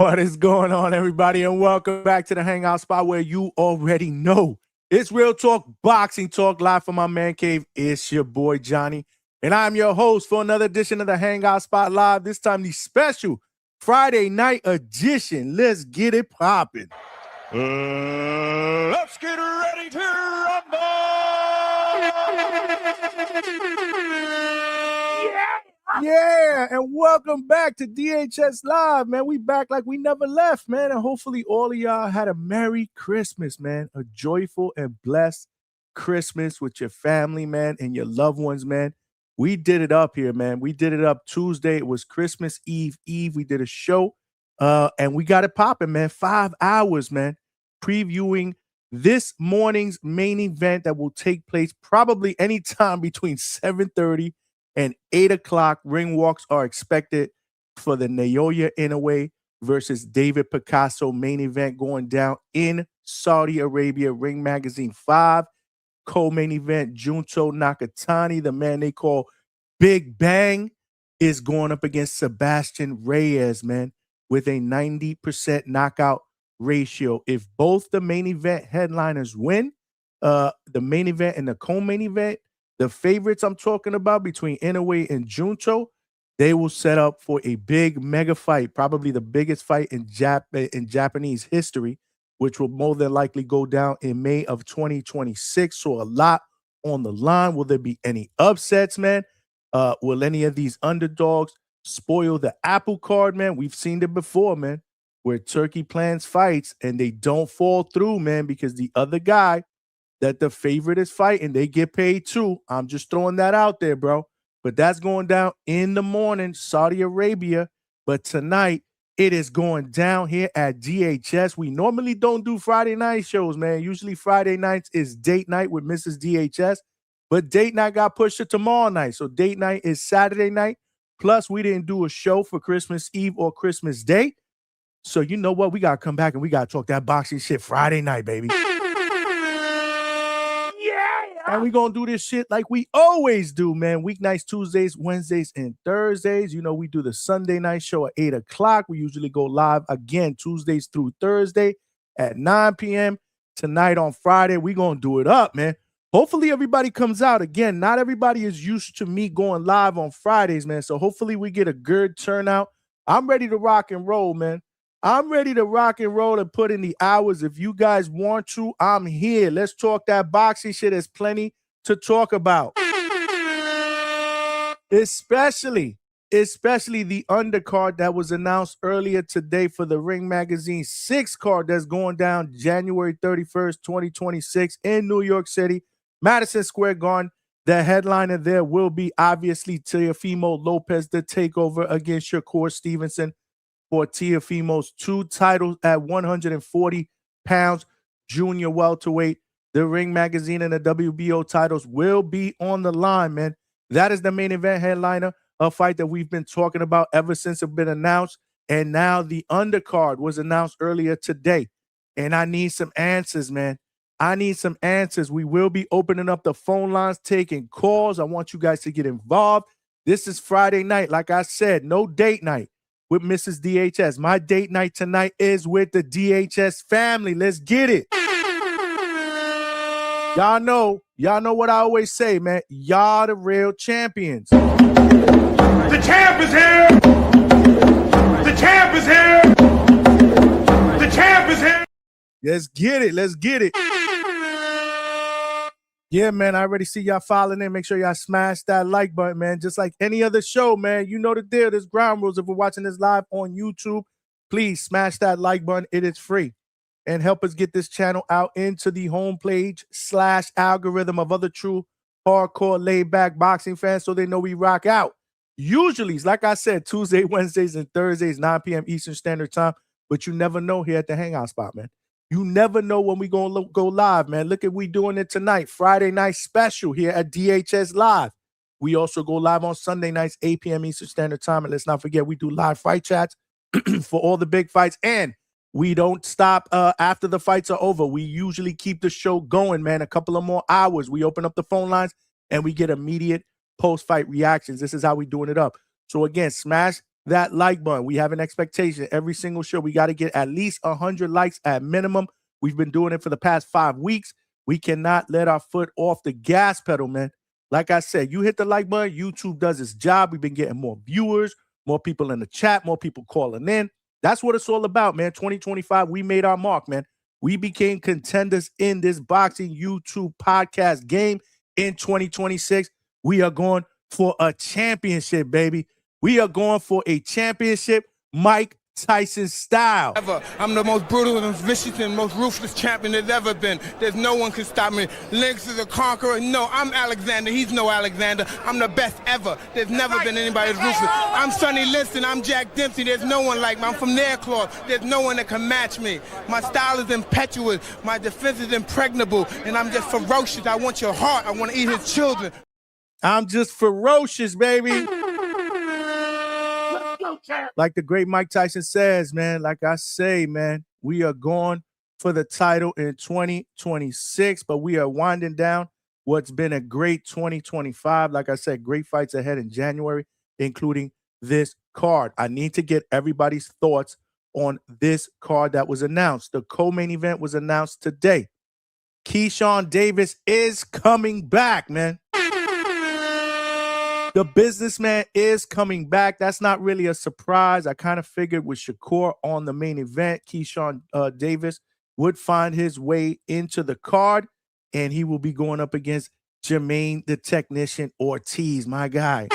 What is going on, everybody, and welcome back to the Hangout spot where you already know it's Real Talk Boxing Talk live from my man cave. It's your boy Johnny, and I'm your host for another edition of the Hangout Spot Live. This time, the special Friday night edition. Let's get it popping. Let's get ready to rumble! Yeah, and welcome back to DHS Live, man. We back like we never left, man. And hopefully all of y'all had a Merry Christmas, man. A joyful and blessed Christmas with your family, man, and your loved ones, man. We did it up here, man. We did it up Tuesday. It was Christmas Eve. We did a show, and we got it popping, man. 5 hours, man, previewing this morning's main event that will take place probably anytime between 7:30 and 8 o'clock. Ring walks are expected for the Naoya Inoue versus David Picasso main event going down in Saudi Arabia. Ring Magazine 5. Co-main event, Junto Nakatani, the man they call Big Bang, is going up against Sebastian Reyes, man, with a 90% knockout ratio. If both the main event headliners win, the main event and the co-main event, the favorites I'm talking about between Inoue and Junto, they will set up for a big mega fight, probably the biggest fight in Japanese history, which will more than likely go down in May of 2026. So a lot on the line. Will there be any upsets, man? Will any of these underdogs spoil the apple card, man? We've seen it before, man, where Turkey plans fights and they don't fall through, man, because the other guy that the favorite is fighting, they get paid too. I'm just throwing that out there, bro. But that's going down in the morning, Saudi Arabia. But tonight, it is going down here at DHS. We normally don't do Friday night shows, man. Usually Friday nights is date night with Mrs. DHS. But date night got pushed to tomorrow night. So date night is Saturday night. Plus, we didn't do a show for Christmas Eve or Christmas Day. So you know what? We got to come back and we got to talk that boxing shit Friday night, baby. And we're going to do this shit like we always do, man. Weeknights, Tuesdays, Wednesdays, and Thursdays. You know, we do the Sunday night show at 8 o'clock. We usually go live again Tuesdays through Thursday at 9 p.m. Tonight on Friday, we're going to do it up, man. Hopefully everybody comes out. Again, not everybody is used to me going live on Fridays, man. So hopefully we get a good turnout. I'm ready to rock and roll, man. I'm ready to rock and roll and put in the hours. If you guys want to, I'm here. Let's talk that boxing shit. There's plenty to talk about. Especially the undercard that was announced earlier today for the Ring Magazine 6 card that's going down January 31st, 2026 in New York City, Madison Square Garden. The headliner there will be obviously Teofimo Lopez, the takeover against Shakur Stevenson for Teofimo's 2 titles at 140 pounds, junior welterweight. The Ring Magazine and the WBO titles will be on the line, man. That is the main event headliner, a fight that we've been talking about ever since it's been announced. And now the undercard was announced earlier today. And I need some answers, man. I need some answers. We will be opening up the phone lines, taking calls. I want you guys to get involved. This is Friday night. Like I said, no date night with Mrs. DHS. My date night tonight is with the DHS family. Let's get it. Y'all know what I always say, man. Y'all the real champions. The champ is here! The champ is here! The champ is here! Let's get it. Let's get it. Yeah, man, I already see y'all following in. Make sure y'all smash that like button, man. Just like any other show, man. You know the deal. There's ground rules. If we're watching this live on YouTube, please smash that like button. It is free. And help us get this channel out into the homepage / algorithm of other true hardcore laid-back boxing fans so they know we rock out. Usually, like I said, Tuesday, Wednesdays, and Thursdays, 9 p.m. Eastern Standard Time. But you never know here at the Hangout spot, man. You never know when we gonna go live, man. Look at we doing it tonight. Friday night special here at DHS Live. We also go live on Sunday nights, 8 p.m. Eastern Standard Time. And let's not forget, we do live fight chats for all the big fights. And we don't stop after the fights are over. We usually keep the show going, man. A couple of more hours. We open up the phone lines and we get immediate post-fight reactions. This is how we doing it up. So again, smash that like button. We have an expectation every single show. We got to get at least 100 likes at minimum. We've been doing it for the past 5 weeks. We cannot let our foot off the gas pedal, man. Like I said, you hit the like button, YouTube does its job. We've been getting more viewers, more people in the chat, more people calling in. That's what it's all about, man. 2025, we made our mark, man. We became contenders in this boxing YouTube podcast game. In 2026, we are going for a championship, baby. We are going for a championship, Mike Tyson style. I'm the most brutal and vicious and most ruthless champion there's ever been. There's no one can stop me. Lynx is a conqueror. No, I'm Alexander. He's no Alexander. I'm the best ever. There's never been anybody as ruthless. I'm Sonny Liston. I'm Jack Dempsey. There's no one like me. I'm from Nairclaw. There's no one that can match me. My style is impetuous. My defense is impregnable. And I'm just ferocious. I want your heart. I want to eat his children. I'm just ferocious, baby. Like the great Mike Tyson says, man, like I say, man, we are going for the title in 2026, but we are winding down what's been a great 2025. Like I said, great fights ahead in January, including this card. I need to get everybody's thoughts on this card that was announced. The co-main event was announced today. Keyshawn Davis is coming back, man. The businessman is coming back. That's not really a surprise. I kind of figured with Shakur on the main event, Keyshawn Davis would find his way into the card, and he will be going up against Jermaine the Technician Ortiz, my guy.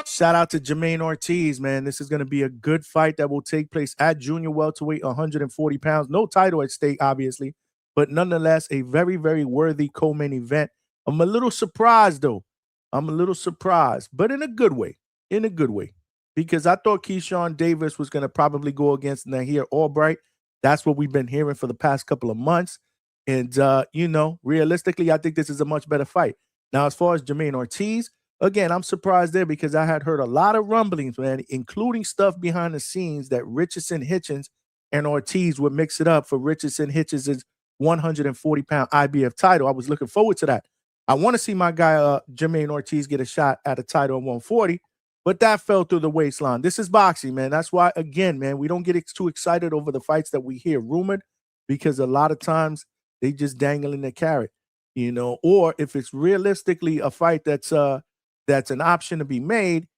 Shout out to Jermaine Ortiz, man. This is going to be a good fight that will take place at junior welterweight, 140 pounds. No title at stake, obviously, but nonetheless, a very, very worthy co-main event. I'm a little surprised, though. I'm a little surprised, but in a good way, because I thought Keyshawn Davis was going to probably go against Nahir Albright. That's what we've been hearing for the past couple of months. And, realistically, I think this is a much better fight. Now, as far as Jermaine Ortiz, again, I'm surprised there because I had heard a lot of rumblings, man, including stuff behind the scenes that Richardson Hitchens and Ortiz would mix it up for Richardson Hitchens' 140-pound IBF title. I was looking forward to that. I want to see my guy Jermaine Ortiz get a shot at a title at 140, but that fell through the waistline. This is boxing, man. That's why, again, man, we don't get too excited over the fights that we hear rumored because a lot of times they just dangle in the carrot, or if it's realistically a fight that's an option to be made,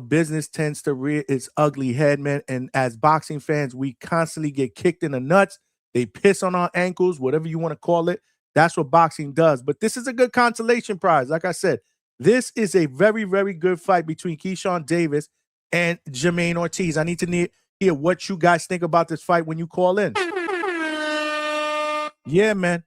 business tends to rear its ugly head, man. And as boxing fans, we constantly get kicked in the nuts. They piss on our ankles, whatever you want to call it. That's what boxing does. But this is a good consolation prize. Like I said, this is a very, very good fight between Keyshawn Davis and Jermaine Ortiz. I need to hear what you guys think about this fight when you call in. Yeah, man.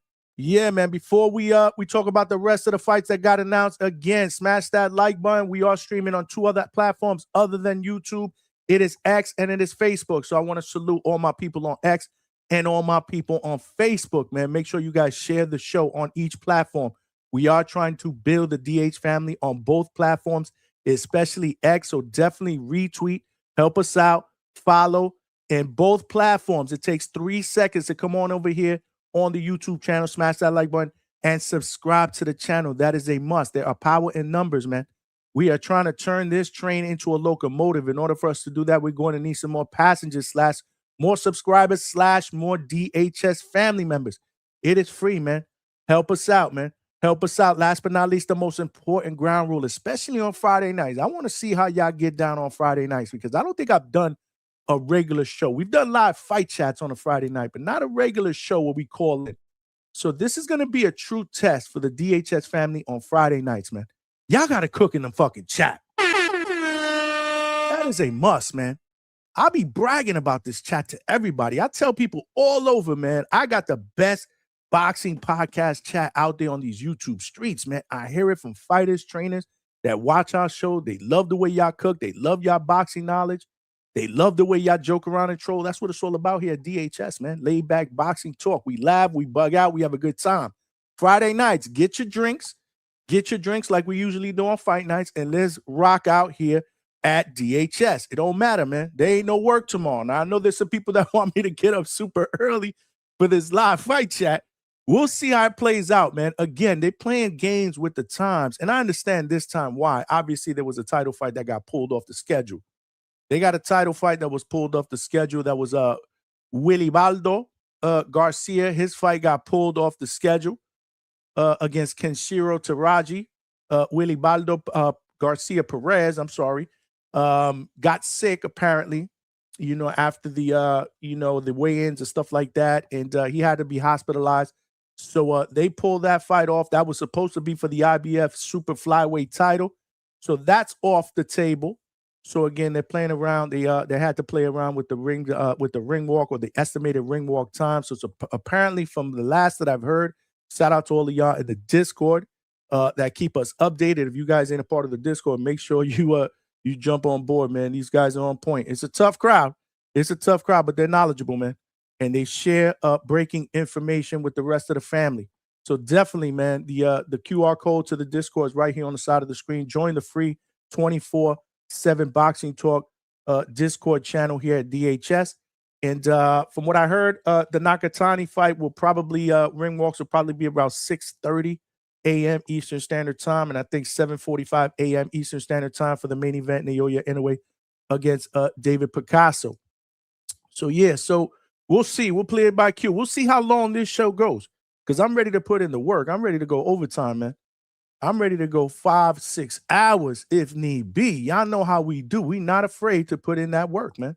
Before we talk about the rest of the fights that got announced, again, smash that like button. We are streaming on 2 other platforms other than YouTube. It is X and it is Facebook. So I want to salute all my people on X and all my people on Facebook, man. Make sure you guys share the show on each platform. We are trying to build the DH family on both platforms, especially X. So definitely retweet, help us out, follow in both platforms. It takes 3 seconds to come on over here on the YouTube channel, smash that like button, and subscribe to the channel. That is a must. There are power in numbers, man. We are trying to turn this train into a locomotive. In order for us to do that, we're going to need some more passengers / more subscribers / more DHS family members. It is free, man. Help us out, man. Help us out. Last but not least, the most important ground rule, especially on Friday nights. I want to see how y'all get down on Friday nights because I don't think I've done a regular show. We've done live fight chats on a Friday night, but not a regular show where we call it. So this is going to be a true test for the DHS family on Friday nights, man. Y'all got to cook in the fucking chat. That is a must, man. I'll be bragging about this chat to everybody. I tell people all over, man, I got the best boxing podcast chat out there on these YouTube streets, man. I hear it from fighters, trainers that watch our show. They love the way y'all cook. They love y'all boxing knowledge. They love the way y'all joke around and troll. That's what it's all about here at DHS, man. Laid back boxing talk. We laugh, we bug out, we have a good time. Friday nights, get your drinks like we usually do on fight nights, and let's rock out here at DHS. It don't matter, man. There ain't no work tomorrow. Now, I know there's some people that want me to get up super early for this live fight chat, We'll see how it plays out, man. Again, they're playing games with the times, and I understand this time why. Obviously, there was a title fight that got pulled off the schedule. They got a title fight that was pulled off the schedule. That was Willy Baldo Garcia. His fight got pulled off the schedule against Kenshiro Taraji. Willy Baldo Garcia Perez, I'm sorry, got sick apparently, after the the weigh-ins and stuff like that, and he had to be hospitalized. So they pulled that fight off. That was supposed to be for the IBF Super Flyweight title. So that's off the table. So again, they're playing around. They had to play around with the ring walk, or the estimated ring walk time. So apparently, from the last that I've heard, shout out to all of y'all in the Discord that keep us updated. If you guys ain't a part of the Discord, make sure you jump on board, man. These guys are on point. It's a tough crowd. But they're knowledgeable, man. And they share breaking information with the rest of the family. So definitely, man, the QR code to the Discord is right here on the side of the screen. Join the free 24/7 Boxing Talk Discord channel here at DHS. And from what I heard, the Nakatani fight will probably, ring walks will probably be around 6:30 a.m. Eastern Standard Time. And I think 7:45 a.m. Eastern Standard Time for the main event, Naoya Inoue against David Picasso. So, yeah, we'll see. We'll play it by cue. We'll see how long this show goes, because I'm ready to put in the work. I'm ready to go overtime, man. I'm ready to go 5-6 hours if need be. Y'all know how we do. We not afraid to put in that work, man.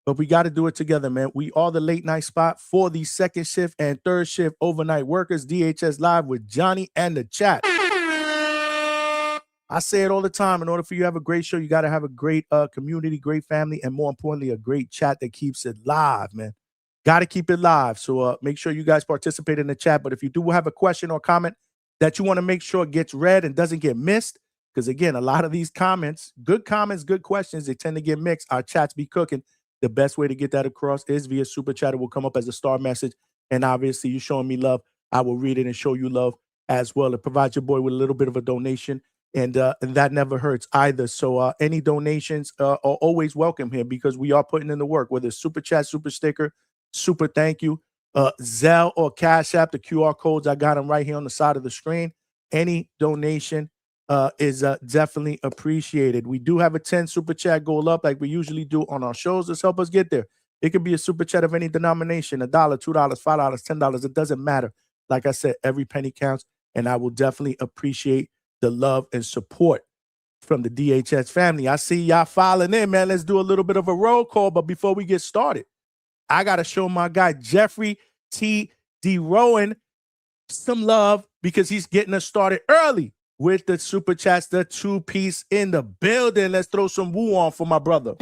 But we got to do it together, man. We are the late night spot for the second shift and third shift overnight workers. DHS Live with Johnny and the chat. I say it all the time. In order for you to have a great show, you got to have a great community, great family, and more importantly, a great chat that keeps it live, man. Got to keep it live. So make sure you guys participate in the chat. But if you do have a question or comment that you want to make sure gets read and doesn't get missed, because again, a lot of these comments, good questions, they tend to get mixed. Our chats be cooking. The best way to get that across is via Super Chat. It will come up as a star message. And obviously, you showing me love, I will read it and show you love as well. It provides your boy with a little bit of a donation. And that never hurts either. So any donations are always welcome here, because we are putting in the work, whether it's Super Chat, Super Sticker, Super Thank You, Zelle or Cash App. The QR codes, I got them right here on the side of the screen. Any donation is definitely appreciated. We do have a 10 Super Chat goal up like we usually do on our shows. Let's help us get there. It could be a Super Chat of any denomination, $1, $2, $5, $10. It doesn't matter. Like I said, every penny counts, and I will definitely appreciate the love and support from the DHS family. I see y'all filing in, man. Let's do a little bit of a roll call. But before we get started, I got to show my guy Jeffrey T. D. Rowan some love, because he's getting us started early with the Super Chats, the two-piece in the building. Let's throw some woo on for my brother.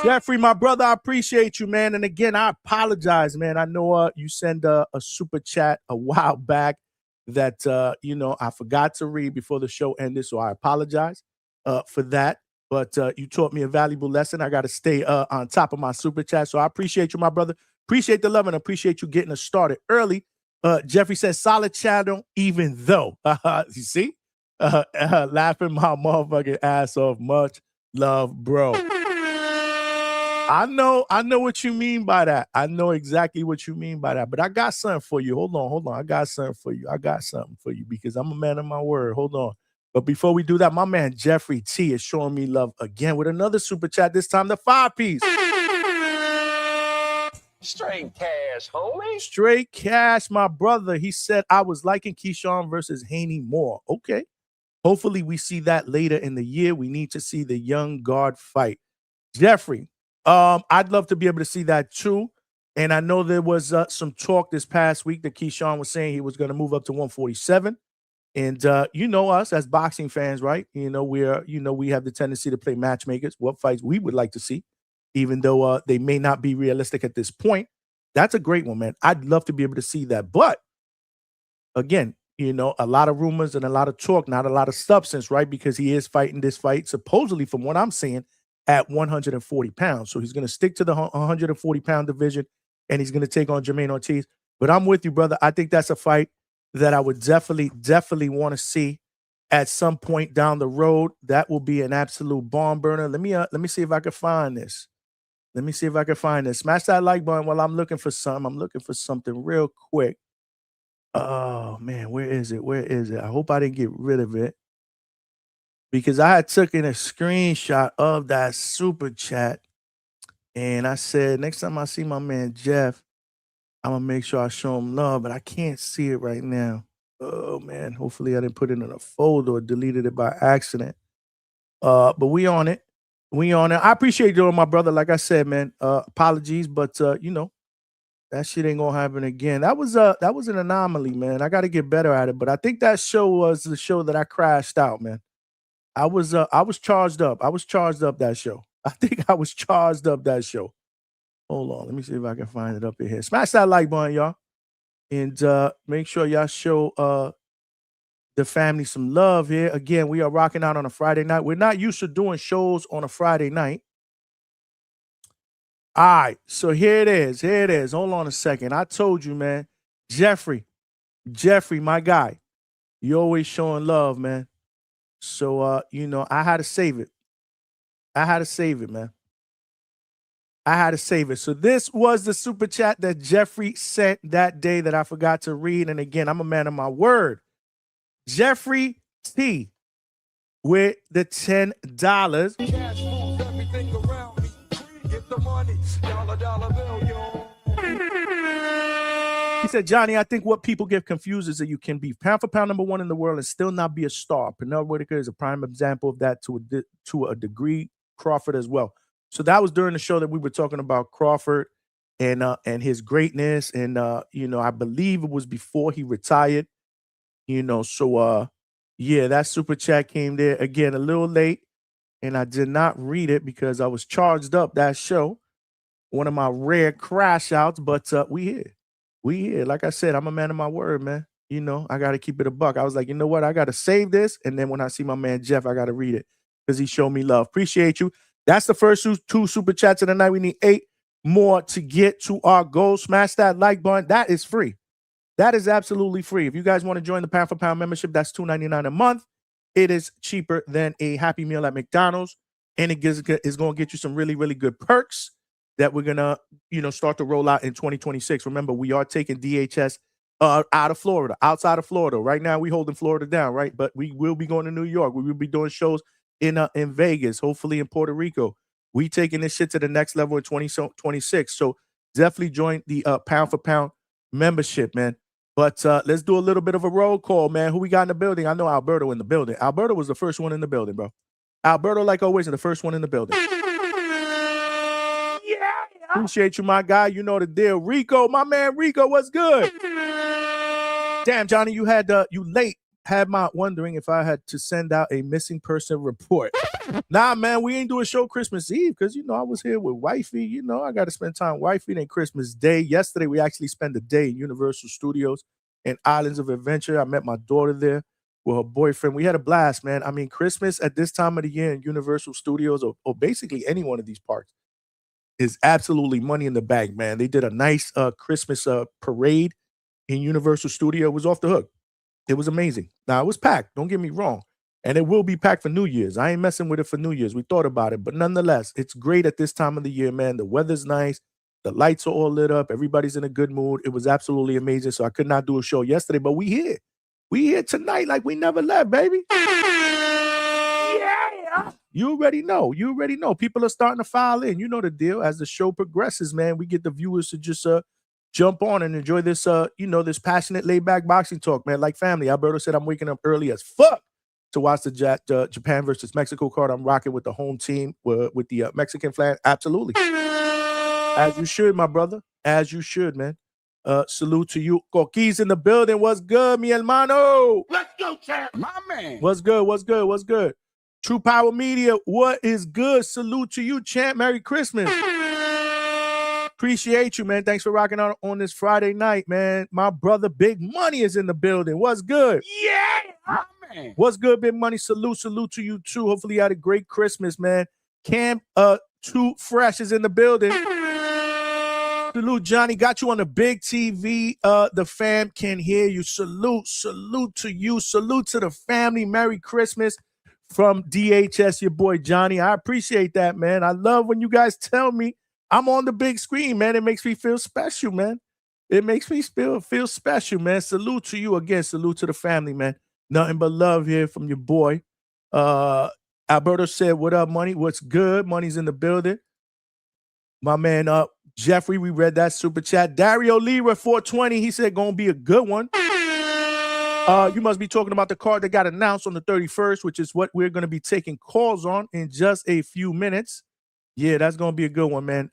Jeffrey, my brother, I appreciate you, man. And again, I apologize, man. I know you sent a Super Chat a while back that, I forgot to read before the show ended, so I apologize for that. But you taught me a valuable lesson. I got to stay on top of my Super Chat, so I appreciate you, my brother. Appreciate the love, and appreciate you getting us started early. Jeffrey says, solid channel, even though. You see? Laughing my motherfucking ass off. Much love, bro. I know what you mean by that. I know exactly what you mean by that. But I got something for you. Hold on. I got something for you because I'm a man of my word. Hold on. But before we do that, my man Jeffrey T is showing me love again with another Super Chat, this time the 5-piece. Straight cash, homie. Straight cash, my brother. He said, I was liking Keyshawn versus Haney more. Okay. Hopefully we see that later in the year. We need to see the young guard fight. Jeffrey, I'd love to be able to see that too. And I know there was some talk this past week that Keyshawn was saying he was going to move up to 147. And you know us as boxing fans, right? We have the tendency to play matchmakers, what fights we would like to see, even though they may not be realistic at this point. That's a great one, man. I'd love to be able to see that. But again, a lot of rumors and a lot of talk, not a lot of substance, right? Because he is fighting this fight, supposedly, from what I'm seeing, at 140 pounds. So he's going to stick to the 140-pound division, and he's going to take on Jermaine Ortiz. But I'm with you, brother. I think that's a fight that I would definitely want to see. at some point down the road. That will be an absolute barn burner. Let me see if I can find this. Let me see if I can find this. Smash that like button while I'm looking for something. I'm looking for something real quick. Oh man, where is it? Where is it? I hope I didn't get rid of it because I had taken a screenshot of that super chat, and I said next time I see my man Jeff, I'm gonna make sure I show him love, but I can't see it right now. Oh man, hopefully I didn't put it in a folder or deleted it by accident. But we on it. We on it. I appreciate you doing, my brother. Like I said, man, apologies, but you know, that shit ain't gonna happen again. That was an anomaly, man. I gotta get better at it. But I think that show was the show that I crashed out, man. I was charged up. I was charged up that show. I think I was charged up that show. Hold on, let me see if I can find it up in here. Smash that like button, y'all. And make sure y'all show the family some love here. Again, we are rocking out on a Friday night. We're not used to doing shows on a Friday night. All right, so here it is. Here it is. Hold on a second. I told you, man. Jeffrey, my guy. You always showing love, man. So, you know, I had to save it. I had to save it, man. I had to save it. So this was the super chat that Jeffrey sent that day that I forgot to read. And again, I'm a man of my word. Jeffrey T with the $10. Cash moves everything around me. Get the money, dollar bill, yo. He said, Johnny, I think what people get confused is that you can be pound for pound #1 in the world and still not be a star. Pernell Whitaker is a prime example of that to a degree. Crawford as well. So that was during the show that we were talking about Crawford and his greatness. And you know, I believe it was before he retired. You know, so yeah, that super chat came there again a little late, and I did not read it because I was charged up that show. One of my rare crash outs, but we here. We here. Like I said, I'm a man of my word, man. You know, I got to keep it a buck. I was like, you know what? I got to save this. And then when I see my man Jeff, I got to read it because he showed me love. Appreciate you. That's the first two super chats of the night. We need 8 more to get to our goal. Smash that like button. That is free. That is absolutely free. If you guys want to join the Pound for Pound membership, that's $2.99 a month. It is cheaper than a Happy Meal at McDonald's, and it is going to get you some really, really good perks that we're going to, you know, start to roll out in 2026. Remember, we are taking DHS out of Florida, outside of Florida. Right now, we're holding Florida down, right? But we will be going to New York. We will be doing shows in Vegas, hopefully in Puerto Rico. We taking this shit to the next level in 2026. So definitely join the Pound for Pound membership, man. But let's do a little bit of a roll call, man. Who we got in the building? I know Alberto in the building. Alberto was the first one in the building, bro. Alberto, like always, is the first one in the building. Yeah. Appreciate you, my guy. You know the deal. Rico, my man Rico, what's good? Damn, Johnny, you late. Had my wondering if I had to send out a missing person report. Nah, man, we ain't doing a show Christmas Eve because, you know, I was here with wifey. You know, I got to spend time with wifey. Then Christmas Day. Yesterday, we actually spent the day in Universal Studios and Islands of Adventure. I met my daughter there with her boyfriend. We had a blast, man. I mean, Christmas at this time of the year in Universal Studios or basically any one of these parks is absolutely money in the bag, man. They did a nice Christmas parade in Universal Studio. It was off the hook. It was amazing. Now, it was packed. Don't get me wrong. And it will be packed for New Year's. I ain't messing with it for New Year's. We thought about it. But nonetheless, it's great at this time of the year, man. The weather's nice. The lights are all lit up. Everybody's in a good mood. It was absolutely amazing. So I could not do a show yesterday, but we here. We here tonight like we never left, baby. Yeah. You already know. You already know. People are starting to file in. You know the deal. As the show progresses, man, we get the viewers to just jump on and enjoy this, you know, this passionate, laid-back boxing talk, man, like family. Alberto said I'm waking up early as fuck to watch the Japan versus Mexico card. I'm rocking with the home team with the Mexican flag. Absolutely. As you should, my brother. As you should, man. Salute to you. Coquis in the building. What's good, mi hermano? Let's go, champ. My man. What's good? What's good? What's good? True Power Media. What is good? Salute to you, champ. Merry Christmas. Appreciate you, man. Thanks for rocking out on this Friday night, man. My brother Big Money is in the building. What's good? Yeah. Man. What's good, Big Money? Salute to you too. Hopefully you had a great Christmas, man. Cam Too Fresh is in the building. Salute, Johnny. Got you on the big TV. The fam can hear you. Salute to you. Salute to the family. Merry Christmas from DHS, your boy Johnny. I appreciate that, man. I love when you guys tell me I'm on the big screen, man. It makes me feel special, man. It makes me feel special, man. Salute to you again. Salute to the family, man. Nothing but love here from your boy. Alberto said, what up, Money? What's good? Money's in the building. My man, Jeffrey, we read that super chat. Dario Lira, 420, he said, gonna be a good one. You must be talking about the card that got announced on the 31st, which is what we're gonna be taking calls on in just a few minutes. Yeah, that's gonna be a good one, man.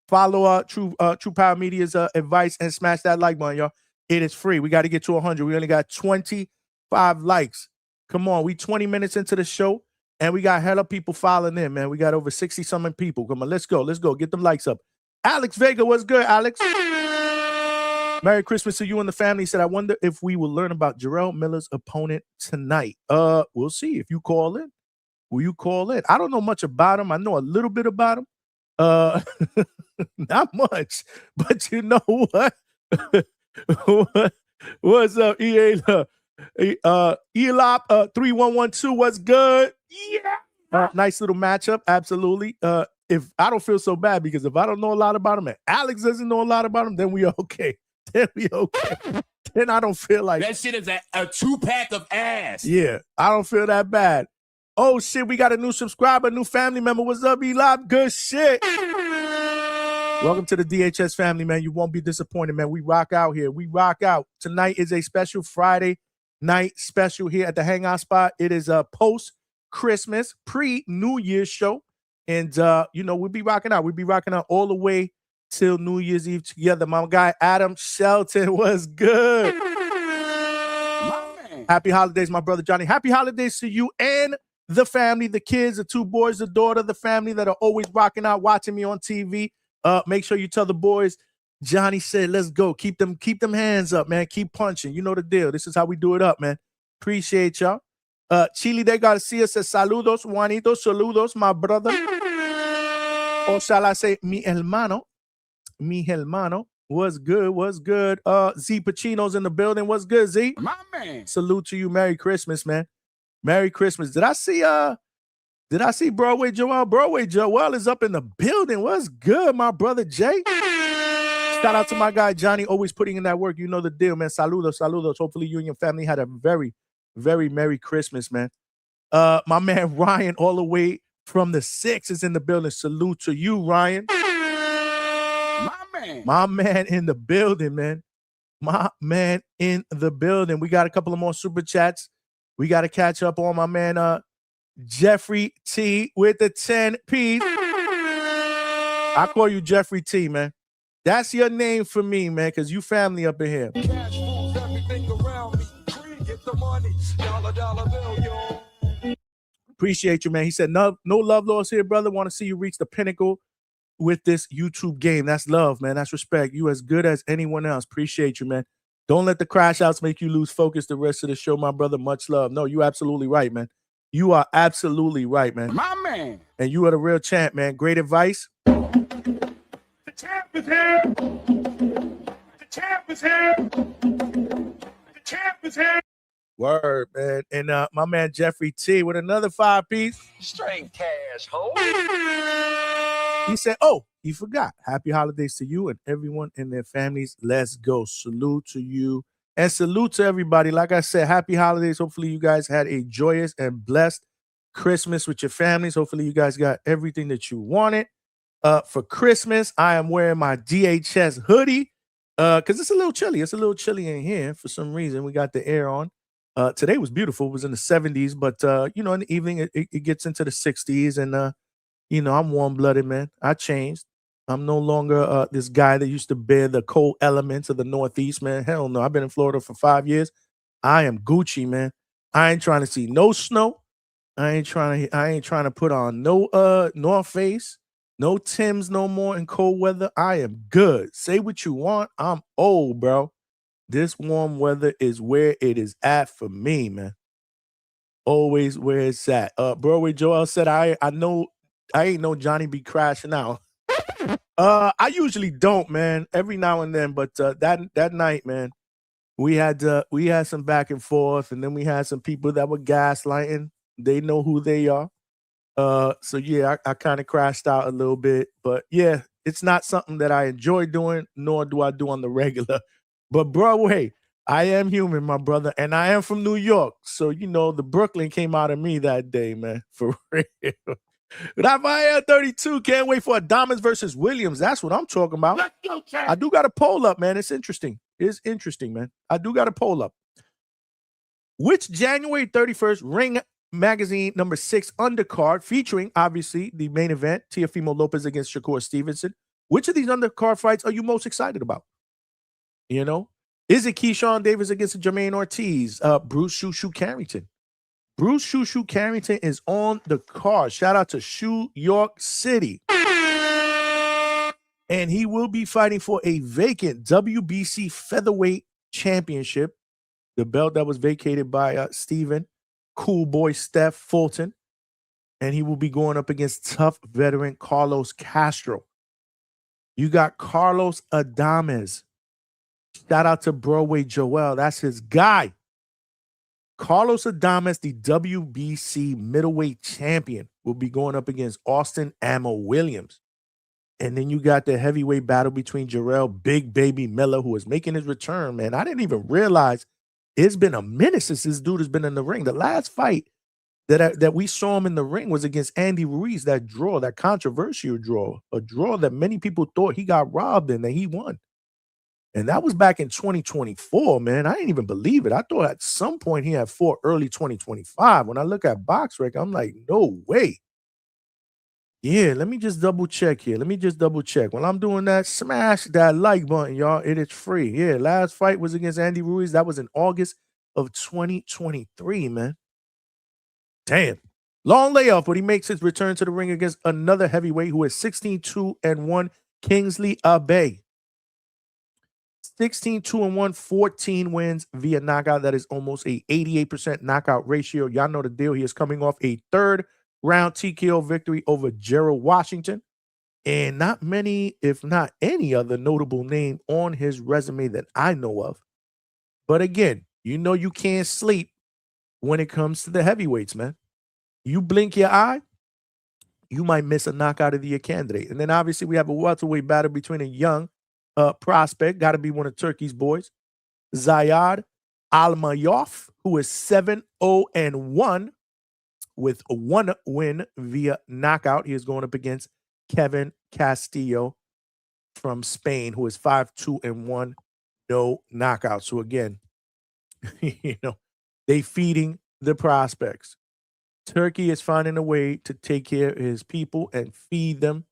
Follow True Power Media's advice and smash that like button, y'all. It is free. We got to get to 100. We only got 25 likes. Come on, we 20 minutes into the show. And we got hella people filing in, man. We got over 60-something people. Come on, let's go. Let's go. Get them likes up. Alex Vega, what's good, Alex? Merry Christmas to you and the family. He said, I wonder if we will learn about Jarrell Miller's opponent tonight. We'll see if you call in. Will you call in? I don't know much about him. I know a little bit about him. Not much. But you know what? What's up, EA? Elop 3112, what's good? Yeah. Nice little matchup, absolutely. If I don't feel so bad, because if I don't know a lot about him and Alex doesn't know a lot about him, then we are okay. Then we okay. Then I don't feel like that shit is a 2-pack of ass. Yeah, I don't feel that bad. Oh shit, we got a new subscriber, new family member. What's up, Elop? Good shit. Welcome to the DHS family, man. You won't be disappointed, man. We rock out here. We rock out. Tonight is a special Friday night special here at the Hangout spot. It is a post-Christmas, pre-New Year's show. And, we'll be rocking out. We'll be rocking out all the way till New Year's Eve together. My guy, Adam Shelton, was good. Happy holidays, my brother Johnny. Happy holidays to you and the family, the kids, the 2 boys, the daughter, the family that are always rocking out, watching me on TV. Make sure you tell the boys, Johnny said, let's go. Keep them hands up, man. Keep punching. You know the deal. This is how we do it up, man. Appreciate y'all. Chile de Garcia says, saludos, Juanito. Saludos, my brother. Or shall I say, mi hermano. Mi hermano. What's good? What's good? Z Pacino's in the building. What's good, Z? My man. Salute to you. Merry Christmas, man. Merry Christmas. Did I see Broadway Joel? Broadway Joel is up in the building. What's good, my brother Jay? Shout out to my guy Johnny, always putting in that work. You know the deal, man. Saludos. Hopefully you and your family had a very, very Merry Christmas, man. My man Ryan, all the way from the 6 is in the building. Salute to you, Ryan. My man in the building, man. My man in the building. We got a couple of more super chats. We got to catch up on my man Jeffrey T with the 10 piece. I call you Jeffrey T, man. That's your name for me, man, because you family up in here. Cash moves everything around me. Get the money. Dollar bill, yo. Appreciate you, man. He said, no love lost here, brother. Want to see you reach the pinnacle with this YouTube game. That's love, man. That's respect. You as good as anyone else. Appreciate you, man. Don't let the crash outs make you lose focus the rest of the show, my brother. Much love. No, you absolutely right, man. You are absolutely right, man. My man. And you are the real champ, man. Great advice. The champ is here. The champ is here. The champ is here. Word, man. And my man Jeffrey T with another 5-piece. Straight cash, homie. He said, oh, he forgot. Happy holidays to you and everyone and their families. Let's go. Salute to you. And salute to everybody. Like I said, happy holidays. Hopefully you guys had a joyous and blessed Christmas with your families. Hopefully you guys got everything that you wanted. For Christmas, I am wearing my DHS hoodie because it's a little chilly. It's a little chilly in here for some reason. We got the air on. Today was beautiful. It was in the 70s, but, in the evening, it gets into the 60s. And, I'm warm-blooded, man. I changed. I'm no longer this guy that used to bear the cold elements of the Northeast, man. Hell no. I've been in Florida for 5 years. I am Gucci, man. I ain't trying to see no snow. I ain't trying to put on no North Face, no Timbs no more in cold weather. I am good. Say what you want. I'm old, bro. This warm weather is where it is at for me, man. Always where it's at. Broadway Joel said, I know I ain't no Johnny be crashing out. I usually don't, man. Every now and then, but that night, man, we had some back and forth, and then we had some people that were gaslighting. They know who they are. So yeah, I kind of crashed out a little bit, but yeah, it's not something that I enjoy doing, nor do I do on the regular. But bro, hey, I am human, my brother, and I am from New York, so you know the Brooklyn came out of me that day, man, for real. Raphael 32, can't wait for Adames versus Williams. That's what I'm talking about. Let's go, champ. I do got a poll up, man. It's interesting. It's interesting, man. I do got a poll up. Which January 31st Ring Magazine number 6 undercard featuring, obviously, the main event, Teofimo Lopez against Shakur Stevenson. Which of these undercard fights are you most excited about? You know? Is it Keyshawn Davis against Jermaine Ortiz? Bruce Shoo Carrington. Bruce Shoo Carrington is on the card. Shout out to Shoe York City. And he will be fighting for a vacant WBC featherweight championship, the belt that was vacated by Stephen Cool Boy Steph Fulton. And he will be going up against tough veteran Carlos Castro. You got Carlos Adames. Shout out to Broadway Joel. That's his guy. Carlos Adames, the WBC middleweight champion, will be going up against Austin Ammo Williams. And then you got the heavyweight battle between Jarrell Big Baby Miller, who is making his return, man. I didn't even realize it's been a minute since this dude has been in the ring. The last fight that we saw him in the ring was against Andy Ruiz, that draw, that controversial draw, a draw that many people thought he got robbed in, and he won. And that was back in 2024, man. I didn't even believe it. I thought at some point he had fought early 2025. When I look at BoxRec, I'm like, no way. Yeah, let me just double check here. While I'm doing that, smash that like button, y'all. It is free. Yeah, last fight was against Andy Ruiz. That was in August of 2023, man. Damn. Long layoff, but he makes his return to the ring against another heavyweight who is 16-2-1, Kingsley Abe. 16-2-1, 14 wins via knockout. That is almost a 88% knockout ratio. Y'all know the deal. He is coming off a third round TKO victory over Gerald Washington. And not many, if not any other notable name on his resume that I know of. But again, you know you can't sleep when it comes to the heavyweights, man. You blink your eye, you might miss a knockout of the year candidate. And then obviously we have a welterweight battle between a young prospect, got to be one of Turkey's boys, Zayad Almayov, who is 7-0-1 with a 1 win via knockout. He is going up against Kevin Castillo from Spain, who is 5-2-1, no knockout. So again, you know, they feeding the prospects. Turkey is finding a way to take care of his people and feed them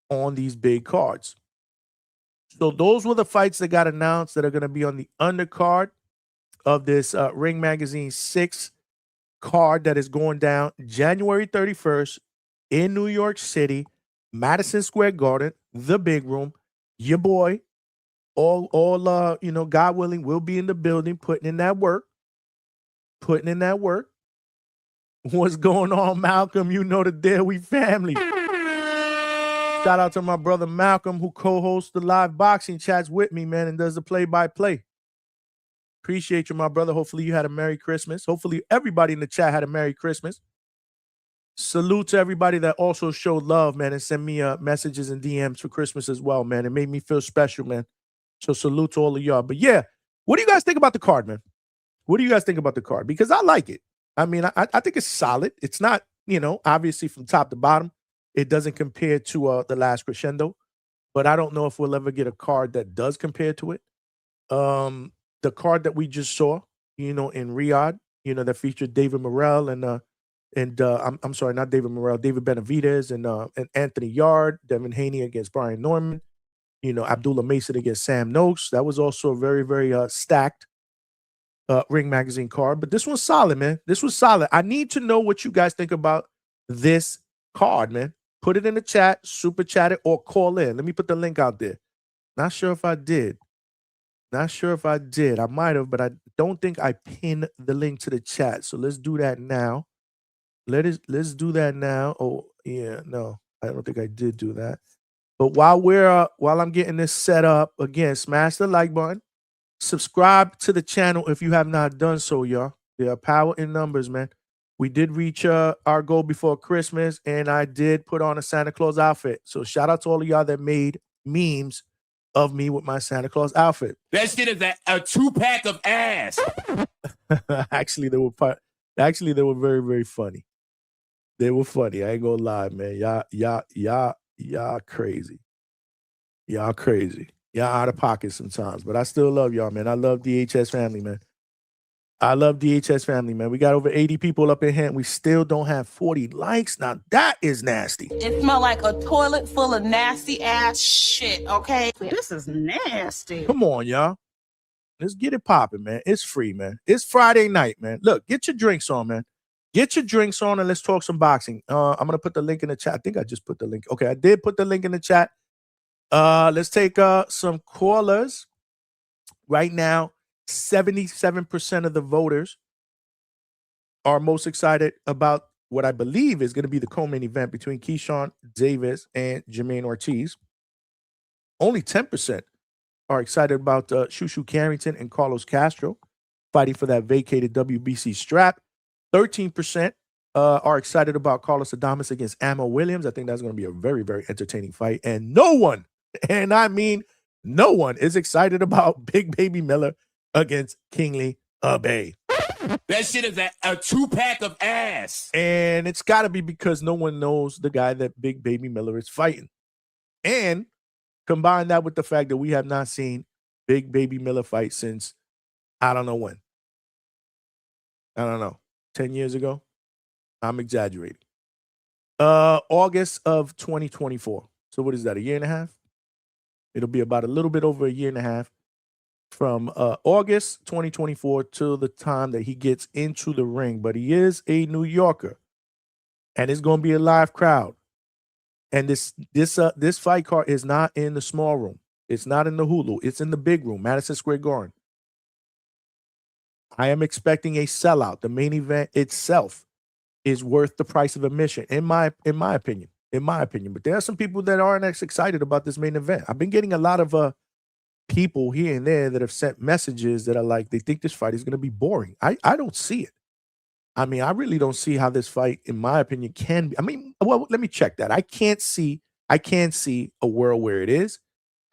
on these big cards. So those were the fights that got announced that are going to be on the undercard of this Ring Magazine 6 card that is going down January 31st in New York City, Madison Square Garden, the big room. Your boy, all God willing, will be in the building putting in that work. What's going on, Malcolm? You know the deal. We family. Shout out to my brother Malcolm, who co-hosts the live boxing chats with me, man, and does the play-by-play. Appreciate you, my brother. Hopefully you had a Merry Christmas. Hopefully everybody in the chat had a Merry Christmas. Salute to everybody that also showed love, man, and sent me messages and DMs for Christmas as well, man. It made me feel special, man. So salute to all of y'all. But yeah, what do you guys think about the card, man? What do you guys think about the card? Because I like it. I mean, I think it's solid. It's not, obviously from top to bottom, it doesn't compare to the last Crescendo, but I don't know if we'll ever get a card that does compare to it. The card that we just saw, in Riyadh, that featured David Morrell and I'm sorry, not David Morrell, David Benavidez and Anthony Yard, Devin Haney against Brian Norman, Abdullah Mason against Sam Noakes. That was also a very, very stacked Ring Magazine card. But this one's solid, man. This was solid. I need to know what you guys think about this card, man. Put it in the chat, super chat it, or call in. Let me put the link out there. Not sure if I did. I might have, but I don't think I pinned the link to the chat. So let's do that now. Let's do that now. Oh, yeah, no, I don't think I did do that. But while I'm getting this set up, again, smash the like button. Subscribe to the channel if you have not done so, y'all. There are power in numbers, man. We did reach our goal before Christmas, and I did put on a Santa Claus outfit. So shout out to all of y'all that made memes of me with my Santa Claus outfit. That shit is a 2-pack of ass. Actually, they were very, very funny. They were funny. I ain't gonna lie, man. Y'all crazy. Y'all crazy. Y'all out of pocket sometimes, but I still love y'all, man. I love DHS family, man. I love DHS family, man. We got over 80 people up in here, and we still don't have 40 likes. Now, that is nasty. It smells like a toilet full of nasty ass shit, okay? This is nasty. Come on, y'all. Let's get it popping, man. It's free, man. It's Friday night, man. Look, get your drinks on, man. Get your drinks on, and let's talk some boxing. I'm going to put the link in the chat. I think I just put the link. Okay, I did put the link in the chat. Let's take some callers. Right now, 77% of the voters are most excited about what I believe is going to be the co-main event between Keyshawn Davis and Jermaine Ortiz. Only 10% are excited about Shushu Carrington and Carlos Castro fighting for that vacated WBC strap. 13% are excited about Carlos Adames against Ammo Williams. I think that's going to be a very, very entertaining fight. And no one, and I mean no one, is excited about Big Baby Miller against Kingsley Abe. That shit is a 2-pack of ass. And it's got to be because no one knows the guy that Big Baby Miller is fighting. And combine that with the fact that we have not seen Big Baby Miller fight since I don't know when. I don't know. 10 years ago? I'm exaggerating. August of 2024. So what is that, a year and a half? It'll be about a little bit over a year and a half from August 2024 till the time that he gets into the ring. But he is a New Yorker, and it's going to be a live crowd. And this fight card is not in the small room. It's not in the Hulu. It's in the big room, Madison Square Garden. I am expecting a sellout. The main event itself is worth the price of admission, in my opinion. But there are some people that aren't as excited about this main event. I've been getting a lot of people here and there that have sent messages that are like, they think this fight is going to be boring. I don't see it. I mean, I really don't see how this fight, in my opinion, can be. I mean, well, let me check that. I can't see a world where it is.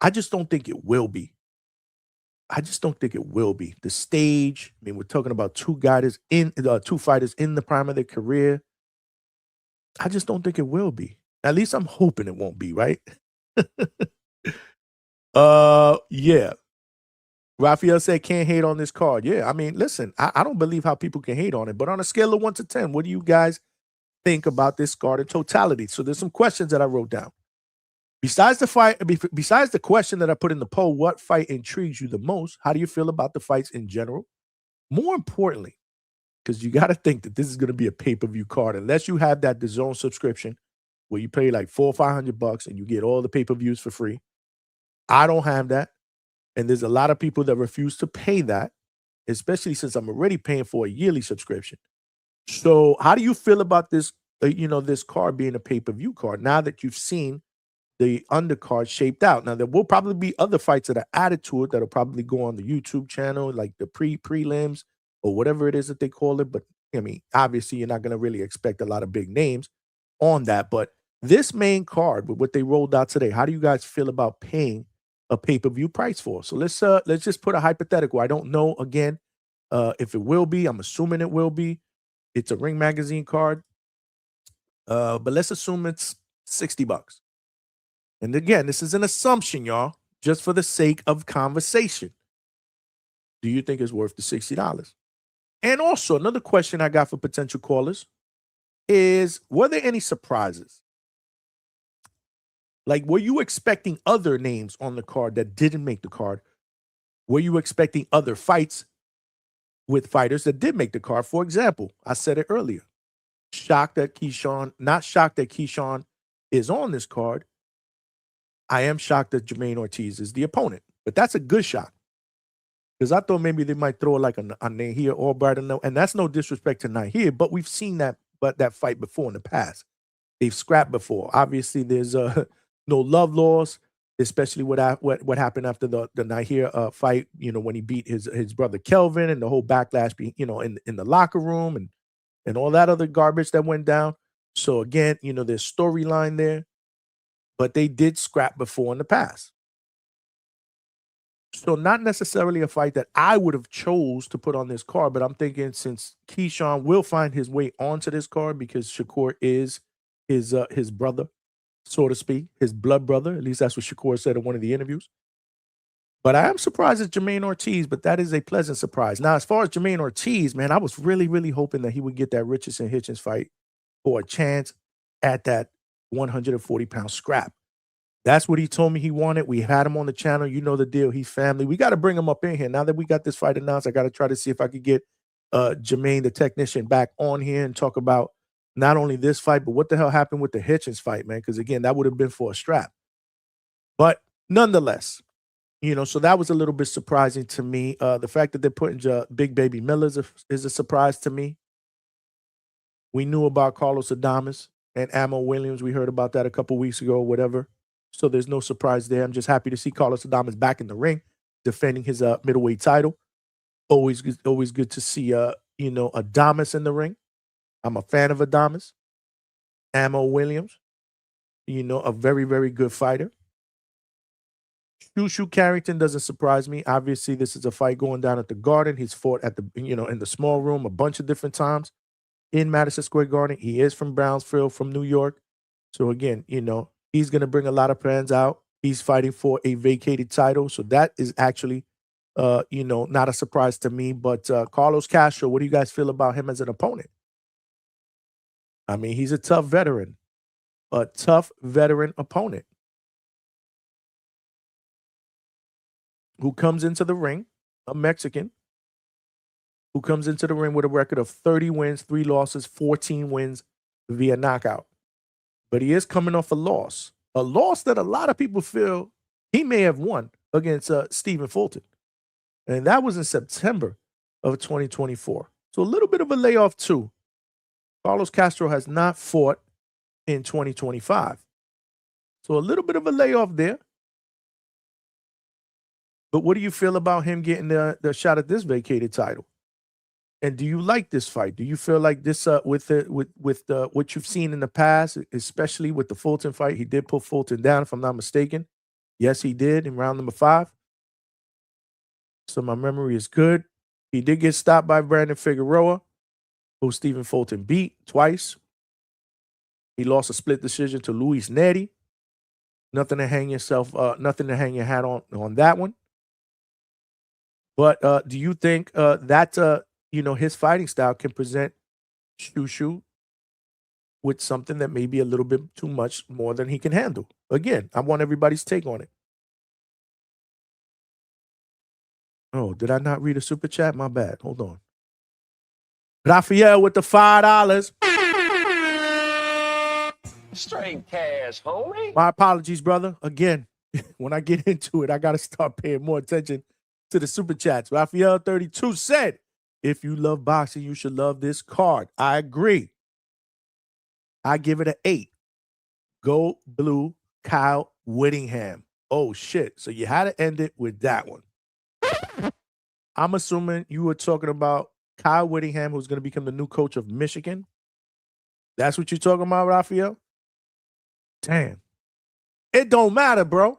I just don't think it will be. The stage, I mean, we're talking about two fighters in the prime of their career. I just don't think it will be. At least I'm hoping it won't be, right? Yeah. Raphael said can't hate on this card. Yeah, I mean, listen, I don't believe how people can hate on it, but on a scale of 1 to 10, what do you guys think about this card in totality? So there's some questions that I wrote down. Besides the question that I put in the poll, what fight intrigues you the most? How do you feel about the fights in general? More importantly, because you got to think that this is going to be a pay-per-view card, unless you have that DAZN subscription where you pay like $400 or $500 and you get all the pay-per-views for free. I don't have that. And there's a lot of people that refuse to pay that, especially since I'm already paying for a yearly subscription. So how do you feel about this, this card being a pay-per-view card now that you've seen the undercard shaped out? Now, there will probably be other fights that are added to it that'll probably go on the YouTube channel, like the prelims or whatever it is that they call it. But, I mean, obviously, you're not going to really expect a lot of big names on that. But this main card, with what they rolled out today, how do you guys feel about paying a pay-per-view price for? So let's just put a hypothetical. I don't know, again, if it will be. I'm assuming it will be. It's a Ring Magazine card. But let's assume it's $60. And again, this is an assumption, y'all, just for the sake of conversation. Do you think it's worth the $60? And also, another question I got for potential callers is, were there any surprises? Like, were you expecting other names on the card that didn't make the card? Were you expecting other fights with fighters that did make the card? For example, I said it earlier. Not shocked that Keyshawn is on this card. I am shocked that Jermaine Ortiz is the opponent, but that's a good shock, because I thought maybe they might throw like a Nahir Albright, and that's no disrespect to Nahir, but we've seen that fight before in the past. They've scrapped before. Obviously, there's no love lost, especially what happened after the Nahir fight, when he beat his brother Kelvin, and the whole backlash being, in the locker room, and all that other garbage that went down. So again, there's storyline there, but they did scrap before in the past. So not necessarily a fight that I would have chose to put on this card, but I'm thinking since Keyshawn will find his way onto this card because Shakur is his brother, so to speak, his blood brother. At least that's what Shakur said in one of the interviews. But I am surprised at Jermaine Ortiz, but that is a pleasant surprise. Now, as far as Jermaine Ortiz, man, I was really, really hoping that he would get that Richardson-Hitchens fight for a chance at that 140-pound scrap. That's what he told me he wanted. We had him on the channel. You know the deal. He's family. We got to bring him up in here. Now that we got this fight announced, I got to try to see if I could get Jermaine, the technician, back on here and talk about not only this fight, but what the hell happened with the Hitchens fight, man? Because, again, that would have been for a strap. But nonetheless, so that was a little bit surprising to me. The fact that they're putting Big Baby Miller is a surprise to me. We knew about Carlos Adames and Ammo Williams. We heard about that a couple weeks ago or whatever. So there's no surprise there. I'm just happy to see Carlos Adames back in the ring, defending his middleweight title. Always good to see Adames in the ring. I'm a fan of Adames. Ammo Williams, a very, very good fighter. Shushu Carrington doesn't surprise me. Obviously, this is a fight going down at the Garden. He's fought at the in the small room a bunch of different times in Madison Square Garden. He is from Brownsville, from New York. So again, he's going to bring a lot of fans out. He's fighting for a vacated title. So that is actually, not a surprise to me. But Carlos Castro, what do you guys feel about him as an opponent? I mean, he's a tough veteran opponent who comes into the ring, a Mexican, who comes into the ring with a record of 30 wins, 3 losses, 14 wins via knockout. But he is coming off a loss that a lot of people feel he may have won against Stephen Fulton. And that was in September of 2024. So a little bit of a layoff too. Carlos Castro has not fought in 2025. So a little bit of a layoff there. But what do you feel about him getting the shot at this vacated title? And do you like this fight? Do you feel like this with what you've seen in the past, especially with the Fulton fight? He did put Fulton down, if I'm not mistaken. Yes, he did in round number 5. So my memory is good. He did get stopped by Brandon Figueroa, who Stephen Fulton beat twice. He lost a split decision to Luis Neri. Nothing to hang your hat on that one. But do you think that his fighting style can present Shushu with something that may be a little bit too much more than he can handle? Again, I want everybody's take on it. Oh, did I not read a super chat? My bad. Hold on. Raphael with the $5. Straight cash, homie. My apologies, brother. Again, when I get into it, I got to start paying more attention to the super chats. Raphael 32 said, if you love boxing, you should love this card. I agree. I give it an 8. Go blue, Kyle Whittingham. Oh, shit. So you had to end it with that one. I'm assuming you were talking about Kyle Whittingham, who's going to become the new coach of Michigan. That's what you're talking about, Raphael? Damn. It don't matter, bro.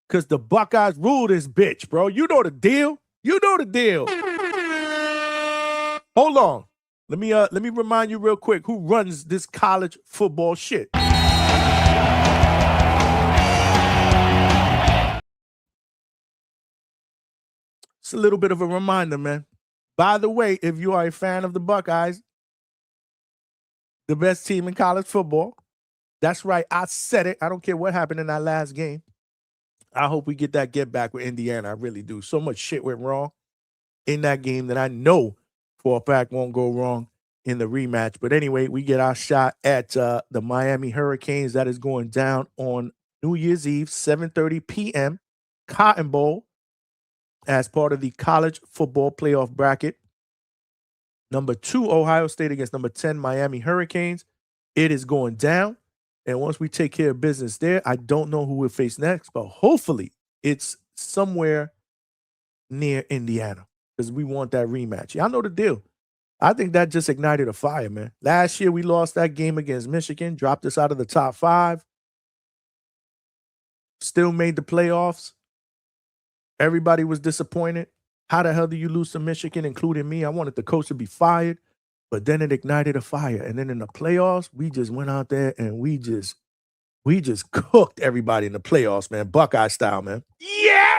Because the Buckeyes rule this bitch, bro. You know the deal. Hold on. Let me remind you real quick who runs this college football shit. It's a little bit of a reminder, man. By the way, if you are a fan of the Buckeyes, the best team in college football, that's right. I said it. I don't care what happened in that last game. I hope we get back with Indiana. I really do. So much shit went wrong in that game that I know for a fact won't go wrong in the rematch. But anyway, we get our shot at the Miami Hurricanes. That is going down on New Year's Eve, 7:30 p.m., Cotton Bowl, as part of the college football playoff bracket. Number 2, Ohio State against number 10, Miami Hurricanes. It is going down. And once we take care of business there, I don't know who we'll face next, but hopefully it's somewhere near Indiana because we want that rematch. Y'all know the deal. I think that just ignited a fire, man. Last year, we lost that game against Michigan, dropped us out of the top 5, still made the playoffs. Everybody was disappointed. How the hell do you lose to Michigan, including me? I wanted the coach to be fired, but then it ignited a fire. And then in the playoffs, we just went out there and we just cooked everybody in the playoffs, man. Buckeye style, man. Yeah!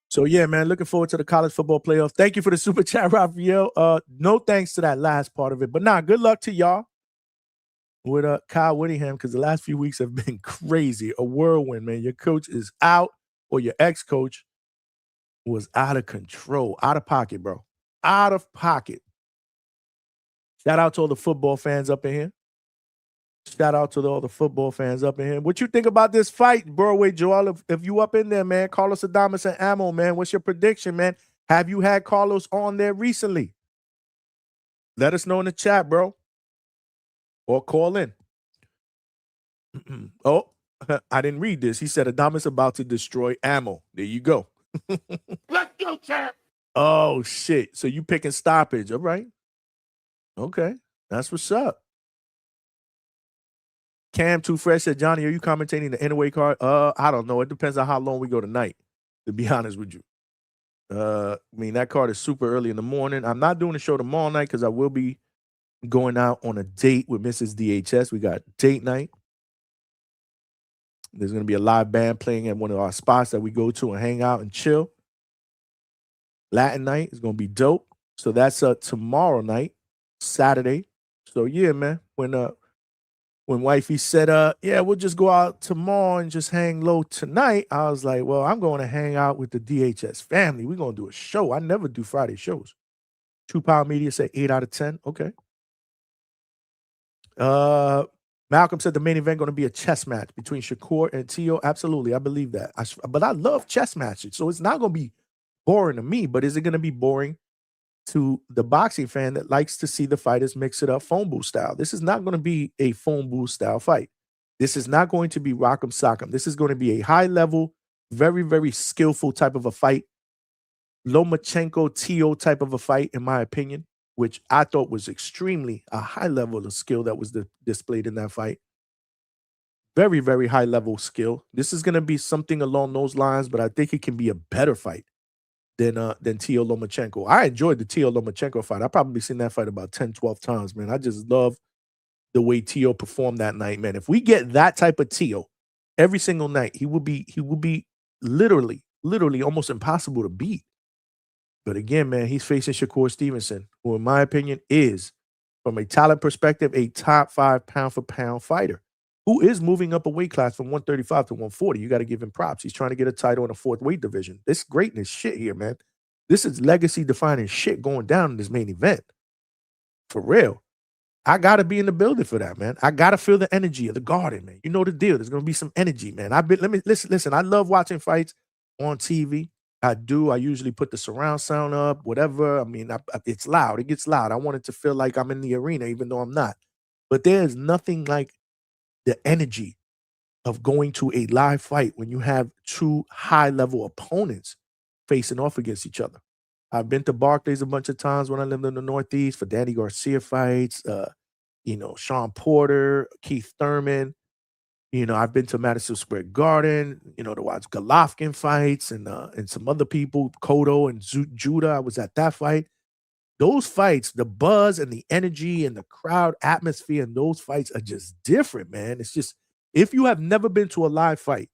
So, yeah, man, looking forward to the college football playoffs. Thank you for the super chat, Raphael. No thanks to that last part of it. But, good luck to y'all with Kyle Whittingham because the last few weeks have been crazy. A whirlwind, man. Your coach is out, or your ex-coach was out of control. Out of pocket, bro. Out of pocket. Shout out to all the football fans up in here. Shout out to all the football fans up in here. What you think about this fight, Burway Joel? If you up in there, man, Carlos Adames and Ammo, man, what's your prediction, man? Have you had Carlos on there recently? Let us know in the chat, bro. Or call in. Oh, I didn't read this. He said Adames about to destroy Ammo. There you go. Let's go, champ. Oh, shit. So you picking stoppage. All right. Okay. That's what's up. Cam Too Fresh said, Johnny, are you commentating the NOA card? I don't know. It depends on how long we go tonight, to be honest with you. I mean, that card is super early in the morning. I'm not doing the show tomorrow night because I will be going out on a date with Mrs. DHS. We got date night. There's going to be a live band playing at one of our spots that we go to and hang out and chill. Latin night is going to be dope. So that's tomorrow night, Saturday. So, yeah, man, when wifey said, yeah, we'll just go out tomorrow and just hang low tonight, I was like, well, I'm going to hang out with the DHS family. We're going to do a show. I never do Friday shows. True Power Media said 8 out of 10. Okay. Malcolm said the main event going to be a chess match between Shakur and Tio. Absolutely. I believe that. But I love chess matches. So it's not going to be boring to me, but is it going to be boring to the boxing fan that likes to see the fighters mix it up phone booth style? This is not going to be a phone booth style fight. This is not going to be rock'em sock'em. This is going to be a high level, very, very skillful type of a fight. Lomachenko Tio type of a fight, in my opinion, which I thought was extremely a high level of skill that was displayed in that fight. Very, very high level skill. This is going to be something along those lines, but I think it can be a better fight than Tio Lomachenko. I enjoyed the Tio Lomachenko fight. I've probably seen that fight about 10, 12 times, man. I just love the way Tio performed that night, man. If we get that type of Tio every single night, he will be literally almost impossible to beat. But again, man, he's facing Shakur Stevenson, who in my opinion is, from a talent perspective, a top 5 pound-for-pound fighter who is moving up a weight class from 135 to 140. You got to give him props. He's trying to get a title in the 4th weight division. This greatness shit here, man. This is legacy-defining shit going down in this main event. For real. I got to be in the building for that, man. I got to feel the energy of the Garden, man. You know the deal. There's going to be some energy, man. Listen, I love watching fights on TV. I do. I usually put the surround sound up, whatever. I mean, it's loud. It gets loud. I want it to feel like I'm in the arena, even though I'm not. But there's nothing like the energy of going to a live fight when you have two high-level opponents facing off against each other. I've been to Barclays a bunch of times when I lived in the Northeast for Danny Garcia fights, Sean Porter, Keith Thurman. I've been to Madison Square Garden, to watch Golovkin fights and some other people, Cotto and Judah. I was at that fight. Those fights, the buzz and the energy and the crowd atmosphere in those fights are just different, man. It's just, if you have never been to a live fight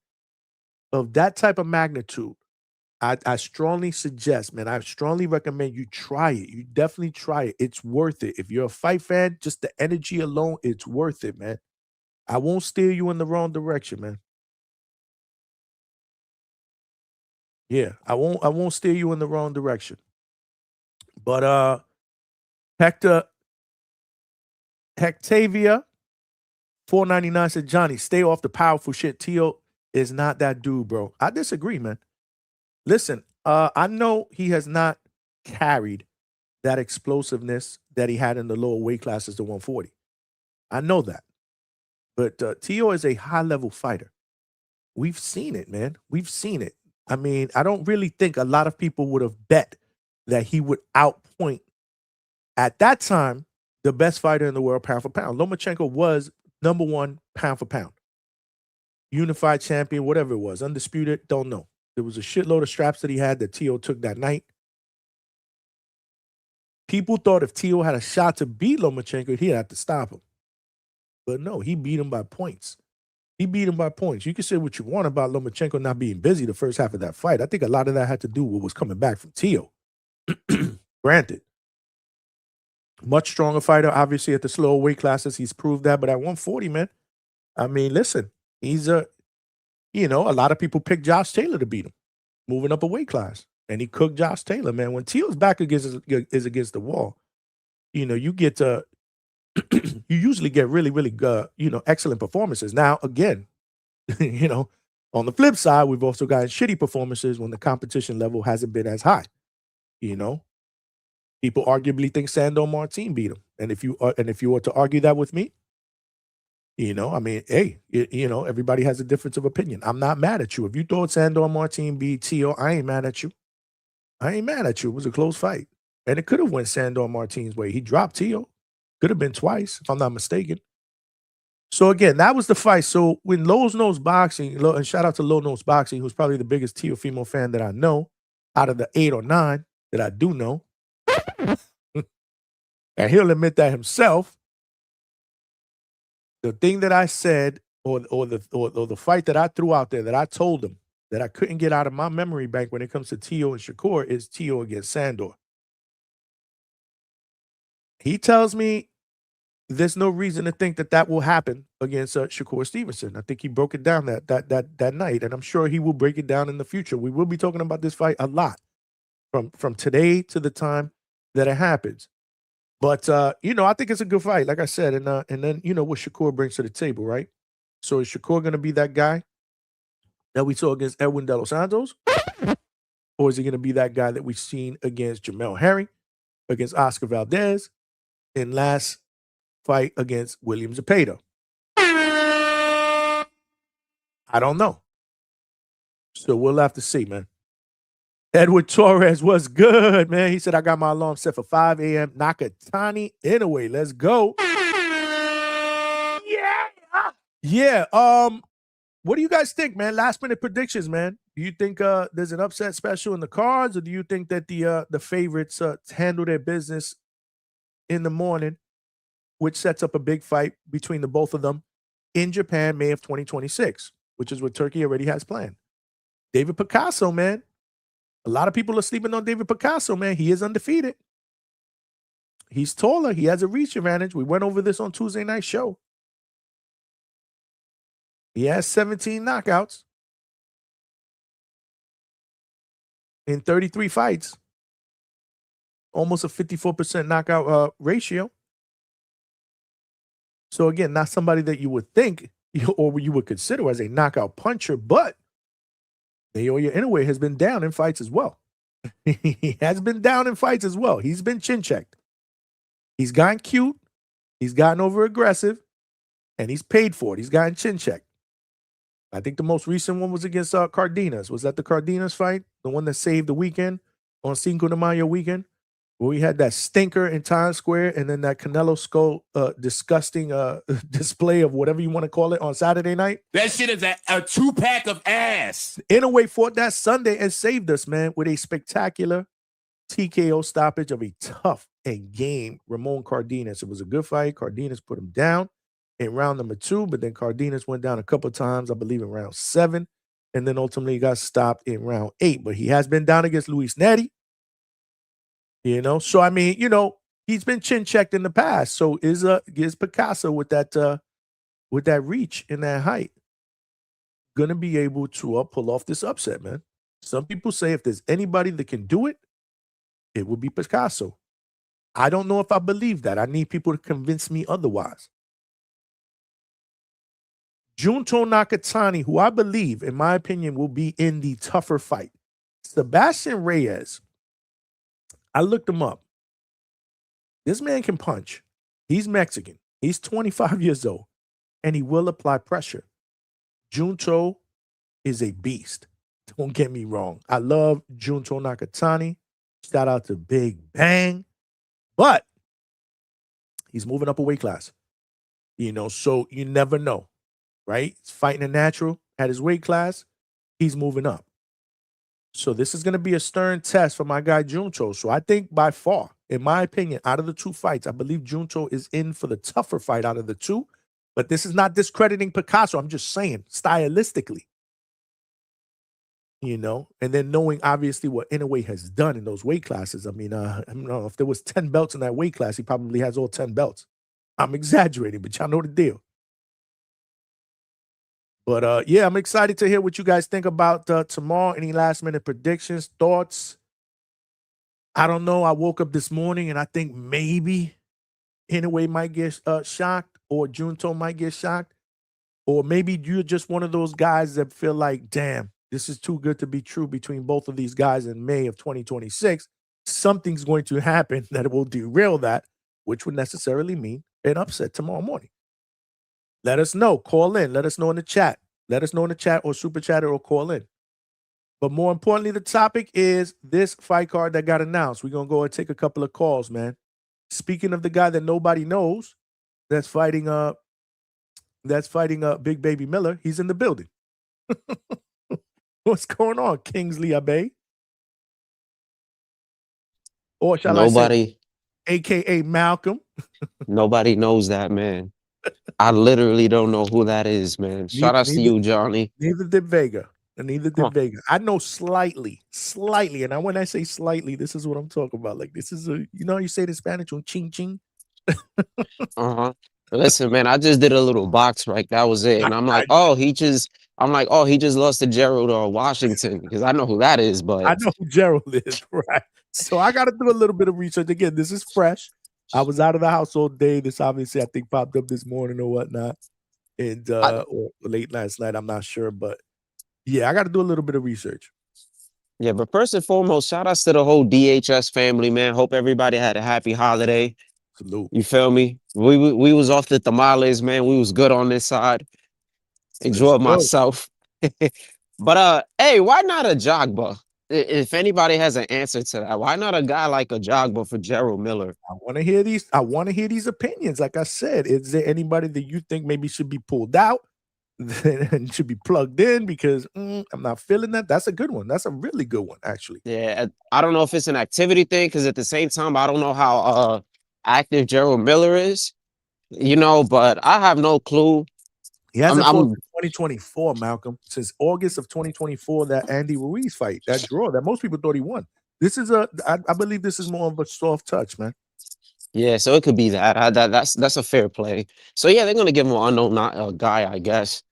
of that type of magnitude, I strongly suggest, man, I strongly recommend you try it. You definitely try it. It's worth it. If you're a fight fan, just the energy alone, it's worth it, man. I won't steer you in the wrong direction, man. Yeah, I won't steer you in the wrong direction. But Hectavia 499 said, Johnny, stay off the powerful shit. Tio is not that dude, bro. I disagree, man. Listen, I know he has not carried that explosiveness that he had in the lower weight classes to 140. I know that. But Tio is a high-level fighter. We've seen it, man. We've seen it. I mean, I don't really think a lot of people would have bet that he would outpoint, at that time, the best fighter in the world pound for pound. Lomachenko was number one pound for pound. Unified champion, whatever it was. Undisputed, don't know. There was a shitload of straps that he had that Tio took that night. People thought if Tio had a shot to beat Lomachenko, he'd have to stop him. But no, he beat him by points. He beat him by points. You can say what you want about Lomachenko not being busy the first half of that fight. I think a lot of that had to do with what was coming back from Tio. Granted. Much stronger fighter, obviously, at the slower weight classes. He's proved that. But at 140, man, I mean, listen, he's a lot of people picked Josh Taylor to beat him, moving up a weight class. And he cooked Josh Taylor, man. When Tio's back is against the wall, you get you usually get really, really excellent performances. Now, again, on the flip side, we've also gotten shitty performances when the competition level hasn't been as high. People arguably think Sandor Martin beat him. And if you were to argue that with me, I mean, hey, everybody has a difference of opinion. I'm not mad at you. If you thought Sandor Martin beat Tio, I ain't mad at you. It was a close fight. And it could have went Sandor Martin's way. He dropped Tio. Could have been twice, if I'm not mistaken. So, again, that was the fight. So, when Lowe's Nose Boxing, and shout out to Low Nose Boxing, who's probably the biggest Teofimo fan that I know, out of the 8 or 9 that I do know, and he'll admit that himself, the thing that I said, or the fight that I threw out there that I told him that I couldn't get out of my memory bank when it comes to Tio and Shakur is Tio against Sandor. He tells me there's no reason to think that will happen against Shakur Stevenson. I think he broke it down that night, and I'm sure he will break it down in the future. We will be talking about this fight a lot from today to the time that it happens. But I think it's a good fight, like I said, and then what Shakur brings to the table, right? So is Shakur going to be that guy that we saw against Edwin De Los Santos, or is he going to be that guy that we've seen against Jamel Herring, against Oscar Valdez, and last fight against William Zepeda? I don't know. So we'll have to see, man. Edward Torres was good, man. He said, I got my alarm set for 5 a.m. Nakatani Inoue. Let's go. Yeah. What do you guys think, man? Last minute predictions, man. Do you think there's an upset special in the cards, or do you think that the favorites handle their business in the morning, which sets up a big fight between the both of them in Japan, May of 2026, which is what Turkey already has planned? David Picasso, man. A lot of people are sleeping on David Picasso, man. He is undefeated. He's taller. He has a reach advantage. We went over this on Tuesday night show. He has 17 knockouts in 33 fights. Almost a 54% knockout ratio. So, again, not somebody that you would think or you would consider as a knockout puncher, but Naoya Inoue has been down in fights as well. He has been down in fights as well. He's been chin-checked. He's gotten cute. He's gotten over-aggressive. And he's paid for it. He's gotten chin-checked. I think the most recent one was against Cardenas. Was that the Cardenas fight? The one that saved the weekend on Cinco de Mayo weekend? Where we had that stinker in Times Square and then that Canelo Skull disgusting display of whatever you want to call it on Saturday night. That shit is a 2-pack of ass. Inoue fought that Sunday and saved us, man, with a spectacular TKO stoppage of a tough and game Ramon Cardenas. It was a good fight. Cardenas put him down in round number 2, but then Cardenas went down a couple of times, I believe in round 7, and then ultimately got stopped in round 8. But he has been down against Luis Neri. So I mean, he's been chin-checked in the past. So is Picasso with that reach and that height gonna be able to pull off this upset, man? Some people say if there's anybody that can do it, it would be Picasso. I don't know if I believe that. I need people to convince me otherwise. Junto Nakatani, who I believe, in my opinion, will be in the tougher fight. Sebastian Reyes. I looked him up. This man can punch. He's Mexican. He's 25 years old, and he will apply pressure. Junto is a beast. Don't get me wrong. I love Junto Nakatani. Shout out to Big Bang. But he's moving up a weight class. So you never know, right? He's fighting a natural at his weight class. He's moving up. So this is going to be a stern test for my guy Junto. So I think by far, in my opinion, out of the two fights, I believe Junto is in for the tougher fight out of the two. But this is not discrediting Picasso. I'm just saying, stylistically. And then knowing obviously what Inoue has done in those weight classes. I mean, I don't know if there was 10 belts in that weight class, he probably has all 10 belts. I'm exaggerating, but y'all know the deal. But yeah, I'm excited to hear what you guys think about tomorrow. Any last minute predictions, thoughts? I don't know. I woke up this morning and I think maybe Inoue might get shocked, or Junto might get shocked, or maybe you're just one of those guys that feel like, damn, this is too good to be true between both of these guys in May of 2026. Something's going to happen that will derail that, which would necessarily mean an upset tomorrow morning. Let us know. Call in. Let us know in the chat. Let us know in the chat or super chat or call in. But more importantly, the topic is this fight card that got announced. We're going to go and take a couple of calls, man. Speaking of the guy that nobody knows that's fighting Big Baby Miller, he's in the building. What's going on, Kingsley Abe? Or shall I say, a.k.a. Malcolm? Nobody knows that, man. I literally don't know who that is, man. Shout out to you, Johnny. Neither did Vega. And neither did Vega. I know slightly. And when I say slightly, this is what I'm talking about. Like, this is you say it in Spanish, un ching ching. Listen, man, I just did a little box right. That was it. And I'm like, he just lost to Gerald Washington, because I know who that is, but I know who Gerald is, right? So I got to do a little bit of research. Again, this is fresh. I was out of the house all day. This obviously, I think, popped up this morning or whatnot. And or late last night, I'm not sure. But yeah, I got to do a little bit of research. Yeah, but first and foremost, shout outs to the whole DHS family, man. Hope everybody had a happy holiday. Salute. You feel me? We was off the tamales, man. We was good on this side. Enjoyed myself. But hey, why not a Jogba? If anybody has an answer to that, why not a guy like a Jogba for Gerald Miller? I want to hear these opinions. Like I said, is there anybody that you think maybe should be pulled out and should be plugged in? Because I'm not feeling that. That's a good one. That's a really good one, actually. Yeah, I don't know if it's an activity thing, because at the same time, I don't know how active Gerald Miller is, but I have no clue. He hasn't fought in 2024, Malcolm. Since August of 2024, that Andy Ruiz fight, that draw that most people thought he won. This is I believe this is more of a soft touch, man. Yeah, so it could be that. That's a fair play. So yeah, they're gonna give him an unknown guy, I guess.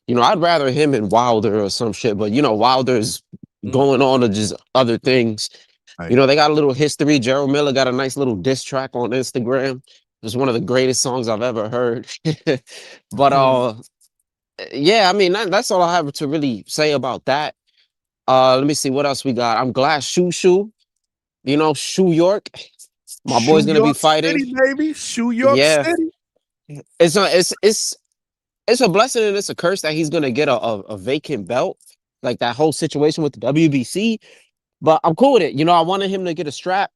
I'd rather him and Wilder or some shit, but Wilder's going on to just other things. Right. They got a little history. Gerald Miller got a nice little diss track on Instagram. It's one of the greatest songs I've ever heard. But yeah, I mean, that's all I have to really say about that. Let me see what else we got. I'm glad Shu, Shu York, my boy's gonna be fighting. City, baby. Shu York City. It's a blessing and it's a curse that he's gonna get a vacant belt, like that whole situation with the WBC. But I'm cool with it. I wanted him to get a strap.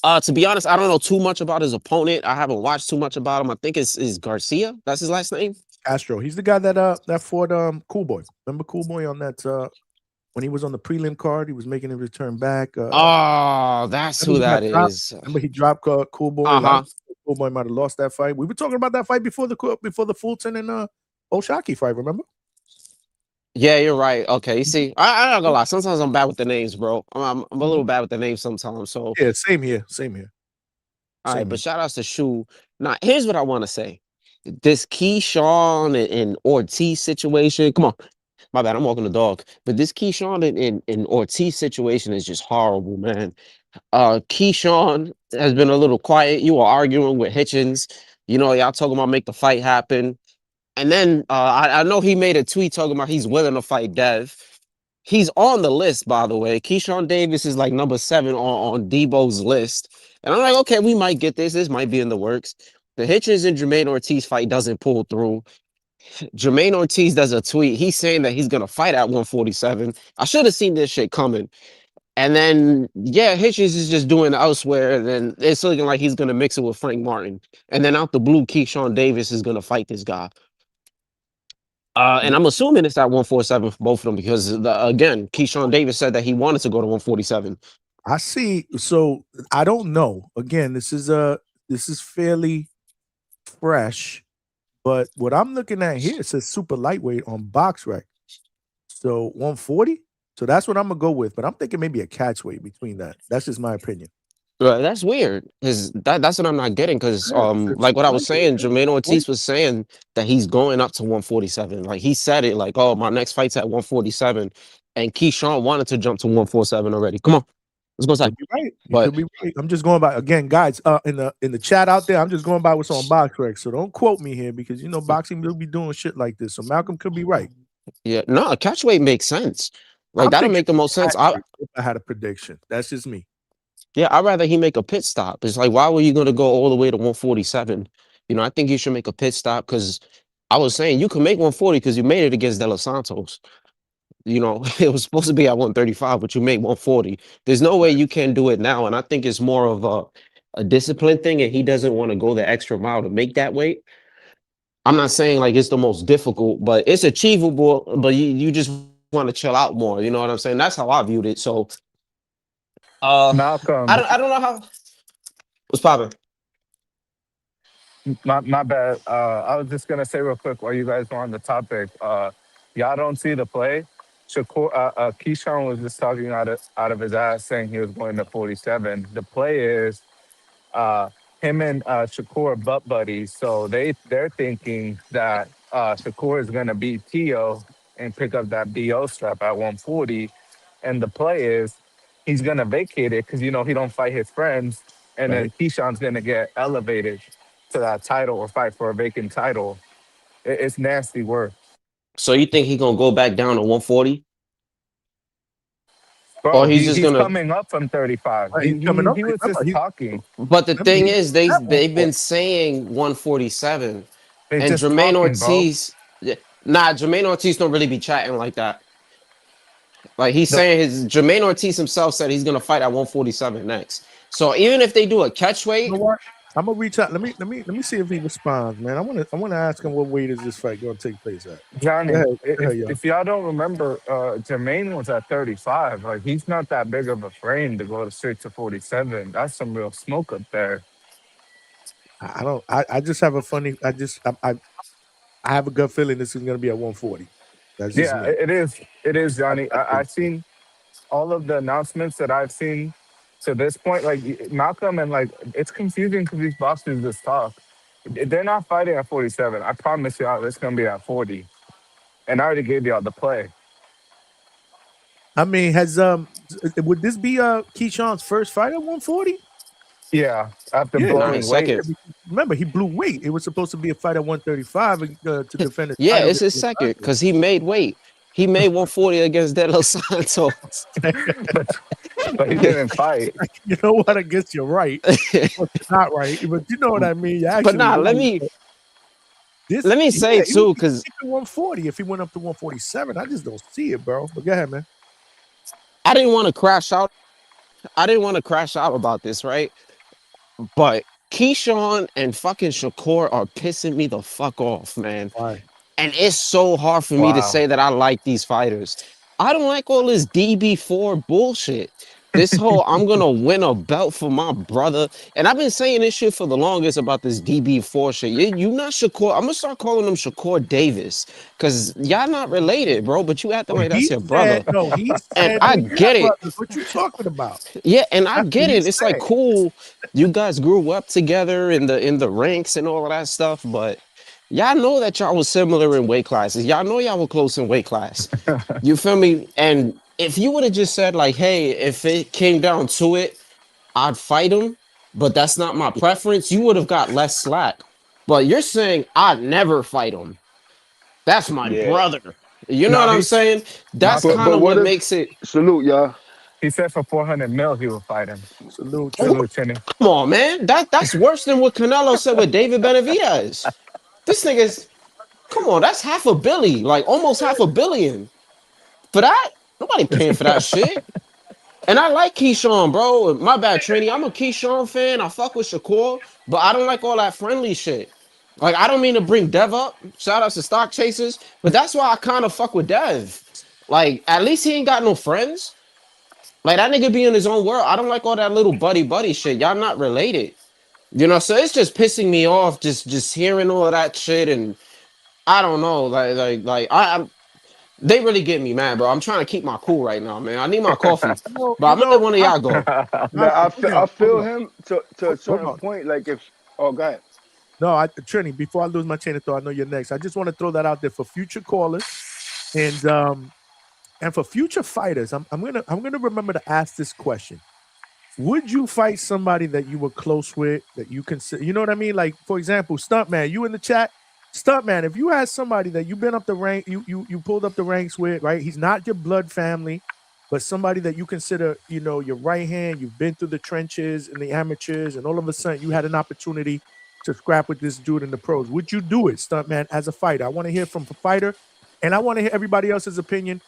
To be honest, I don't know too much about his opponent. I haven't watched too much about him. I think it's Garcia. That's his last name. Castro. He's the guy that fought Cool Boy. Remember Cool Boy on that when he was on the prelim card? He was making a return back. That's who that is. Remember he dropped Cool Boy. Cool Boy might have lost that fight. We were talking about that fight before the Fulton and Oshaki fight. Remember? Yeah, you're right. Okay, you see, I'm not gonna lie. Sometimes I'm bad with the names, bro. I'm a little bad with the names sometimes. So yeah, same here. All right, but shout outs to Shu. Now, here's what I want to say. This Keyshawn and Ortiz situation. Come on, my bad. I'm walking the dog. But this Keyshawn and Ortiz situation is just horrible, man. Keyshawn has been a little quiet. You were arguing with Hitchens. Y'all talking about make the fight happen. And then I know he made a tweet talking about he's willing to fight Dev. He's on the list, by the way. Keyshawn Davis is like number 7 on Debo's list. And I'm like, okay, we might get this. This might be in the works. The Hitchens and Jermaine Ortiz fight doesn't pull through. Jermaine Ortiz does a tweet. He's saying that he's gonna fight at 147. I should have seen this shit coming. And then, yeah, Hitchens is just doing elsewhere. And then it's looking like he's going to mix it with Frank Martin. And then out the blue, Keyshawn Davis is going to fight this guy. And I'm assuming it's at 147 for both of them because, again, Keyshawn Davis said that he wanted to go to 147. I see. So I don't know. Again, this is fairly fresh. But what I'm looking at here, it says super lightweight on BoxRec. So 140? So that's what I'm gonna go with, but I'm thinking maybe a catch weight between that. That's just my opinion. That's weird because that's what I'm not getting. Because like what I was saying, Jermaine Ortiz was saying that he's going up to 147. Like he said it, like, oh, my next fight's at 147, and Keyshawn wanted to jump to 147 already. Come on, let's go inside. You're right. You could be right. I'm just going by again, guys. In the chat out there, I'm just going by what's on BoxRec. So don't quote me here because you know boxing will be doing shit like this. So Malcolm could be right. Yeah, no, a catch weight makes sense. Like that'll make the most sense. If I had a prediction, that's just me. Yeah, I'd rather he make a pit stop. It's like, why were you going to go all the way to 147? You know, I think you should make a pit stop because I was saying you can make 140 because you made it against De Los Santos. You know, it was supposed to be at 135, but you made 140. There's no way you can do it now. And I think it's more of a discipline thing, and he doesn't want to go the extra mile to make that weight. I'm not saying like it's the most difficult, but it's achievable, but you just want to chill out more. You know what I'm saying? That's how I viewed it. So Malcolm, I don't know how. What's popping? my bad. I was just gonna say real quick while you guys were on the topic. Y'all don't see the play. Shakur, Keyshawn was just talking out of his ass, saying he was going to 47. The play is him and Shakur butt buddies, so they're thinking that Shakur is gonna beat Tio and pick up that BO strap at 140, and the play is he's gonna vacate it because you know he don't fight his friends, and then Keyshawn's gonna get elevated to that title or fight for a vacant title. It's nasty work. So you think he gonna go back down to 140? Bro, Or he's just gonna coming up from 35. He's coming up. He was just talking. But the thing is, they've been saying 147, They're and just Jermaine talking, bro. Ortiz. Nah, Jermaine Ortiz don't really be chatting like that. Like he's saying Jermaine Ortiz himself said he's gonna fight at 147 next. So even if they do a catch weight, You know what? I'm gonna reach out. Let me see if he responds, man. I want to ask him what weight is this fight going to take place at. Johnny, Go ahead, if y'all don't remember, Jermaine was at 35. Like he's not that big of a frame to go straight to 47. That's some real smoke up there. I just have a funny. I have a gut feeling this is gonna be at 140. That's just Yeah, me. it is, Johnny. I've seen all of the announcements that I've seen to this point. Like Malcolm and like it's confusing because these boxers just talk. They're not fighting at 47. I promise y'all, it's gonna be at 40. And I already gave y'all the play. I mean, would this be Keyshawn's first fight at 140? Yeah, after Yeah, blowing weight. second. Remember, he blew weight. It was supposed to be a fight at 135 to defend his Yeah, title. it's his second because he made weight. He made 140 against De Los Santos. but he didn't fight. You know what? I guess you're right. It's not right, but you know what I mean. You're actually But nah, let right. me say he too, would be because 140 if he went up to 147. I just don't see it, bro. But go ahead, man. I didn't want to crash out. I didn't want to crash out about this, right? But Keyshawn and fucking Shakur are pissing me the fuck off, man. Why? And it's so hard for me to say that I like these fighters. I don't like all this DB4 bullshit. This whole I'm gonna win a belt for my brother. And I've been saying this shit for the longest about this DB4 shit. You not Shakur. I'm gonna start calling him Shakur Davis. Cause y'all not related, bro. But you acting like that's your brother. And I get it. What you talking about? Yeah, and I get it. It's like cool. You guys grew up together in the ranks and all of that stuff, but y'all know that y'all was similar in weight classes. Y'all know y'all were close in weight class. You feel me? And if you would have just said like, hey, if it came down to it, I'd fight him, but that's not my preference, you would have got less slack. But you're saying I'd never fight him. That's my brother. You know what I'm saying? That's kind of what makes it. Salute, y'all. He said for 400 mil he would fight him. Salute, Salute, Chinny. Come on, man. That's worse than what Canelo said with David Benavidez. This nigga's, come on, that's half a billy, like almost half a billion. For that, nobody paying for that shit. And I like Keyshawn, bro. My bad, Trini. I'm a Keyshawn fan. I fuck with Shakur, but I don't like all that friendly shit. Like, I don't mean to bring Dev up. Shout outs to Stock Chasers, but that's why I kind of fuck with Dev. Like, at least he ain't got no friends. Like, that nigga be in his own world. I don't like all that little buddy shit. Y'all not related. You know, so it's just pissing me off just hearing all of that shit. And I don't know. I'm they really get me mad, bro. I'm trying to keep my cool right now, man. I need my coffee. But I'm gonna let one of y'all go. I feel him to a certain point. Like if go ahead. No, Trini, before I lose my chain of thought, I know you're next. I just want to throw that out there for future callers and for future fighters. I'm gonna remember to ask this question. Would you fight somebody that you were close with, that you consider, you know what I mean? Like, for example, Stuntman, you in the chat? Stuntman, if you had somebody that you've been up the rank, you pulled up the ranks with, right? He's not your blood family, but somebody that you consider, you know, your right hand, you've been through the trenches and the amateurs, and all of a sudden you had an opportunity to scrap with this dude in the pros. Would you do it, Stuntman, as a fighter? I want to hear from a fighter, and I want to hear everybody else's opinion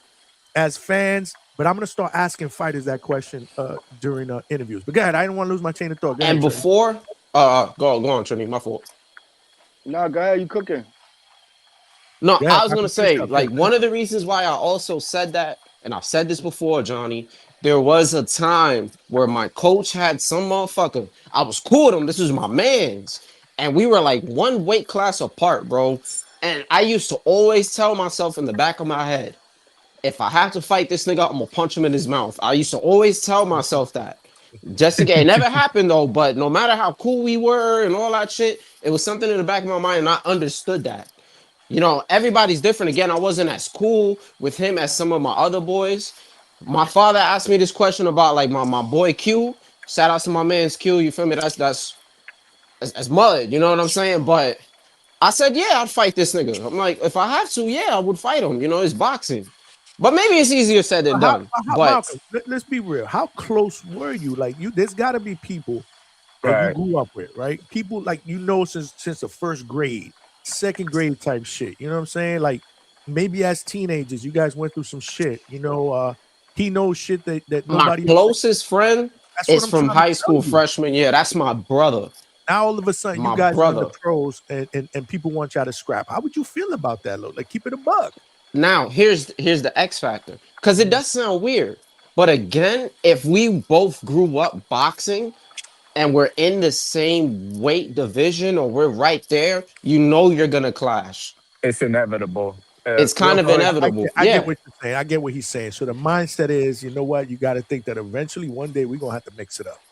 as fans, but I'm going to start asking fighters that question during interviews. But go ahead. I didn't want to lose my chain of thought. Go And ahead, before, go on, Trini, my fault. No, go ahead. You cooking. No, Yeah, I was going to say, like, one of the reasons why I also said that, and I've said this before, Johnny, there was a time where my coach had some motherfucker. I was cool with him. This was my man's. And we were like one weight class apart, bro. And I used to always tell myself in the back of my head, if I have to fight this nigga, I'm going to punch him in his mouth. I used to always tell myself that. Just to get, it never happened though, but no matter how cool we were and all that shit, it was something in the back of my mind and I understood that. You know, everybody's different. Again, I wasn't as cool with him as some of my other boys. My father asked me this question about like my boy Q. Shout out to my man's Q. You feel me? That's mud. You know what I'm saying? But I said, yeah, I'd fight this nigga. I'm like, if I have to, yeah, I would fight him. You know, it's boxing. But maybe it's easier said than done. But Malcolm, let's be real. How close were you? Like, there's got to be people that you grew up with, right? People like since the first grade, second grade type shit. You know what I'm saying? Like, maybe as teenagers, you guys went through some shit. You know, he knows shit that nobody. My closest friend is from high school freshman year. That's my brother. Now all of a sudden, you guys are in the pros, and people want y'all to scrap. How would you feel about that, Lo? Like, keep it a buck. Now, here's the X factor, because it does sound weird. But again, if we both grew up boxing and we're in the same weight division or we're right there, you know you're going to clash. It's inevitable. It's kind of inevitable. I get what you're saying. I get what he's saying. So the mindset is, you know what? You got to think that eventually one day we're going to have to mix it up.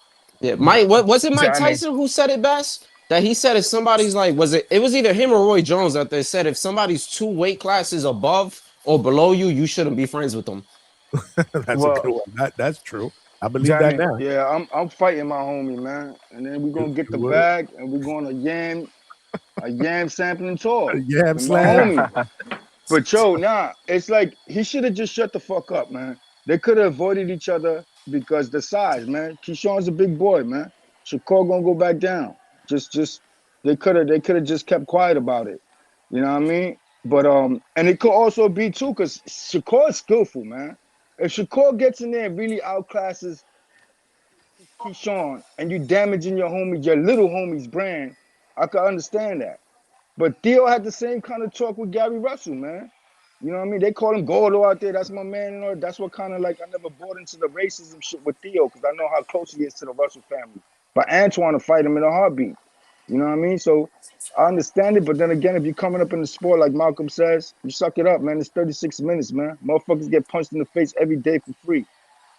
Yeah, what was it Mike Tyson who said it best? That he said if somebody's like, it was either him or Roy Jones that they said if somebody's 2 weight classes above or below you, you shouldn't be friends with them. That's a good one. That's true. I believe that now. Yeah, I'm fighting my homie, man. And then we're gonna get the bag and we're going to yam sampling tour. Yam slam. But it's like he should have just shut the fuck up, man. They could have avoided each other because the size, man. Keyshawn's a big boy, man. Shakur gonna go back down. Just they could have just kept quiet about it. You know what I mean? But and it could also be too, because Shakur is skillful, man. If Shakur gets in there and really outclasses Keyshawn and you damaging your little homie's brand, I could understand that. But Theo had the same kind of talk with Gary Russell, man. You know what I mean? They call him Gordo out there. That's my man. You know, that's what kind of like I never bought into the racism shit with Theo because I know how close he is to the Russell family. But Antoine to fight him in a heartbeat. You know what I mean? So I understand it. But then again, if you're coming up in the sport, like Malcolm says, you suck it up, man. It's 36 minutes, man. Motherfuckers get punched in the face every day for free.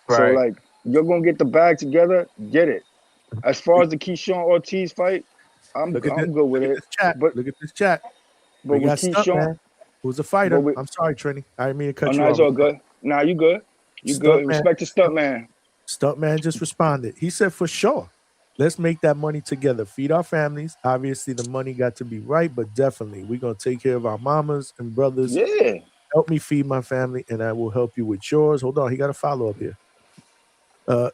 Right. So, like, you're going to get the bag together, get it. As far as the Keyshawn Ortiz fight, I'm good with it. Look at this chat. But with Keyshawn, who's a fighter. I'm sorry, Trini. I didn't mean to cut you off. It's all good. Nah, you good. You good. Respect to Stuntman. Stuntman just responded. He said, for sure. Let's make that money together. Feed our families. Obviously, the money got to be right, but definitely, we're going to take care of our mamas and brothers. Yeah. Help me feed my family, and I will help you with yours. Hold on. He got a follow-up here.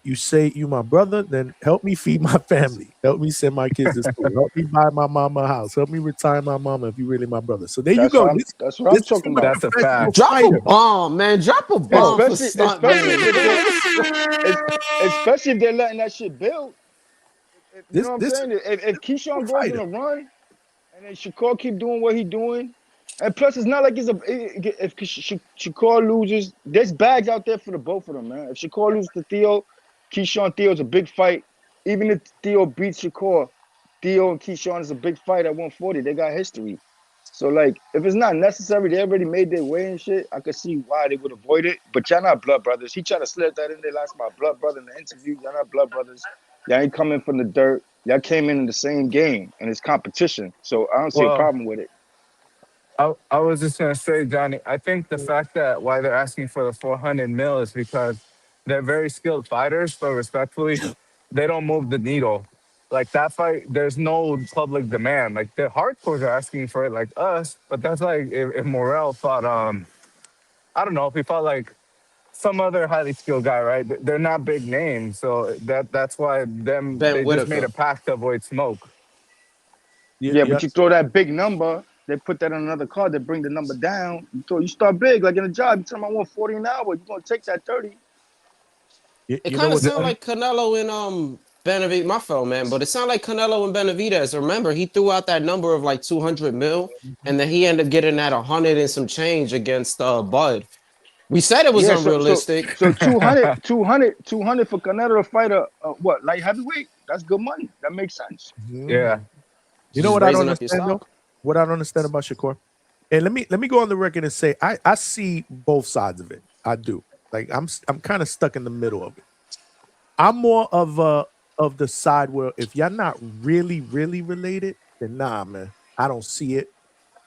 You say you my brother, then help me feed my family. Help me send my kids to school. Help me buy my mama a house. Help me retire my mama if you really my brother. So there you go. That's what I'm This is talking from a about. That's a professional fact. Drop a fighter. bomb, man. Drop a bomb for stunt Especially man. if they're letting that shit build. You know what I'm This saying? If is a Keyshawn goes on fighter. a run and then Shakur keep doing what he doing, and plus it's not like if Shakur loses, there's bags out there for the both of them, man. If Shakur loses to Theo, Theo's a big fight. Even if Theo beats Shakur, Theo and Keyshawn is a big fight at 140. They got history. So like, if it's not necessary, they already made their way and shit. I could see why they would avoid it. But y'all not blood brothers. He tried to slip that in there last my blood brother in the interview. Y'all not blood brothers. Y'all ain't coming from the dirt. Y'all came in the same game and it's competition. So I don't see a Well, problem with it. I was just gonna say, Johnny, I think the fact that why they're asking for the 400 mil is because they're very skilled fighters, but respectfully, they don't move the needle. Like that fight, there's no public demand. Like the hardcores are asking for it, like us, but that's like if Morel fought, I don't know, if he fought like some other highly skilled guy, right? They're not big names, so that's why Ben they just made Whitaker. a pact to avoid smoke. Yeah, but you throw that big number, they put that on another card, they bring the number down. You start big, like in a job, you tell them I want 40 an hour, you're gonna take that 30. It You know kind of what? sounds like Canelo and Benavidez, my fellow man, but it sounded like Canelo and Benavidez. Remember, he threw out that number of like 200 mil, and then he ended up getting that 100 and some change against Bud. We said it was Yeah, unrealistic. so 200 for Canelo to fight what, light heavyweight? That's good money. That makes sense. Yeah. You know Just what I don't raising up your understand though? stock. What I don't understand about Shakur, and let me go on the record and say I see both sides of it. I do. Like I'm kind of stuck in the middle of it. I'm more of the side where if y'all not really related, then nah, man, I don't see it.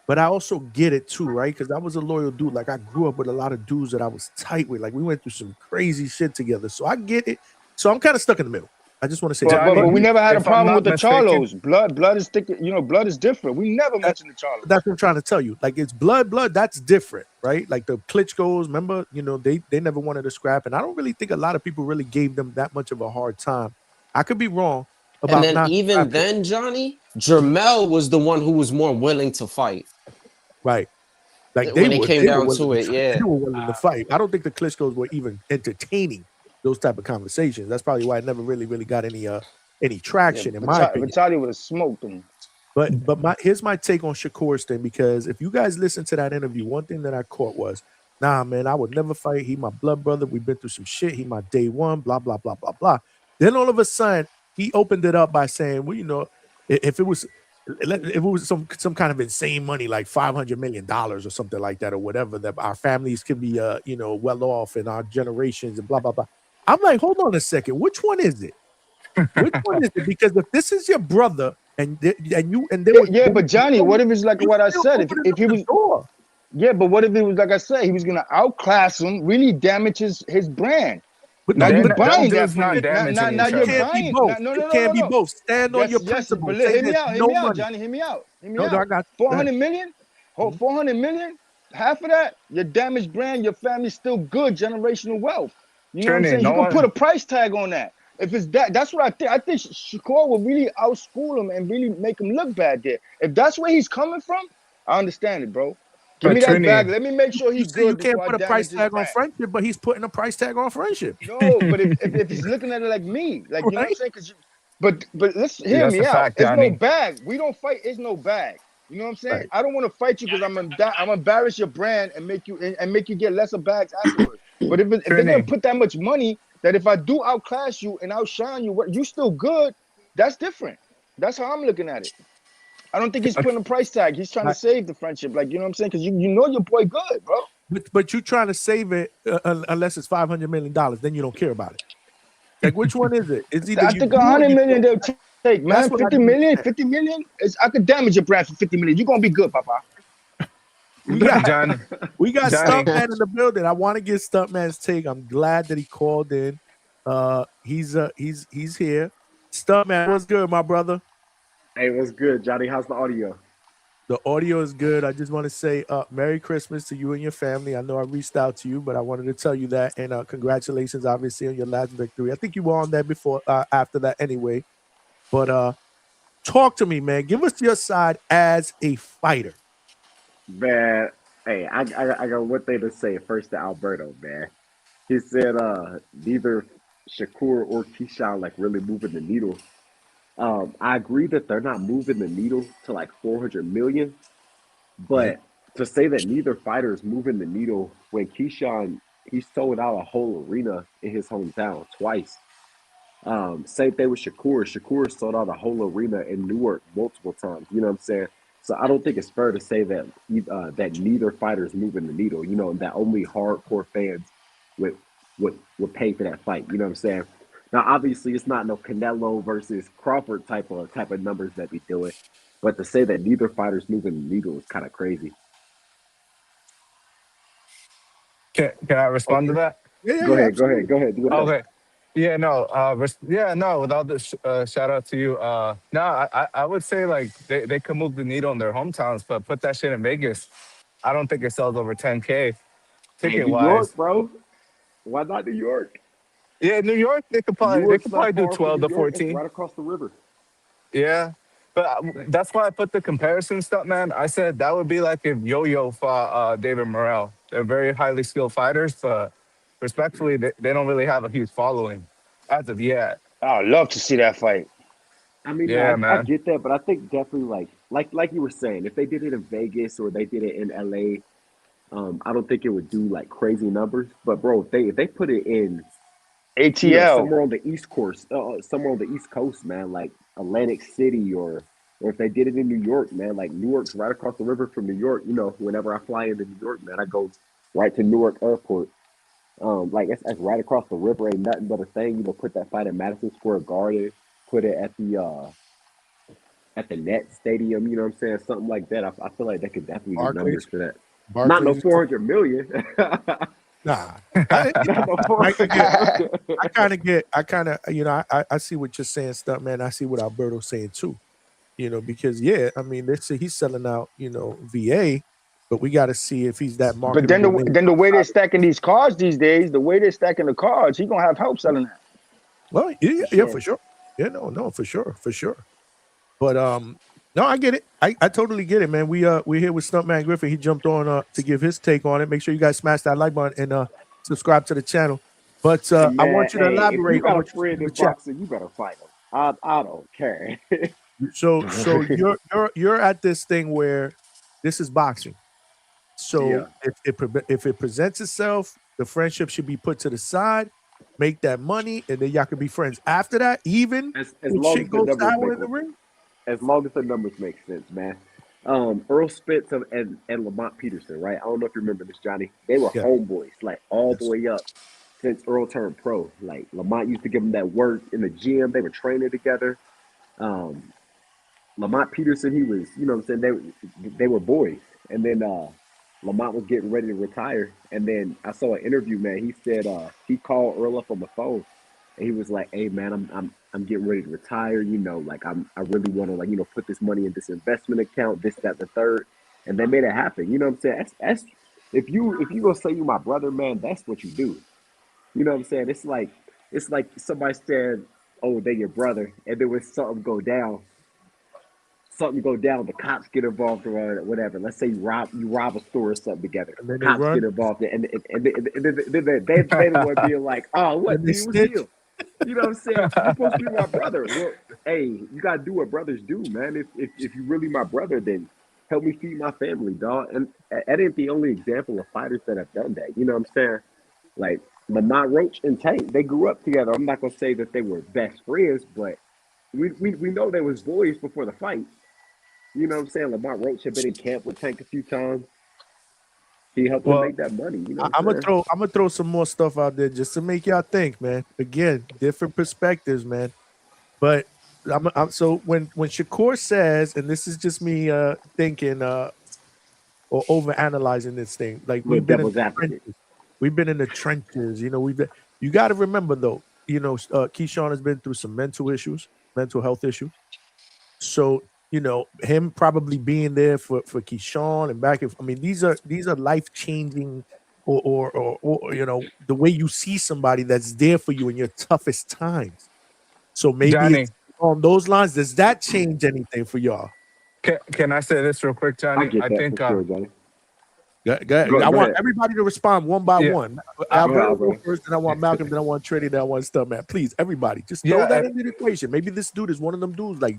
But I also get it too, right? Because I was a loyal dude. Like I grew up with a lot of dudes that I was tight with. Like we went through some crazy shit together. So I get it. So I'm kind of stuck in the middle. I just want to say that. But we never had a if I'm problem not with the mistaken, Charlos. Blood is thick. You know, blood is different. We never mentioned the Charlos. That's what I'm trying to tell you. Like it's blood. That's different, right? Like the Klitschko's. Remember, you know, they never wanted to scrap, and I don't really think a lot of people really gave them that much of a hard time. I could be wrong And about then not even scrapping. then, Johnny, Jermel was the one who was more willing to fight Right. Like when it came they were down willing to it. they Yeah. were willing to fight. I don't think the Klitschko's were even entertaining those type of conversations. That's probably why it never really got any traction, in my opinion. Vitali would have smoked them. But here's my take on Shakur's thing, because if you guys listen to that interview, one thing that I caught was, nah, man, I would never fight. He my blood brother. We've been through some shit. He my day one, blah, blah, blah, blah, blah. Then all of a sudden, he opened it up by saying, well, you know, if it was some kind of insane money, like $500 million or something like that, or whatever, that our families can be, you know, well off in our generations and blah, blah, blah. I'm like, hold on a second. Which one is it? Which one is it? Because if this is your brother and but Johnny, what if it's like what I said? If he was Yeah, but what if it was like I said, he was gonna outclass him, really damage his brand. But now no, you're but buying them that dudes from not me. damaging Now each you're other. buying. both. No, It can't be both. Stand on your Yes, principles. but Say hear me there's out. Hear no me out, money. Johnny. Hear me out. Hear me No, out. I got 400 million. 400 million. Half of that, your damaged brand, your family's still good, generational wealth. You know what I'm Trini, saying? no You can put one. a price tag on that. If it's that's what I think. I think Shakur will really outschool him and really make him look bad there. If that's where he's coming from, I understand it, bro. Give But me that bag. Trini, Let me make sure You he's say you good can't before I put a price damage his tag on brand. friendship, but he's putting a price tag on friendship. No, but if he's looking at it like me, like you know what I'm saying? But let's hear that's me a out. fact, It's no Johnny. bag. We don't fight. It's no bag. You know what I'm saying? Right. I don't want to fight you because I'm embarrass your brand and make you get lesser bags afterwards. But if they're gonna Trini, put that much money, that if I do outclass you and outshine you, what you still good, that's different. That's how I'm looking at it. I don't think he's putting a price tag. He's trying to save the friendship, like you know what I'm saying? Because you know your boy good, bro. But you trying to save it unless it's $500 million, then you don't care about it. Like which one is it? It's either I you think do or 100 you million don't. they'll take, man. That's what I 50 don't million, understand. 50 million. I could damage your brand for 50 million. You're gonna be good, Papa. We got Johnny, Johnny. Stuntman in the building. I want to get Stuntman's take. I'm glad that he called in. He's here. Stuntman, what's good, my brother? Hey, what's good, Johnny? How's the audio? The audio is good. I just want to say Merry Christmas to you and your family. I know I reached out to you, but I wanted to tell you that. And congratulations, obviously, on your last victory. I think you were on there before, after that anyway. But talk to me, man. Give us your side as a fighter. Man, hey, I got one thing to say first to Alberto, man. He said neither Shakur or Keyshawn like really moving the needle. I agree that they're not moving the needle to like 400 million, but to say that neither fighter is moving the needle when Keyshawn, he sold out a whole arena in his hometown twice. Same thing with Shakur. Shakur sold out a whole arena in Newark multiple times. You know what I'm saying? So I don't think it's fair to say that that neither fighter is moving the needle. You know, that only hardcore fans would pay for that fight. You know what I'm saying? Now, obviously, it's not no Canelo versus Crawford type of numbers that we do it, but to say that neither fighter is moving the needle is kind of crazy. Can I respond to that? Go ahead. Okay. Yeah, no. Without the shout out to you. No, I would say like they could move the needle in their hometowns, but put that shit in Vegas. I don't think it sells over 10K ticket New wise. York, bro. Why not New York? Yeah, New York, they could probably do 12 to 14. It's right across the river. Yeah, but that's why I put the comparison stuff, man. I said that would be like if Yo-Yo fought David Morrell. They're very highly skilled fighters, but respectfully, they don't really have a huge following as of yet. I would love to see that fight. I mean, Yeah, I man. get that, but I think definitely like you were saying, if they did it in Vegas or they did it in LA, I don't think it would do like crazy numbers. But bro, if they put it in ATL somewhere on the East Coast, somewhere on the East Coast, man, like Atlantic City, or if they did it in New York, man, like Newark's right across the river from New York. You know, whenever I fly into New York, man, I go right to Newark Airport. Like that's right across the river, ain't nothing but a thing. You know, put that fight at Madison Square Garden, put it at the Net Stadium. You know what I'm saying? Something like that. I feel like they could definitely get numbers for that. Not no 400 million. Nah, I kind of, you know, I see what you're saying, stuff, man. I see what Alberto's saying too, you know, because I mean, he's selling out, you know, VA, but we got to see if he's that market. But then the way they're stacking these cards these days, the way they're stacking the cards, he's gonna have help selling that. Well, yeah, for sure. Yeah, no, for sure. But no, I get it. I totally get it, man. We're here with Stuntman Griffin. He jumped on to give his take on it. Make sure you guys smash that like button and subscribe to the channel. But I want you to elaborate. If you got a friend in boxing, you better fight him. I don't care. So you're at this thing where this is boxing. So if it presents itself, the friendship should be put to the side. Make that money, and then y'all can be friends. After that, even as when long shit as goes sour in the ring. As long as the numbers make sense, man. Earl Spence and Lamont Peterson, right? I don't know if you remember this, Johnny. They were homeboys, like all the way up since Earl turned pro. Like Lamont used to give him that work in the gym. They were training together. Lamont Peterson, he was, you know what I'm saying? They were boys. And then Lamont was getting ready to retire. And then I saw an interview, man. He said he called Earl up on the phone. And he was like, "Hey man, I'm getting ready to retire. You know, like I really want to, like, you know, put this money in this investment account, this, that, the third." And they made it happen. You know what I'm saying? That's if you gonna say you my brother, man, that's what you do. You know what I'm saying? It's like somebody said, "Oh, they're your brother," and then when something go down, the cops get involved or whatever. Let's say you rob a store or something together. The cops get involved, and they the one being like, "Oh, what? Dude, what's the deal?" You know what I'm saying? You're supposed to be my brother. Well, hey, you gotta do what brothers do, man. If you're really my brother, then help me feed my family, dog. And that ain't the only example of fighters that have done that. You know what I'm saying? Like Lamont Roach and Tank, they grew up together. I'm not gonna say that they were best friends, but we know they was boys before the fight. You know what I'm saying? Lamont Roach had been in camp with Tank a few times. He helped them make that money. You know, I'm gonna throw some more stuff out there just to make y'all think, man. Again, different perspectives, man. But so when Shakur says, and this is just me thinking or over analyzing this thing, like we've been in the trenches. You know, you got to remember though. You know, Keyshawn has been through some mental health issues. So you know, him probably being there for Keyshawn and back. I mean, these are life changing, or you know, the way you see somebody that's there for you in your toughest times. So maybe Johnny, it's on those lines. Does that change anything for y'all? can I say this real quick, I Johnny? get I that think for sure, Johnny. I Go want ahead. everybody to respond one by yeah, one. Go ahead, Alberto go Alberto. first, then I want Malcolm, then I want Trinity, then I want Stuntman. Please, everybody, just throw yeah. that into the equation. Maybe this dude is one of them dudes. Like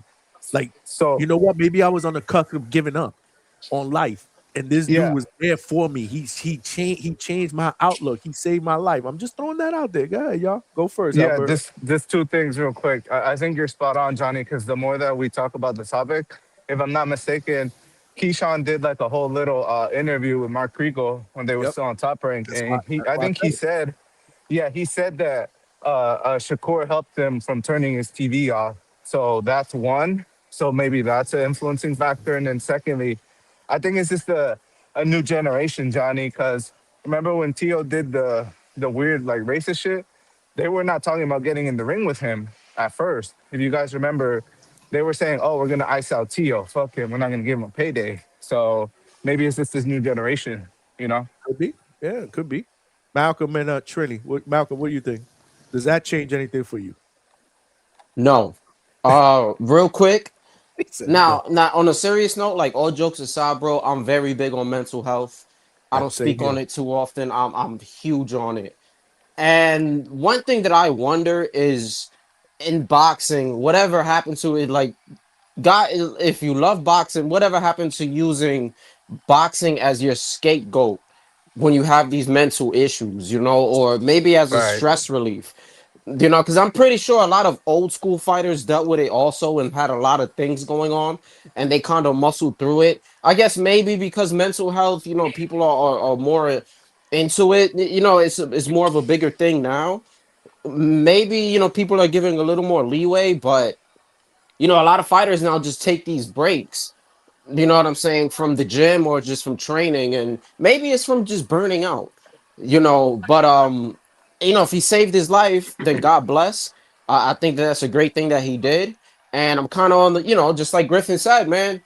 So you know what? Maybe I was on the cusp of giving up on life, and this dude yeah, was there for me. He changed my outlook. He saved my life. I'm just throwing that out there. Go ahead, y'all. Go first, yeah. Alberto. Just two things real quick. I think you're spot on, Johnny. Because the more that we talk about the topic, if I'm not mistaken, Keyshawn did like a whole little interview with Mark Kriegel when they were Yep. still on Top Rank, and That's I why I think said he it. said, yeah, he said that Shakur helped him from turning his TV off. So that's one. So maybe that's an influencing factor. And then secondly, I think it's just a new generation, Johnny. Because remember when Tio did the weird like racist shit? They were not talking about getting in the ring with him at first. If you guys remember, they were saying, "Oh, we're gonna ice out Tio. Fuck him. We're not gonna give him a payday." So maybe it's just this new generation, you know? Could be. Yeah, it could be. Malcolm and Trini. Malcolm, what do you think? Does that change anything for you? No. Real quick. He said no. Now, on a serious note, like all jokes aside, bro, I'm very big on mental health. I don't Same speak on here. it too often. I'm huge on it. And one thing that I wonder is in boxing, whatever happened to it, like God, if you love boxing, whatever happened to using boxing as your scapegoat when you have these mental issues, you know, or maybe as a Right. stress relief, you know, because I'm pretty sure a lot of old school fighters dealt with it also and had a lot of things going on and they kind of muscled through it. I guess maybe because mental health, you know, people are more into it, you know, it's more of a bigger thing now. Maybe, you know, people are giving a little more leeway, but you know, a lot of fighters now just take these breaks, you know what I'm saying, from the gym or just from training, and maybe it's from just burning out, you know. But you know, if he saved his life, then God bless. I think that's a great thing that he did, and I'm kind of on the, you know, just like Griffin said, man,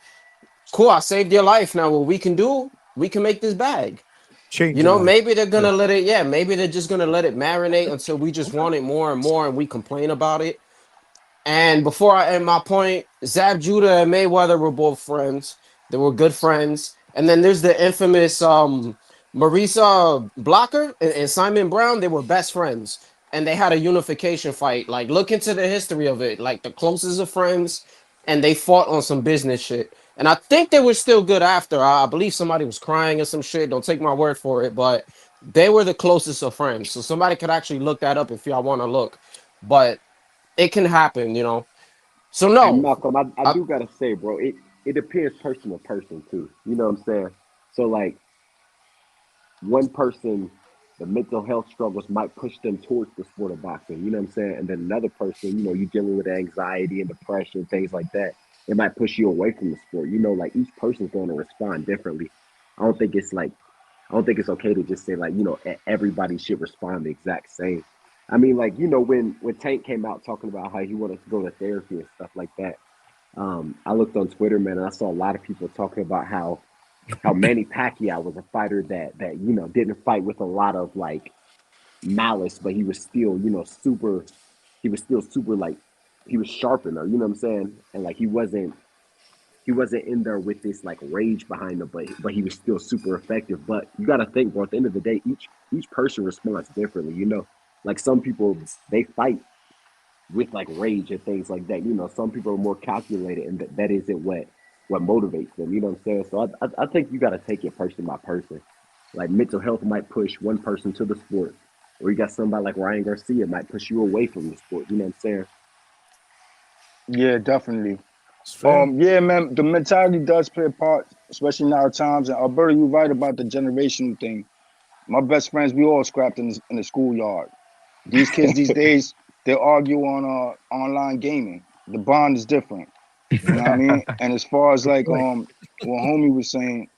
cool, I saved your life. Now what we can do, we can make this bag. Change You your know, life. maybe they're Yeah. gonna let it, yeah, maybe they're just gonna let it marinate until we just Okay. want it more and more and we complain about it. And before I end my point, Zab Judah and Mayweather were both friends. They were good friends. And then there's the infamous Marisa Blocker and Simon Brown. They were best friends. And they had a unification fight. Like, look into the history of it. Like, the closest of friends. And they fought on some business shit. And I think they were still good after. I believe somebody was crying or some shit. Don't take my word for it. But they were the closest of friends. So somebody could actually look that up if y'all want to look. But it can happen, you know. So Hey no, Malcolm, I I, do gotta say, bro, it depends person to person too. You know what I'm saying? So like one person, the mental health struggles might push them towards the sport of boxing. You know what I'm saying? And then another person, you know, you dealing with anxiety and depression, things like that. It might push you away from the sport. You know, like each person's going to respond differently. I don't think it's like, I don't think it's okay to just say like, you know, everybody should respond the exact same. I mean, like you know, when Tank came out talking about how he wanted to go to therapy and stuff like that, I looked on Twitter, man, and I saw a lot of people talking about how Manny Pacquiao was a fighter that you know didn't fight with a lot of like malice, but he was still you know super. He was still super like he was sharp in there. You know what I'm saying? And like he wasn't in there with this like rage behind him, but he was still super effective. But you got to think, bro. At the end of the day, each person responds differently. You know, like some people they fight with like rage and things like that. You know, some people are more calculated, and that isn't what motivates them. You know what I'm saying? So I think you got to take it person by person. Like mental health might push one person to the sport, or you got somebody like Ryan Garcia might push you away from the sport. You know what I'm saying? Yeah, definitely. It's fair. Yeah, man, the mentality does play a part, especially now times. And Alberta, you're right about the generational thing. My best friends, we all scrapped in the schoolyard. These kids these days, they argue on online gaming. The bond is different. You know what I mean? And as far as Good like point. what homie was saying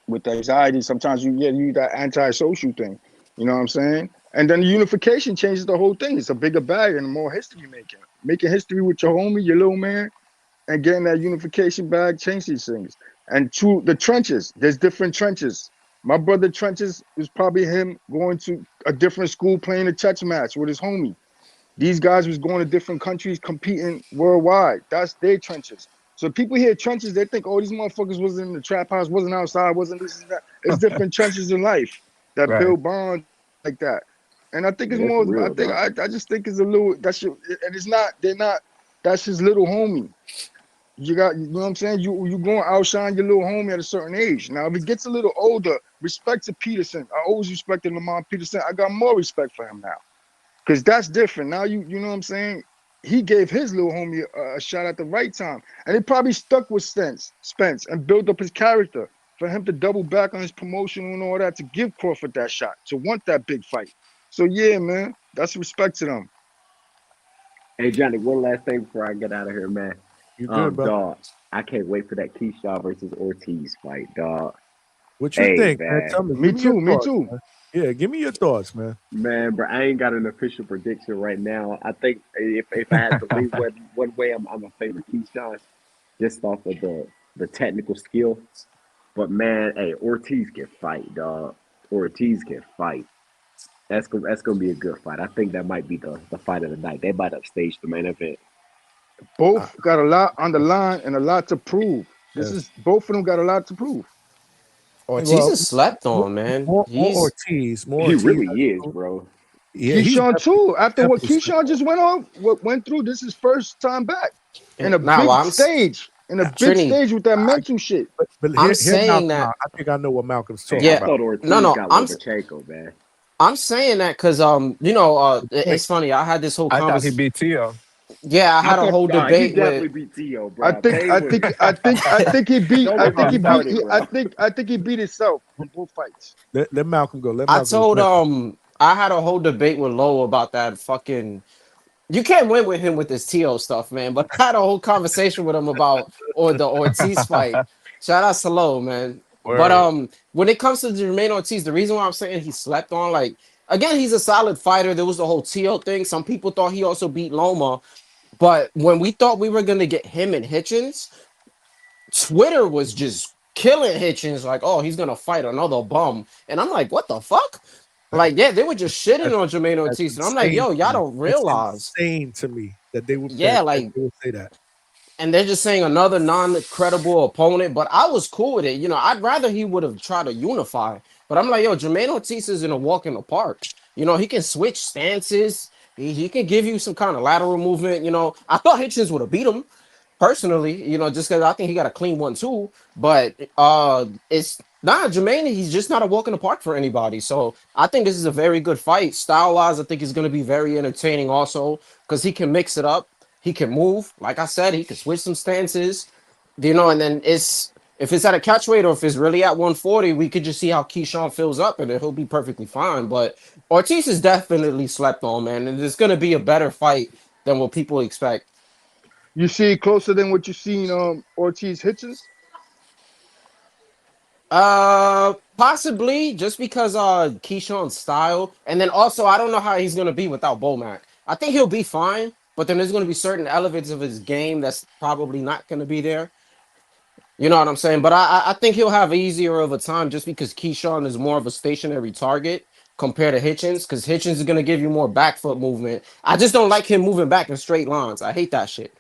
with the anxiety, sometimes you that antisocial thing. You know what I'm saying? And then the unification changes the whole thing. It's a bigger bag and more history making. Making history with your homie, your little man. and getting that unification bag, change these things. And to the trenches, there's different trenches. My brother trenches is probably him going to a different school playing a chess match with his homie. These guys was going to different countries competing worldwide. That's their trenches. So people hear trenches, they think, oh, these motherfuckers wasn't in the trap house, wasn't outside, wasn't this and that. It's different trenches in life that Right. build bonds like that. And I think it's Yeah, more. for real, I think dog. I just think it's a little. That's your, and it's not. They're not. That's his little homie. You got. You know what I'm saying? You going to outshine your little homie at a certain age. Now, if he gets a little older, respect to Peterson. I always respected Lamar Peterson. I got more respect for him now. Because that's different. Now you know what I'm saying? He gave his little homie a shot at the right time. And he probably stuck with Spence and built up his character for him to double back on his promotion and all that to give Crawford that shot, to want that big fight. So yeah, man, that's respect to them. Hey Johnny, one last thing before I get out of here, man. You good, bro? Dog, I can't wait for that Keyshawn versus Ortiz fight, dog. What you Hey, think, man? man. Tell me. Me Give your too, me thoughts, too. man. Yeah, give me your thoughts, man. Man, bro, I ain't got an official prediction right now. I think if I had to leave one way, I'm a favorite Keyshawn just off of the technical skill. But man, hey, Ortiz can fight, dog. Ortiz can fight. That's gonna be a good fight. I think that might be the fight of the night. They might have staged the main event. Both got a lot on the line and a lot to prove. This is both of them got a lot to prove. Ortiz Well, is slept on, man. More He's Ortiz. He really is, bro. Yeah, he's Keyshawn too. After what definitely Keyshawn just went through, this is first time back in a Nah, well, big stage. In a big Trini, stage with that mental shit. But I'm here saying Malcolm that. out. I think I know what Malcolm's talking Hey, I Yeah, about. thought Ortiz no, got I'm Lomachenko, man. I'm saying that because it's funny. I had this whole I thought he conversation. beat Tio. Yeah, I I had a thought whole he debate definitely with. beat Tio, I bro. think he beat Don't I get think me he started, beat bro. I think he beat himself in both fights. Let Malcolm go. Let I Malcolm go. told I had a whole debate with Lowe about that fucking. You can't win with him with this Tio stuff, man. But I had a whole conversation with him about the Ortiz fight. Shout out to Lowe, man. But Word. when it comes to Jermaine Ortiz, the reason why I'm saying he slept on, like, again, he's a solid fighter. There was the whole Tio thing. Some people thought he also beat Loma. But when we thought we were gonna get him and Hitchens, Twitter was just killing Hitchens, like, oh, he's gonna fight another bum. And I'm like, what the fuck? Like, yeah, they were just shitting on Jermaine That's Ortiz. And I'm like, insane yo, to y'all me. don't That's realize. insane to me that they would Yeah, that like, they would say that. and they're just saying another non-credible opponent. But I was cool with it. You know, I'd rather he would have tried to unify. But I'm like, yo, Jermaine Ortiz isn't a walk in the park. You know, he can switch stances. He can give you some kind of lateral movement. You know, I thought Hitchens would have beat him personally, you know, just because I think he got a clean one too. But it's not Jermaine. He's just not a walk in the park for anybody. So I think this is a very good fight. Style wise, I think it's going to be very entertaining also because he can mix it up. He can move. Like I said, he can switch some stances, you know, and then if it's at a catch weight or if it's really at 140, we could just see how Keyshawn fills up and then he'll be perfectly fine. But Ortiz is definitely slept on, man. And it's going to be a better fight than what people expect. You see closer than what you seen Ortiz Hitchens? Possibly just because Keyshawn's style, and then also I don't know how he's gonna be without Bomac. I think he'll be fine, but then there's gonna be certain elements of his game that's probably not gonna be there. You know what I'm saying? But I think he'll have easier of a time just because Keyshawn is more of a stationary target compared to Hitchens, because Hitchens is gonna give you more back foot movement. I just don't like him moving back in straight lines. I hate that shit.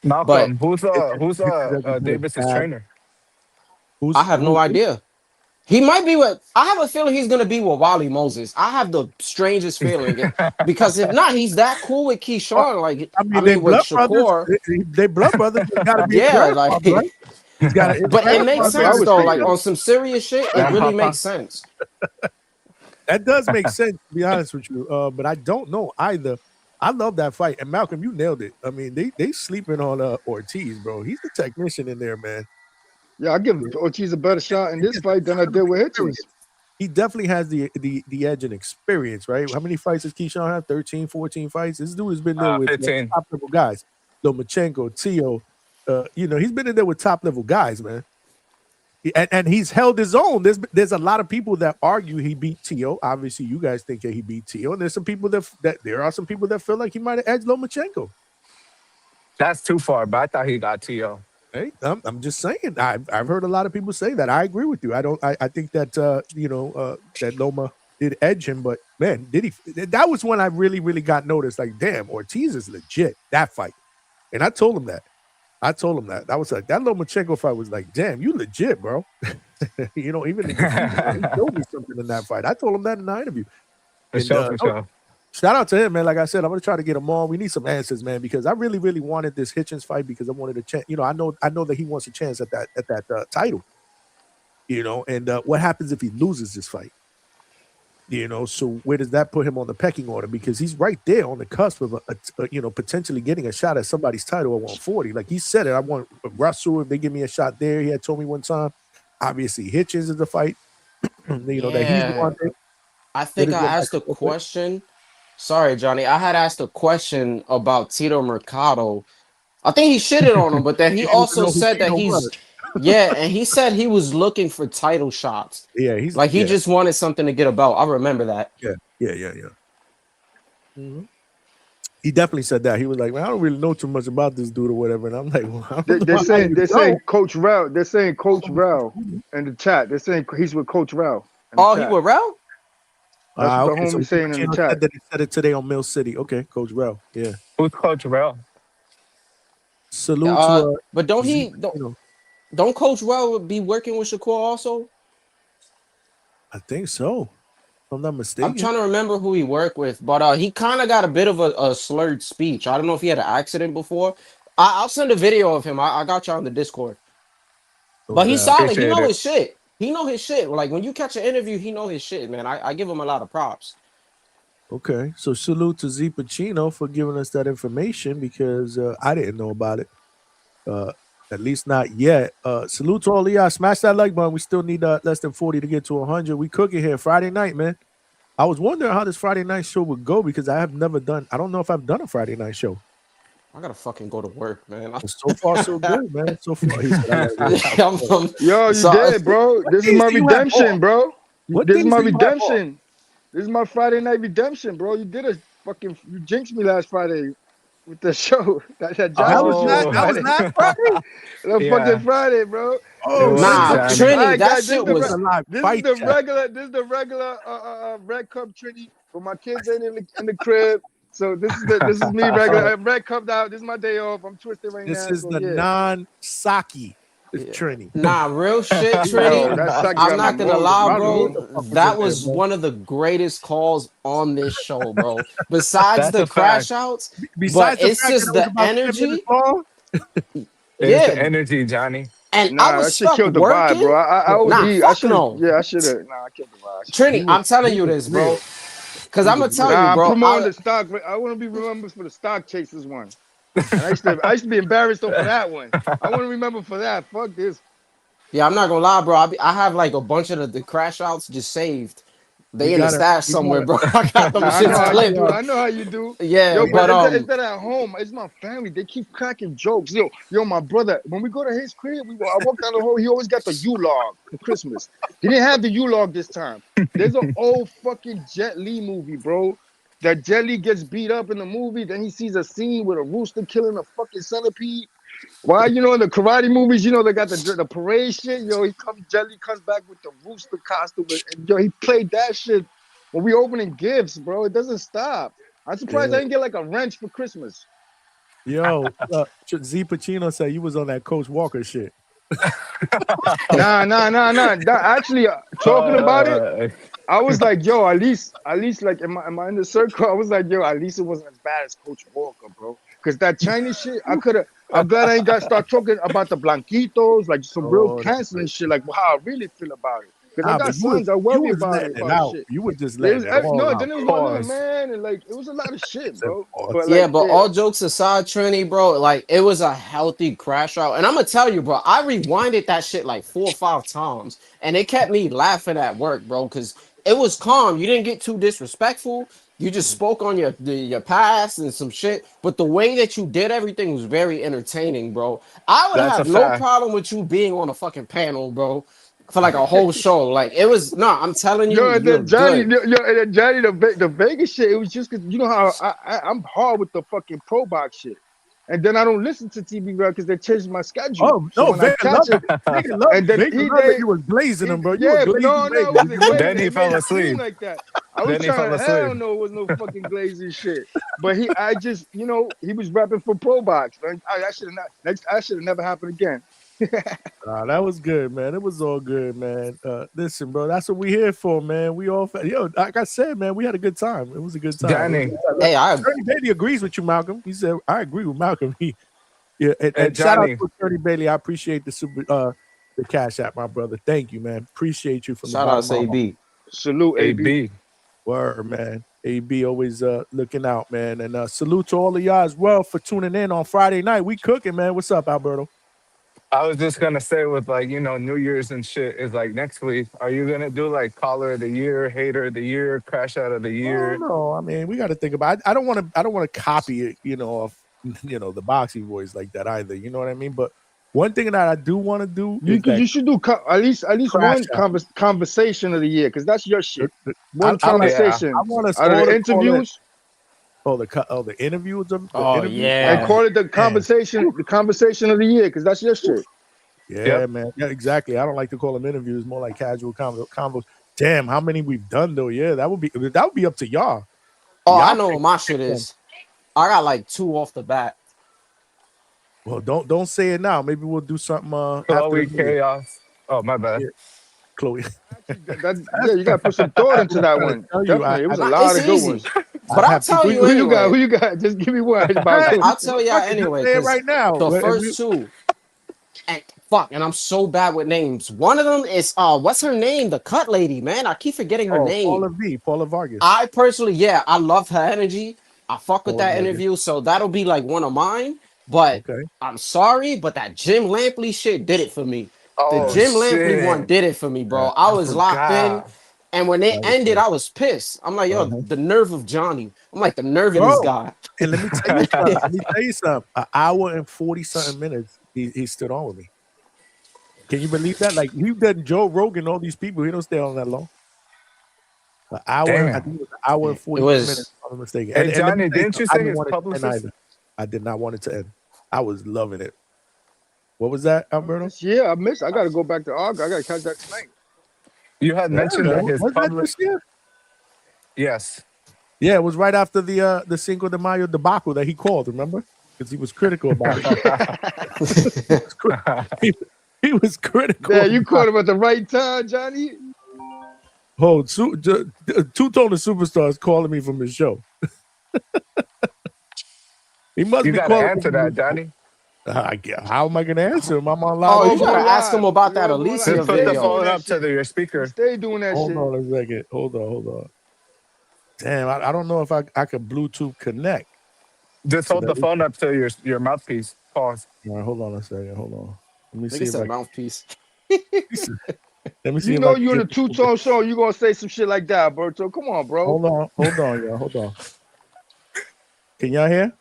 But Malcolm, who's Hitchens doesn't do it Davis's bad. trainer? I have no idea. He might be with. I have a feeling he's gonna be with Wally Moses. I have the strangest feeling because if not, he's that cool with Keyshawn. Like I mean, they with blood brothers. Shakur. They blood brothers. Gotta be Yeah, a like, right? He's got to. but it makes sense would though. think Like that. on some serious shit, it really makes sense. That does make sense, to be honest with you. But I don't know either. I love that fight, and Malcolm, you nailed it. I mean, they sleeping on Ortiz, bro. He's the technician in there, man. Yeah, I give Ortiz a better shot in this fight than I did with Hitchens. He definitely has the edge and experience, right? How many fights does Keyshawn have? 13, 14 fights? This dude has been there with 15. top level guys. Lomachenko, Tio, you know, he's been in there with top level guys, man. And he's held his own. There's a lot of people that argue he beat Tio. Obviously, you guys think that he beat Tio, and there's some people that there are some people that feel like he might have edged Lomachenko. That's too far, but I thought he got Tio. Hey, I'm just saying. I've heard a lot of people say that. I agree with you. I think that that Loma did edge him, but man, did he? That was when I really got noticed. Like, damn, Ortiz is legit. That fight, and I told him that. That was like that Lomachenko fight was like, damn, you legit, bro. Even he showed me something in that fight. I told him that in the interview. For sure. Shout out to him, man. Like I said, I'm gonna try to get him on. We need some answers, man, because I really wanted this Hitchens fight because I wanted a chance. I know that he wants a chance at that title. And what happens if he loses this fight? So where does that put him on the pecking order? Because he's right there on the cusp of potentially getting a shot at somebody's title at 140. Like he said it, I want Russell if they give me a shot there. He had told me one time. Obviously, Hitchens is the fight. That he's wanted. I think I asked a question. Sorry, Johnny. I had asked a question about Tito Mercado. I think he shitted on him, but then he also said that he's and he said he was looking for title shots. Yeah, he just wanted something to get a belt. I remember that. Yeah. Mm-hmm. He definitely said that. He was like, man, I don't really know too much about this dude or whatever. And I'm like, well, they're saying Coach Rel. They're saying Coach Rel in the chat. They're saying he's with Coach Rel. Oh, he with Rel? That's what the homie saying in the chat. He said it today on Mill City. Okay, Coach Rel. Yeah. Who's Coach Rel? Salute to but don't Coach Rel be working with Shakur also? I think so. If I'm not mistaken. I'm trying to remember who he worked with, but he kind of got a bit of a slurred speech. I don't know if he had an accident before. I'll send a video of him. I got you on the Discord. Okay. But he's solid. He know his shit. He know his shit. Like when you catch an interview, he know his shit, man. I give him a lot of props. Okay, so salute to Z Pacino for giving us that information because I didn't know about it. At least not yet. Salute to all of y'all. Smash that like button. We still need less than 40 to get to 100. We cooking here Friday night, man. I was wondering how this Friday night show would go because I don't know if I've done a Friday night show. I gotta fucking go to work, man. So far, so good, man. So far, yo, you did, bro. This is my redemption, bro. This is my redemption. This is my Friday night redemption, bro. You jinxed me last Friday with the show. That was not Friday. That fucking Friday, bro. Oh, nah, Trini, that shit was a live fight. This is the regular Red Cup Trini, but my kids ain't in the crib. So this is me regular Red Cup out. This is my day off. I'm twisted right now. This is the non-sake Trini. Nah, real shit, Trini. I'm not gonna lie, bro. That was one of the greatest calls on this show, bro. Besides the crash outs, but it's just the energy. It's the energy, Johnny. And I was stuck killed the working. vibe, bro. I killed the vibe. Trini, I'm telling you this, bro. Because I'm gonna tell you, bro. I'm promoting the stock. I want to be remembered for the stock chasers one. I used to be embarrassed for that one. I want to remember for that. Fuck this. Yeah, I'm not gonna lie, bro. I have like a bunch of the crash outs just saved. They in the stash somewhere, bro. I got them shits clipped. I know how you do. Yeah, yo, but it's that at home. It's my family. They keep cracking jokes. Yo, my brother. When we go to his crib, I walk down the hall. He always got the U-Log for Christmas. He didn't have the U-Log this time. There's an old fucking Jet Li movie, bro. That Jet Li gets beat up in the movie. Then he sees a scene with a rooster killing a fucking centipede. Why, in the karate movies, they got the parade shit. Jet Li comes back with the rooster costume. And he played that shit when we opening gifts, bro. It doesn't stop. I'm surprised I didn't get like a wrench for Christmas. Yo, Z Pacino said you was on that Coach Walker shit. Nah. Actually, talking about it, I was like, yo, at least, like, am I in the circle? I was like, yo, at least it wasn't as bad as Coach Walker, bro. Because that Chinese shit, I'm glad I ain't got to start talking about the Blanquitos, like some real canceling shit, like how I really feel about it. Because I got sons I worry about it. Shit. You were just letting it all No, out. then it was one little man, and like, it was a lot of shit, bro. But all jokes aside, Trini, bro, like, it was a healthy crash out. And I'm going to tell you, bro, I rewinded that shit like 4 or 5 times, and it kept me laughing at work, bro, because it was calm. You didn't get too disrespectful. You just spoke on your past and some shit. But the way that you did everything was very entertaining, bro. I would have no problem with you being on a fucking panel, bro, for like a whole show. Like, it was, I'm telling you. Johnny, the Vegas shit, it was just because you know how I'm hard with the fucking pro box shit. and then I don't listen to TV because they changed my schedule. Oh So no, when I Vega catch love it, it. Vega love and then Vega love E-Day, it. You was glazing them, bro. You yeah, were glazing no, Vega. it wasn't glazing. Then he It fell made it seem asleep. like that. I was Then he fell trying to hell asleep. no, it was no fucking glazing shit. But I just, he was rapping for Pro Box, man. I should have not. I should have never happened again. That was good, man. It was all good, man. Listen, bro, that's what we here for, man. We all, like I said, man, we had a good time. It was a good time. Johnny. Hey, Ernie Bailey agrees with you, Malcolm. He said, I agree with Malcolm. And Hey, shout out Johnny. to Ernie Bailey. I appreciate the Cash App, my brother. Thank you, man. Appreciate you from shout the out bottom to of my heart. AB. Salute, AB. AB. Word, man. AB always looking out, man. And salute to all of y'all as well for tuning in on Friday night. We cooking, man. What's up, Alberto? I was just gonna say with like, New Year's and shit is like next week. Are you gonna do like caller of the year, hater of the year, crash out of the year? No, I mean, we got to think about it. I don't want to copy it, off, the boxing voice like that either. You know what I mean? But one thing that I do want to do You should do at least Crash one conversation of the year because that's your shit. One I like- conversation I want us out of all the to call it- interviews. the interviews of the Oh, interviews? yeah. And call it the conversation of the year because that's your shit. Yeah, Yep. man. Yeah, exactly. I don't like to call them interviews, more like casual convos. Damn, how many we've done though? Yeah, that would be up to y'all. Oh, I Y'all know pick what my shit is. I got like 2 off the bat. Well, don't say it now. Maybe we'll do something after Chloe the movie. Chaos. Oh, my bad. Yeah. Chloe. You got to put some thought into that one. tell you, Definitely, it was a It's lot of good easy. ones. But I'll tell you anyway. Who you got? Just give me one. I'll tell y'all Fuck it, anyway. just say it 'Cause right now. the first 2, and I'm so bad with names. One of them is what's her name? The cut lady, man. I keep forgetting her name. Paula Vargas. I personally, I love her energy. I fuck with Paula that Vargas. interview, so that'll be like one of mine. But Okay. I'm sorry, but that Jim Lampley shit did it for me. Oh, The Jim Lampley shit. one did it for me, bro. I was locked in, forgot. and when they ended, I was pissed. I'm like, yo, the nerve of Johnny. I'm like, the nerve of this Bro. guy. And let me tell you something. An hour and 40-something minutes, he stood on with me. Can you believe that? Like we've done Joe Rogan, all these people, he don't stay on that long. An hour, Damn. I think it was an hour and 40 It was- minutes, if I'm not mistaken. Hey, let me Johnny, tell didn't you something, I say his want it to end publicist? either. I did not want it to end. I was loving it. What was that, Alberto? Yeah, I missed. I got to go back to Argo. I got to catch that tonight. You had mentioned that his was that public. this year? Yes. Yeah, it was right after the Cinco de Mayo debacle that he called, remember? Because he was critical about it. he was critical. Yeah, you caught him at the right time, Johnny. Two-tone the superstar is calling me from his show. He must You be got to calling answer me. that, Johnny. How am I going to answer him? I'm on live. Oh, you Oh, gotta live. ask him about that Yeah, Alicia Just put the video. phone up to your speaker. Stay doing that Hold shit. on a second. Hold on. Damn, I don't know if I could Bluetooth connect. Just hold the phone up to your mouthpiece. Pause. All right, hold on a second. Hold on. Let me Nigga see if said I mouthpiece. let me see You if know I you in a can- two-tone show. You gonna say some shit like that, Berto? Come on, bro. Hold on, y'all. Hold on. Can y'all hear?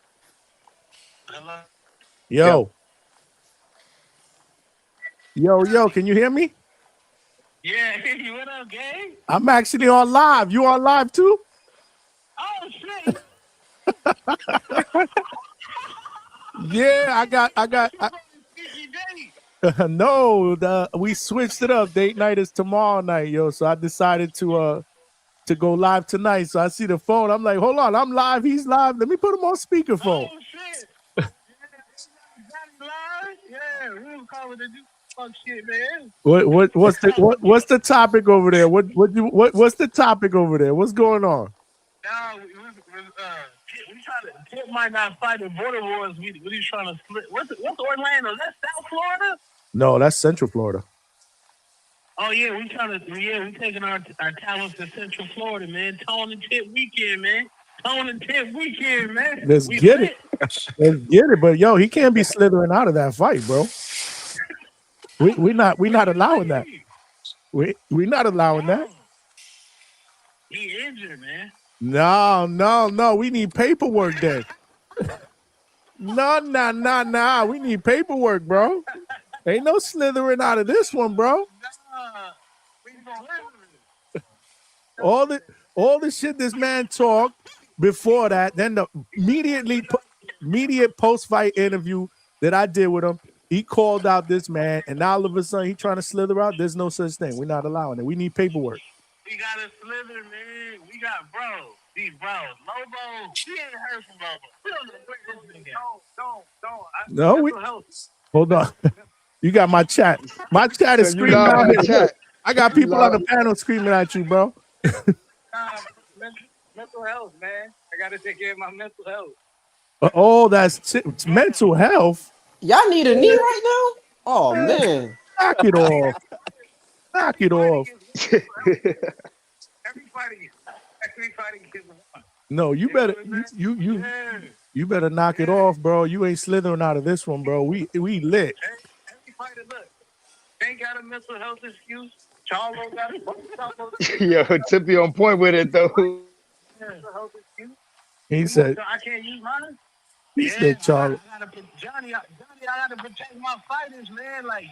Yo. Yo, can you hear me? Yeah, what up, gang? I'm actually on live. You on live too? Oh shit! Yeah, I got no, we switched it up. Date night is tomorrow night, yo. So I decided to go live tonight. So I see the phone. I'm like, hold on, I'm live. He's live. Let me put him on speakerphone. Oh shit! Yeah, we was calling to do fuck shit, man. What's the topic over there? What's the topic over there? What's going on? No, we trying to. Tip might not fight the border wars. We just trying to split. What's Orlando? Is that South Florida? No, that's Central Florida. Oh yeah, we taking our talents to Central Florida, man. Tone and Tip weekend, man. Tone and Tip weekend, man. Let's get it. But yo, he can't be slithering out of that fight, bro. We're not allowing that. We're not allowing that. He injured, man. No. We need paperwork then. No. We need paperwork, bro. Ain't no slithering out of this one, bro. All the shit this man talked before that, then immediately immediate post-fight interview that I did with him, he called out this man, and now all of a sudden he trying to slither out. There's no such thing. We're not allowing it. We need paperwork. We got a slither, man. We got these bros. Lobo, he ain't heard from Lobo. We don't know where this nigga. No, hold on. You got my chat. My chat is screaming out here. I got people on the panel screaming at you, bro. Mental health, man. I gotta take care of my mental health. Oh, it's mental health. Y'all need a knee right now? Oh man. Knock it off. Knock it off. Everybody gets one. No, you better you better knock it off, bro. You ain't slithering out of this one, bro. We lit. Everybody look. Ain't got a mental health excuse. Charlo got it. Yo, Tippy on point with it though. He said I can't use mine. He said Charlo. Johnny, I gotta protect my fighters, man. Like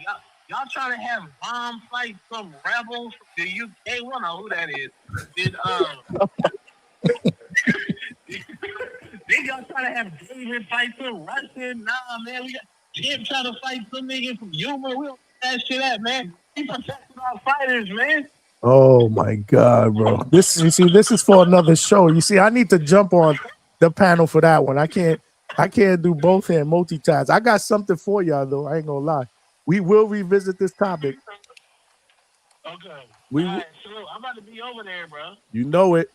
y'all trying to have bomb fight some rebels from the UK. I don't know who that is. Then y'all trying to have David fight some Russian. Nah, man, we got him trying to fight some nigga from Yuma. We don't that shit at, man. He protecting our fighters, man. Oh my God, bro. This is for another show. You see, I need to jump on the panel for that one. I can't do both and multitask. I got something for y'all though. I ain't gonna lie. We will revisit this topic. Okay. All right, so I'm about to be over there, bro. You know it.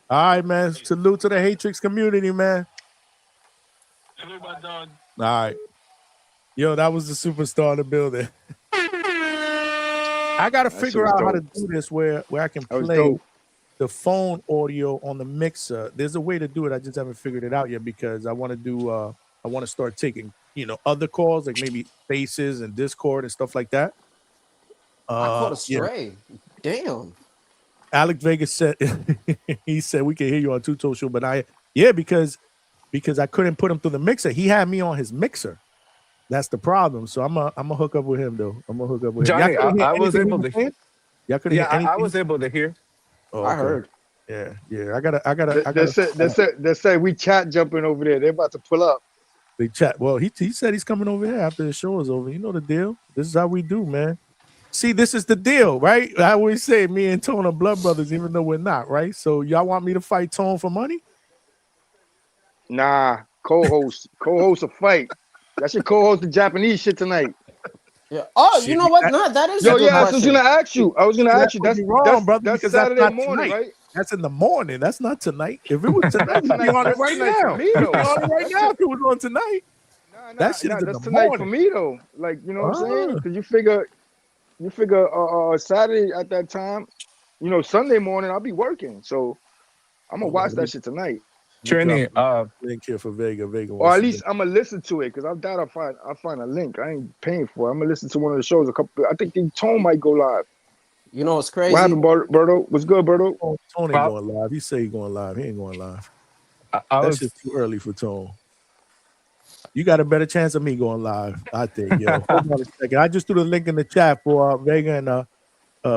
All right, man. Salute to the Hatrix community, man. Salute my dog. All right. Yo, that was the superstar in the building. I gotta figure out how to do this where I can play the phone audio on the mixer. There's a way to do it. I just haven't figured it out yet because I want to do I want to start taking, other calls, like maybe Faces and Discord and stuff like that. I caught a stray. Damn. Alex Vega said he said we can hear you on Two Toe Show, but because I couldn't put him through the mixer. He had me on his mixer. That's the problem. So I'm gonna hook up with him though. I'm gonna hook up with him. Johnny, I was able to hear. Y'all couldn't hear anything? I was able to hear. Oh, I heard. Yeah. I gotta. They said we chat jumping over there. They're about to pull up. They chat. Well, he said he's coming over here after the show is over. You know the deal. This is how we do, man. See, this is the deal, right? I always say me and Tone are blood brothers, even though we're not, right? So y'all want me to fight Tone for money? Nah, co-host a fight. That should co-host the Japanese shit tonight. Yeah. Oh, you know what? No, that is. I was gonna ask you. That's wrong, brother. That's because Saturday that's morning, tonight. right? That's in the morning. That's not tonight. If it was tonight, we'd be on it right now. We'd be on it right now if it was on tonight. That shit is in that's the tonight morning for me though. Like, you know what I'm saying? Because you figure Saturday at that time, Sunday morning I'll be working. So I'm gonna watch that shit tonight. Trini, link here for Vega. Or at least I'm gonna listen to it because I doubt I'll find a link. I ain't paying for it. I'm gonna listen to one of the shows. I think the Tone might go live. You know what's crazy? What happened, Berto? What's good, Berto? Tone ain't going live. He say he going live. He ain't going live. That's just too early for Tone. You got a better chance of me going live, I think. Yo, hold on a second. I just threw the link in the chat for Vega and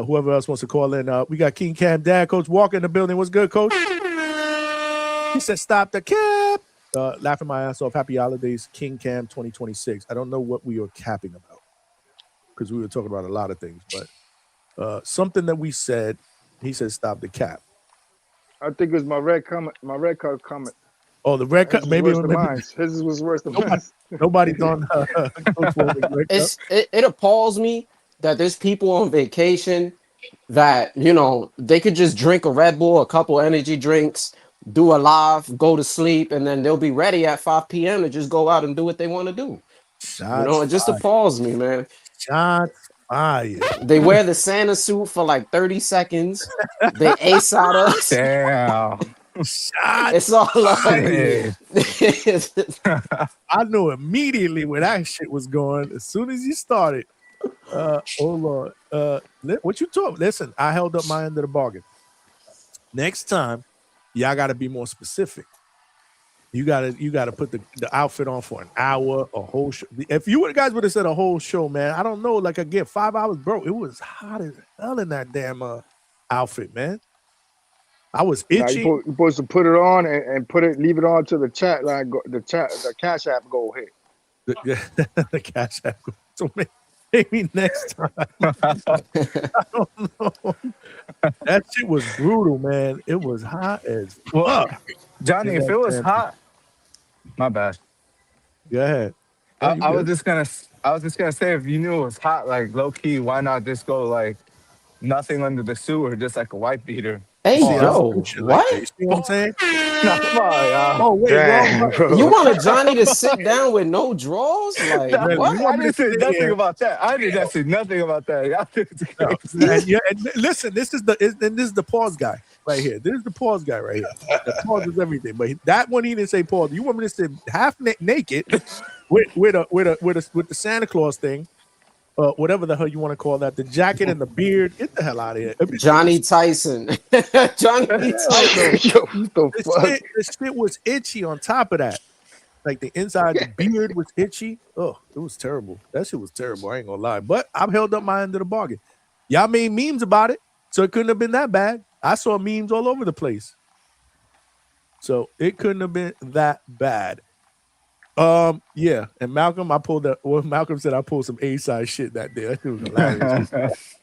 whoever else wants to call in. We got King Cam Dad, Coach Walker in the building. What's good, Coach? He said, "Stop the cap." Laughing my ass off. Happy holidays, King Cam 2026. I don't know what we are capping about because we were talking about a lot of things, but something that we said. He said, "Stop the cap." I think it was my red card comment. Oh, the red card. Maybe his was worse than mine. Nobody's on. It appalls me that there's people on vacation that they could just drink a Red Bull, a couple energy drinks, do a live, go to sleep, and then they'll be ready at 5 p.m. to just go out and do what they want to do. It just appalls me, man. Shots fired. They wear the Santa suit for like 30 seconds. They ace out us. Damn. It's all like I knew immediately where that shit was going as soon as you started. Hold on. What you talking? Listen, I held up my end of the bargain. Next time, y'all got to be more specific. You gotta put the outfit on for an hour, a whole show. If you guys would have said a whole show, man, I don't know. Like again, 5 hours, bro. It was hot as hell in that damn outfit, man. I was Now itchy. you're supposed to put it on and leave it on to the chat line. The Cash App go hit. The Cash App. So maybe next time. I don't know. That shit was brutal, man. It was hot as fuck. Johnny, if it was hot, my bad. Go ahead. I was just gonna say, if you knew it was hot, like low key, why not just go like nothing under the sewer, just like a white beater? Hey, See, yo, what? You see what I'm saying? No, come on, y'all. Oh, wait, Damn, bro. You wanted Johnny to sit down with no drawers? Like, No, what? I didn't say nothing about that. I didn't say nothing about that. Y'all And listen, this is the pause guy right here. This is the pause guy right here. The pause is everything. But that one he didn't say pause. You want me to sit half naked with the Santa Claus thing, whatever the hell you want to call that, the jacket and the beard. Get the hell out of here, Johnny Tyson. Johnny Tyson. Yo, what the fuck? This shit was itchy. On top of that, like the inside, the beard was itchy. Oh, it was terrible. That shit was terrible. I ain't gonna lie. But I've held up my end of the bargain. Y'all made memes about it, so it couldn't have been that bad. I saw memes all over the place. So it couldn't have been that bad. Yeah. And Malcolm, I pulled that. Well, Malcolm said I pulled some A-side shit that day. That shit was hilarious.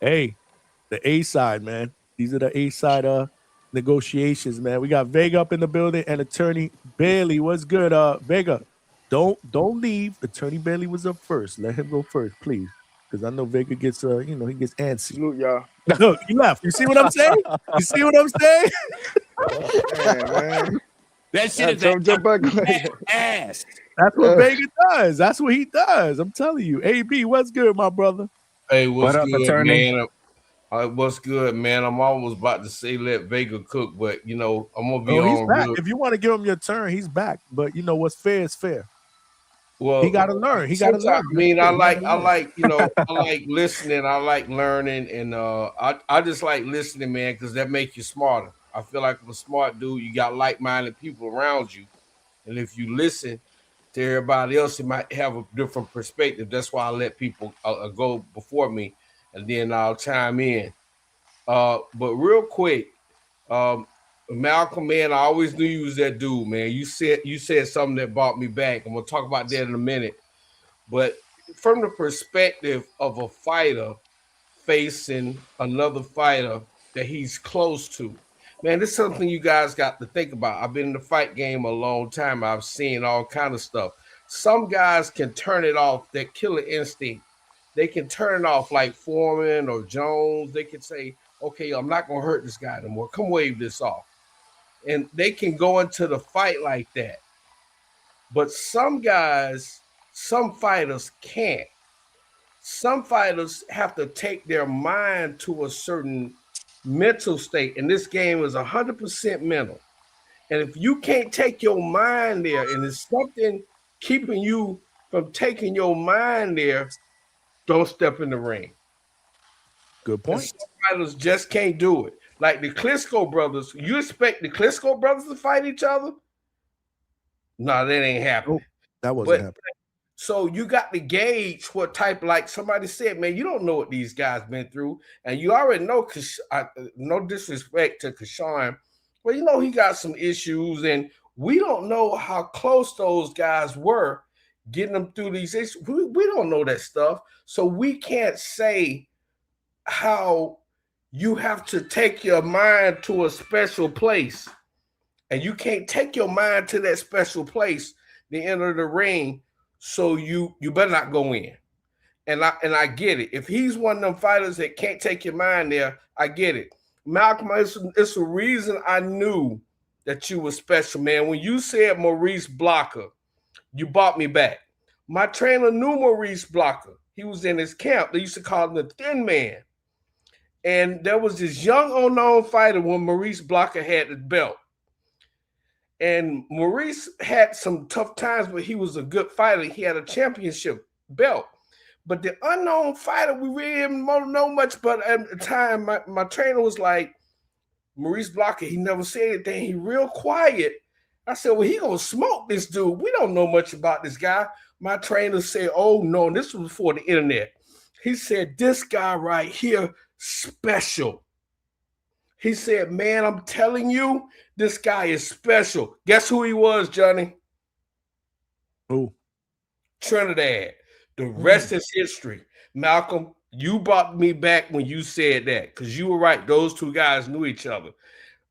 Hey, the A-side, man. These are the A-side negotiations, man. We got Vega up in the building and Attorney Bailey. What's good? Vega, don't leave. Attorney Bailey was up first. Let him go first, please. Because I know Vega gets he gets antsy. Salute, y'all. Look, he left. You see what I'm saying? You see what I'm saying? Man. That shit is ass. That's what Vega does. That's what he does. I'm telling you. AB, what's good, my brother? Hey, what's What up, good, attorney? man? What's good, man? I'm almost about to say let Vega cook, but I'm gonna be He's on. back. If you want to give him your turn, he's back. But what's fair is fair. Well, he got to learn. He got to learn. I mean, I like listening. I like learning, and I just like listening, man, because that makes you smarter. I feel like I'm a smart dude. You got like-minded people around you, and if you listen to everybody else, you might have a different perspective. That's why I let people go before me, and then I'll chime in. But real quick, Malcolm, man, I always knew you was that dude, man. You said something that brought me back. I'm gonna talk about that in a minute. But from the perspective of a fighter facing another fighter that he's close to, man, this is something you guys got to think about. I've been in the fight game a long time. I've seen all kind of stuff. Some guys can turn it off, that killer instinct. They can turn it off like Foreman or Jones. They can say, okay, I'm not going to hurt this guy anymore. Come wave this off. And they can go into the fight like that. But some guys, some fighters can't. Some fighters have to take their mind to a certain mental state, and this game is 100% mental. And if you can't take your mind there, and there's something keeping you from taking your mind there, don't step in the ring. Good point. Some fighters just can't do it. Like the Klitschko brothers, you expect the Klitschko brothers to fight each other? No, that ain't happening. That wasn't happening. So you got to gauge what type, like somebody said, man, you don't know what these guys been through. And you already know, because no disrespect to Kashawn, but he got some issues, and we don't know how close those guys were getting them through these issues. We don't know that stuff. So we can't say how you have to take your mind to a special place. And you can't take your mind to that special place to enter the ring. So you better not go in. And I get it. If he's one of them fighters that can't take your mind there, I get it. Malcolm, it's a reason I knew that you were special, man. When you said Maurice Blocker, you brought me back. My trainer knew Maurice Blocker. He was in his camp. They used to call him the Thin Man. And there was this young unknown fighter when Maurice Blocker had the belt. And Maurice had some tough times, but he was a good fighter. He had a championship belt. But the unknown fighter, we really didn't know much. But at the time, my trainer was like, Maurice Blocker, he never said anything. He real quiet. I said, well, he going to smoke this dude. We don't know much about this guy. My trainer said, oh, no, this was before the internet. He said, this guy right here, special. He said, man, I'm telling you, this guy is special. Guess who he was, Johnny? Who? Trinidad. The rest is history. Malcolm, you brought me back when you said that because you were right. Those two guys knew each other.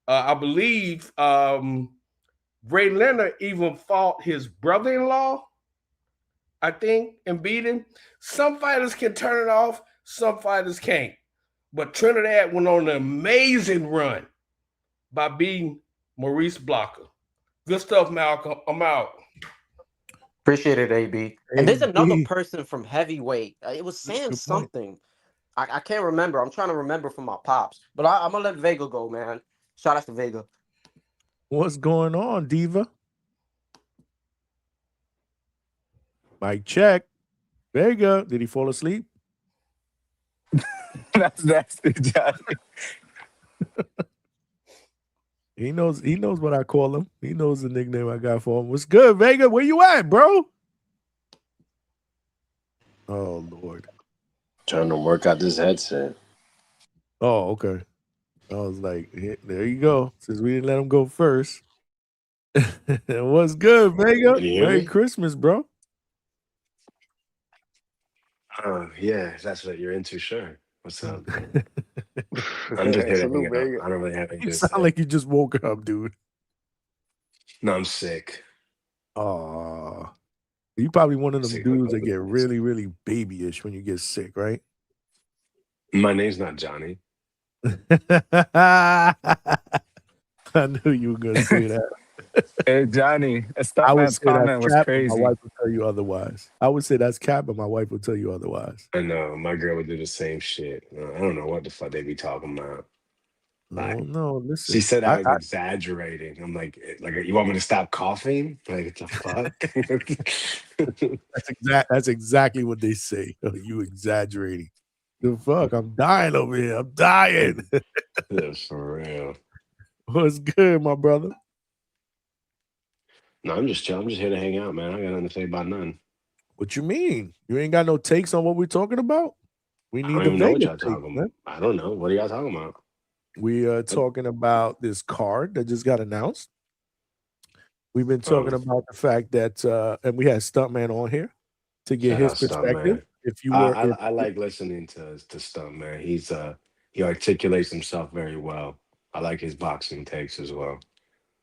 I believe Ray Leonard even fought his brother-in-law, I think, and beat him. Some fighters can turn it off. Some fighters can't. But Trinidad went on an amazing run by beating Maurice Blocker. Good stuff, Malcolm. I'm out. Appreciate it, AB. And there's another person from heavyweight. It was saying something. I can't remember. I'm trying to remember from my pops. But I'm going to let Vega go, man. Shout out to Vega. What's going on, Diva? Mic check. Vega, did he fall asleep? That's nasty, Johnny. He knows what I call him. He knows the nickname I got for him. What's good, Vega? Where you at, bro? Oh, Lord. Trying to work out this headset. Oh, okay. I was like, there you go. Since we didn't let him go first. What's good, Vega? Merry Christmas, bro. Yeah, if that's what you're into, sure. What's up? I'm just here to hang out. I don't really have anything You to sound say. like you just woke up, dude. No, I'm sick. Oh, you probably one of them Sick. dudes that get really, really babyish when you get sick, right? My name's not Johnny. I knew you were gonna say that. Hey, Johnny, a I would Stuntman's say that's comment was cap, crazy. my wife will tell you otherwise. I would say that's cap, but my wife will tell you otherwise. I know. My girl would do the same shit. I don't know what the fuck they be talking about. Like, No, listen. she said I was exaggerating. I'm like, you want me to stop coughing? Like, what the fuck? That's exactly what they say. You exaggerating. The fuck? I'm dying over here. I'm dying. Yeah, for real. What's good, my brother? No, I'm just chilling. I'm just here to hang out, man. I got nothing to say about none. What you mean? You ain't got no takes on what we're talking about? We I need don't the even know what Vega y'all take, talking man. about. I don't know. What are y'all talking about? We are talking about this card that just got announced. We've been talking about the fact that, and we had Stuntman on here to get Shout his out perspective. Stuntman. If you were, I like listening to Stuntman. He articulates himself very well. I like his boxing takes as well.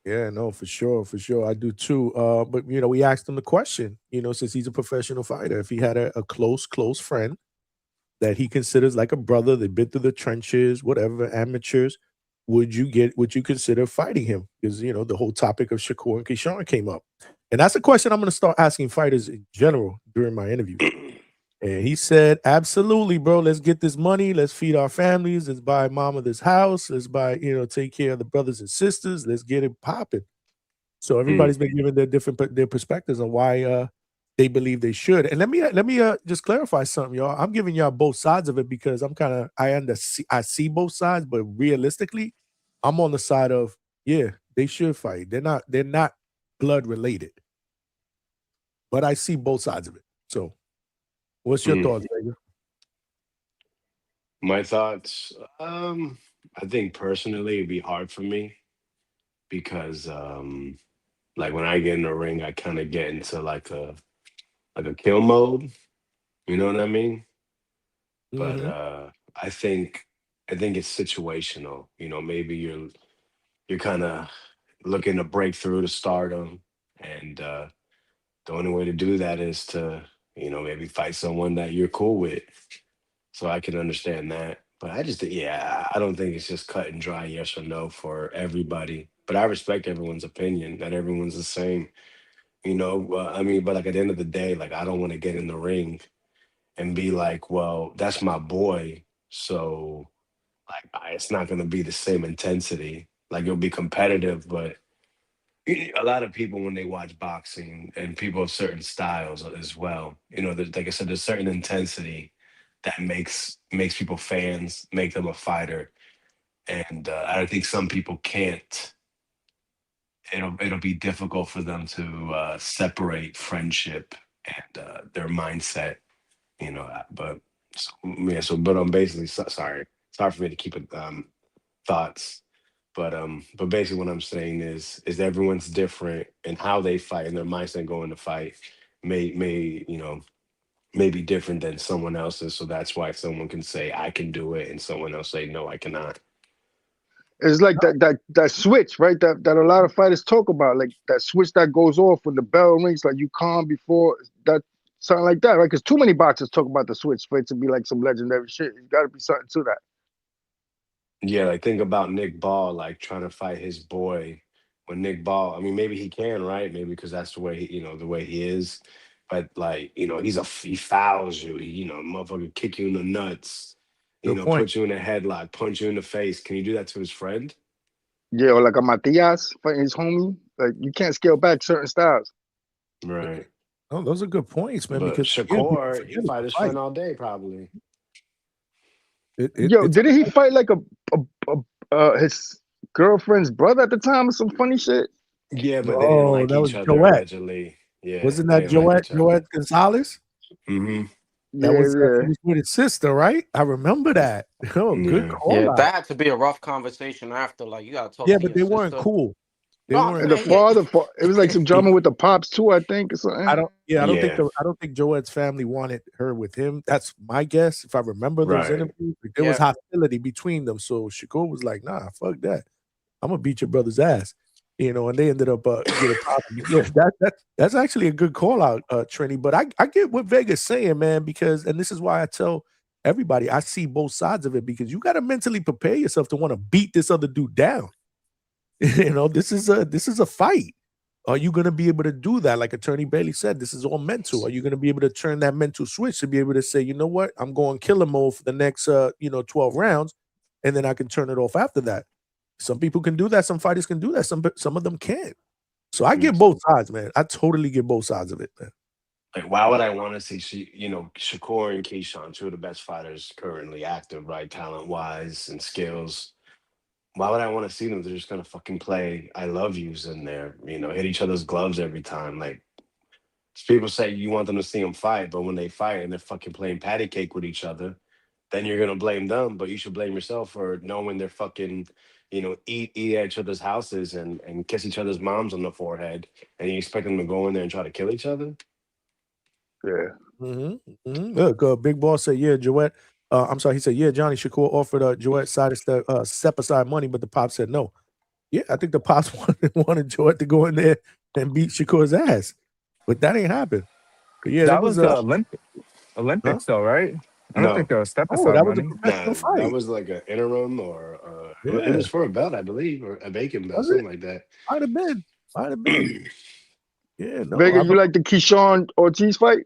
Yeah, no, for sure, I do too. But we asked him the question, since he's a professional fighter, if he had a close friend that he considers like a brother, they've been through the trenches, whatever, amateurs, would you consider fighting him? Because the whole topic of Shakur and Keyshawn came up. And that's a question I'm gonna start asking fighters in general during my interview. And he said, absolutely, bro. Let's get this money. Let's feed our families. Let's buy mama this house. Let's buy, take care of the brothers and sisters. Let's get it popping. So everybody's been giving their perspectives on why they believe they should. And let me just clarify something, y'all. I'm giving y'all both sides of it because I see both sides, but realistically, I'm on the side of they should fight. They're not blood related, but I see both sides of it. So. What's your thoughts, Vega? My thoughts, I think personally it'd be hard for me because like when I get in the ring, I kind of get into like a kill mode. You know what I mean? But I think it's situational. Maybe you're kind of looking to break through to stardom, and the only way to do that is to maybe fight someone that you're cool with. So I can understand that. But I don't think it's just cut and dry yes or no for everybody. But I respect everyone's opinion. Not everyone's the same. But like at the end of the day, like I don't want to get in the ring and be like, well, that's my boy. So like it's not going to be the same intensity. Like it'll be competitive, but a lot of people when they watch boxing and people of certain styles as well, like I said, there's certain intensity that makes people fans, make them a fighter, and I think some people can't. It'll be difficult for them to separate friendship and their mindset, But but I'm basically sorry for me to keep it thoughts. But basically what I'm saying is everyone's different and how they fight and their mindset going to fight may may be different than someone else's. So that's why someone can say I can do it and someone else say no, I cannot. It's like that switch, right? That a lot of fighters talk about, like that switch that goes off when the bell rings, like you calm before that, something like that, right? Because too many boxers talk about the switch for it to be like some legendary shit. There's got to be something to that. Yeah, like think about Nick Ball, like trying to fight his boy. When Nick Ball, I mean, maybe he can, right? Maybe because that's the way the way he is. But like, he fouls you. Motherfucker kick you in the nuts. Good point. Put you in a headlock, punch you in the face. Can you do that to his friend? Yeah, or like a Matias fighting his homie. Like you can't scale back certain styles. Right. Oh, those are good points, man. But Because Shakur, he fight his friend all day, probably. Yo, didn't he fight like his girlfriend's brother at the time or some funny shit? Yeah, but they didn't like that was each other Joette. allegedly. Yeah, Wasn't they that didn't like each other. Joette Gonzalez? Mm-hmm. That was he was with his sister, right? I remember that. Oh, good call. Yeah, out. that had to be a rough conversation after. Like you gotta talk. Yeah, to but your they weren't sister. cool. They No, weren't. And the father, it was like some drama with the pops too, I think, or something. I don't think Joette's family wanted her with him. That's my guess. If I remember those interviews, like, there was hostility between them. So Shakur was like, "Nah, fuck that. I'm gonna beat your brother's ass." And they ended up getting problems. Yeah, that's actually a good call out, Trini. But I get what Vega's saying, man, because and this is why I tell everybody I see both sides of it because you got to mentally prepare yourself to want to beat this other dude down. This is a fight. Are you going to be able to do that? Like Attorney Bailey said, this is all mental. Are you going to be able to turn that mental switch to be able to say, you know what, I'm going killer mode for the next 12 rounds, and then I can turn it off after that. Some people can do that. Some fighters can do that. Some of them can't. So I get both sides, man. I totally get both sides of it, man. Like, why would I want to see Shakur and Keyshawn, two of the best fighters currently active, right, talent-wise and skills? Why would I want to see them? They're just gonna fucking play I love yous in there, hit each other's gloves every time. Like people say you want them to see them fight, but when they fight and they're fucking playing patty cake with each other, then you're gonna blame them, but you should blame yourself for knowing they're fucking, eat at each other's houses and kiss each other's moms on the forehead, and you expect them to go in there and try to kill each other? Yeah. Look, Big Boss said, yeah, Joette. I'm sorry, he said, yeah, Johnny Shakur offered Joette step aside money, but the Pops said no. Yeah, I think the Pops wanted Joette to go in there and beat Shakur's ass, but that ain't happened. But yeah, that was the Olympics, though, right? I don't think there was step aside that was money. a professional fight. That was like an interim or it was for a belt, I believe, or a bacon belt, something like that. Might have been. Yeah, no. Vega, you like the Keyshawn Ortiz fight?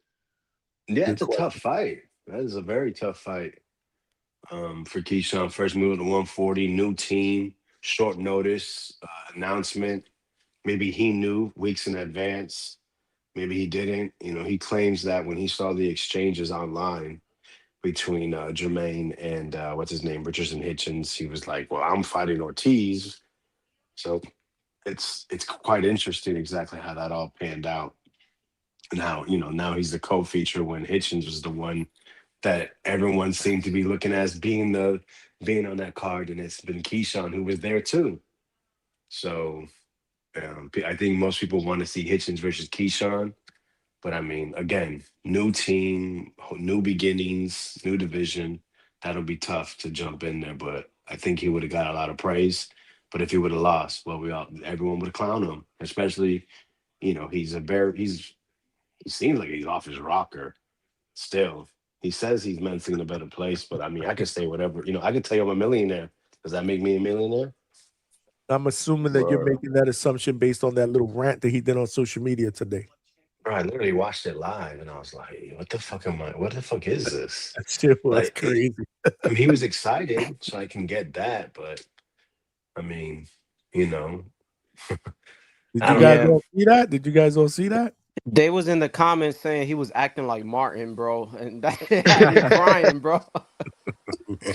Yeah, it's a tough fight. That is a very tough fight. For Keyshawn, first move to 140, new team, short notice, announcement. Maybe he knew weeks in advance. Maybe he didn't. He claims that when he saw the exchanges online between Jermaine and what's his name, Richardson Hitchens, he was like, well, I'm fighting Ortiz. So it's quite interesting exactly how that all panned out. And how, now he's the co-feature when Hitchens was the one that everyone seemed to be looking as being on that card, and it's been Keyshawn who was there too. So I think most people want to see Hitchens versus Keyshawn, but I mean, again, new team, new beginnings, new division. That'll be tough to jump in there, but I think he would have got a lot of praise. But if he would have lost, well, everyone would have clowned him, especially, he seems like he's off his rocker still. He says he's mentally in a better place, but I mean, I could say whatever. I could tell you I'm a millionaire. Does that make me a millionaire? I'm assuming that you're making that assumption based on that little rant that he did on social media today. Bro, I literally watched it live, and I was like, what the fuck is this? That shit was crazy. I mean, he was excited, so I can get that, but I mean, Did you guys all see that? Did you guys all see that? They was in the comments saying he was acting like Martin, bro, and that had me crying, bro.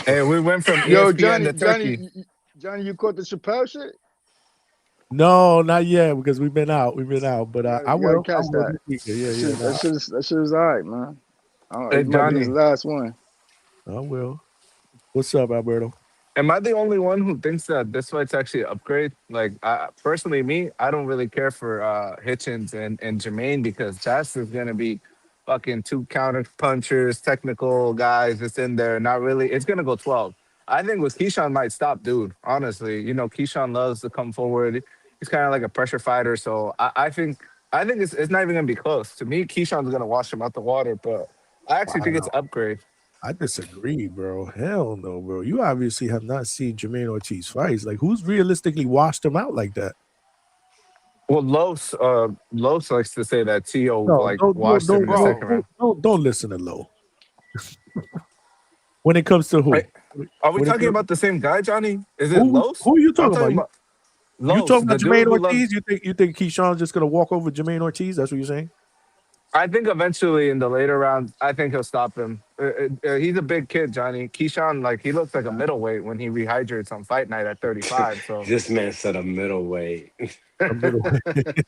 Hey, we went from ESPN to Turkey. Johnny, you caught the Chappelle shit? No, not yet because we've been out. But I will catch that. That shit was all right, man. Hey, Johnny, his last one. I will. What's up, Alberto? Am I the only one who thinks that this fight's actually an upgrade? Like, personally, me, I don't really care for Hitchens and Jermaine because Chas is gonna be fucking two counter punchers, technical guys that's in there. Not really. It's gonna go 12. I think with Keyshawn might stop, dude. Honestly, Keyshawn loves to come forward. He's kind of like a pressure fighter, so I think it's not even gonna be close. To me, Keyshawn's gonna wash him out the water, but I actually think it's Wow. an upgrade. I disagree, bro. Hell no, bro. You obviously have not seen Jermaine Ortiz fights. Like, who's realistically washed him out like that? Well, Los likes to say that Tio No, washed him in the second round. don't listen to Low. When it comes to who? Wait, are we When it talking comes- about the same guy, Johnny? Is it Who Los? are you I'm talking about? You Los, talking about the dude Jermaine who Ortiz? loves- You think Keyshawn's just gonna walk over Jermaine Ortiz? That's what you're saying? I think eventually in the later rounds, I think he'll stop him. He's a big kid, Johnny. Keyshawn, he looks like a middleweight when he rehydrates on fight night at 35. So This man said a middleweight.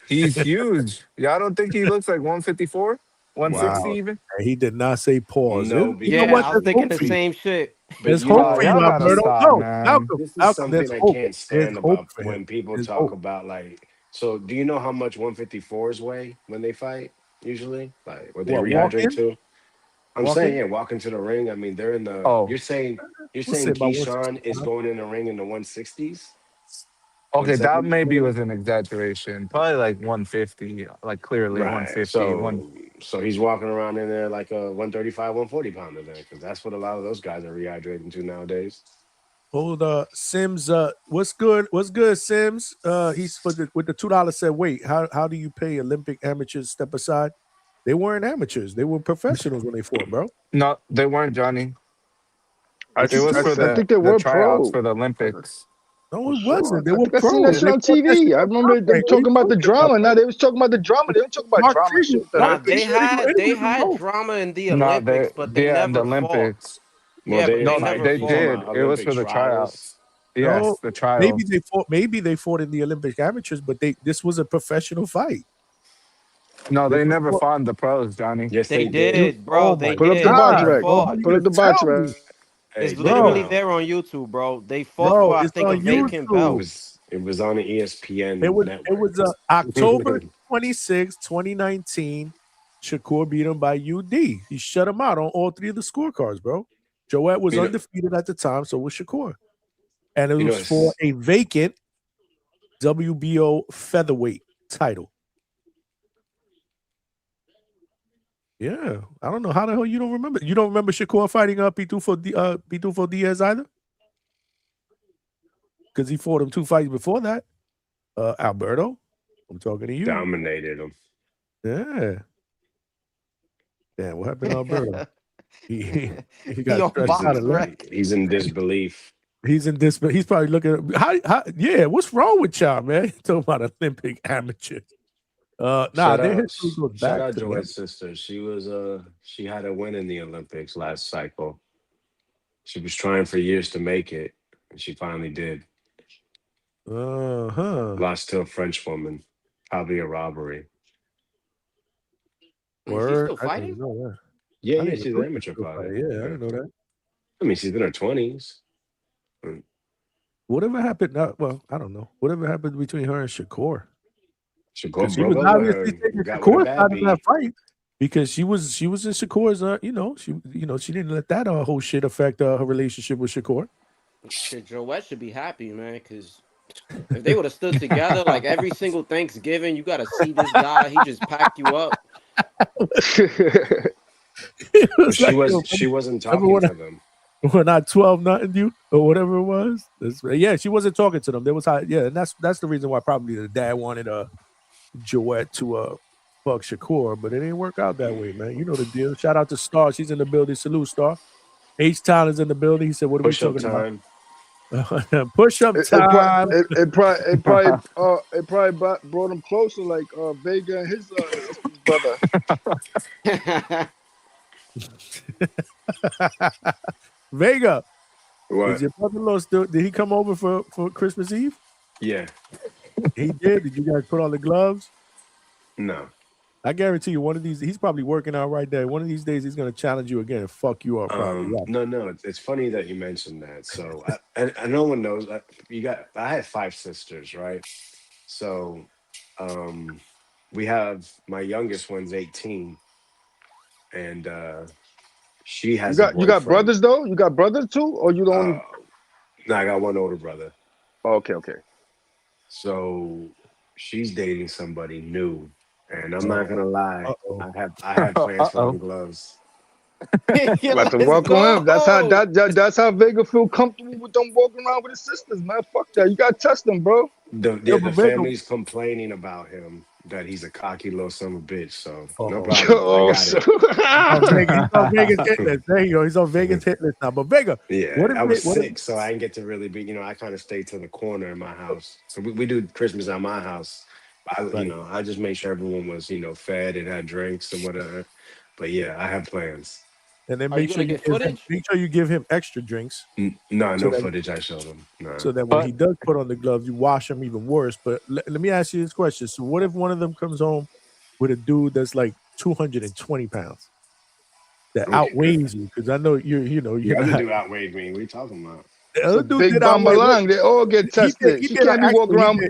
he's huge. Y'all don't think he looks like 154, 160 Wow. even? He did not say pause. No, You know Yeah, what? I was There's thinking hope the for you. same shit. There's you hope know, for you, y'all gotta Alberto. stop, No, man. Malcolm, This is Malcolm, there's something I hope. can't There's stand hope about for when him. people There's talk hope. about so do you know how much 154s weigh when they fight usually? Like, or they What, walk rehydrate in? too? I'm Walk saying, in? yeah, walk into the ring. I mean, they're in the. Oh, You're saying We'll say about Keyshawn is 165. going in the ring in the 160s, okay, that 170s, maybe maybe. was an exaggeration. Probably like 150, like clearly Right. 150. So he's walking around in there like a 135, 140 pounder then, because that's what a lot of those guys are rehydrating to nowadays. Hold Sims, what's good? What's good, Sims? He's with the $2 said, wait, how do you pay Olympic amateurs step aside? They weren't amateurs, they were professionals when they fought, bro. No, they weren't, Johnny. I It was for think they the were tryouts pro. for the Olympics. No, it Sure. wasn't. They I were think I seen pros. that shit They on fought that shit TV. I on remember Top them Rank. What are you talking about the talking about, drama. Now bro? they was talking about the drama. They don't talk about Mark drama shit Trigger, with the Nah, Mark, Olympics. they in had both. drama in the No, Olympics, but they in the never fought. Olympics. Well, Yeah, they but didn't they No, fight. never they You talking fought. did. about It was Olympic for the trials? tryouts. Yes, No, the trials. maybe they fought in the Olympic amateurs, but this was a professional fight. No, They they never fought. fought in the pros, Johnny. Yes, They they did. did, bro. Oh They my Pull up the did. box They God, rec. bro! How fought. you Pull up gonna the box tell rec. me, It's Hey, literally bro? there on YouTube, bro. They fought Bro, for, I it's think, a on vacant it belt. YouTube. was on the It ESPN was network. October 26, 2019. Shakur beat him by UD. He shut him out on all three of the scorecards, bro. Joette was You know, undefeated at the time, so was Shakur. And it you know, was for it's, a vacant WBO featherweight title. Yeah. I don't know how the hell you don't remember. You don't remember Shakur fighting Pitufo Diaz either? Because he fought him 2 fights before that. Alberto, I'm talking to you. dominated them. Yeah. Damn, what happened to Alberto? He He got on stressed box out of rec. He's in disbelief. He's in this, but he's probably looking at yeah, what's wrong with y'all, man? Talking about Olympic amateurs. Nah, their history goes Shout back out to them. Joette's sister. She had a win in the Olympics last cycle. She was trying for years to make it, and she finally did. Lost to a French woman, probably a robbery. Is she still I didn't fighting? even know that. Yeah, I didn't she's even an know amateur she was fighter. fighting. Yeah, I didn't know that. I mean, she's in her 20s. Whatever happened, well, I don't know. Whatever happened between her and Shakur? Shakur Because she broke was up with her obviously and taking got with a Shakur's bad side of that beat. fight because she was in Shakur's. She didn't let that whole shit affect her relationship with Shakur. Shit, Joette should be happy, man, because if they would have stood together like every single Thanksgiving, you got to see this guy. He just packed you up. But she wasn't talking to them. When I 12-0 you or whatever it was. Yeah, she wasn't talking to them. There was and that's the reason why probably the dad wanted Joette to fuck Shakur, but it didn't work out that way, man. You know the deal. Shout out to Star. She's in the building. Salute, Star. H-Town is in the building. He said, what are Push we up talking time. about? Push up time. It probably brought him closer, like Vega and his sister's brother. Vega. What? Is your brother-in-law still? Did he come over for Christmas Eve? Yeah. He did. Did you guys put on the gloves? No. I guarantee you, one of these, he's probably working out right there. One of these days, he's gonna challenge you again and fuck you up. Probably. No, it's funny that you mentioned that. So, and no one knows. I had 5 sisters, right? So, we have my youngest one's 18, and she has you got brothers though? You got brothers too, or you don't? No, I got one older brother. Oh, okay. So she's dating somebody new, and I'm not gonna lie, I have plans for them gloves. Let them walk around. That's how Vega feel comfortable with them walking around with his sisters, man. Fuck that. You gotta test them, bro. The family's complaining about him that he's a cocky little son of a bitch. So no problem. He's on Vegas hit list. There you go. He's on Vegas hit list now. But Vega, yeah, I was sick, so I didn't get to really be. I kind of stayed to the corner in my house. So we do Christmas at my house. I just made sure everyone was fed and had drinks and whatever. But yeah, I have plans. And then make sure you give him extra drinks. No footage I showed him. No. So that when he does put on the gloves, you wash him even worse. But let me ask you this question. So what if one of them comes home with a dude that's like 220 pounds that outweighs you? Because I know you're The other dude outweighed me. What are you talking about? The other dude Big did Bambalang. They all get tested. She can't be walking around.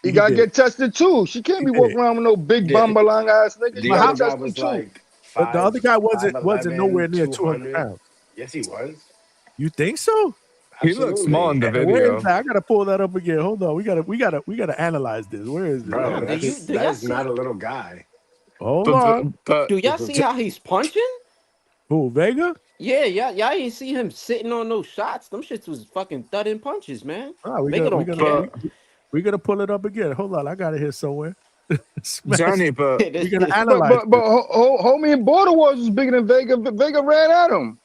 He gotta get tested too. She can't be walking around with no big Bambalang ass nigga. The other guy was like. But the other guy wasn't nowhere near 200 pounds. Yes, he was. You think so? He looks small in the video. I gotta pull that up again. Hold on. We gotta analyze this. Where is this? Bro, that's not a little guy. Hold on. Do y'all see how he's punching? Who, Vega? Yeah, y'all ain't see him sitting on those shots. Them shits was fucking thudding punches, man. We're gonna pull it up again. Hold on, I got it here somewhere. Johnny, but we're gonna analyze. But homie in Border Wars was bigger than Vega. Vega ran at him.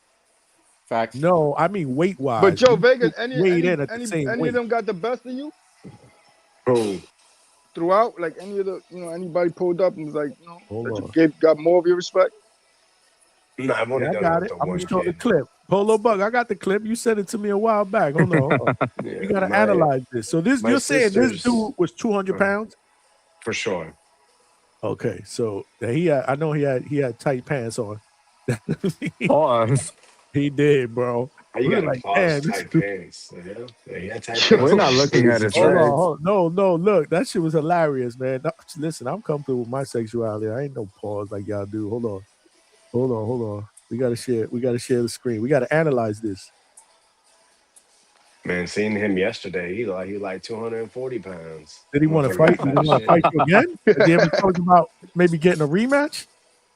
Facts. No, I mean weight wise. But Joe, Vega, any of them got the best of you? Who? Throughout, like any of the, anybody pulled up and was like, got more of your respect. No, I've only done I got it. I'm gonna show the clip. Polo Bug, I got the clip. You sent it to me a while back. Hold on. You gotta analyze this. So you're saying this dude was 200 pounds? For sure. Okay, so I know he had tight pants on. Pause. He did, bro. You got tight pants. We're not looking at his legs. No, look, that shit was hilarious, man. No, listen, I'm comfortable with my sexuality. I ain't no pause like y'all do. Hold on. We gotta share the screen. We gotta analyze this. Man, seeing him yesterday, he like 240 pounds. Did he want to fight? Did he want to fight you again? Did he ever talk about maybe getting a rematch?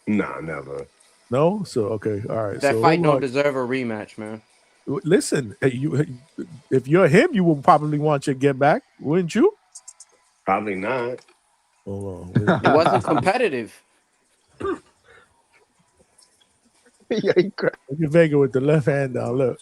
Nah, never. No? So, okay. All right. That fight don't deserve a rematch, man. Listen, if you're him, you will probably want you to get back, wouldn't you? Probably not. Hold on. It wasn't competitive. Yeah, he cracked. Look at Vega with the left hand down. Look.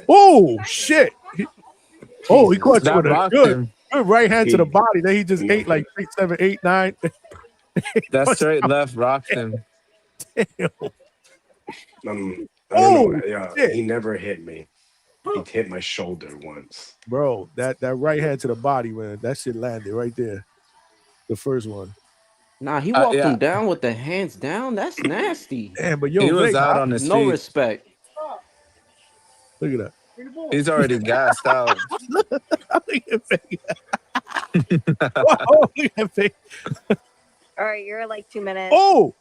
Oh shit! He caught you with a good right hand to the body. Then he just ate like 6, 7, 8, 9. That straight left rocked him. Damn. I don't know. He never hit me. He hit my shoulder once. Bro, that right hand to the body, man, that shit landed right there. The first one. Nah, he walked him down with the hands down. That's nasty. Damn, but he was out on his feet. No respect. Look at that. He's already gassed out. Look at Vega. Look at Vega. All right, you're like 2 minutes. Oh!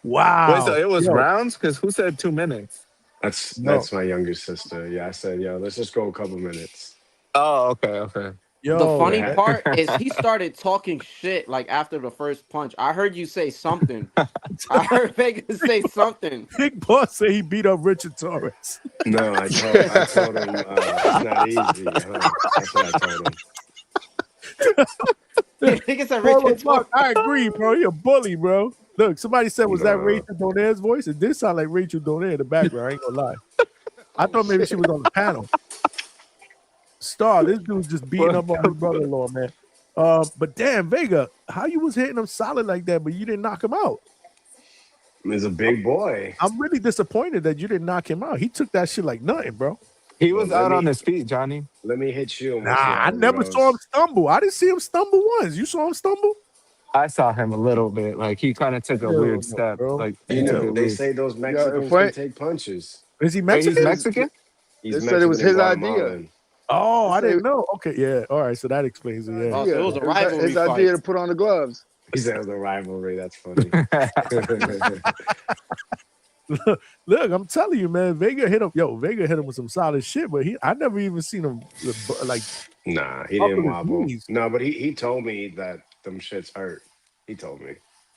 Wow. Wait, so it was rounds? Because who said 2 minutes? That's my younger sister. Yeah, I said, let's just go a couple minutes. Oh, okay. The funny part is he started talking shit like after the first punch. I heard you say something. I heard Vega say something. Big Boss say he beat up Richard Torres. No, I told him it's not easy. That's what I told him. I agree, bro. You're a bully, bro. Look, somebody said, was that Rachel Donaire's voice? It did sound like Rachel Donaire in the background. I ain't gonna lie. I thought maybe she was on the panel. Star, this dude's just beating up on his brother-in-law, man. But damn, Vega, how you was hitting him solid like that, but you didn't knock him out? He's a big boy. I'm really disappointed that you didn't knock him out. He took that shit like nothing, bro. He was out on his feet, Johnny. Let me hit you. And Nah, we'll see how I it never goes. saw him stumble. I didn't see him stumble once. You saw him stumble? I saw him a little bit. Like he kind of took a weird step. bro. Like You he took know, it they weird. say those Mexicans Frank- can take punches. Is he Wait, he's Mexican? Mexican? He's They said it was his Mexican and idea. Guatemalan. Oh, I They say- didn't know. Okay, yeah. All right, so that explains it. Yeah. Oh, so it was a His rivalry idea to fight. put on the gloves. He said it was a rivalry. That's funny. Look, I'm telling you, man. Vega hit him. Vega hit him with some solid shit, but I never even seen him like. Nah, he Up didn't with his wobble. knees. No, but he told me that them shits hurt. He told me.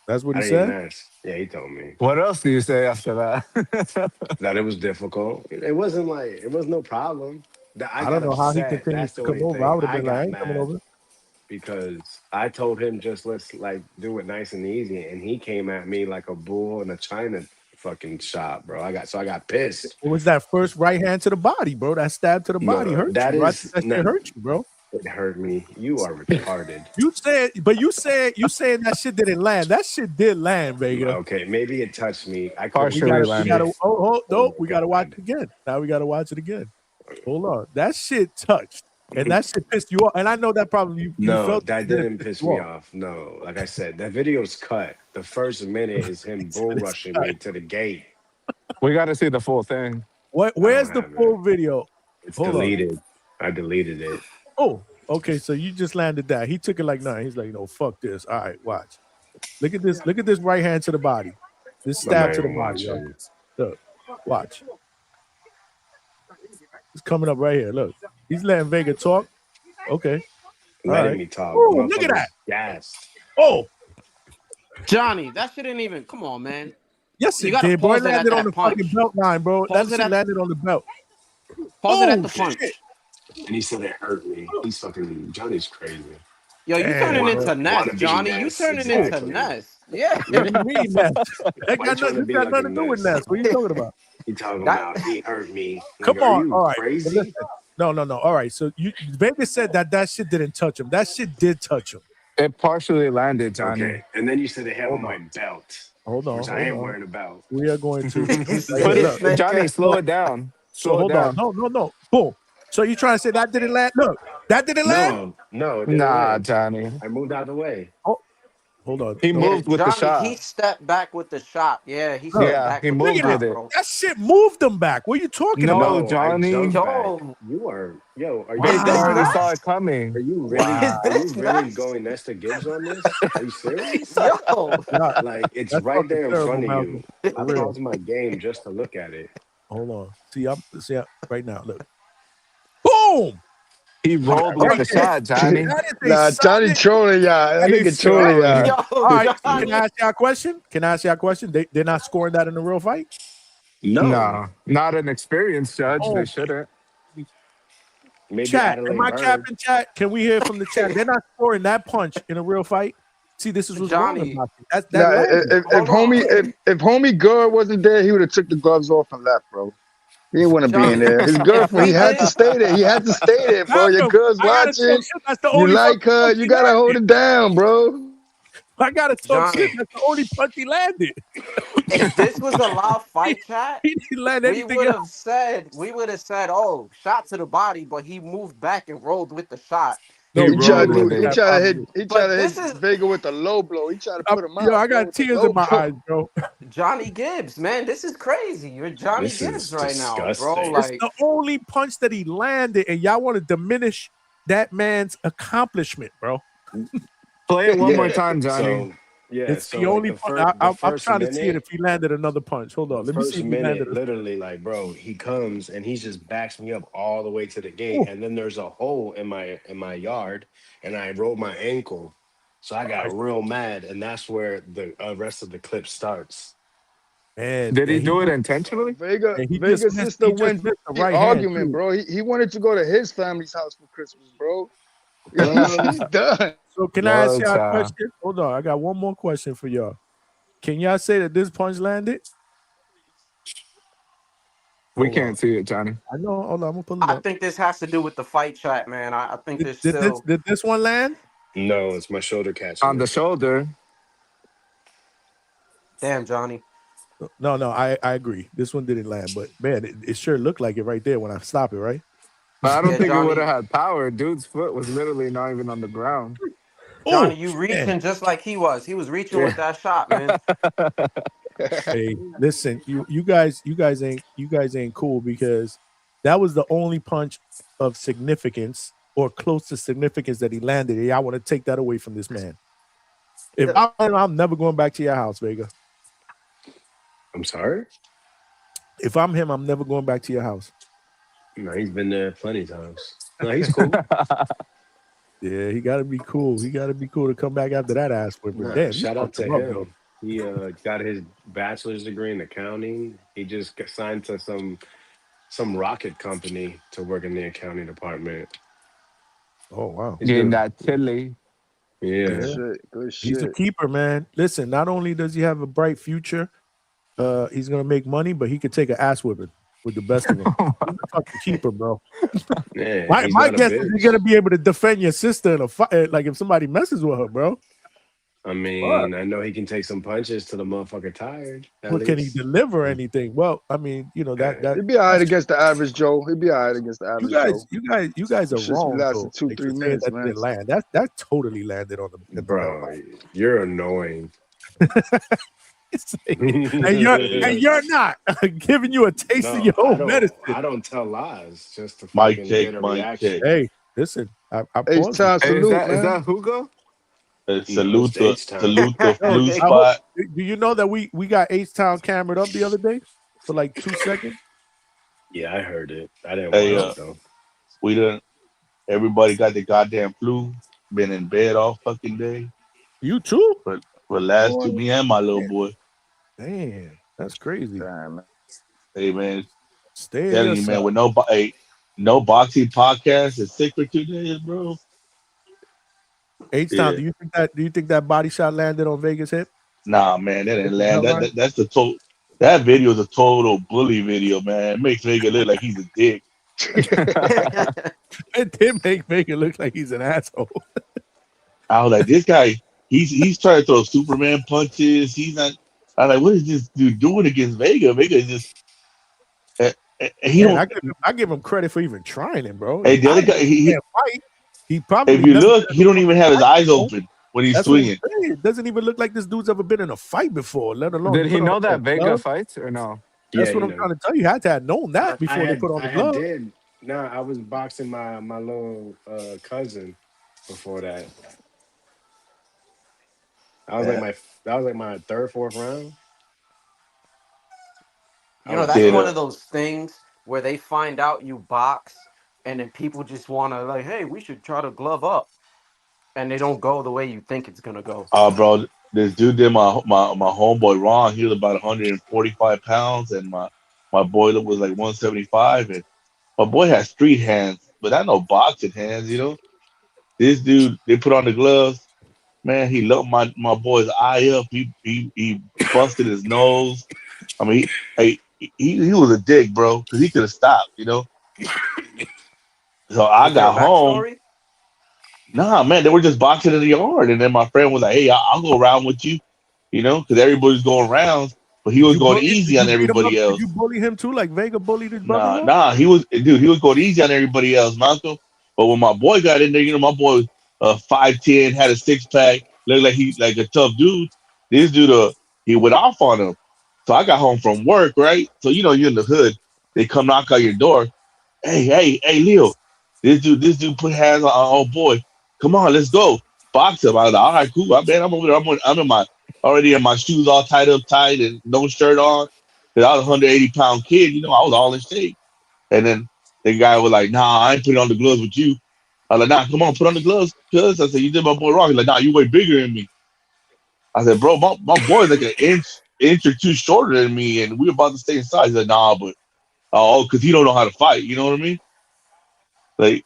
That's what I he didn't said. even ask. Yeah, he told me What else do you say after that? that it was difficult. It wasn't like it was no problem. That I don't know how he upset. continues That's to the come only over. thing. I would have I been like, I got ain't coming mad over. because I told him just let's like do it nice and easy, and he came at me like a bull in a china fucking shop, bro. I got pissed. What was that first right hand to the body, bro? That stab to the body hurt that you. I is think that shit not- hurt you, bro. It hurt me. You are retarded. You saying that shit didn't land. That shit did land, Vega. Okay, maybe it touched me. I Partially couldn't We landed. gotta, Oh, we gotta watch God. it again. Now we gotta watch it again. Hold on. That shit touched. And that shit pissed you off. And I know that probably you No, felt that it didn't pissed piss you me off. No, like I said, that video's cut. The first minute is him bull rushing me to the gate. We got to see the full thing. Where's the have full video? It's Hold on. deleted. I deleted it. Oh, okay. So you just landed that. He took it like nothing. He's like, no, fuck this. All right, watch. Look at this. Look at this right hand to the body. This I'm stab not to the even body. Yo. watching. Look, watch. It's coming up right here. Look, he's letting Vega talk. Okay. All Letting right. me talk. Ooh, look at that. Yes. Oh, Johnny, that shouldn't even. Come on, man. yes, You it gotta did, bro. It pause it at landed on that the fucking punch. belt line, bro. Pause That it shit at- landed on the belt. Pause it at Oh, the punch. shit. And he said it hurt me. He's fucking Johnny's crazy. Yo, you Damn, turning bro. into Wanna Ness, be Johnny. You Ness, turning exactly. into Ness. Yeah. What do you mean, Ness? That Why got you trying to nothing, be got like nothing a to do with Ness? Ness. What are you talking about? He talking That- about he hurt me. Like, Come are on. you All right. crazy? Listen. No. All right. So Vegas said that shit didn't touch him. That shit did touch him. It partially landed, Johnny. Okay. And then you said it hit Hold on my on. belt. Hold on. Which I am wearing a belt. We are going to. But Johnny, slow it down. So Slow it hold down. on. No. Boom. So you trying to say that didn't land? Look, that didn't land. No, it didn't Nah, land. Johnny. I moved out of the way. Oh, hold on. He moved with the Johnny, shot. he stepped back with the shot. Yeah, he Look, stepped back he with moved the shot, with it. bro. That shit moved them back. What are you talking No, about? I Johnny. jumped Yo. back. You are, are They you already Wow. saw it coming. Are you really? Wow. Are you Is this really nuts? going Nesta Gibbs on this? Are you serious? Yo. Yeah, Like it's that's right fucking there in terrible, front of Malcolm. you. For I real. paused my game just to look at it. Hold on. See, right now. Look. Boom. He rolled with Right the there. shot, Johnny. That is a Nah, Johnny solid- trolling y'all. That nigga He's trolling trolling. y'all. Yo, All right. Johnny. Can I ask y'all a question? They're not scoring that in a real fight? No, not an experienced judge. Oh. They shouldn't. Maybe Chat. Adelaide Am I Bird. capping, chat? Can we hear from the chat? They're not scoring that punch in a real fight. See, this is what's wrong Johnny. about it. That Nah, landed. if homie Gerd wasn't there, he would have took the gloves off and left, bro. He didn't want to be in there. His girlfriend, he had to stay there. He had to stay there, bro. Your Malcolm, girl's I gotta watching. talk shit. That's the You only like fucking her. punch You he gotta hold landed. it down, bro. I gotta talk Johnny. shit. That's the only punch he landed. If this was a live fight chat, He didn't land we anything would else. have said, oh, shot to the body, but he moved back and rolled with the shot. No, He He you tried rolled would to with do it. he that tried to hit probably. he But tried to this hit is Vega with the low blow. He tried to put him out. Yo, I bro, got with the tears low in my blow. eyes, bro. Johnny Gibbs, man. This is crazy. You're Johnny This is Gibbs right now, bro. disgusting. It's Like, the only punch that he landed, and y'all want to diminish that man's accomplishment, bro. Play it one more time, Johnny. So yeah, It's so the like only the punch. first, I'm first trying to see it minute, if he landed another punch. Hold on. the Let me see first if he landed minute, a literally, like, bro, he comes and he just backs me up all the way to the gate, and then there's a hole in my yard, and I rolled my ankle, so I got real mad, and that's where the rest of the clip starts. man. Did he and do it just- intentionally? Vega and he Vega's just missed- sister he just went missed the the right hand, argument, too. bro. He wanted to go to his family's house for Christmas, bro. He's done. So can I ask Well, y'all a child. question? Hold on. I got one more question for y'all. Can y'all say that this punch landed? We Hold can't on. see it, Johnny. I know. Hold on. I'm gonna pull it I up. think this has to do with the fight chat, man. I think there's Did still. this one land? No, it's my shoulder catching. On the shoulder. Damn, Johnny. No, I agree. This one didn't land, but man, it sure looked like it right there when I stop it, right? But I don't Yeah, think it would Johnny. have had power. Dude's foot was literally not even on the ground. Johnny, Oh, you man. reaching just like he was. He was reaching with Yeah. that shot, man. Hey, listen, you guys ain't cool because that was the only punch of significance or close to significance that he landed. Hey, I want to take that away from this man. If I'm never going back to your house, Vega. I'm sorry. If I'm him, I'm never going back to your house. No, he's been there plenty of times. No, he's cool. Yeah, he got to be cool. He got to be cool to come back after that ass whipping. Nah, Damn, you shout out fucked to him up, though. him. He got his bachelor's degree in accounting. He just got signed to some rocket company to work in the accounting department. Oh wow, He's Getting good. that chili. Yeah. Good shit. Good He's a shit. keeper, man. Listen, not only does he have a bright future, he's gonna make money, but he could take an ass whipping with the best of them. He's a fucking keeper, bro. Yeah, My he's not a guess is you're bitch. gonna be able to defend your sister in a fight, like if somebody messes with her, bro. I mean, I know he can take some punches till the motherfucker tired. At But can he least. deliver anything? Well, I mean, you know that He'd be all right against the average Joe. He'd be all right against the you average guys, Joe. you guys are Shit be wrong lasting though. 2-3 Like, for saying minutes, that man. didn't land. That totally landed on the Bro, you're annoying. and you're not giving you a taste of your own medicine. I don't tell lies just to Mic fucking check, get a mic reaction. check. Hey, listen, I H paused time it. Hey, salute, is man. that Hugo? Salute No, it's the Yo, flu I hope, spot. do you know that we got H-Town cameraed up the other day for like 2 seconds? Yeah, I heard it. I didn't Hey, watch it though. we done. Everybody got the goddamn flu. Been in bed all fucking day. You too? But last two, Boy. me and my little boy. Damn, that's crazy. Damn, man. Hey man, Stay in telling you man, yourself. with no boxing podcast is sick for 2 days, bro. H-Town, Yeah. do you think that body shot landed on Vegas hip? Nah, man, that didn't With the land. headline? That's the total. That video is a total bully video, man. It makes Vega look like he's a dick. It did make Vega look like he's an asshole. I was like, this guy, he's trying to throw Superman punches. He's not. I'm like, what is this dude doing against Vega? Vega just he Man, don't. I give him credit for even trying it, bro. Hey, the other guy, He can't fight. He probably if you never look, been he in a don't even have his fight eyes before. open when he's That's what I'm swinging. saying. It doesn't even look like this dude's ever been in a fight before, let alone Did he put on know a that Vega glove. fights or no? That's Yeah, what you I'm know. trying to tell you. You had to have known that before they put on the glove. did. No, I was boxing my little cousin before that. That was like my third, fourth round. You know, that's one of those things where they find out you box, and then people just want to like, hey, we should try to glove up, and they don't go the way you think it's gonna go. Bro, this dude did my homeboy Ron. He was about 145 pounds, and my boy was like 175. And my boy has street hands, but I know boxing hands. You know, this dude they put on the gloves. Man, he looked my boy's eye up. He busted his nose. I mean, he was a dick, bro, because he could have stopped. You know. So I Was there a got home. backstory? Nah, man, they were just boxing in the yard, and then my friend was like, "Hey, I'll go around with you," you know, because everybody's going rounds, but he was going easy Did on you beat him up? everybody Did else. you bully him too, like Vega bullied his brother? Nah, he was going easy on everybody else, Malcolm. But when my boy got in there, you know, my boy was 5'10", had a 6-pack, looked like he like a tough dude. This dude, he went off on him. So I got home from work, right? So you know, you're in the hood. They come knock on your door. Hey, Leo, this dude put hands on our old boy. Come on, let's go. Box him. I was like, all right, cool. I'm over there. I'm in my already in my shoes all tied up tight and no shirt on. Cause I was a 180-pound kid, you know, I was all in shape. And then the guy was like, nah, I ain't putting on the gloves with you. I was like, nah, come on, put on the gloves. Cuz I said, you did my boy wrong. He's like, nah, you way bigger than me. I said, bro, my boy's like an inch or two shorter than me, and we about the same size. He's like, nah, but because he don't know how to fight, you know what I mean? Like,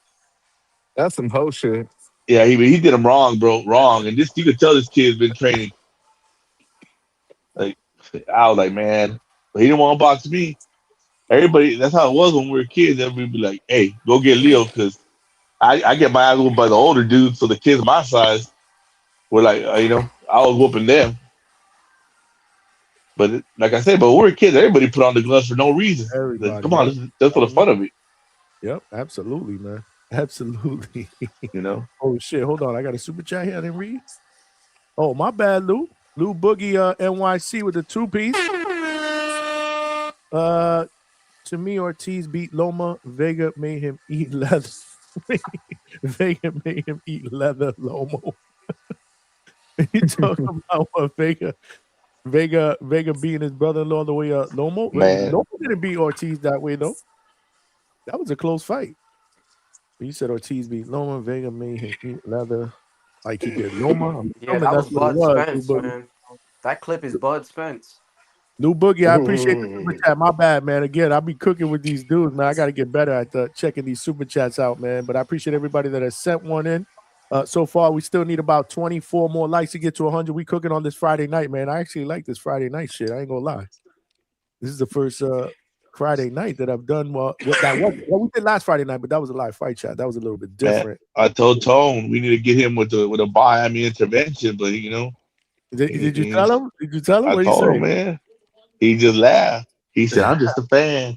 That's some whole shit. yeah, he did him wrong, bro, wrong. And this you could tell this kid's been training. Like, I was like, man, but he didn't want to box me. Everybody, that's how it was when we were kids. Everybody be like, hey, go get Leo, because I get my ass whooped by the older dudes, so the kids my size were like, you know, I was whooping them. But like I said, but when we were kids, everybody put on the gloves for no reason. Like, Everybody, come on, yep. just for the fun of it, Yep, absolutely, man. Absolutely. you know. Oh shit, hold on. I got a super chat here I didn't read. Oh, my bad, Lou. Lou Boogie NYC with the 2-piece. To me, Ortiz beat Loma. Vega made him eat leather. Vega made him eat leather, Lomo. You talking about what Vega beating his brother-in-law the way Lomo? Man. Lomo didn't beat Ortiz that way though. That was a close fight. You said Ortiz beat Loma. Vega made him eat leather like he did Loma. Yeah, that was That's what it Bud was. Spence, Lou Boogie. man. That clip is Bud Spence. Lou Boogie, I appreciate the super chat. My bad, man. Again, I'll be cooking with these dudes, man. I got to get better at checking these super chats out, man. But I appreciate everybody that has sent one in. So far, we still need about 24 more likes to get to 100. We cooking on this Friday night, man. I actually like this Friday night shit. I ain't gonna lie. This is the first Friday night that I've done well. We did last Friday night, but that was a live fight chat. That was a little bit different. Man, I told Tone we need to get him with a Miami intervention, but you know. Did you tell him? Did you tell him? I What told he him, man. He just laughed. He said, "I'm just a fan."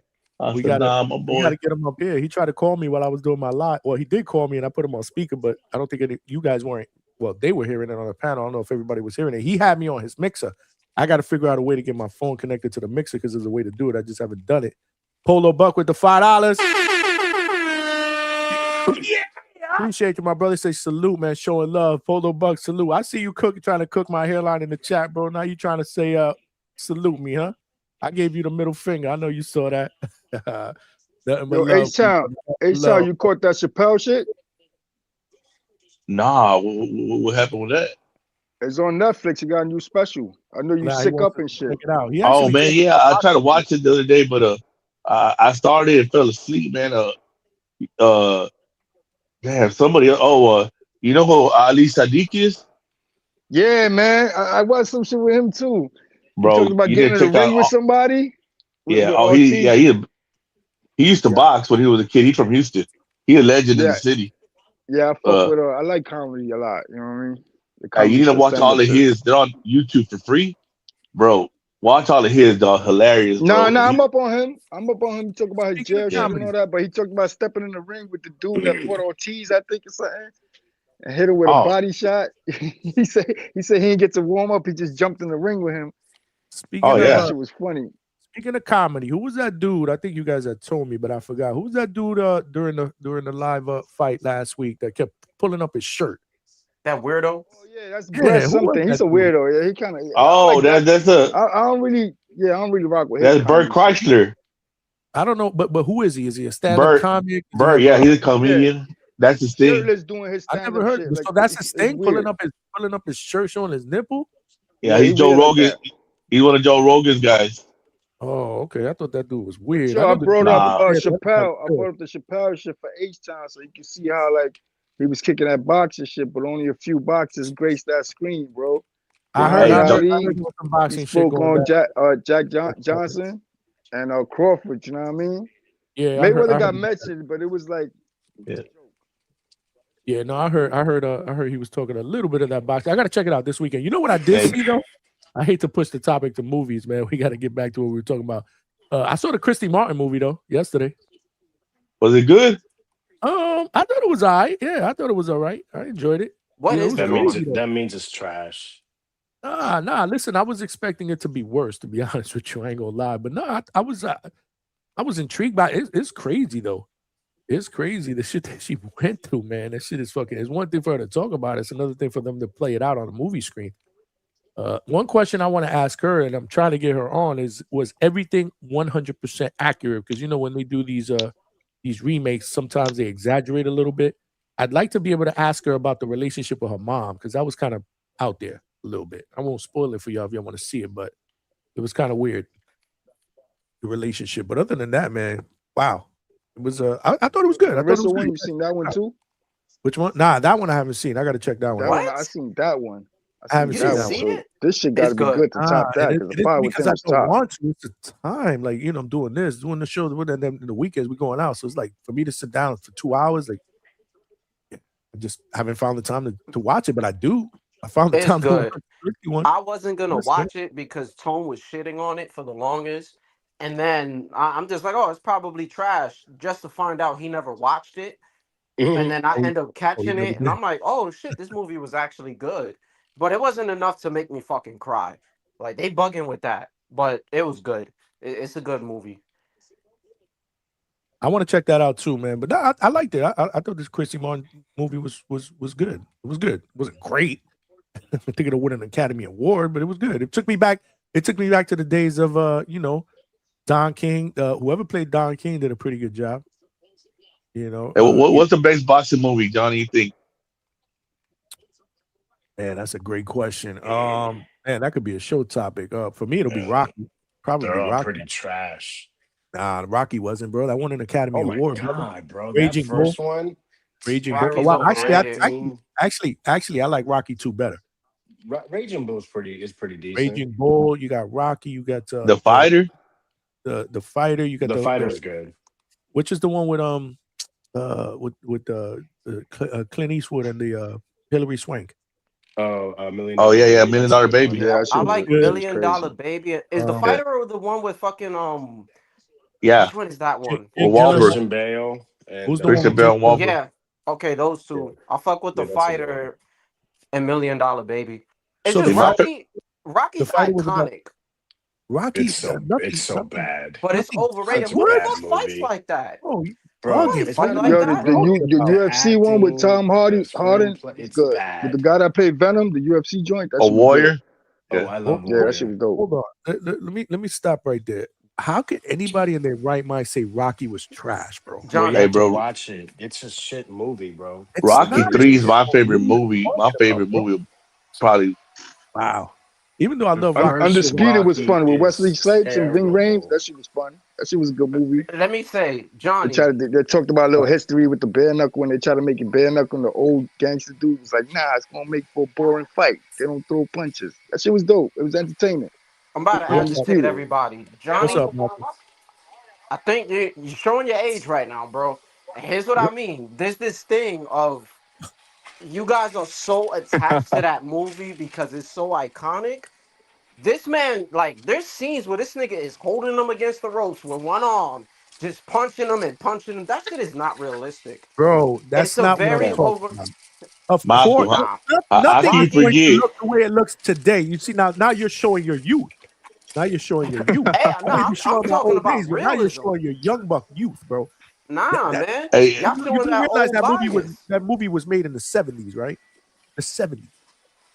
We gotta get him up here. He tried to call me while I was doing my live. Well, he did call me and I put him on speaker, but I don't think you guys weren't. Well, they were hearing it on the panel. I don't know if everybody was hearing it. He had me on his mixer. I got to figure out a way to get my phone connected to the mixer because there's a way to do it. I just haven't done it. Polo Buck with the $5. Appreciate you, my brother. Say salute, man. Showing love. Polo Buck, salute. I see you trying to cook my hairline in the chat, bro. Now you trying to say salute me, huh? I gave you the middle finger. I know you saw that. Yo, H-Town, you caught that Chappelle shit? Nah, what happened with that? It's on Netflix. You got a new special. I know you sick up and shit. Check it out. Oh man, yeah, I tried to watch it the other day, but I started and fell asleep, man. Damn, somebody. You know who Ali Sadiq is? Yeah, man. I watched some shit with him too. Bro, you talking about you getting didn't in the check ring out. with somebody? Yeah. He used to box when he was a kid. He's from Houston. He's a legend in the city. Yeah, I fuck with her. I like comedy a lot. You know what I mean? You need to watch all of his. They're on YouTube for free, bro. Watch all of his, dog. Hilarious. No, bro. I'm up on him. He talked about his jail shit and all that, but he talked about stepping in the ring with the dude that fought Ortiz, I think, or something, and hit him with a body shot. he said he didn't get to warm up. He just jumped in the ring with him. That shit was funny. Speaking of comedy, who was that dude? I think you guys had told me, but I forgot. Who was that dude during the live fight last week that kept pulling up his shirt? That weirdo? Oh yeah, that's Brett something. He's a weirdo. Yeah, he kind of. I don't really rock with him. That's Bert Chrysler. I don't know, but who is he? Is he a stand-up comic? Bert, yeah, he's a comedian. Yeah. That's his thing. Shirtless doing his I never heard. Shit. So that's his thing, pulling up his shirt, showing his nipple. Yeah, he's Joe Rogan. He's one of Joe Rogan's guys. Oh, okay. I thought that dude was weird. So I brought up Chappelle. I brought up the Chappelle shit for H-Town so you can see how like he was kicking that boxing shit, but only a few boxes graced that screen, bro. I heard some boxing he spoke shit on Jack Johnson and Crawford. You know what I mean? Yeah. Mayweather got mentioned, but it was like. Yeah, no, I heard he was talking a little bit of that boxing. I got to check it out this weekend. You know what I did see though? I hate to push the topic to movies, man. We got to get back to what we were talking about. I saw the Christy Martin movie though yesterday. Was it good? I thought it was all right. Yeah, I thought it was all right. I enjoyed it. That means it's trash. Nah. Listen, I was expecting it to be worse. To be honest with you, I ain't gonna lie. But no, I was intrigued by it. It's crazy though. It's crazy the shit that she went through, man. That shit is fucking. It's one thing for her to talk about. It's another thing for them to play it out on a movie screen. One question I want to ask her, and I'm trying to get her on, was everything 100% accurate? Because you know when they do these remakes, sometimes they exaggerate a little bit. I'd like to be able to ask her about the relationship with her mom because that was kind of out there a little bit. I won't spoil it for y'all if y'all want to see it, but it was kind of weird, the relationship. But other than that, man, wow. It was I thought it was good. I thought it was good. You seen that one too? Which one? Nah, that one I haven't seen. I got to check that one. I seen that one. I haven't seen it. This shit got to be good to top that because I don't want to. It's the time, like I'm doing the show, and then the weekends we going out. So it's like for me to sit down for 2 hours, like I just haven't found the time to watch it, but I do. I found the time to tricky one. I wasn't gonna That's good. watch it because Tone was shitting on it for the longest, and then I'm just like, oh, it's probably trash. Just to find out he never watched it, and then I Oh, end up you catching never it, and did. I'm like, oh shit, this movie was actually good, but it wasn't enough to make me fucking cry. Like they bugging with that, but it was good. It's a good movie. I want to check that out too, man. But I liked it. I thought this Chrissy Martin movie was good. It was good. It wasn't great. I think it'll win an Academy Award, but it was good. It took me back to the days of Don King. Whoever played Don King did a pretty good job. You know. Hey, what's the best boxing movie, Johnny? You think? Man, that's a great question. Man, that could be a show topic. For me, it'll be Rocky. Probably They're all Rocky. pretty trash. Nah, Rocky wasn't, bro. That won an Academy Oh my Award, god, bro! Raging That Bull. first one, Raging Bull. Rocky's Well, overrated. actually, I like Rocky 2 better. Raging Bull is pretty decent. Raging Bull. You got Rocky. You got The Fighter. The Fighter. You got The Fighter's good. Which is the one with Clint Eastwood and the Hillary Swank. Oh, $1 Million. Oh yeah, Baby. $1 Million That's a good Baby. one. Yeah, I like good. $1 Million Crazy. Baby. Is the Yeah. fighter or the one with fucking Yeah, Which one is that one? Well, Wahlberg. Christian Bale. And, Who's the Christian one Bale with and Wahlberg. Yeah. Okay, those two. I fuck with the Yeah, that's a good fighter and $1 Million Baby. It's So just the fighter- Rocky's the fighter was about- iconic, Rocky. It's so bad. but it's nothing- overrated. It's a Who the bad fuck fights movie. like that? Oh, you Bro, bugging. it's Fight not like Yo, even that? the UFC one with Tom Hardy, the Harden screenplay, was it's good. bad. With the guy that played Venom, the UFC joint. That A shit was Warrior. Oh, Yeah. I love good. Yeah, Warrior. that shit was dope. Hold on. Let me stop right there. How could anybody in their right mind say Rocky was trash, bro? Bro, John, you Hey, have to bro. watch it. It's a shit movie, bro. It's Rocky not. 3 is my favorite What are you movie. My talking favorite about, movie, probably. Wow. Even though I The love first Rocky, Undisputed was Rocky fun with is Wesley Snipes and Ving Rhames. terrible. That shit was fun. That shit was a good movie. let me say, Johnny. They talked about a little history with the bare knuckle when they try to make it bare knuckle. And the old gangster dude was like, "Nah, it's gonna make for a boring fight. They don't throw punches." That shit was dope. It was entertaining. I'm about to What's agitate Undisputed. everybody. what's Johnny, up, Marcus? I think you're showing your age right now, bro. And here's what I mean. There's this thing of you guys are so attached to that movie because it's so iconic. This man, like, there's scenes where this nigga is holding them against the ropes with one arm, just punching them and punching them. That shit is not realistic. Bro, that's It's a not what I'm very talking over. about. Of Malcolm, course, Nah. how nothing can you is going to forget? look the way it looks today. You see, now you're showing your youth. Now you're showing your youth. Hey, I may nah, be I'm showing my talking old about days, but now you're realism. showing your young buck youth, bro. Nah, That- man. Hey, Y'all You showing do that realize old that movie was made in the 70s, right? The 70s.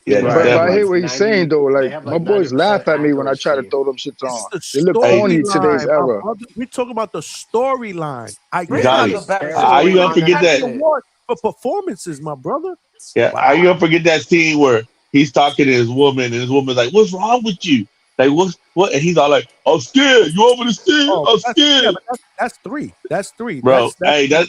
yeah, But, Right. but I definitely. hear what he's saying though. They Like have my like boys 90% laugh at me when I try to accuracy. throw them shits It's on. the They look corny in today's storyline, my era. brother. We're talking about the storyline. I Bridge get how has Johnny, they a better how you gonna storyline than forget that that? Academy shit. Award for performances, my brother. Yeah, how you Wow. gonna forget that scene where he's talking to his woman and his woman's like, "What's wrong with you? Like, what?" And he's all like, "I'm scared. You want me to scared? Oh, I'm but scared." that's three. That's three. Bro, That's that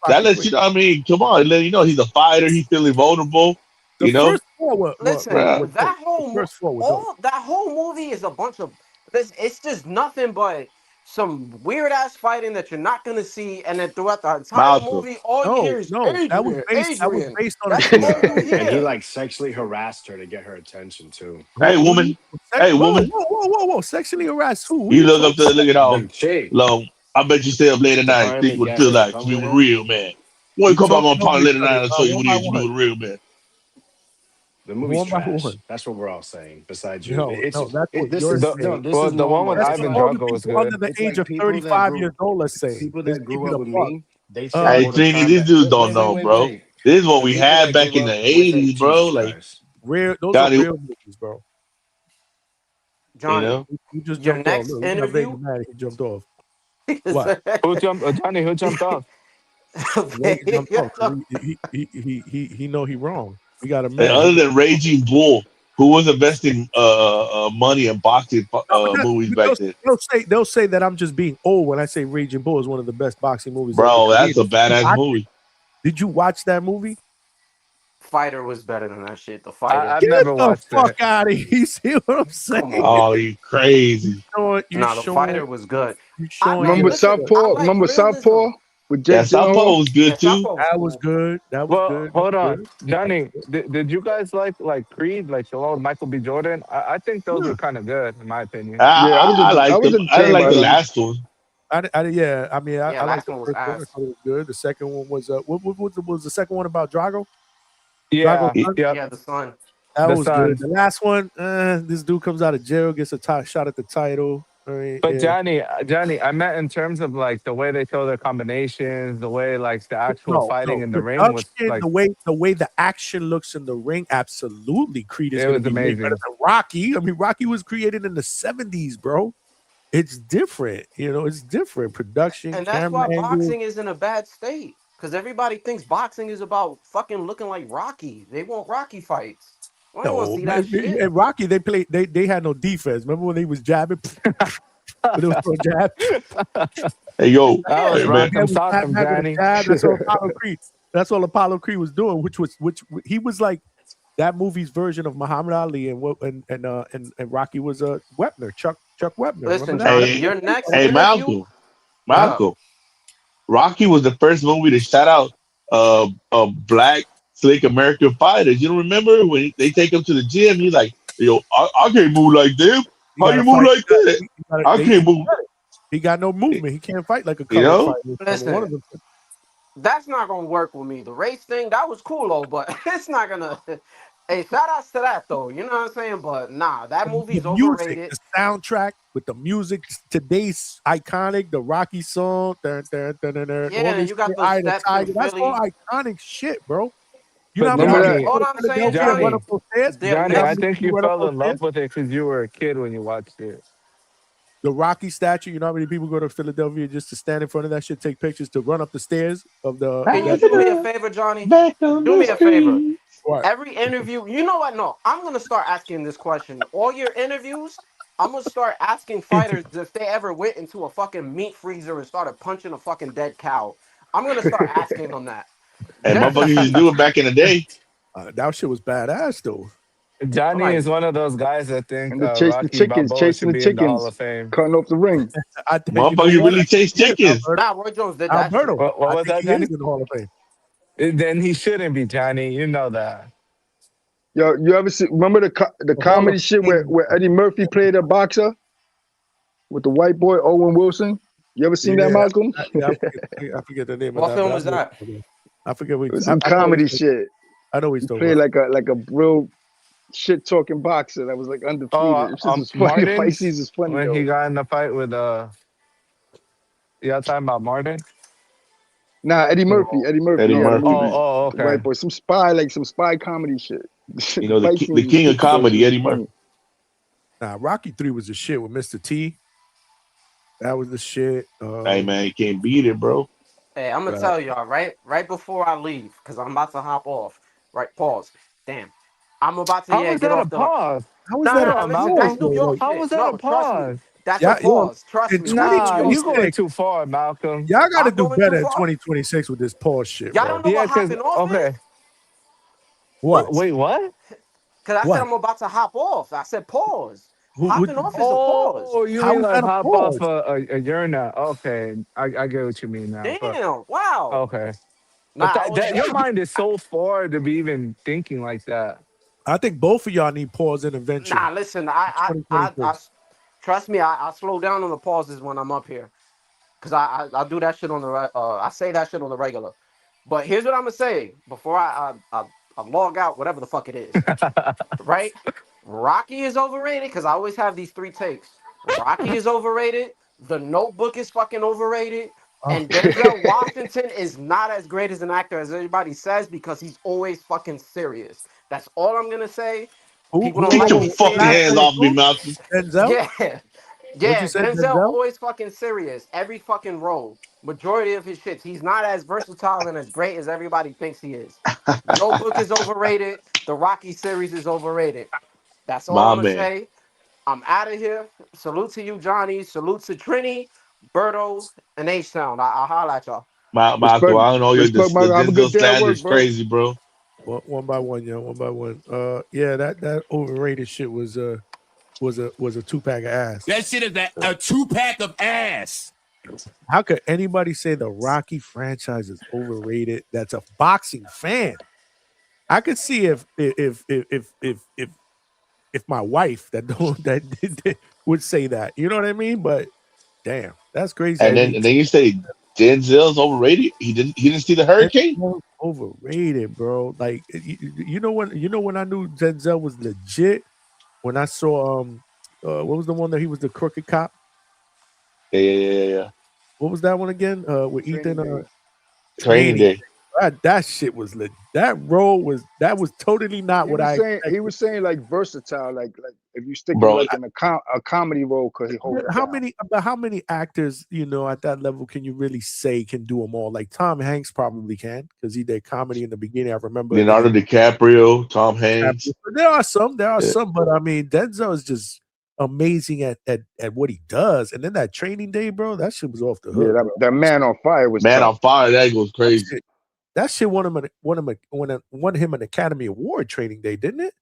Rocky lets 3. you know. I mean, come on, let you know he's a fighter. He's feeling vulnerable. The You know, first four were Listen, bro. dope. that The whole first four were dope. that whole movie is a bunch of it's just nothing but some weird ass fighting that you're not gonna see, and then throughout the entire Malcolm. movie, all you hear is No, that was Adrian. based on That's a all you And he hear. like sexually harassed her to get her attention too. Hey, woman. Hey, woman. Whoa. Sexually harassed who? You look up to look at all. The chick. Look, I bet you stay up late at To night and finally think what it get feels her to like to come be with with a him. real man. When you come back on partner late at night, I'll show you what it is to be with a real man. The movie's One by trash. one. That's what we're all saying. Besides you, No, it's that's what this you're is saying. this is The one normal. with That's Ivan what all the Drago was people under good. the It's age like of people that 35 grew years old are saying. people Let's that keep grew it up a with buck. me. They say Hey, all the Trini, time these that dudes don't know, wait, bro. wait. This is what The we people had that back grew in the up with it, 80s, bro. Jesus Like, Christ. Those are Johnny, real movies, bro. you Johnny, know? You just your jumped off. next Look, you got Vega interview. mad. He jumped off. What? Johnny, who jumped off? Vega jumped off. He know he wrong. We got him And mad. other than Raging Bull, who was investing money in boxing movies back then? They'll say that I'm just being old when I say Raging Bull is one of the best boxing movies ever Bro, that's created. a badass movie. Did you watch that movie? Fighter was better than that shit. The Fighter. I've Get never the watched fuck that. out of here. You see what I'm saying? Come on. Oh, you crazy. You Nah, the showing, Fighter was good. you I showing like Remember your listen. Southpaw? I like Remember realism. Southpaw? With Jake Southpaw Gyllenhaal. was good too. That was good. That was Well, good. hold That was on, good. Johnny. Did you guys like Creed, like the old Michael B. Jordan? I think those Yeah. were kind of good in my opinion. Yeah, I I liked was them. I didn't entertained like by the them. last one. Yeah. I mean, Yeah, I liked last the one was first one. I ass. thought it was good. The second one was what was the second one about Drago? Yeah. Drago's son? Yep. Yeah, the son. That The was good. Son. The last one, this dude comes out of jail, gets a shot at the title. I mean, But yeah. Johnny, I meant in terms of like the way they show their combinations, the way like the actual fighting No. in the ring was Production, like the way the action looks in the ring, absolutely. Creed is it going to was be way better amazing. than Rocky. I mean, Rocky was created in the 70s, bro. It's different. It's different. Production, And that's why camera angle. boxing is in a bad state. Because everybody thinks boxing is about fucking looking like Rocky. They want Rocky fights. I don't want to No, see man, that shit. and Rocky, they had no defense. Remember when they was jabbing? When it was for a jab? Hey yo, I was hey, man. rocking sock'em, Johnny. That's all Apollo Creed. That's all Apollo Creed was doing, which he was like that movie's version of Muhammad Ali, and Rocky was a Wepner, Chuck Wepner. Listen, Remember that? Johnny, Hey, your next hey, interview. What's up? Malcolm. Rocky was the first movie to shout out black slick American fighters. You don't remember when they take him to the gym? He's like, yo, I can't move like them. How you move like that? I can't move. He got no movement. He can't fight like a You colored know? fighter. One of Listen, them. that's not gonna work with me. The race thing, that was cool though, but it's not gonna. Hey, shout outs to that though. You know what I'm saying? But nah, that movie's The music, overrated. the soundtrack with the music, today's iconic, the Rocky song. All Yeah, this you got shit, those Eye of the steps in Tiger. That's all Philly. iconic shit, bro. You know But how many Remember people that? go All to I'm saying, Philadelphia and run Johnny, up those stairs? Their You know Johnny, how I next. many think people you run up fell those in stairs? love with it because you were a kid when you watched it. The Rocky statue. You know how many people go to Philadelphia just to stand in front of that shit, take pictures, to run up the stairs of the. Can you do me a favor, Johnny? Back on Do the me a favor. street. What? Every interview, you know what? No, I'm gonna start asking this question. All your interviews, I'm gonna start asking fighters if they ever went into a fucking meat freezer and started punching a fucking dead cow. I'm gonna start asking them that. Hey, Just to motherfuckers used to see. do it back in the day. That shit was badass though. Johnny Like, is one of those guys that think And chase the Rocky chickens, Balboa chasing should the be in the Hall chickens, of Fame. cutting off the ring. I think you know Motherfuckers what? really chase He is, chickens. Alberto. nah, Roy Jones did that Alberto. shit. What I was think that, he Johnny? is in the Hall of Fame. Then he shouldn't be, Johnny. You know that. Yo, you ever see? Remember the The Hall comedy of shit Fame. where Eddie Murphy played a boxer with the white boy Owen Wilson? You ever seen that, Yeah, Malcolm? I forget the name of What that. film But was that? I forget what It was I some know comedy he's- shit. I know what he's He talking played about. like a real shit talking boxer that was like undefeated. Oh, This was funny. The fight Martin's scenes is funny when he though. got in the fight with y'all talking about Martin? Nah, Eddie Murphy. Eddie Murphy. Eddie He had a Murphy, movie. man. Oh, The white okay. boy. Some spy comedy shit. You know, The fight the scenes was king of stupid, though. comedy, Shit was Eddie Murphy. funny. Nah, Rocky 3 was the shit with Mr. T. That was the shit. Hey, man, you can't beat it, bro. Hey, I'm gonna Right. tell y'all right before I leave, because I'm about to hop off. Right, pause. Damn. I'm about to How was get that a off the. pause? How was No, that no, a no. on, Listen, that's Malcolm. New York How shit. was that a No, trust me. pause? That's Yeah, a pause. Trust in me. That's New York Nah, you shit. going too far, Malcolm. Y'all got to I'm do going better too in far. 2026 with this pause shit, Y'all bro. don't know Yeah, what because, hopping off okay. is? What? Wait, what? Because I said What? I'm about to hop off. I said pause. Who, Hopping off is a pause. Oh, you how mean is like that a hop pause? off a urinal? Okay, I get what you mean now. But Damn. Wow. okay, Nah, but I was your mind is so far to be even thinking like that. I think both of y'all need pause intervention. Nah, listen. I 2026. trust me. I slow down on the pauses when I'm up here, cause I do that shit on the I say that shit on the regular. But here's what I'm gonna say before I log out, whatever the fuck it is. Right? Rocky is overrated because I always have these three takes. Rocky is overrated. The Notebook is fucking overrated. And Denzel Washington is not as great as an actor as everybody says because he's always fucking serious. That's all I'm gonna say. People don't Get like your me saying fucking hands that. off me, Malcolm. Denzel? Yeah. What'd Yeah, you say, Denzel Denzel? always fucking serious. Every fucking role. Majority of his shits. He's not as versatile and as great as everybody thinks he is. Notebook is overrated. The Rocky series is overrated. That's all My I'm gonna man. say. I'm out of here. Salute to you, Johnny. Salute to Trini, Berto, and H-Town. I'll holla at y'all. Malcolm, Respect, I don't know the respect, Michael. Have a Denzel good day at work, standard's bro. crazy, bro. One by one, yo. One by one. Yeah, that overrated shit was a 2-pack of ass. That shit is a 2-pack of ass. How could anybody say the Rocky franchise is overrated? That's a boxing fan. I could see if my wife that would say that. You know what I mean? But damn, that's crazy. And then you say Denzel's overrated. He didn't see the Hurricane. Overrated, bro. Like you know when I knew Denzel was legit when I saw what was the one that he was the crooked cop? Yeah. What was that one again? With Ethan Training Day. That shit was that role was totally not what I expected. He was saying like versatile, like if you stick Bro, him like in a comedy role, could he hold it down? How many actors, at that level can you really say can do them all? Like Tom Hanks probably can because he did comedy in the beginning. I remember Leonardo DiCaprio, Tom Hanks. There are some, but I mean Denzel is just amazing at what he does. And then that Training Day, bro, that shit was off the hook. Yeah, that Man on Fire was Man tough. on Fire. That goes crazy. That shit won him an Academy Award. Training Day, didn't it?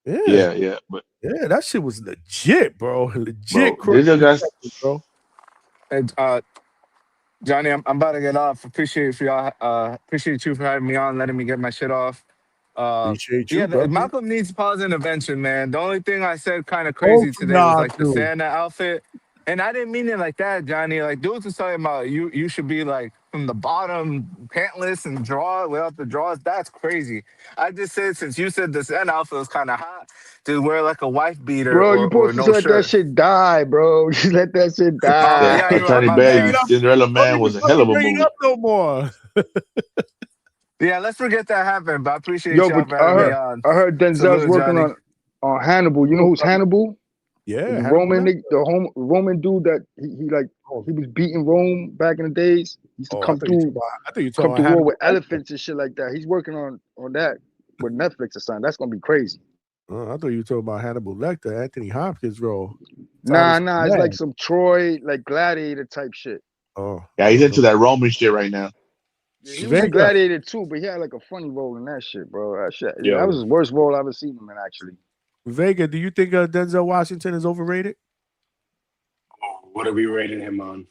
Yeah. But that shit was legit, bro. Legit, bro. And Johnny, I'm about to get off. Appreciate you for having me on, letting me get my shit off. Appreciate you, Malcolm needs pause intervention, man. The only thing I said kind of crazy today was like the Santa outfit. And I didn't mean it like that, Johnny. Like dudes was talking about you should be like from the bottom, pantless and draw without the draws. That's crazy. I just said since you said the Santa outfit was kind of hot, to wear like a wife beater Bro, or you supposed to no let shirt. that shit die, bro. Just let that shit die. Tony Bailey, Cinderella Man was a hell of a movie. Up no more. Yeah, let's forget that happened. But I appreciate y'all but for having me on. I heard Denzel's Salute, working Johnny. on Hannibal. You know who's Hannibal? Yeah, the Roman dude that he was beating Rome back in the days. He used to come through war with elephants and shit like that. He's working on that with Netflix or something. That's gonna be crazy. I thought you were talking about Hannibal Lecter, Anthony Hopkins role. Nah, it's like some Troy, like gladiator type shit. Oh, yeah, he's into that Roman shit right now. Yeah, he was a gladiator too, but he had like a funny role in that shit, bro. That was his worst role I've ever seen him in, actually. Vega, do you think Denzel Washington is overrated? What are we rating him on?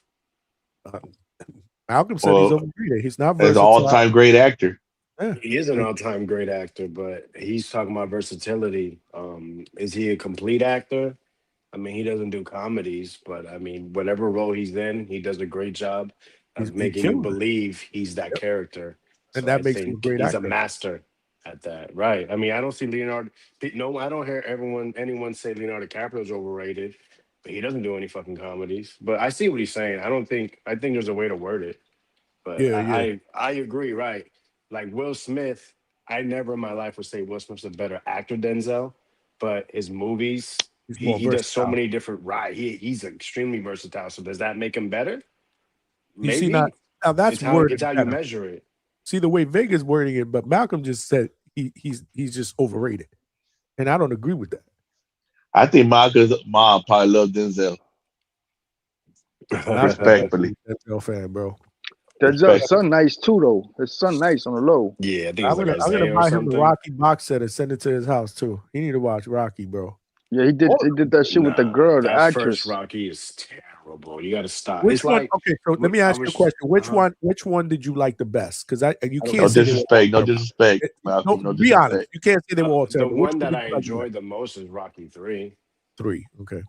Malcolm said he's overrated. He's not versatile. He's an all-time great actor. Yeah. He is an all-time great actor, but he's talking about versatility. Is he a complete actor? I mean, he doesn't do comedies, but I mean, whatever role he's in, he does a great job of making you believe he's that character. And that makes him a great actor. He's a master at that, right? I mean, I don't see Leonardo. No, I don't hear anyone say Leonardo DiCaprio's overrated, but he doesn't do any fucking comedies. But I see what he's saying. I think there's a way to word it. But I agree, right? Like Will Smith, I never in my life would say Will Smith's a better actor than Denzel, but his movies, he does so many different. Right, he's extremely versatile. So does that make him better? You Maybe. see, now that's it's how you measure it. See the way Vega's wording it, but Malcolm just said he's just overrated, and I don't agree with that. I think Malcolm's mom probably loved Denzel. Respectfully, Denzel fan, bro. Denzel's son nice too, though. His son nice on the low. Yeah, I think I'm gonna buy him the Rocky box set and send it to his house too. He need to watch Rocky, bro. Yeah, he did. He did that shit with the girl, the that actress. First Rocky is terrible. You got to stop. Which it's one? like Okay, so let me ask you a question. Which one did you like the best? Because you can't. No disrespect. No disrespect. Malcolm, no be honest. You can't say they were all the terrible. one that I enjoyed the most is Rocky 3. 3, okay.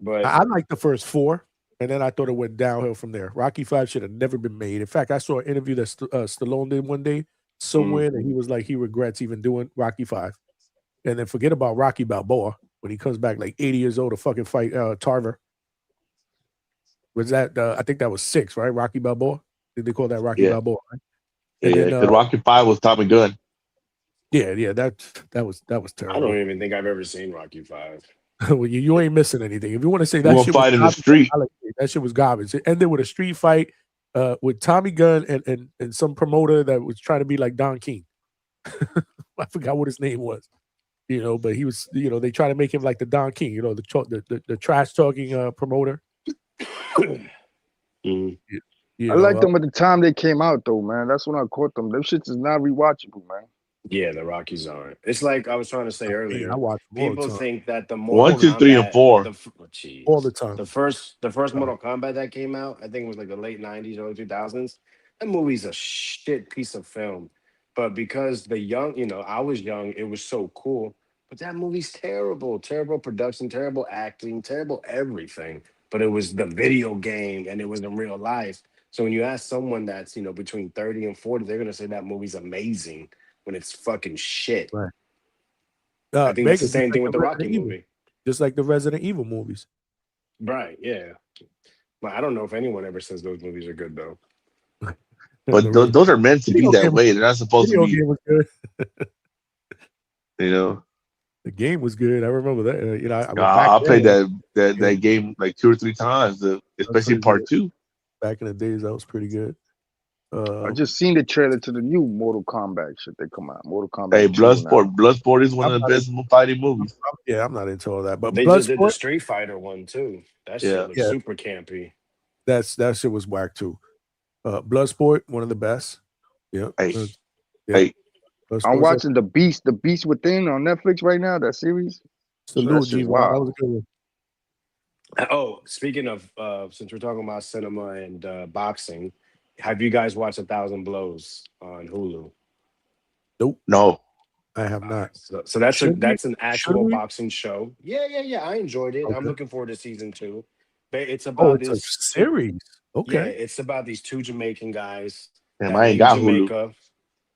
But I liked the first 4, and then I thought it went downhill from there. Rocky 5 should have never been made. In fact, I saw an interview that Stallone did one day somewhere, and he was like he regrets even doing Rocky 5. And then forget about Rocky Balboa when he comes back like 80 years old to fucking fight Tarver. Was that I think that was 6, right? Rocky Balboa. Did they call that Rocky Balboa? Right? And then, Rocky 5 was Tommy Gunn. Yeah, that was terrible. I don't even think I've ever seen Rocky 5. Well, you ain't missing anything. If you want to say that shit fight in the street, that shit was garbage. It ended with a street fight with Tommy Gunn and some promoter that was trying to be like Don King. I forgot what his name was. But he was, they try to make him like the Don King, the trash talking promoter. I liked them at the time they came out, though, man. That's when I caught them. Them shits is not rewatchable, man. Yeah, the Rockies aren't. It's like I was trying to say I earlier. watch them all the People time. think that the Mortal 1, 2, 3, and Kombat, 4. All the jeez, time. the first Mortal Kombat that came out, I think it was like the late '90s, early 2000s. That movie's a shit piece of film, but because the young, I was young, it was so cool. But that movie's terrible, terrible production, terrible acting, terrible everything. But it was the video game, and it was in real life. So when you ask someone that's between 30 and 40, they're gonna say that movie's amazing when it's fucking shit. Right. I think that's Vega, the just same like thing the with the Rocky Resident Evil, movie. just like the Resident Evil movies. Right, yeah. But I don't know if anyone ever says those movies are good though. But those are meant to be that way. They're not supposed to Video be, game was good. you know. The game was good. I remember that. Back I played then, that game like 2 or 3 times, that was especially pretty part good. 2. Back in the days, that was pretty good. I just seen the trailer to the new Mortal Kombat shit they come out. Mortal Kombat Hey, 2 now. Bloodsport is one I'm of the not best fighting movies. I'm not into all that. But They just did the Bloodsport, Street Fighter one too. That Yeah. shit looks super campy. that shit was whack too. Bloodsport, one of the best. Yeah. Hey, Yeah. hey, I'm Bloodsport's watching The Beast Within on Netflix right now, that series. So that Salute, shit's G-Wall. That was wild. a good one. Oh, speaking of since we're talking about cinema and boxing, have you guys watched 1,000 Blows on Hulu? Nope. No. I have not. So that's Should that's we? an Should actual we? boxing show. Yeah. I enjoyed it. I'm Okay. looking forward to season 2. But it's Oh, about it's a this series. Yeah, Okay. it's about these 2 Jamaican guys Damn, that I ain't leave got Hulu.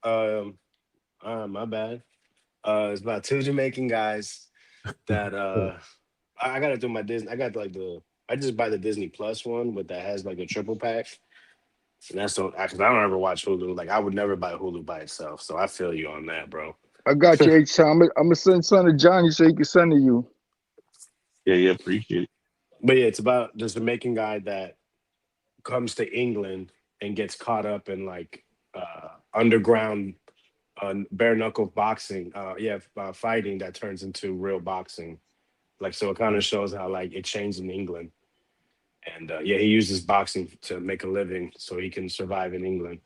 Jamaica. My bad. It's about 2 Jamaican guys that I gotta do my Disney. I got like I just buy the Disney Plus one, but that has like a triple pack. And that's because I don't ever watch Hulu. Like I would never buy Hulu by itself. So I feel you on that, bro. I got you, H-Time. I'm gonna send son to Johnny so he can send to you. Yeah, appreciate it. But yeah, it's about this Jamaican guy that comes to England and gets caught up in like underground bare knuckle boxing. Fighting that turns into real boxing. Like so, it kind of shows how like it changed in England. And he uses boxing to make a living so he can survive in England.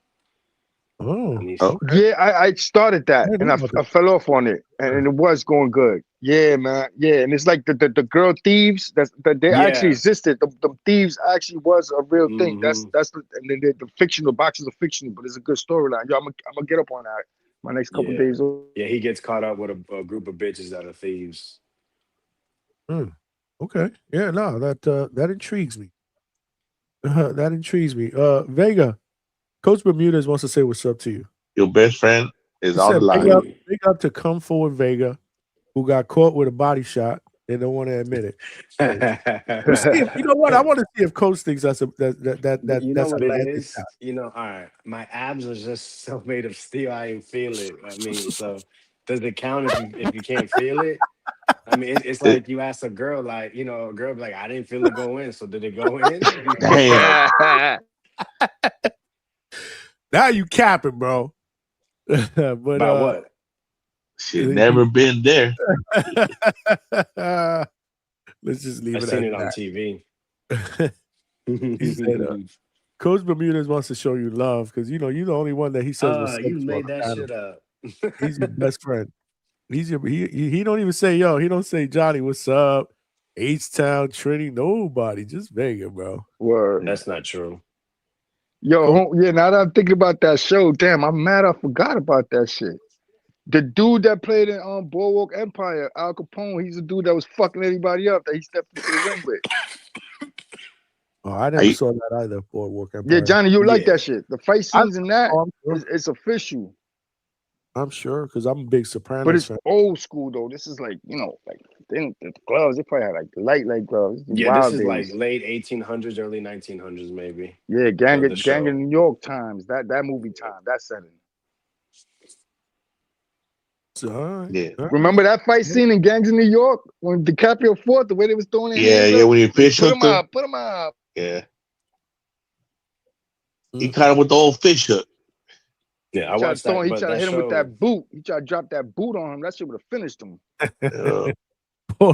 Oh, And he's, Yeah, I started that and I fell off on it, and it was going good. Yeah, man. Yeah, and it's like the girl thieves that they actually Yeah. existed. The thieves actually was a real thing. Mhm. And then the fictional boxes are fictional, but it's a good storyline. Yo, I'm gonna get up on that my next couple Yeah. days. Yeah, he gets caught up with a group of bitches that are thieves. Okay. Yeah, no, that intrigues me. That intrigues me. Vega, Coach Bermudez wants to say what's up to you. Your best friend is He on the said, line. big up to Come Forward Vega, who got caught with a body shot and don't want to admit it. Let's see if, you know what? I want to see if Coach thinks that's a that You know that's a what it landing is? shot. All right. My abs are just so made of steel. I ain't feel it. I mean, so does it count if you can't feel it? I mean, it's like you ask a girl, like a girl be like, I didn't feel it go in. So did it go in? Damn. Now you capping, bro. But About what? Shit, never been there. Let's just leave I it seen at it on that. TV. He said, Coach Bermudez wants to show you love because you're the only one that he says what's up You to on made the that panel. shit up. He's your best friend. He's he don't even say yo. He don't say Johnny, what's up? H-Town, Trinity, nobody, just Vega, bro. Word. That's not true. Yo, yeah. Now that I'm thinking about that show, damn, I'm mad. I forgot about that shit. The dude that played in Boardwalk Empire, Al Capone, he's the dude that was fucking everybody up that he stepped into the ring with. Oh, I never saw that either. Boardwalk Empire. Yeah, Johnny, you like Yeah. that shit. The fight scenes in that, I'm sure. it's official. I'm sure because I'm a big Sopranos But it's fan. old school though. This is like, like the gloves, they probably had like light gloves. Yeah, Wild this is days. like late 1800s, early 1900s, maybe. Yeah, Gang the of show. New York times. That movie time, that setting. So, all right. Yeah. All right. Remember that fight scene in Gangs of New York when DiCaprio fought, the way they was throwing their hands Yeah, up? when he fish Put hooked him him. up, put him up. Yeah. He caught him with the old fish hook. Yeah, I He tried watched to throw that. him, he But tried to that hit him show, with that boot. He tried to drop that boot on him. That shit would have finished him.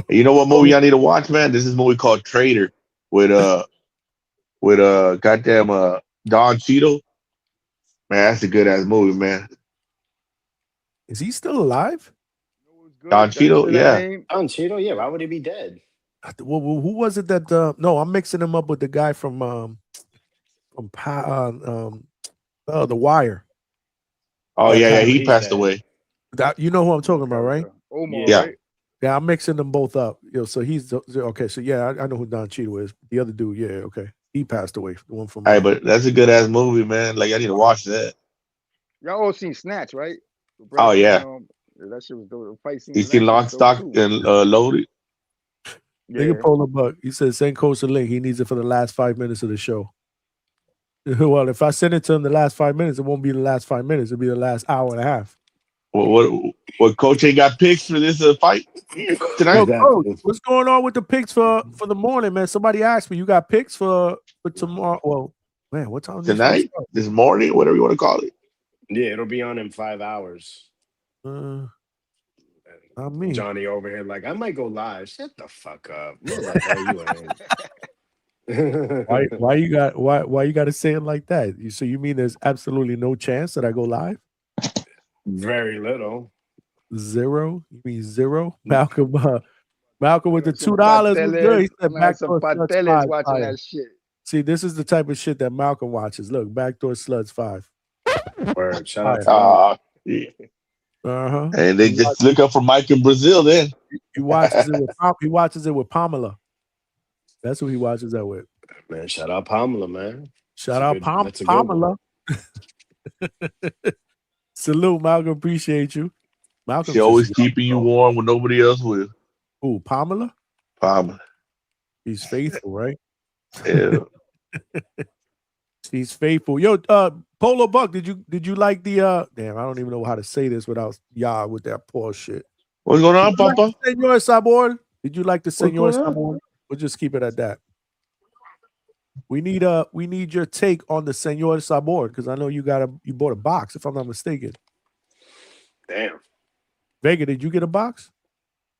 You know what movie I need to watch, man? This is a movie called Traitor with goddamn Don Cheadle. Man, that's a good ass movie, man. Is he still alive? Don Cheeto, yeah. Don Cheeto, yeah. Why would he be dead? Who was it that? No, I'm mixing him up with the guy from The Wire. Oh yeah, he he's passed dead. away. You know who I'm talking about, right? Omar, Yeah. right? Yeah, I'm mixing them both up. So he's okay. So yeah, I know who Don Cheeto is. The other dude, yeah, okay, he passed away. The one from. Hey, but that's a good ass movie, man. Like I need to watch that. Y'all all seen Snatch, right? With Oh Brad Pitt yeah. and, that shit was dope. The fight scene. You in see that shit Lock, was dope Stock, too. and Loaded. Nigga Polar Buck. He said send Coach a link. He needs it for the last 5 minutes of the show. Well, if I send it to him the last 5 minutes, it won't be the last 5 minutes. It'll be the last hour and a half. What Coach ain't got picks for this fight tonight? Yo, Coach, what's going on with the picks for the morning, man? Somebody asked me, you got picks for tomorrow? Well, man, what time is this Tonight, this morning, whatever you want to call it. Yeah, it'll be on in 5 hours. I mean, Johnny over here like, I might go live. Shut the fuck up. Where the hell you ain't? why you got to say it like that? So you mean there's absolutely no chance that I go live? Very little. Zero? You mean zero? Malcolm with the $2 was good. He said backdoor sluts 5. Watching that shit. See, this is the type of shit that Malcolm watches. Look, backdoor sluts 5. Word, shout out. Yeah. Uh-huh. And they just look up for Mike in Brazil then. He watches it with Pamela. That's who he watches that with. Man, shout out Pamela, man. Shout out Pamela. Salute, Malcolm. Appreciate you. Malcolm. She always keeping you warm when nobody else will. Who, Pamela? Pamela. She's faithful, right? Yeah. She's faithful. Yo, Polo Buck, did you like the damn, I don't even know how to say this without y'all with that poor shit. What's going on, Papa? Senor Sabor? Did you like the Senor Sabor? We'll just keep it at that. We need your take on the Senor Sabor, because I know you bought a box, if I'm not mistaken. Damn. Vega, did you get a box?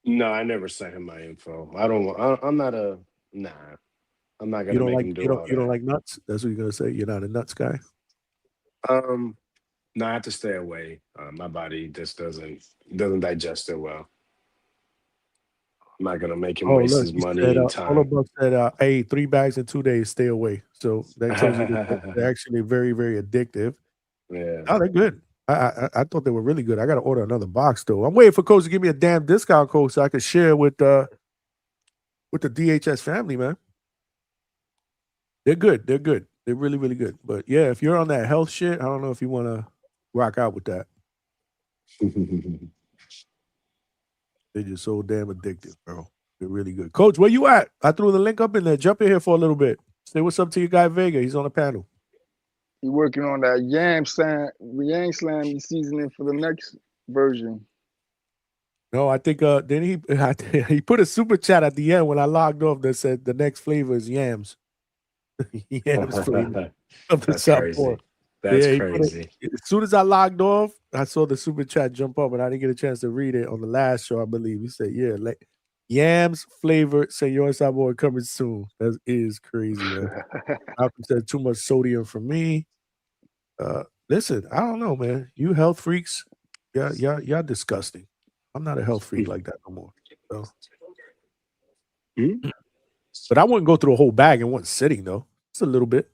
No, I never sent him my info. I'm not I'm not gonna make him do all You don't like nuts? That's what you're gonna say? You're not a nuts guy? No, I have to stay away. My body just doesn't digest it well. I'm not gonna make him waste his money and time. Buck said, hey, 3 bags in 2 days, stay away. So that tells you that they're actually very, very addictive. Yeah. Oh, they're good. I thought they were really good. I gotta order another box though. I'm waiting for Coach to give me a damn discount code so I can share with the DHS family, man. They're good. They're good. They're really, really good. But yeah, if you're on that health shit, I don't know if you want to rock out with that. They're just so damn addictive, bro. They're really good. Coach, where you at? I threw the link up in there. Jump in here for a little bit. Say what's up to your guy Vega. He's on the panel. He working on that Yam Slam seasoning for the next version. No, I think then he put a super chat at the end when I logged off that said the next flavor is yams. Yams flavor of the That's South crazy. Port. That's Yeah, crazy. As soon as I logged off, I saw the super chat jump up, and I didn't get a chance to read it on the last show, I believe. He said, yeah, like yams flavored Senor Sabor coming soon. That is crazy, man. Malcolm said too much sodium for me. Listen, I don't know, man. You health freaks, y'all disgusting. I'm not a health freak like that no more. So. But I wouldn't go through a whole bag in one sitting, though. It's a little bit.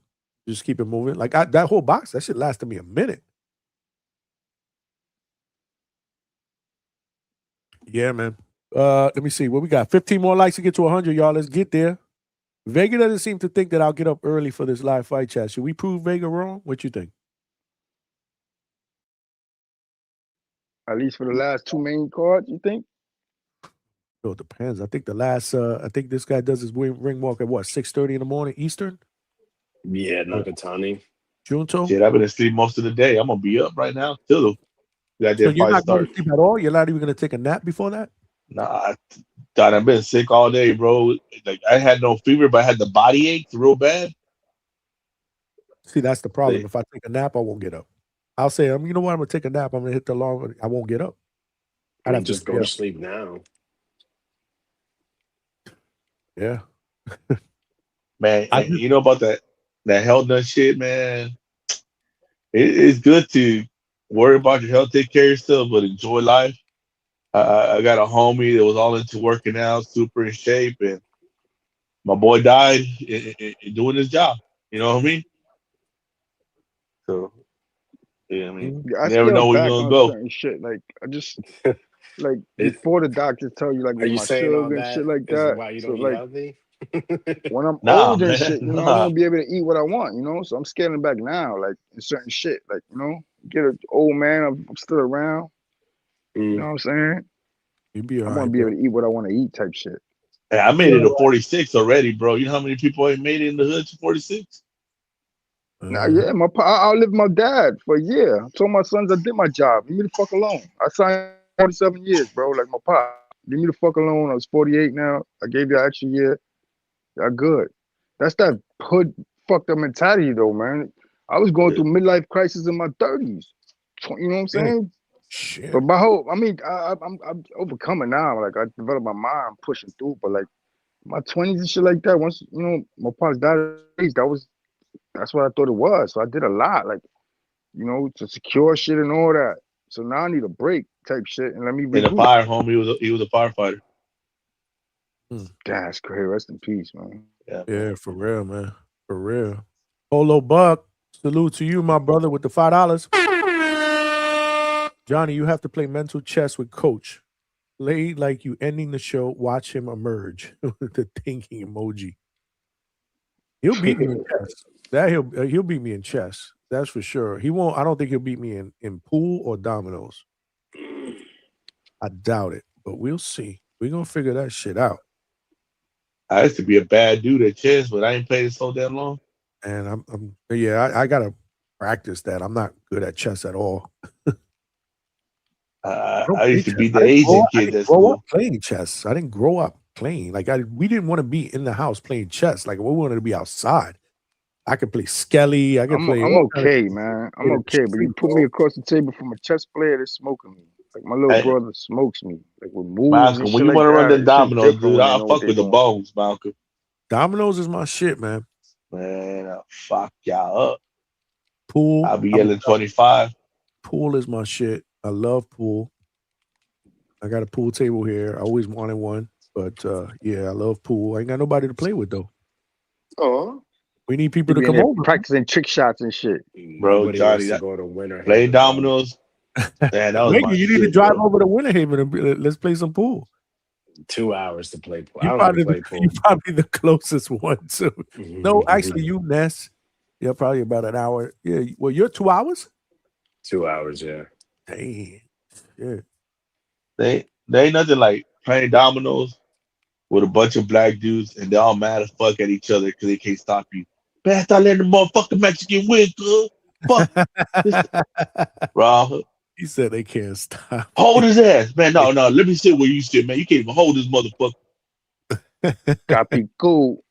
Just keep it moving. Like that whole box, that shit lasted me a minute. Yeah, man. Let me see what we got. 15 more likes to get to 100, y'all. Let's get there. Vega doesn't seem to think that I'll get up early for this live fight chat. Should we prove Vega wrong? What you think? At least for the last 2 main cards, you think? It depends. I think the last. I think this guy does his ring walk at what 6:30 in the morning Eastern. Yeah, Nakatani. Junto. Shit, I've been asleep most of the day. I'm gonna be up right now till that So damn you're fight not going starts. to sleep at all? You're not even going to take a nap before that? Nah, God, I've been sick all day, bro. Like I had no fever, but I had the body aches real bad. See, that's the problem. If I take a nap, I won't get up. I'll say, you know what? I'm going to take a nap. I'm going to hit the alarm. I won't get up. I'd have just go to sleep now. Yeah. Man, you know about that health nut shit, man. It's good to worry about your health, take care of yourself, but enjoy life. I got a homie that was all into working out, super in shape, and my boy died in doing his job. You know what I mean? So yeah, I mean, Yeah, I you never know scaled where you're back gonna on go. certain shit. Like I just like Is, before the doctors tell you like are with you my saying all sugar and shit that like is that. why you So don't eat like healthy? when I'm Nah, older and man, shit, I nah. want to be able to eat what I want, So I'm scaling back now, like in certain shit, like get an old man. I'm still around. You know what I'm saying? You be I all want to right, be able bro. to eat what I want to eat, type shit. Hey, I You be made it all to 46 already, bro. You know how many people ain't made it in the hood to 46? Nah, right. yeah, I outlived my dad for a year. I told my sons I did my job. Leave me the fuck alone. I signed 47 years, bro. Like my pop. Leave me the fuck alone. I was 48 now. I gave you an extra year. Y'all good. That's that hood fucked up mentality though, man. I was going through midlife crisis in my 30s. You know what I'm saying? Shit. But my whole, I'm overcoming now. Like I developed my mind, pushing through. But like my 20s and shit like that. Once my pops died, that's what I thought it was. So I did a lot, like to secure shit and all that. So now I need a break type shit and let me In the regroup. fire, homie, he was a firefighter. That's great. Rest in peace, man. Yeah, for real, man. For real. Polo Buck, salute to you, my brother, with the $5. Johnny, you have to play mental chess with Coach. Play like you ending the show. Watch him emerge with the thinking emoji. He'll beat me in chess. He'll beat me in chess. That's for sure. He won't. I don't think he'll beat me in pool or dominoes. I doubt it, but we'll see. We're gonna figure that shit out. I used to be a bad dude at chess, but I ain't played it so damn long. And I gotta practice that. I'm not good at chess at all. I don't I play used to chess. be the Asian I kid didn't at grow up school. playing chess. I didn't grow up playing. We didn't want to be in the house playing chess. Like we wanted to be outside. I could play Skelly. I could play I'm all kind of okay, man. I'm shit in the okay, but you street, put me bro. across the table from a chess player that's smoking me. Like my little Hey, brother smokes me, like with moves and Malcolm, when shit you like want to run that. the It's just dominoes, different dude, when they I'll know what fuck they're with the doing. bones, Malcolm. Dominoes is my shit, man. Man, I'll fuck y'all up. Pool. I'll be I'm a yelling 25. pool is my shit. I love pool. I got a pool table here. I always wanted one, but yeah, I love pool. I ain't got nobody to play with though. Oh, We need people you to be in come there over. practicing trick shots and shit. Bro, Nobody Johnny, wants to that go to Winter playing Haven, bro. dominoes, man, that was Wait, my you need to shit, drive bro. over to Winter Haven and let's play some pool. 2 hours to play pool. I You don't even probably play you pool. probably the closest one to. No, actually, you Ness. Yeah, probably about an hour. Yeah, well, you're 2 hours. 2 hours, yeah. Damn. Yeah. They ain't nothing like playing dominoes with a bunch of black dudes and they all mad as fuck at each other because they can't stop you. Man, stop letting the motherfucking Mexican win, cuz. Fuck. Bro, He said they can't stop. hold his ass. Man, no, let me sit where you sit, man. You can't even hold this motherfucker. Copy cool.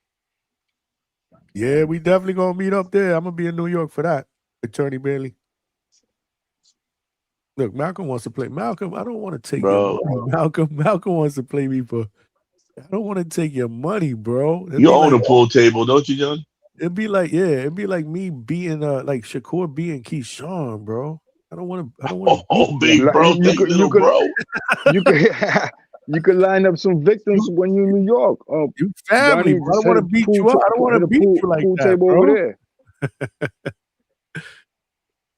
Yeah, we definitely gonna meet up there. I'm gonna be in New York for that. Attorney Bailey. Look, Malcolm wants to play. Malcolm, I don't want to take your Bro, money. Malcolm wants to play me for. I don't want to take your money, bro. It'd you be own like a pool table, don't you, John? it'd be like me beating like Shakur beating Keyshawn, bro. I don't want to beat Oh, you like big bro, You take could, you little could, bro. you could, you could line up some victims you when you're in New York. you family, Johnny, bro. I just don't hit want a to beat you up. I don't want hit to a beat you like pool that, table over bro. there.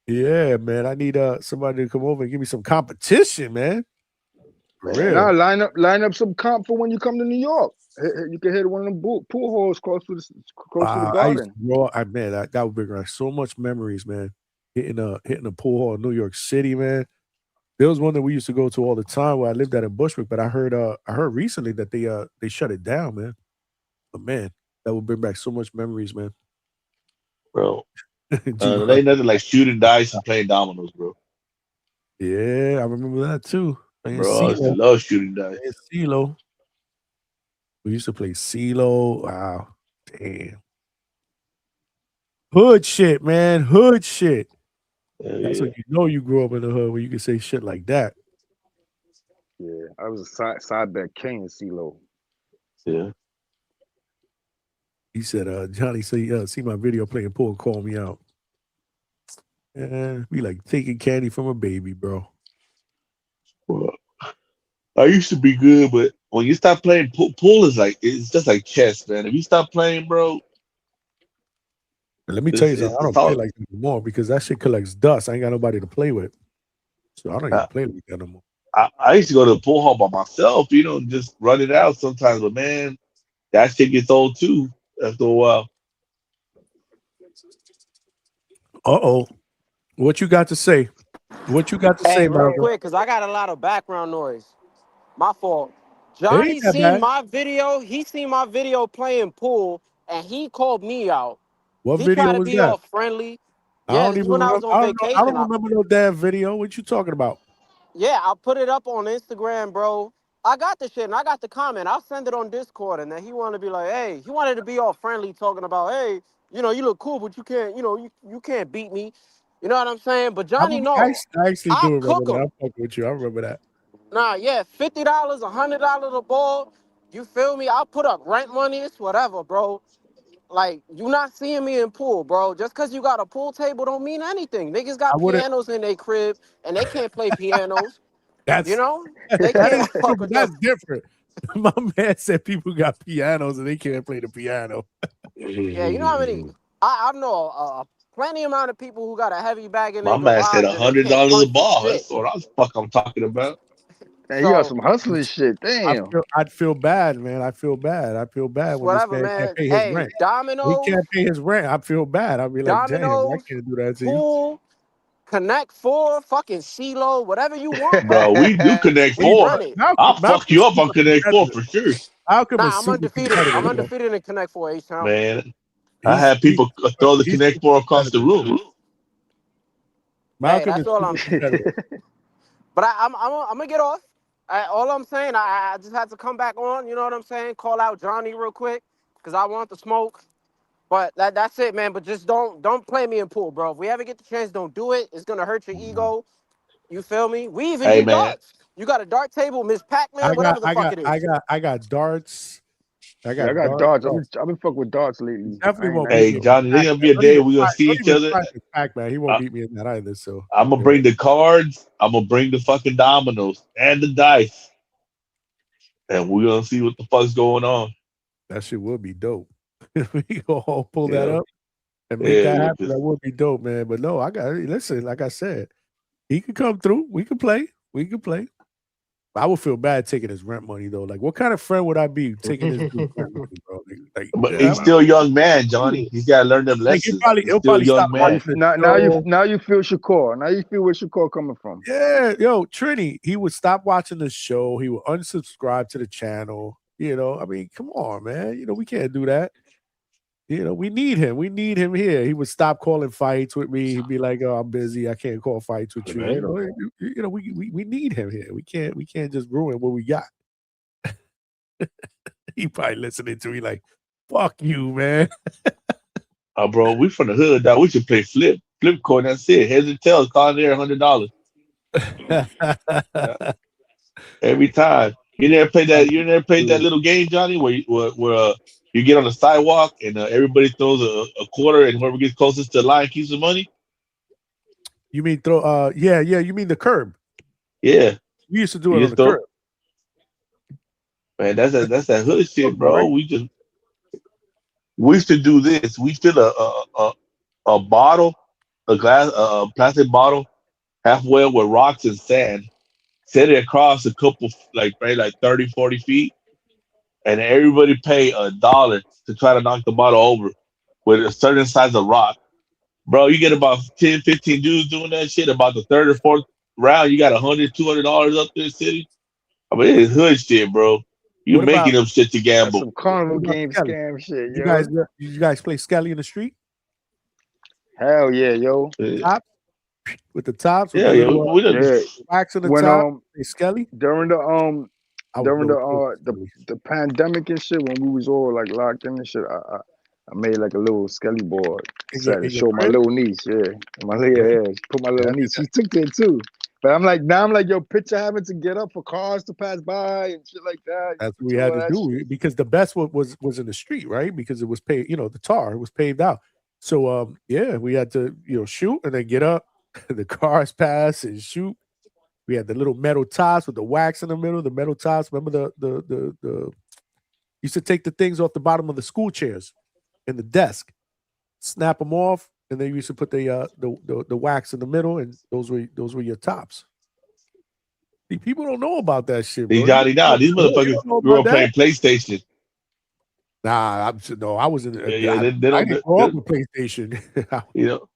Yeah, man. I need somebody to come over and give me some competition, man. For Nah, real. line up some comp for when you come to New York. You can hit one of them pool halls close to the I used to garden. grow up. That would bring back so much memories, man. Hitting a pool hall in New York City, man. There was one that we used to go to all the time where I lived at in Bushwick, but I heard recently that they shut it down, man. But man, that would bring back so much memories, man. Bro, G-Rock. there ain't nothing like shooting dice and playing dominoes, bro. Yeah, I remember that too. Playing Bro, I used to CeeLo. love shooting dice. Playing CeeLo. We used to play CeeLo. Wow. Damn. Hood shit, man. Hood shit. That's Yeah. when you know you grew up in the hood when you can say shit like that. Yeah, I was a side bet king in CeeLo. Yeah. He said, Johnny, see my video playing pool, call me out. Yeah, be like taking candy from a baby, bro. Well, I used to be good, but when you stop playing pool is like it's just like chess, man. If you stop playing, bro, But let me tell you something. I it's don't play all. like that anymore because that shit collects dust. I ain't got nobody to play with, so I don't even I, play like that no more. I used to go to the pool hall by myself, just run it out sometimes. But man, that shit gets old too after a while. Uh-oh. What you got to say? What you got to Hey, say, real Malcolm? quick, because I got a lot of background noise. My fault. It ain't Johnny that seen bad. my video. He seen my video playing pool, and he called me out. What He tried video to was be that? all friendly. I Yeah, don't this is even when I was remember. on I don't know. I vacation. don't remember no damn video. What you talking about? Yeah, I'll put it up on Instagram, bro. I got the shit and I got the comment. I'll send it on Discord. And then he wanted to be like, hey, he wanted to be all friendly, talking about, hey, you look cool, but you can't, you can't beat me. You know what I'm saying? But Johnny, no. I actually I'll do remember cook that. him. I'm fucking with you. I remember that. Nah, yeah, $50, $100 a ball. You feel me? I'll put up rent money, it's whatever, bro. Like, you not seeing me in pool, bro. Just because you got a pool table don't mean anything. Niggas I got wouldn't. pianos in their crib, and they can't play pianos. You That's know? They that can't is true, fuck but with your... that's different. My man said people got pianos and they can't play the piano. Yeah, you know how many... I know plenty amount of people who got a heavy bag in their My man said garage, a and they hundred can't dollars a punch for ball. shit. That's what I'm talking about. Hey, you got So, some hustling shit. Damn. I'd feel bad, man. I feel bad. I feel bad it's when this whatever, man can't man. pay his Hey, rent. He dominoes, can't pay his rent. I feel bad. I'd be like, damn, I dominoes, can't do that to you. pool, Connect Four, fucking CeeLo, whatever you want, Bro, bro. we do Connect We Four. run it. I'll fuck Malcolm's you up on super Connect Four competitive. for sure. Malcolm is Nah, I'm super undefeated. I'm competitive, though. undefeated in Connect Four, H-Town. Man, I had He's people throw the he's Connect super Four across the competitive. room. Hey, Malcolm that's is all super I'm competitive. But I'm gonna get off. All I'm saying, I just had to come back on. You know what I'm saying? Call out Johnny real quick because I want the smoke. But that's it, man. But just don't play me in pool, bro. If we ever get the chance, don't do it. It's gonna hurt your ego. You feel me? We even Hey do man, darts. You got a dart table, Miss Pac-Man, whatever the fuck it is. I got darts. I Yeah, I got got darts. darts. Oh, I've been fucking with darts he lately. definitely I ain't, won't I ain't beat hey me in fucking. Johnny, there's gonna Pac-Man. be a day we gonna see Don't each even other. try Miss Pac-Man. He won't beat me in that either. So I'm gonna bring the cards. I'm gonna bring the fucking dominoes and the dice, and we're gonna see what the fuck's going on. that shit would be dope. If we all pull You that know? up and make Yeah, that yeah. happen, that would be dope, man. But no, listen, like I said, he could come through. We could play. We could play. I would feel bad taking his rent money though. Like, what kind of friend would I be taking his dude's rent money, bro? But he's still a young man, Johnny. He's gotta learn them Like lessons. He's he'll still a probably stop young Now man. you watching the now show. now you feel Shakur. Now you feel where Shakur coming from. Yeah, yo, Trini, he would stop watching the show. He would unsubscribe to the channel. I mean, come on, man. We can't do that. We need him. We need him here. He would stop calling fights with me. He'd be like, "Oh, I'm busy. I can't call fights with you." We need him here. We can't just ruin what we got. He probably listening to me like, "Fuck you, man." Bro, we from the hood, dog. We should play flip coin. That's it. Heads and tails, call there $100 every time. You never played that. You never played that little game, Johnny, where you get on the sidewalk and everybody throws a quarter, and whoever gets closest to the line keeps the money. You mean throw? Yeah. You mean the curb? Yeah, We used to do you it on just the throw. curb. Man, that's that hood shit, All bro. right. We used to do this. We fill a bottle, a glass, a plastic bottle, halfway with rocks and sand, set it across a couple, like maybe like 30, 40 feet, and everybody pay $1 to try to knock the bottle over with a certain size of rock. Bro, you get about 10, 15 dudes doing that shit. About the third or fourth round, you got $100, $200 up there sitting. I mean, it is hood shit, bro. You What making about them shit to That's gamble. some carnival what about game Skelly? scam shit, You yo. guys play Skelly in the street? Hell yeah, yo. Top with the tops with Yeah, the yeah. little We done, Yeah. wax on the When top. Hey, Skelly. during the I would during go crazy. the pandemic and shit, when we was all like locked in and shit, I made like a little skelly board set to In your show my crib. little niece. Yeah, put my little niece. She took it too. But I'm like, yo, picture having to get up for cars to pass by and shit like that. That's what we Picture had all to that do shit. because the best was in the street, right? Because it was paved. The tar it was paved out. So yeah, we had to shoot and then get up. The cars pass and shoot. We had the little metal tops with the wax in the middle. The metal tops. Remember the used to take the things off the bottom of the school chairs in the desk, snap them off, and then you used to put the wax in the middle, and those were your tops. See, people don't know about that shit, bro. These Johnny, nah, these You motherfuckers don't know grew about up playing that? PlayStation. Nah, I wasn't. Yeah, I they don't. didn't grow up with PlayStation. You know,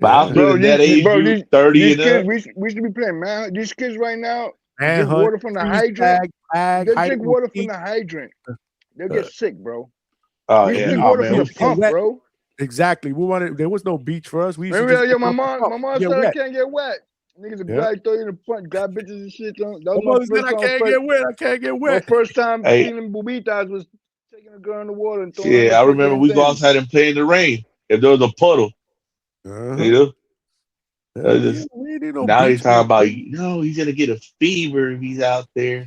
but I was Bro, in that age bro, group, 30 these and kids, up. we should be playing, man. These kids right now drink Manhunt, water from the freeze hydrant. tag, They hide drink and go water from seek. the hydrant. They'll get sick, bro. Oh We used to yeah, drink oh water man, from we the pump, wet. bro. Exactly. There was no beach for us. We used to Remember, just yo, open my up the pump mom and get said I wet. can't get wet. Niggas would Yeah. throw you in the front, grab bitches and shit. That My was my mother said first I time. can't get wet. I can't get My wet. first time Hey, feeling bubitas was taking a girl in the water and throwing her in yeah, the I remember fucking we go thing. outside and play in the rain. If there was a puddle, you know. Hell yeah, Just, we ain't need no now beach. he's talking about he's gonna get a fever if he's out there.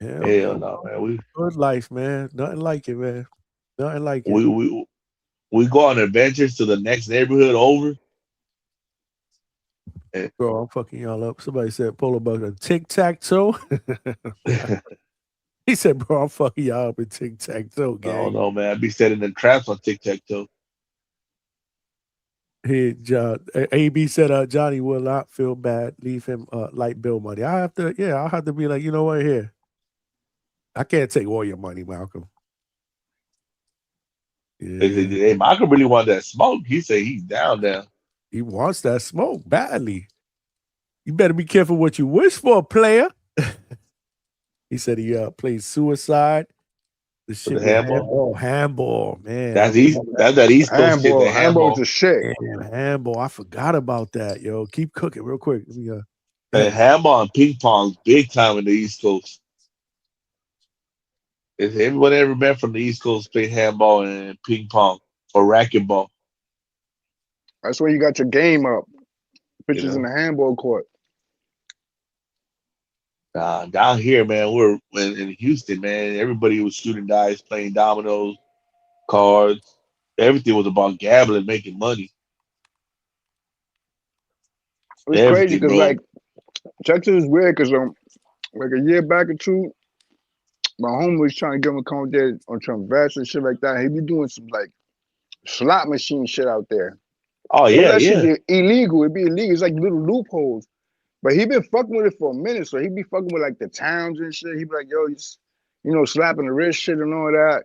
Hell no, man. Good life, man. Nothing like it, man. Nothing like it. We go on adventures to the next neighborhood over. Bro, I'm fucking y'all up. Somebody said Polo Buck tic-tac-toe. He said, bro, I'm fucking y'all up in tic-tac-toe, I gang. don't know, man. I be setting the traps on tic-tac-toe. Hey, John, AB said, Johnny will not feel bad. Leave him light bill money. I'll have to be like, you know what, here. I can't take all your money, Malcolm. They said, hey, Michael really want that smoke. He said he's down. He wants that smoke badly. You better be careful what you wish for, player. He said he played suicide. The shit with handball, man. That's that East Coast shit. The handball's the shit. Man, handball. I forgot about that, yo. Keep cooking real quick. Let me, and handball and ping pong big time in the East Coast. If everybody ever been from the East Coast played handball and ping pong or racquetball. That's where you got your game up. Pitches in the handball court. Down here, man, we're in Houston, man. Everybody was shooting dice, playing dominoes, cards. Everything was about gambling, making money. It's crazy because, like, Texas is weird because like a year back or two, my homie was trying to get him a come there on some invest and shit like that. He be doing some like slot machine shit out there. Oh yeah, that yeah. shit illegal. It'd be illegal. It's like little loopholes. But he been fucking with it for a minute, so he be fucking with like the towns and shit. He be like, yo, slapping the wrist shit and all that.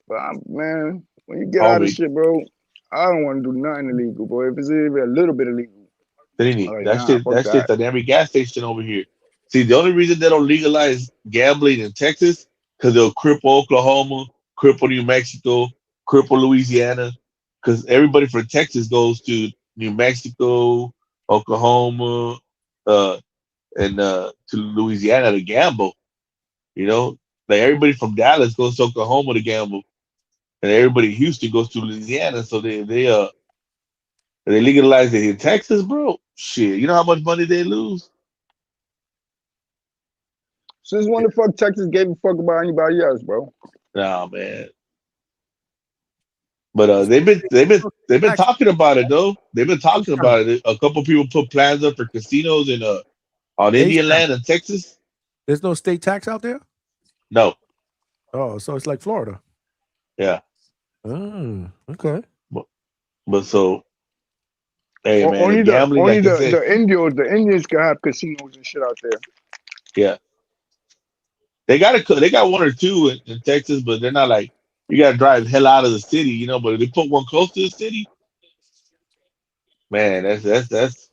But man, when you get out of shit, bro, I don't want to do nothing illegal, bro. If it's even a little bit illegal, that shit's at every gas station over here. See, the only reason they don't legalize gambling in Texas because they'll cripple Oklahoma, cripple New Mexico, cripple Louisiana. Because everybody from Texas goes to New Mexico, Oklahoma, and to Louisiana to gamble. You know, like everybody from Dallas goes to Oklahoma to gamble, and everybody in Houston goes to Louisiana. So they legalize it in Texas, bro. Shit, you know how much money they lose? Since when the fuck Texas gave a fuck about anybody else, bro? Nah, man. But they've been talking about it though. They've been talking about it. A couple people put plans up for casinos in on Indian land in Texas. There's no state tax out there? No. Oh, so it's like Florida. Yeah. Okay. But so, hey man, only gambling, like I said, the Indians can have casinos and shit out there. Yeah. They got one or two in Texas, but they're not like you gotta drive the hell out of the city, you know. But if they put one close to the city, man, that's because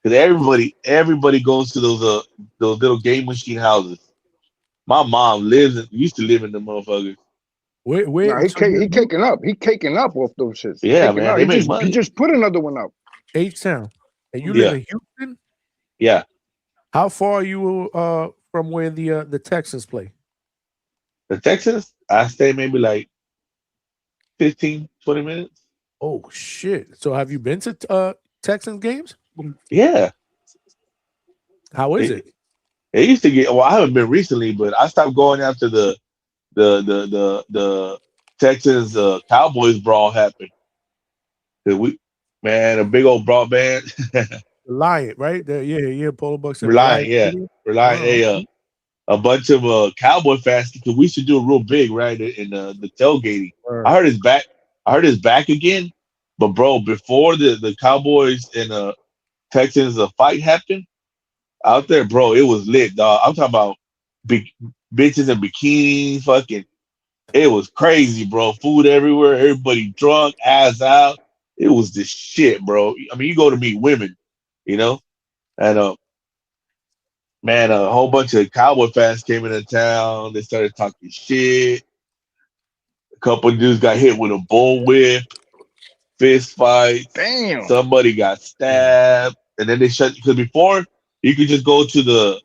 everybody goes to those little game machine houses. My mom used to live in the motherfuckers. Nah, he caking up. He caking up off those shits. Yeah, man, they make money. He just put another one up. H-Town. And you live in Houston? Yeah. How far are you from where the Texans play? The Texans? I stay maybe like 15, 20 minutes. Oh shit. So have you been to Texans games? Yeah. How is it? It used to get I haven't been recently, but I stopped going after the Texans Cowboys brawl happened. A big old brawl, man. Reliant, right? Yeah. Polo Bucks and Reliant, Reliant. yeah, Reliant. Oh, A bunch of Cowboy fans because we should do it real big, right? In the tailgating. word. I heard his back. I heard his back again. But bro, before the Cowboys and Texans fight happened out there, bro, it was lit, dog. I'm talking about big bitches in bikinis, fucking. It was crazy, bro. Food everywhere, everybody drunk, ass out. It was the shit, bro. I mean, you go to meet women, you know, and man, a whole bunch of Cowboy fans came into town. They started talking shit. A couple of dudes got hit with a bullwhip, fist fights. Damn. Somebody got stabbed, and then they shut because before you could just go to the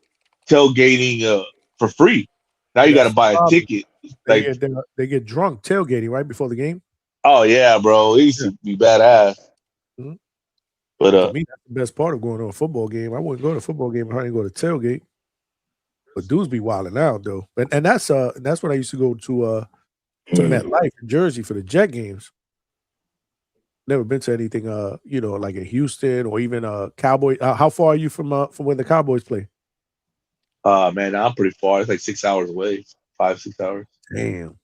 tailgating for free. Now you got to buy a ticket. They get drunk tailgating right before the game. Oh yeah, bro, it used to be badass. Mm-hmm. But to me, that's the best part of going to a football game. I wouldn't go to a football game if I didn't go to tailgate. But dudes be wilding out though, and that's what I used to go to MetLife in Jersey for the Jet games. Never been to anything like in Houston or even Cowboy. How far are you from when the Cowboys play? Man, I'm pretty far. It's like 6 hours away, 5-6 hours. Damn.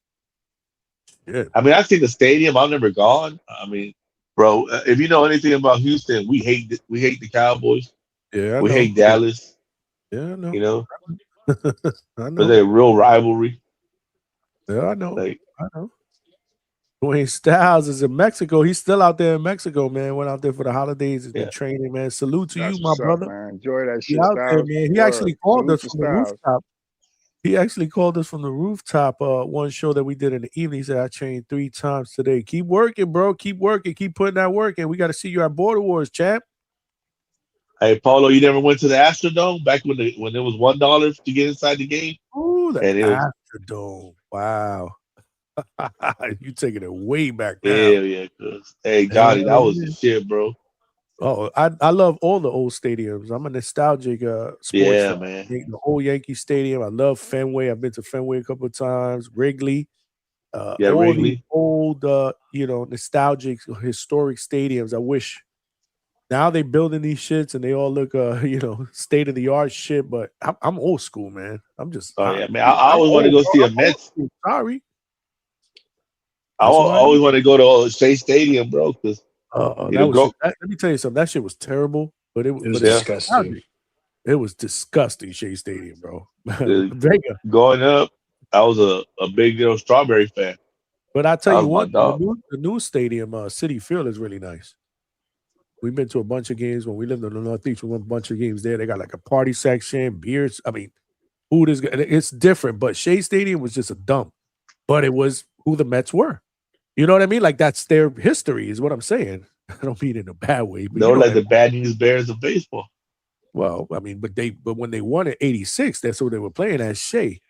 Yeah. I mean, I've seen the stadium. I've never gone. I mean, bro, if you know anything about Houston, we hate the Cowboys. Yeah, we hate Dallas. Yeah, I know. You know, I know. but they're a real rivalry. Yeah, I know. I know. Dwayne Styles is in Mexico. He's still out there in Mexico, man. Went out there for the holidays. Has been training, man. Salute to you, my brother. Man. Enjoy that shit. He out there, man. He actually called us from the rooftop. He actually called us from the rooftop one show that we did in the evening. He said, I trained 3 times today. Keep working, bro. Keep working. Keep putting that work in. We got to see you at Border Wars, champ. Hey, Paulo, you never went to the Astrodome back when it was $1 to get inside the game? Oh, the Astrodome. Wow. You taking it way back now. Yeah. Hey, Johnny, that was the shit, bro. Oh, I love all the old stadiums. I'm a nostalgic sports fan. Man. The old Yankee Stadium. I love Fenway. I've been to Fenway a couple of times. Wrigley. All Wrigley. The old, nostalgic, historic stadiums. I wish now they building these shits and they all look, state of the art shit. But I'm old school, man. I'm just. Yeah, man. I always want to go see a Mets. Sorry. I always want to go to Shea Stadium, bro. Because let me tell you something. That shit was terrible, but it was disgusting. It was disgusting, Shea Stadium, bro. Vega. Going up, I was a big Strawberry fan. But I tell you what, the new stadium, Citi Field, is really nice. We've been to a bunch of games when we lived in the Northeast. We went to a bunch of games there. They got like a party section, beers. I mean, food is good. It's different. But Shea Stadium was just a dump. But it was who the Mets were. You know what I mean? Like that's their history, is what I'm saying. I don't mean it in a bad way. But like the Bad News Bears of baseball. Well, I mean, but when they won in '86, that's what they were playing as Shea.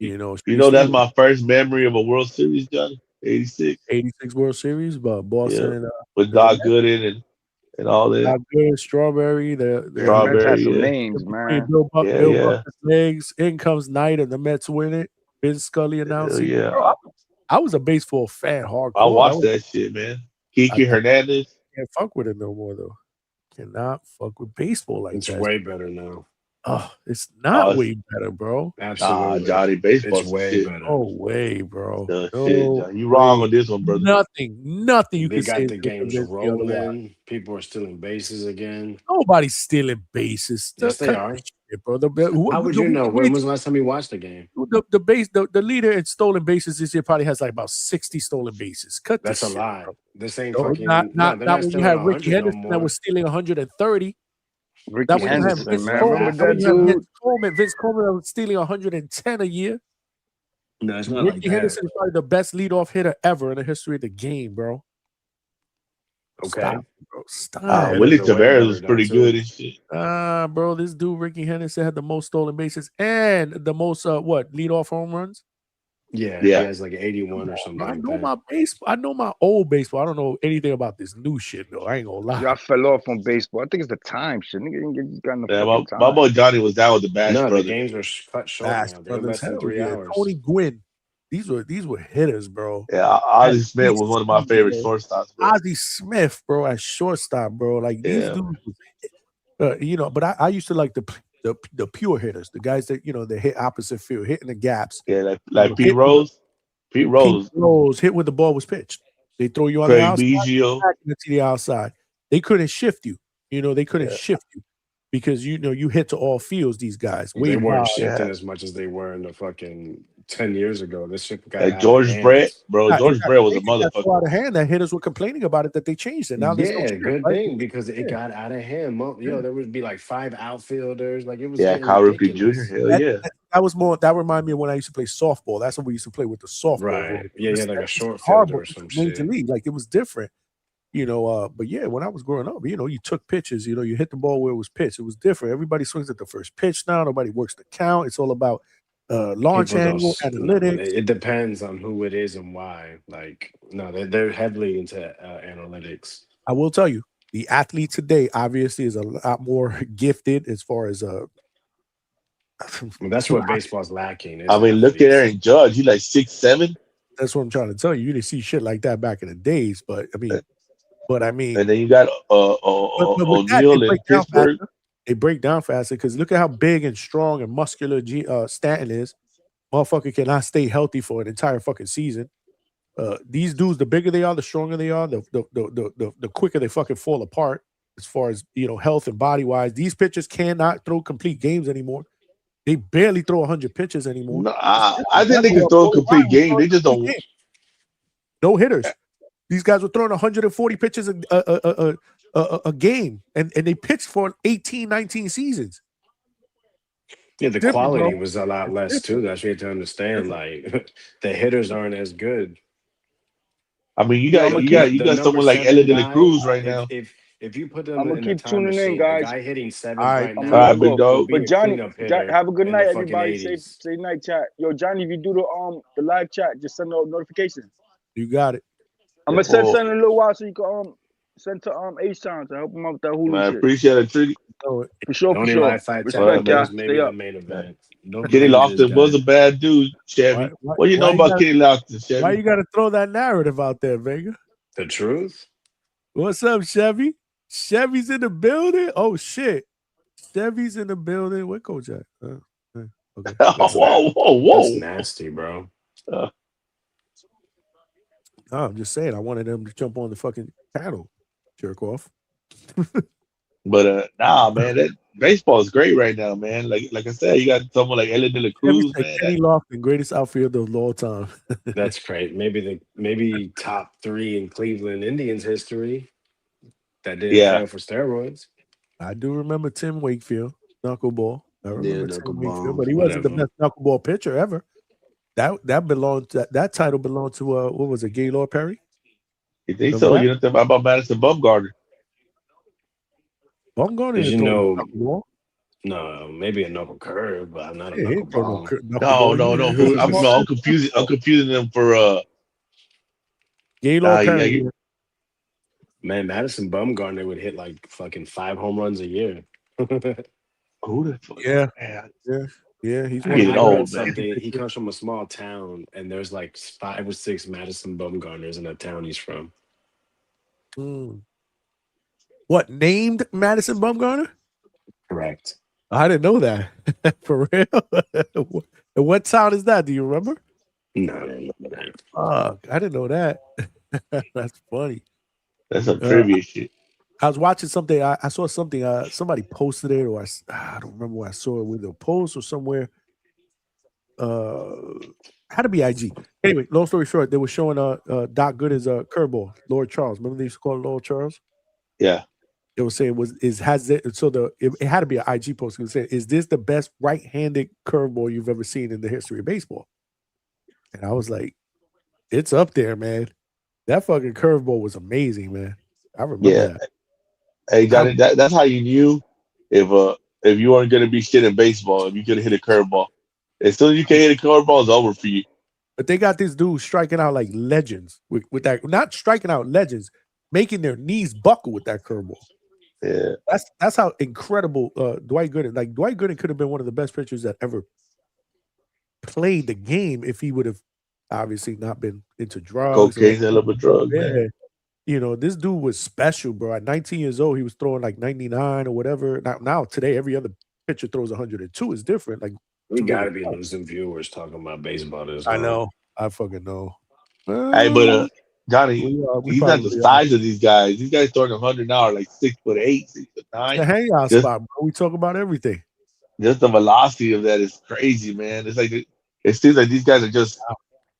That's my first memory of a World Series, Johnny. '86. '86 World Series, but Boston and with Doc Gooden and all that. Doc Gooden, Strawberry, the Mets had some names, man. Bill Buckner's legs. In comes night, and the Mets win it. Vince Scully announcing. Yeah. Bro, I was a baseball fan, hardcore. I watched that shit, man. Kiki Hernandez. Can't fuck with it no more, though. Cannot fuck with baseball like that. It's way better now. Oh, it's not way better, bro. Absolutely. Johnny, baseball. It's way better. No way, bro. Shit, you wrong on this one, brother. Nothing you can say. They got the games rolling. People are stealing bases again. Nobody's stealing bases. Yes, they are. Shit, bro. How would you know? When was the last time you watched the game? The leader in stolen bases this year probably has like about 60 stolen bases. That's a lie. Bro. This ain't fucking. Not when you had Ricky Henderson that was stealing 130. Ricky Henderson, man. Remember that dude? Vince Coleman that was stealing 110 a year. No, it's not Ricky Henderson is probably the best leadoff hitter ever in the history of the game, bro. Okay. Stop. Willie Tavares was pretty good and shit. Bro, this dude Ricky Henderson had the most stolen bases and the most leadoff home runs. Yeah, he has like 81 or something. I know my baseball. I know my old baseball. I don't know anything about this new shit though. I ain't gonna lie. Y'all fell off on baseball. I think it's the time shit. Nigga didn't get no time. My boy Johnny was down with the Bash Brothers. The games were cut short now. They're less than 3 hours. Tony Gwynn. These were hitters, bro. Yeah, Ozzie Smith was one of my favorite shortstops, bro. Ozzie Smith, bro, at shortstop, bro. Like these Yeah. dudes, you know. But I used to like the pure hitters, the guys that they hit opposite field, hitting the gaps. Yeah, like Pete Rose. Pete Rose hit when the ball was pitched. They throw you on Craig the outside, Biggio. back to the outside. They couldn't shift you. They couldn't shift you because you hit to all fields. These guys, They weren't shifting as much as they were in the fucking 10 years ago. This shit got Like out George of hand. Brett, bro. George Brett was a It got so motherfucker. out of hand that hitters were complaining about it that they changed it. Now there's no Yeah, shift, good right? thing because it got out of hand. There would be like 5 outfielders. Like it was Yeah, getting Cal Ripken ridiculous. Jr. Hell yeah. That reminded me of when I used to play softball. That's what we used to play with the softball. Right. Yeah, yeah, like a short Horrible fielder or some Major shit. League. Like it was different. But yeah, when I was growing up, you took pitches, you hit the ball where it was pitched. It was different. Everybody swings at the first pitch now. Nobody works the count. It's all about launch People don't angle, analytics. It depends on who it is and why. Like, no, they're heavily into analytics. I will tell you, the athlete today obviously is a lot more gifted as far as That's what baseball's lacking. I mean, look at Aaron Judge. He's like 6'7". That's what I'm trying to tell you. You didn't see shit like that back in the days, but I mean, and then you got O'Neal in Pittsburgh. They break down faster because look at how big and strong and muscular Stanton is. Motherfucker cannot stay healthy for an entire fucking season. These dudes, the bigger they are, the stronger they are, the quicker they fucking fall apart as far as health and body wise. These pitchers cannot throw complete games anymore. They barely throw 100 pitches anymore. No, I think they can throw a complete game. They just don't. No hitters. These guys were throwing 140 pitches a game, and they pitched for 18, 19 seasons. Yeah, the quality was a lot less too. That's what you have to understand. Like the hitters aren't as good. I mean, you got someone like Ella De La Cruz right now. If you put them I'm gonna in keep a time tuning in, machine, guys. the guy hitting 7 All right, right I'm now. gonna big dog. But Johnny, have a good in the night, fucking everybody. 80s. Say night chat. Yo, Johnny, if you do the live chat, just send a notification. You got it. I'm gonna send something in a little while so you can send to H-Town to help him out with that Hulu I shit. appreciate it, Tricky. For sure, for Only sure. live fight Respect, y'all. maybe Stay the up. main event. Kenny Lofton was a bad dude, Chevy. What do you know about Kenny Lofton, Chevy? Why you got to throw that narrative out there, Vega? The truth? What's up, Chevy? Chevy's in the building? Oh, shit. Chevy's in the building. Where Coach at? Okay. Whoa. That's nasty, bro. No, I'm just saying. I wanted them to jump on the fucking channel. Jerk off. But nah, man, that baseball is great right now, man. Like I said, you got someone like Ella De La Cruz, man. Kenny Lofton, greatest outfielder of all time. That's great. Maybe top 3 in Cleveland Indians history that didn't fail for steroids. I do remember Tim Wakefield, knuckleball. I remember Tim Wakefield, but he whatever. wasn't the best knuckleball pitcher ever. That belonged that title belonged to what was it, Gaylord Perry? You think so? You know what about Madison Bumgarner? Bumgarner Did didn't you throw know? a knuckleball. No, maybe a knuckle curve, but not a Yeah, he knuckle didn't throw ball. No. I'm confusing them for Gaylord Perry. Man, Madison Bumgarner would hit like fucking 5 home runs a year. Who the fuck? Yeah. He's one of the old, man. He comes from a small town, and there's like 5 or 6 Madison Bumgarners in the town he's from. What, named Madison Bumgarner? Correct. I didn't know that. For real? And what town is that? Do you remember? No, I don't remember that. I didn't know that. That's funny. That's some trivia shit. I was watching something. I saw something. Somebody posted it, or I don't remember where I saw it, with a post or somewhere. Had to be IG. Anyway, long story short, they were showing Doc Gooden's curveball, Lord Charles. Remember they used to call it Lord Charles? Yeah. They were saying it had to be an IG post. It was saying, is this the best right-handed curveball you've ever seen in the history of baseball? And I was like, it's up there, man. That fucking curveball was amazing, man. I remember that. Hey, Johnny, that's how you knew if you weren't gonna be shit in baseball, if you could hit a curveball. As soon as you can hit a curveball, it's over for you. But they got this dude striking out like legends with that, not striking out legends, making their knees buckle with that curveball. Yeah, that's how incredible Dwight Gooden. Like Dwight Gooden could have been one of the best pitchers that ever played the game if he would have obviously not been into drugs. Cocaine's a hell of a drug, man. Yeah. You know, this dude was special, bro. At 19 years old, he was throwing like 99 or whatever. Now today, every other pitcher throws 102. It's different. Like We gotta be losing viewers talking about baseball this I long. know. I fucking know. Hey, but Johnny, we he's not the probably are. size of these guys. These guys throwing 100 now are like 6'8", 6'9". The hangout Just, spot, bro. We talk about everything. just the velocity of that is crazy, man. It's like it seems like these guys are just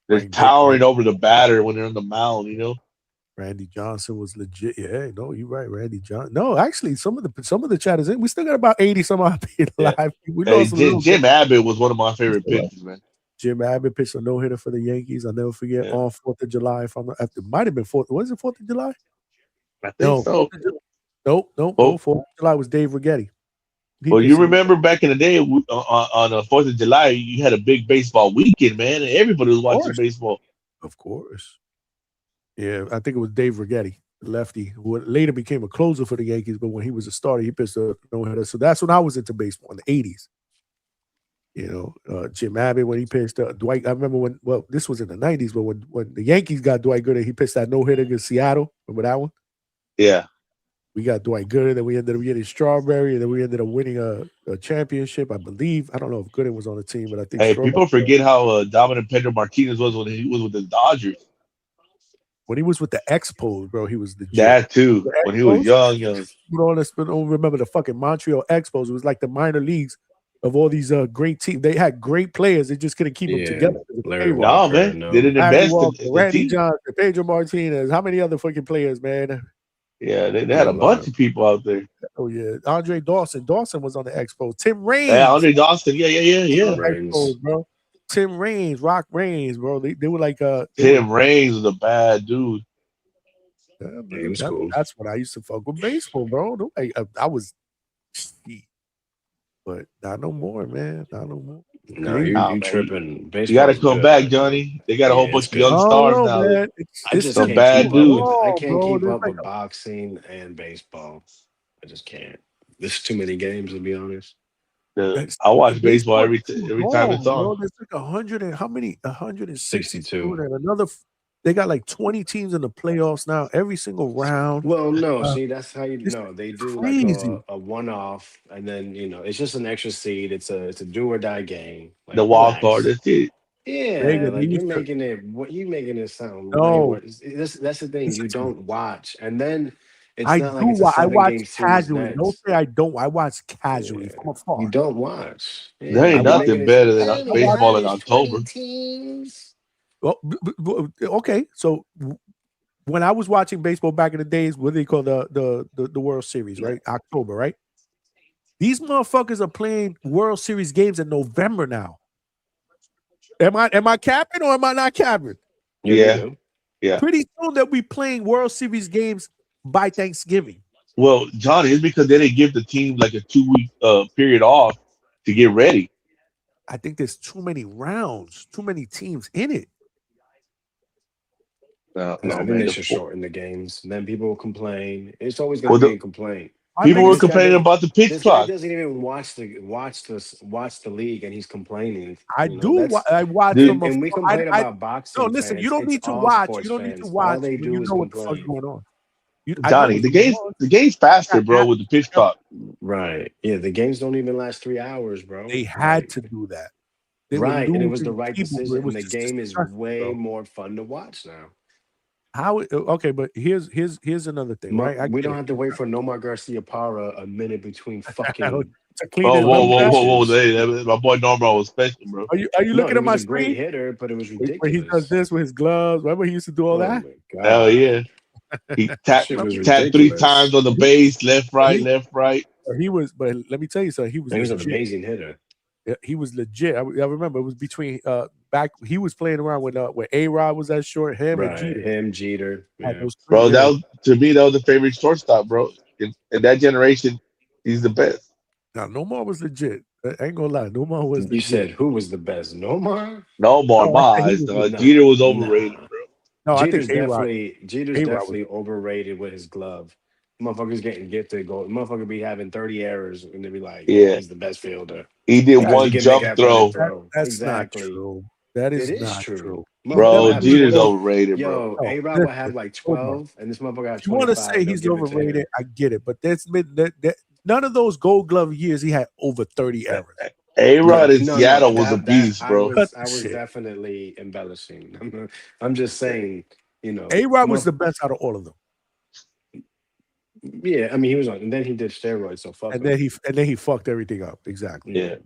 they're towering over the batter when they're on the mound. You know. Randy Johnson was legit. Yeah, no, you're right. Randy Johnson. No, actually, some of the chat is in. We still got about 80 some odd people live. We Hey, lost a little Jim bit. Abbott was one of my favorite pitchers, man. Jim Abbott pitched a no-hitter for the Yankees. I'll never forget on 4th of July. If I'm not, it might have been 4th. Was it 4th of July? I think so. Nope. Oh. 4th of July was Dave Rigetti. Well, you remember back in the day on the 4th of July, you had a big baseball weekend, man, and everybody was watching baseball. Of course. Yeah, I think it was Dave Rigetti, the lefty, who later became a closer for the Yankees, but when he was a starter, he pitched a no-hitter. So that's when I was into baseball in the 80s. You know, Jim Abbott when he pitched Dwight. I remember this was in the 90s, but when the Yankees got Dwight Gooden, he pitched that no-hitter against Seattle. Remember that one? Yeah. We got Dwight Gooden, then we ended up getting Strawberry, and then we ended up winning a championship, I believe. I don't know if Gooden was on the team, but I think Hey, Strawberry. people forget how dominant Pedro Martinez was when he was with the Dodgers. When he was with the Expos, bro, he was legit. That too. When he was young. You don't remember the fucking Montreal Expos. It was like the minor leagues of all these great teams. They had great players. They just couldn't keep them together. Larry No, man. They didn't invest in the Randy team. Johnson, Pedro Martinez. How many other fucking players, man? Yeah, they had a bunch of people out there. Oh, yeah. Andre Dawson. Dawson was on the Expos. Tim Raines. Yeah, Andre Dawson. Yeah. Expos, bro. Tim Raines, Rock Raines, bro. They were like Tim Raines was a bad dude. Yeah, he was cool. That's what I used to fuck with baseball, bro. I was, but not no more, man. Not no more. No, you tripping. Baseball You got to come back, Johnny. They got a whole bunch of young stars now. Man. I just some can't bad keep dudes. I can't bro. keep up There's with boxing and baseball. I just can't. There's too many games, to be honest. I watch baseball every time it's on. Bro, there's like 100 and how many? 162 62. and another. They got like 20 teams in the playoffs now. Every single round. Well, no, see, that's how you know. They do crazy. like a one-off, and then it's just an extra seed. It's a do or die game. Like, The wild relax. card, that's it. Yeah, Vega, like they you're used to- making it sound. No. That's the thing. You don't watch, and then it's I not do. like it's a I watch 7-game series casually. next. Don't say I don't. I watch casually from afar. You don't watch. Yeah, There ain't I'm nothing making it- better than Hey, baseball in there's October. 20 teams. Well, okay. So when I was watching baseball back in the days, what do they call the World Series, right? October, right? These motherfuckers are playing World Series games in November now. Am I capping or am I not capping? Yeah. Pretty soon they'll be playing World Series games by Thanksgiving. Well, Johnny, it's because they didn't give the team like a 2-week period off to get ready. I think there's too many rounds, too many teams in it. No, I think man, they should shorten the games. Then people will complain. It's always Well, going to be a complaint. People were complaining about the pitch This clock. guy doesn't even watch the league, and he's complaining. I watch Dude, from And we complain about boxing. No, listen, fans. you don't It's need to all watch. sports You don't need to fans. watch. All they do You is know what the fuck's complain. going on. Johnny, the game's faster, bro, with the pitch clock. Right. Yeah, the games don't even last 3 hours, bro. They had to do that. They were Right, and it was the losing right people, bro. decision. It And was the game is disgusting, way bro. more fun to watch now. Okay, but here's another thing, right? We don't have to wait for Nomar Garcia Para a minute between fucking. To clean Oh, his whoa! numbers out. Hey, my boy Norman was special, bro. Are you No, looking he at my was a great screen? hitter, but it was Where ridiculous. he does this with his gloves. Remember he used to do all that? my God. Hell yeah. He tapped Shit was 3 ridiculous. times on the base, left, right. He was, but let me tell you something. He was an legit. amazing hitter. Yeah, he was legit. I remember it was between back. He was playing around when A-Rod was that short. Him and Jeter. Jeter. Had Yeah. those three Bro, guys. to me, that was the favorite shortstop, bro. In that generation, he's the best. Now, Nomar was legit. I ain't gonna lie. Nomar was legit. You said who was the best? Nomar? No more, No, my I said he eyes. was Jeter was overrated, bro. No, I Jeter's think A-Rod. Jeter's A-Rod definitely overrated with his glove. Motherfuckers getting gifted gold. Motherfucker be having 30 errors and they be like, Yeah. he's the best fielder. He did Because one he can jump make that running throw. throw. That's Exactly. not true. That It is is not true. true. He Motherfucker never Bro, had was Jeter's over. overrated, bro. Yo, No, A-Rod would have listen, like hold on. 12, and this motherfucker had If you want to 25. say They'll he's give it to overrated, him. I get it. But there's been none of those Gold Glove years. He had over 30 errors. A-Rod in No, Seattle was a that beast, I bro. was Cut the shit. definitely embellishing. I'm just saying, you know. A-Rod was the best out of all of them. Yeah, I mean he was on, and then he did steroids, so fuck And him. then he fucked everything up. Exactly. Yeah.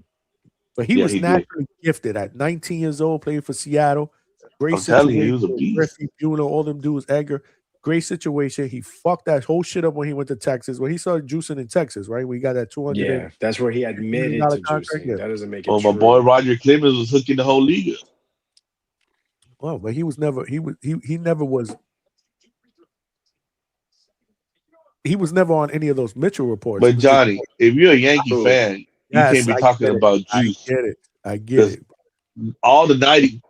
But he Yeah, was he did. naturally gifted at 19 years old, playing for Seattle. Great I'm telling you, he situation. was a beast. Griffey, Buno, all them dudes, Edgar. Great situation. He fucked that whole shit up when he went to Texas. When he started juicing in Texas, right? We got that 200 Yeah, that's where he admitted to contract. juicing. Yeah. That doesn't make it Oh, true. my boy Roger Clemens was hooking the whole league up. Well, but he was never he never was on any of those Mitchell reports. He But was just Johnny, if you're a Yankee Oh. fan, you Yes, can't be I talking get it. about juice. I get it. All the 90,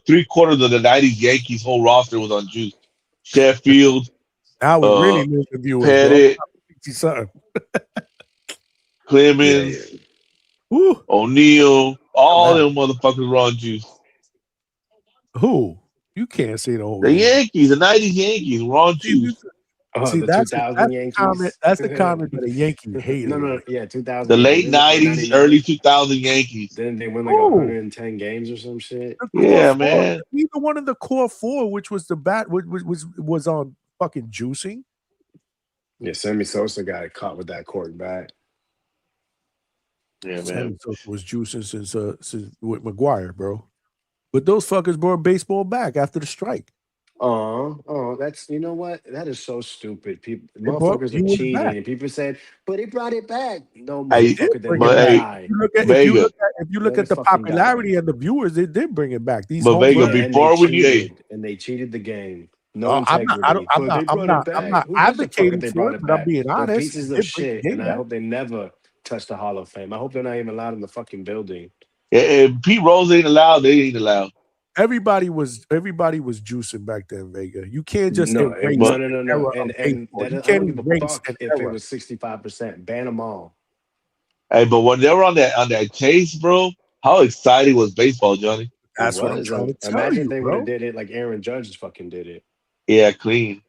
three-quarters of the 90s Yankees whole roster was on juice. Sheffield, Now we really losing viewers, Pettit, bro. Clemens, O'Neal, all them motherfuckers were on juice. Who? You can't say the whole The Yankees, the 90s Yankees were on juice. See, the that's 2000 the Yankees. comment. That's the comment that a Yankee hater. No, yeah, 2000. The late They went for 90s, 99. early 2000 Yankees. Then they win like 110 games or some shit. Yeah, man. Either one of the core four, which was the bat, was on fucking juicing. Yeah, Sammy Sosa got caught with that cork bat. Yeah, man. Sammy Sosa was juicing since with McGuire, bro. But those fuckers brought baseball back after the strike. Oh, that's, you know what? That is so stupid. People, brought motherfuckers are viewers cheating, back. and people said, but he brought it back. No, Hey, motherfucker, they but hey, die. If you look Let at the it fucking popularity and the viewers, they did bring it back. These But home Vega, runs- before we cheated, and they cheated the game. No integrity. I'm not Who gives a fuck advocating if they for brought it, it but I'm back? being They're honest. pieces They of bring the shit, game and I back. hope they never touch the Hall of Fame. I hope they're not even allowed in the fucking building. If Pete Rose ain't allowed, they ain't allowed. Everybody was juicing back then, Vega. You can't just No, erase no. the era And of baseball. that, You I can't don't give a erase fuck an if it era. was 65%. Ban them all. Hey, but when they were on that chase, bro, how exciting was baseball, Johnny? That's what I'm trying to tell Imagine you, if they would bro. have did it like Aaron Judge fucking did it. Yeah, clean.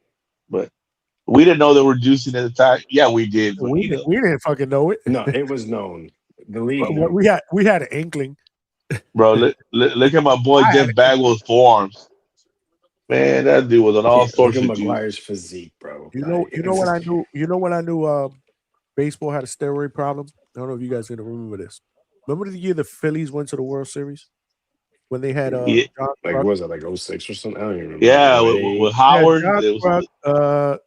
But we didn't know they were juicing at the time. Yeah, we did. But, We didn't fucking know it. No, it was known. The league knew. We had an inkling. bro, look at my boy Jeff Bagwell's forearms. Man, that dude was on all sorts Look of at juice. McGuire's physique, bro. You know what I knew? You know when I knew baseball had a steroid problem? I don't know if you guys gonna remember this. Remember the year the Phillies went to the World Series? When they had Yeah. John Like, Kruk? what was that, like 06 or something? I don't even remember. Yeah, Wade, with Howard. John it was,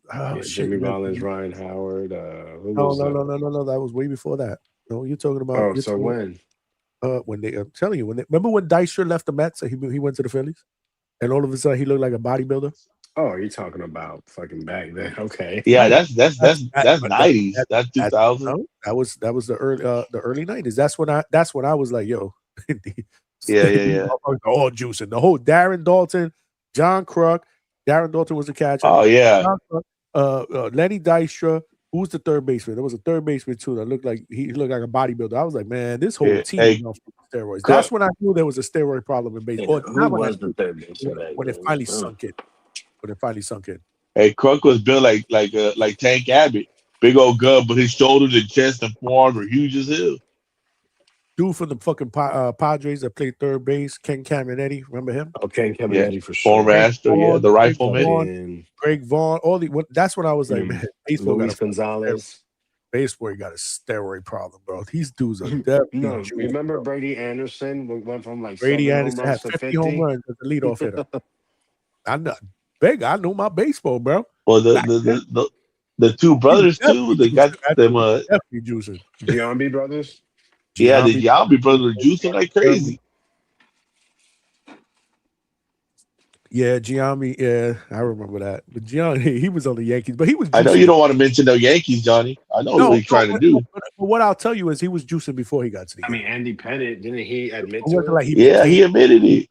Kruk, Jimmy Rollins, Ryan Howard. Who No, was that? no. That was way before that. No, you're talking about. Oh, you're so talking when? when they, I'm telling you, remember when Dysher left the Mets? He went to the Phillies, and all of a sudden he looked like a bodybuilder. Oh, you're talking about fucking back then. Okay. yeah, that's 90s. That's 2000. No, that was the early 90s. That's when I was like, yo, Yeah. all juicing. The whole Darren Dalton, John Kruk. Darren Dalton was the catcher. Oh, yeah. John Kruk, Lenny Dykstra. Who was the third baseman? There was a third baseman too that looked like he looked like a bodybuilder. I was like, man, this whole team is on steroids. That's when I knew there was a steroid problem in baseball. Who was the third baseman? When it finally sunk in. Hey, Kruk was built like Tank Abbott. Big old gut, but his shoulders and chest and forearms were huge as hell. Dude from the fucking Padres that played third base, Ken Caminetti. Remember him? Oh, Ken Caminetti for sure. Former Astro, yeah, the rifleman. Greg Vaughn. That's when I was like, man, baseball Luis Gonzalez. Baseball got a steroid problem, bro. These dudes are definitely. No, remember Brady Anderson went from like Brady 7 Anderson home runs had to 50 home runs as the leadoff hitter. I'm not big. I know my baseball, bro. Well, the two brothers too. They got them. Definitely juicing. Giambi brothers. Yeah, the Giambi brothers were juicing like crazy. Yeah, Giambi. Yeah, I remember that. But Giambi, he was on the Yankees, but he was. I know you don't want to mention the Yankees, Johnny. I know what he's trying to do. But what I'll tell you is he was juicing before he got to the I mean, Andy Pettit, didn't he admit It to wasn't it? like he Yeah, he admitted it.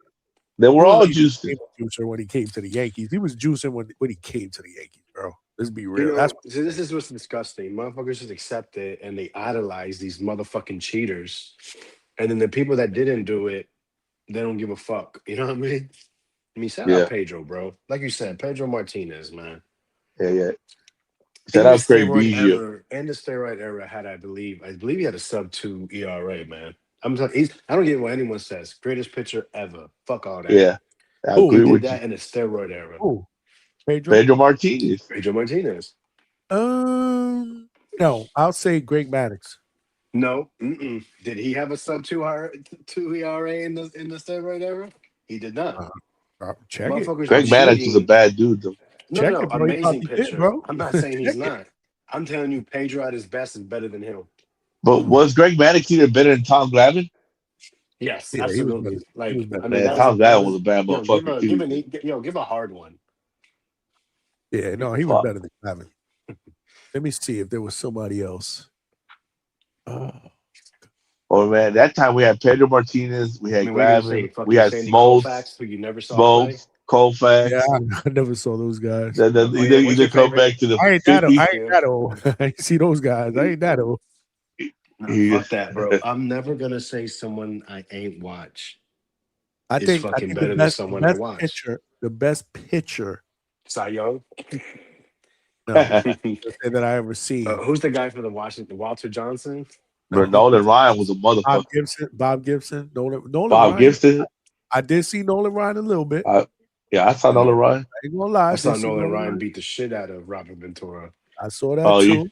They were all juicing. Juicer when he came to the Yankees. He was juicing when he came to the Yankees, bro. Let's be real. You know, That's so this is what's disgusting. Motherfuckers just accept it and they idolize these motherfucking cheaters. And then the people that didn't do it, they don't give a fuck. You know what I mean? I mean, shout out Yeah, Pedro, bro. Like you said, Pedro Martinez, man. yeah. Shout In the out Craig steroid Biggio. era, had I believe he had a sub-2 ERA, man. I'm telling I don't care what anyone says. Greatest pitcher ever. Fuck all that. Yeah, I He agree did with you. that in the steroid era. Oh, Pedro. Pedro Martinez. Pedro Martinez. No, I'll say Greg Maddux. No. Did he have a sub-2 ERA in the steroid era? He did not. Check it. Motherfuckers Greg were Maddux was a cheating. bad dude, though. Check No, it, bro. He amazing probably did, pitcher. bro. I'm not saying he's Check it. not. I'm telling you, Pedro at his best is better than him. But was Greg Maddux either better than Tom Glavine? Yes, Yeah, he was better. absolutely. Like, He was better. I mean, Man, Tom Glavine was a bad motherfucker too. give a hard one. Yeah, no, he was Fuck. better than Glavine. Let me see if there was somebody else. Oh man, that time we had Pedro Martinez, we had What are you gonna say? Glavine, Fucking we had Sandy Smoltz, Koufax, who you never saw play? Colfax. Yeah, I never saw those guys. He what's your come favorite? back to the I ain't that old. 50s. I ain't that old. I ain't see those guys. I ain't that old. Fuck that, bro. I'm never gonna say someone I ain't watch. I is think fucking the better than best, someone I watch. the best pitcher Cy Young. that I ever seen. Who's the guy for the Washington? Walter Johnson. But Nolan Ryan was a motherfucker. Bob Gibson, Nolan Bob Ryan. Gibson. I did see Nolan Ryan a little bit. I saw Nolan Ryan. I ain't gonna lie. I saw Nolan Ryan beat the shit out of Robert Ventura. I saw that Oh, too.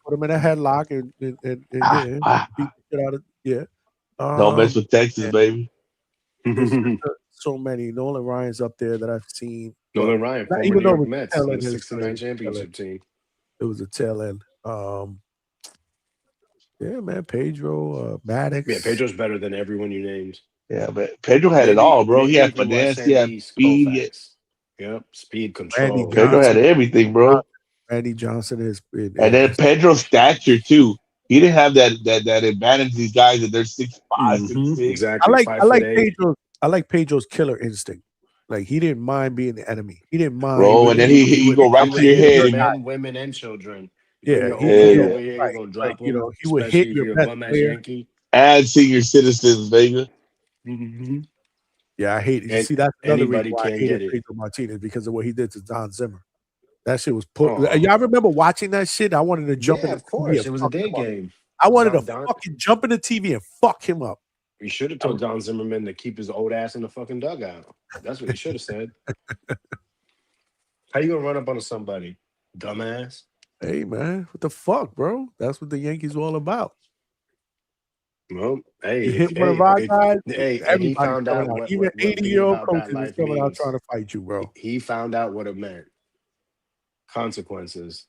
Put him in a headlock and beat the shit out of Don't mess with Texas, baby. So many Nolan Ryans up there that I've seen. Nolan Ryan, former even New though York Mets, tail on end the his 69 career, championship team. It was a tail end. Yeah, man, Pedro, Maddox. Yeah, Pedro's better than everyone you named. Yeah, but Pedro had it all, bro. He had even Wes finesse, he had Andes, speed. Yep, speed control. Pedro had everything, bro. Randy Johnson is, And then Pedro's stature too. He didn't have that advantage. These guys that they're 6'5", 6'6". Exactly. I like Pedro's killer instinct. Like he didn't mind being the enemy. He didn't mind. Bro, and then he go right to your head. Men, women, and children. Yeah, over here, you're gonna drop you know, them, he would especially hit if your you're a best bum-ass player. Yankee. And senior citizens, Vega. Yeah, I hate it. You see, that's another reason why I hated Pedro Martinez, because of what he did to Don Zimmer. That shit was put. Y'all remember watching that shit? I wanted to jump in the of course. TV. It was a day game. I wanted to fucking jump in the TV and fuck him up. You should have told Don Zimmerman to keep his old ass in the fucking dugout. That's what he should have said. How you gonna run up on somebody, dumbass? Hey man, what the fuck, bro? That's what the Yankees were all about. Well, hey, You hit one of our guys. He found out what, even 80-year-old coaches life is coming out means. trying to fight you, bro. He found out what it meant. Consequences.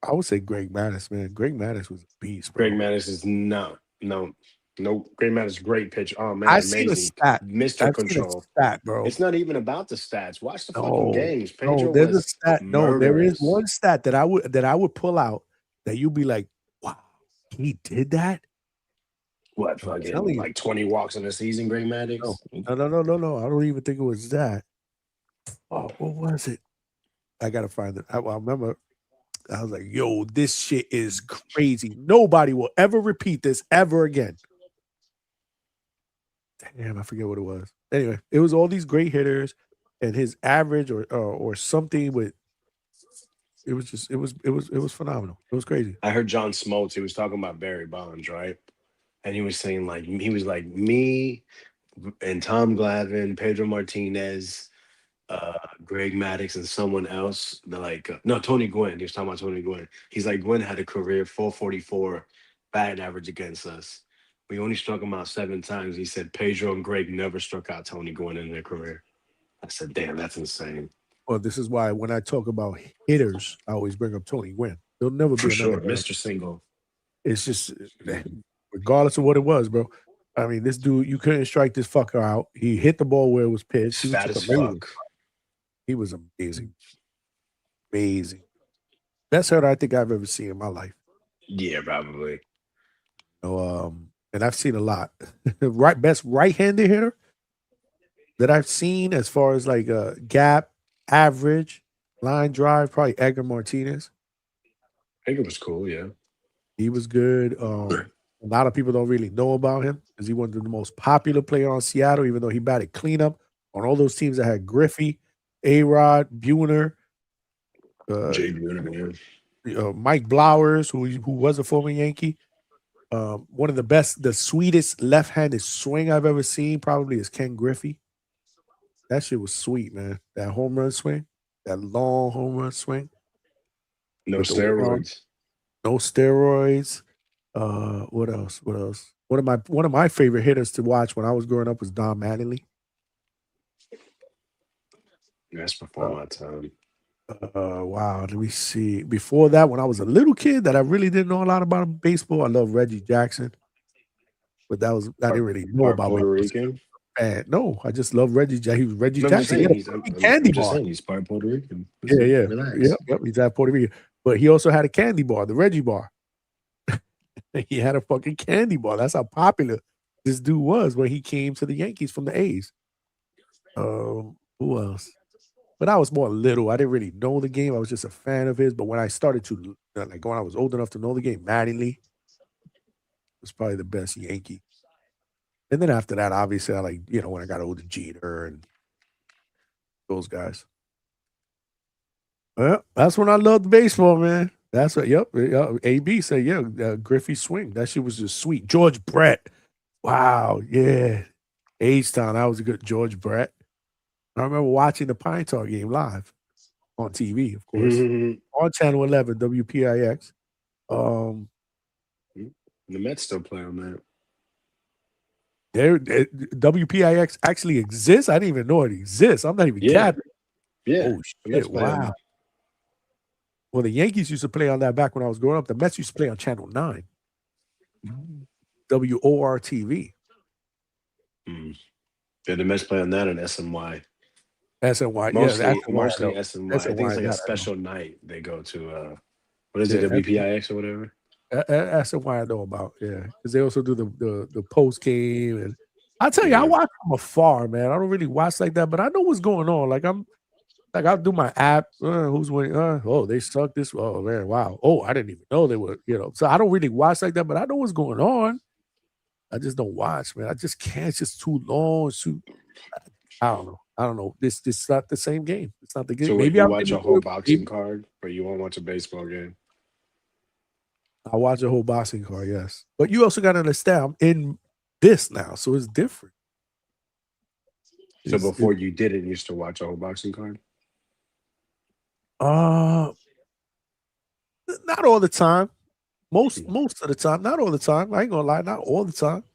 I would say Greg Maddux, man. Greg Maddux was a beast, bro. Greg Maddux is no. Greg Maddux is great pitch. Oh man, I amazing. seen a stat, Mr. Control. Stat, bro. It's not even about the stats. Watch the fucking games. Pedro no, there's was a stat. No, there is murderous. one stat that I would pull out that you'd be like, wow, he did that. What fucking like 20 walks in a season, Greg Maddux? No. I don't even think it was that. Oh, what was it? I gotta find it. I remember. I was like, yo, this shit is crazy. Nobody will ever repeat this ever again. Damn, I forget what it was. Anyway, it was all these great hitters and his average or something with it was phenomenal. It was crazy. I heard John Smoltz, he was talking about Barry Bonds, right? And he was saying like me and Tom Glavine, Pedro Martinez, Greg Maddux, and someone else. Tony Gwynn. He was talking about Tony Gwynn. He's like, Gwynn had a career 444 batting average against us. We only struck him out 7 times. He said Pedro and Greg never struck out Tony Gwynn in their career. I said, damn, that's insane. Well, this is why when I talk about hitters, I always bring up Tony Gwynn. There'll never For be another sure, Mr. Single. It's just, regardless of what it was, bro. I mean, this dude, you couldn't strike this fucker out. He hit the ball where it was pitched. He was Fat just as amazing. fuck. He was amazing. Amazing. Best hitter I think I've ever seen in my life. Yeah, probably. And I've seen a lot. Best right-handed hitter that I've seen as far as like gap, average, line drive, probably Edgar Martinez. Edgar was cool, yeah. He was good. A lot of people don't really know about him because he wasn't the most popular player on Seattle, even though he batted cleanup on all those teams that had Griffey, A-Rod, Buhner, Jay Bruner, Mike Blowers, who was a former Yankee. One of the best, the sweetest left-handed swing I've ever seen probably is Ken Griffey. That shit was sweet, man. That home run swing, that long home run swing. no with the one arm, steroids. no steroids. What else? What else? One of my favorite hitters to watch when I was growing up was Don Mattingly. That's before my time. Wow. Let me see. Before that, when I was a little kid, that I really didn't know a lot about baseball. I love Reggie Jackson, but I didn't really know about Puerto him. Rican. No, I just love Reggie. He was Reggie No, I'm just Jackson. saying, He had a fucking candy I'm just bar. saying he's part Puerto Rican. Yeah. Relax. Yep. He's at Puerto Rico, but he also had a candy bar, the Reggie bar. He had a fucking candy bar. That's how popular this dude was when he came to the Yankees from the A's. Who else? But I was more little. I didn't really know the game. I was just a fan of his. But when I started to, like, when I was old enough to know the game, Mattingly was probably the best Yankee. And then after that, obviously, I when I got older, Jeter and those guys. Well, that's when I loved baseball, man. That's what. Yep. AB said, Griffey swing. That shit was just sweet. George Brett. Wow. Yeah. H-Town. That was a good George Brett. I remember watching the Pine Tar game live on TV, of course, on Channel 11, WPIX. The Mets still play on that. WPIX actually exists. I didn't even know it exists. I'm not even capping. Yeah. Oh shit! Wow. Well, the Yankees used to play on that back when I was growing up. The Mets used to play on Channel 9, WORTV. Yeah, the Mets play on that and SNY. SNY, Mostly SNY. I think it's like a special night they go to. What is it, WPIX or whatever? SNY I know about, because they also do the post game, and I tell you, I watch from afar, man. I don't really watch like that, but I know what's going on. I'll do my app. Who's winning? Oh, they suck this. Oh man, wow. Oh, I didn't even know they were. So I don't really watch like that, but I know what's going on. I just don't watch, man. I just can't. It's just too long. I don't know. This is not the same game. It's not the game. So maybe you I watch a whole boxing card, but you won't watch a baseball game. I watch a whole boxing card, yes. But you also got to understand, I'm in this now, so it's different. So before you didn't used to watch a whole boxing card? Not all the time. Most of the time, not all the time. I ain't gonna lie, not all the time.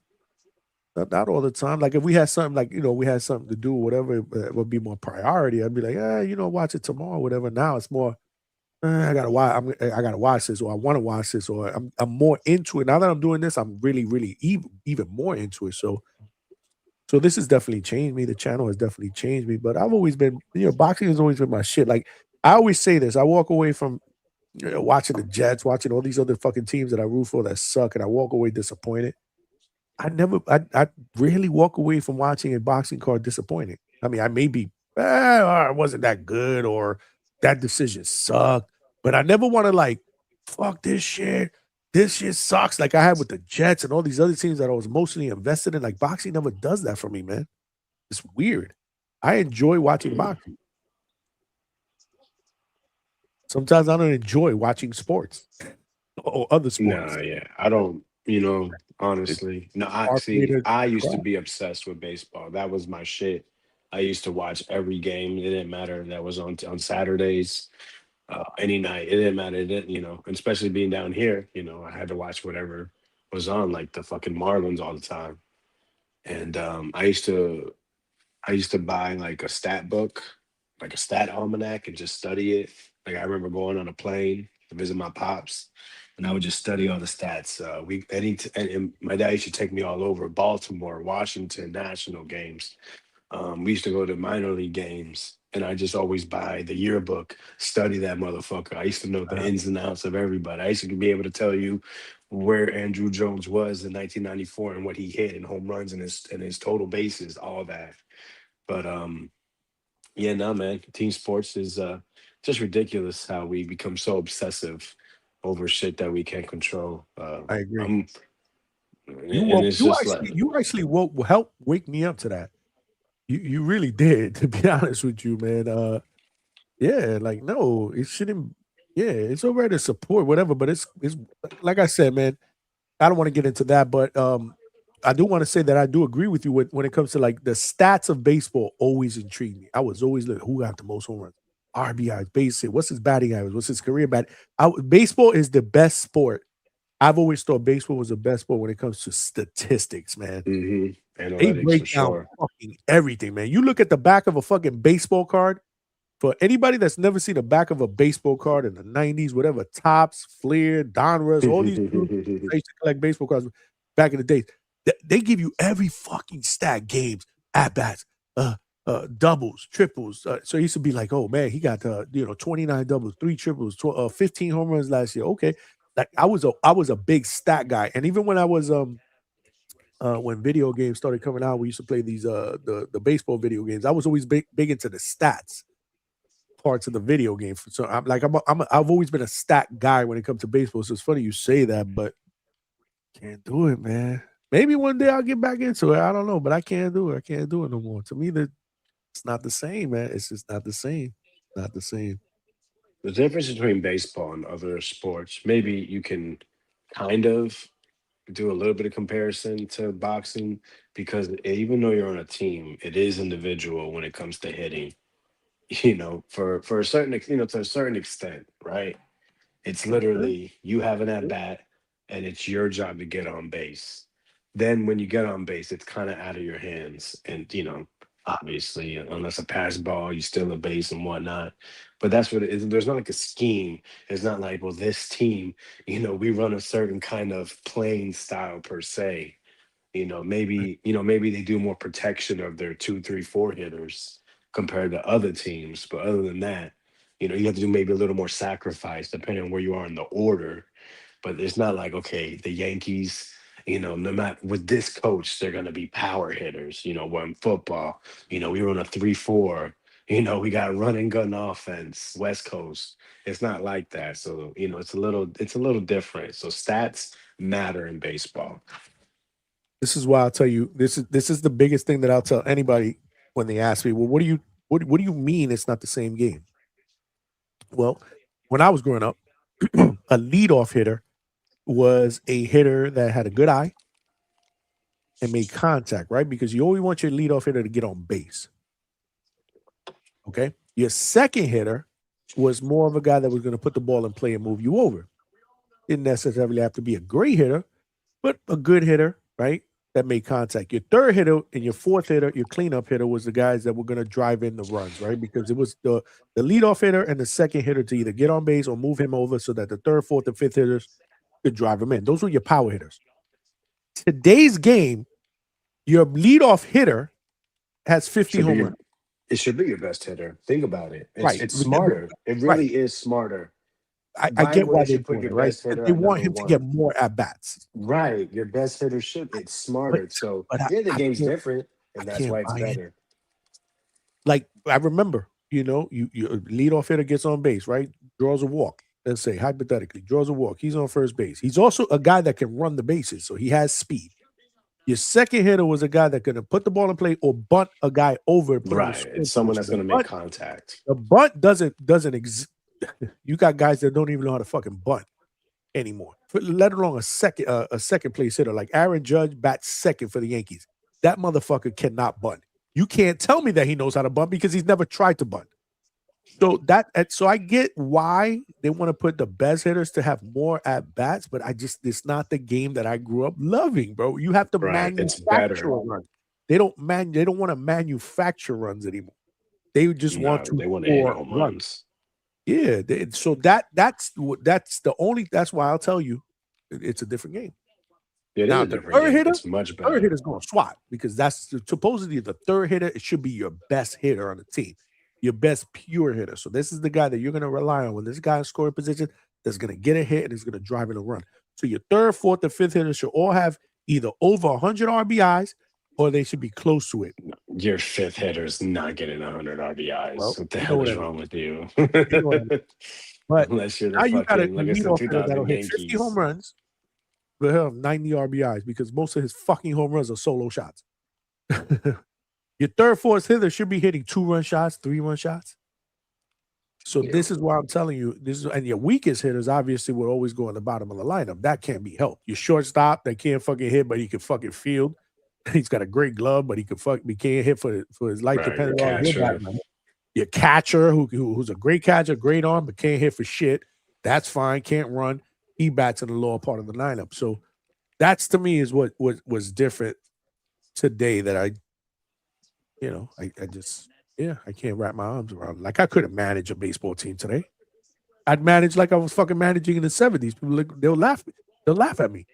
Not all the time. Like if we had something we had something to do or whatever, it would be more priority. I'd be like, watch it tomorrow, or whatever. Now it's more, I gotta watch. I gotta watch this, or I want to watch this, or I'm more into it. Now that I'm doing this, I'm really, really even more into it. So this has definitely changed me. The channel has definitely changed me. But I've always been, boxing has always been my shit. Like I always say this, I walk away from watching the Jets, watching all these other fucking teams that I root for that suck, and I walk away disappointed. I rarely walk away from watching a boxing card disappointed. I mean, I may be, it wasn't that good, or that decision sucked, but I never want to fuck this shit. This shit sucks. Like I had with the Jets and all these other teams that I was mostly invested in. Like boxing never does that for me, man. It's weird. I enjoy watching boxing. Sometimes I don't enjoy watching sports or other sports. No, yeah. I don't, honestly. No, I used to be obsessed with baseball. That was my shit. I used to watch every game. It didn't matter that was on Saturdays, any night. It didn't matter. It didn't, and especially being down here, I had to watch whatever was on, like the fucking Marlins all the time. And I used to buy like a stat book, like a stat almanac, and just study it. Like I remember going on a plane to visit my pops, and I would just study all the stats. And my dad used to take me all over Baltimore, Washington, national games. We used to go to minor league games, and I just always buy the yearbook, study that motherfucker. I used to know the ins and outs of everybody. I used to be able to tell you where Andrew Jones was in 1994 and what he hit in home runs and his total bases, all that. But yeah, no, man. Team sports is just ridiculous how we become so obsessive over shit that we can't control. I agree. And it's just like You actually helped wake me up to that. You really did, to be honest with you, man. Yeah, like no, it shouldn't. Yeah, it's all right to support whatever, but it's like I said, man. I don't want to get into that, but I do want to say that I do agree with you when it comes to like the stats of baseball. Always intrigued me. I was always looking who got the most home runs, RBIs, base hit. What's his batting average? What's his career bat? Baseball is the best sport. I've always thought baseball was the best sport when it comes to statistics, man. They analytics break for down sure. fucking everything, man. You look at the back of a fucking baseball card. For anybody that's never seen the back of a baseball card in the 90s, whatever, Topps, Fleer, Donruss, all these dudes that used to collect baseball cards back in the days, they give you every fucking stat, games, at-bats, doubles, triples. So it used to be like, oh, man, he got 29 doubles, 3 triples, 15 home runs last year. Okay. Like I was a big stat guy. And even when I was when video games started coming out, we used to play these the baseball video games. I was always big into the stats parts of the video game. So I've always been a stat guy when it comes to baseball. So it's funny you say that, but can't do it, man. Maybe one day I'll get back into it. I don't know, but I can't do it. I can't do it no more. To me, it's not the same, man. It's just not the same. Not the same. The difference between baseball and other sports, maybe you can kind of do a little bit of comparison to boxing because even though you're on a team, it is individual when it comes to hitting. For a certain to a certain extent, right? It's literally you have an at bat, and it's your job to get on base. Then when you get on base, it's kind of out of your hands, and obviously, unless a pass ball, you steal a base and whatnot. But that's what it is. There's not like a scheme. It's not like, well, this team, we run a certain kind of playing style per se. Maybe they do more protection of their 2, 3, 4 hitters compared to other teams. But other than that, you have to do maybe a little more sacrifice depending on where you are in the order. But it's not like, okay, the Yankees, no matter with this coach, they're gonna be power hitters. Where in football, we run a 3-4. We got run and gun offense, West Coast. It's not like that. So, it's a little different. So stats matter in baseball. This is why I'll tell you. This is the biggest thing that I'll tell anybody when they ask me, well, what do you mean it's not the same game? Well, when I was growing up, a leadoff hitter was a hitter that had a good eye and made contact, right? Because you always want your leadoff hitter to get on base. Okay. Your second hitter was more of a guy that was going to put the ball in play and move you over. Didn't necessarily have to be a great hitter, but a good hitter, right? That made contact. Your third hitter and your fourth hitter, your cleanup hitter, was the guys that were going to drive in the runs, right? Because it was the leadoff hitter and the second hitter to either get on base or move him over so that the third, fourth, and fifth hitters could drive him in. Those were your power hitters. Today's game, your leadoff hitter has 50 home runs. It should be your best hitter. Think about it. Right. It's smarter. It really is smarter. I get why they should put do your it, right? best hitter They at want number him to one. get more at bats. Right. Your best hitter should. It's smarter. So the game's different, and that's why it's better. Like I remember, you leadoff hitter gets on base, right? Draws a walk. Let's say hypothetically, draws a walk. He's on first base. He's also a guy that can run the bases, so he has speed. Your second hitter was a guy that could put the ball in play or bunt a guy over. Right. It's someone that's going to make contact. The bunt doesn't exist. You got guys that don't even know how to fucking bunt anymore. Let alone a second place hitter like Aaron Judge bats second for the Yankees. That motherfucker cannot bunt. You can't tell me that he knows how to bunt because he's never tried to bunt. So I get why they want to put the best hitters to have more at bats, but it's not the game that I grew up loving, bro. You have to manufacture runs. They don't want to manufacture runs anymore. They just want to score runs. Yeah, so that's why I'll tell you it's a different game. It now, is a the different third game. hitter, It's much better. third hitter's going to swat because that's supposedly the third hitter. It should be your best hitter on the team, your best pure hitter. So this is the guy that you're going to rely on when this guy in scoring position that's going to get a hit and is going to drive in a run. So your third, fourth, and fifth hitters should all have either over 100 RBIs or they should be close to it. Your fifth hitter's not getting 100 RBIs. Well, what the hell is wrong with you? But Unless you're now the you got a fucking, like it's the leadoff hitter that'll 2000 hit 50 Yankees. home runs but he'll have 90 RBIs because most of his fucking home runs are solo shots. Your third, fourth hitter should be hitting 2-run shots, 3-run shots. So this is why I'm telling you, and your weakest hitters obviously will always go in the bottom of the lineup. That can't be helped. Your shortstop that can't fucking hit, but he can fucking field. He's got a great glove, but he can't hit for his life depending on his back. Your catcher who's a great catcher, great arm, but can't hit for shit. That's fine. Can't run. He bats in the lower part of the lineup. So that's to me is what was different today that I can't wrap my arms around. Like I couldn't manage a baseball team today. I'd manage like I was fucking managing in the 70s. People they'll laugh at me.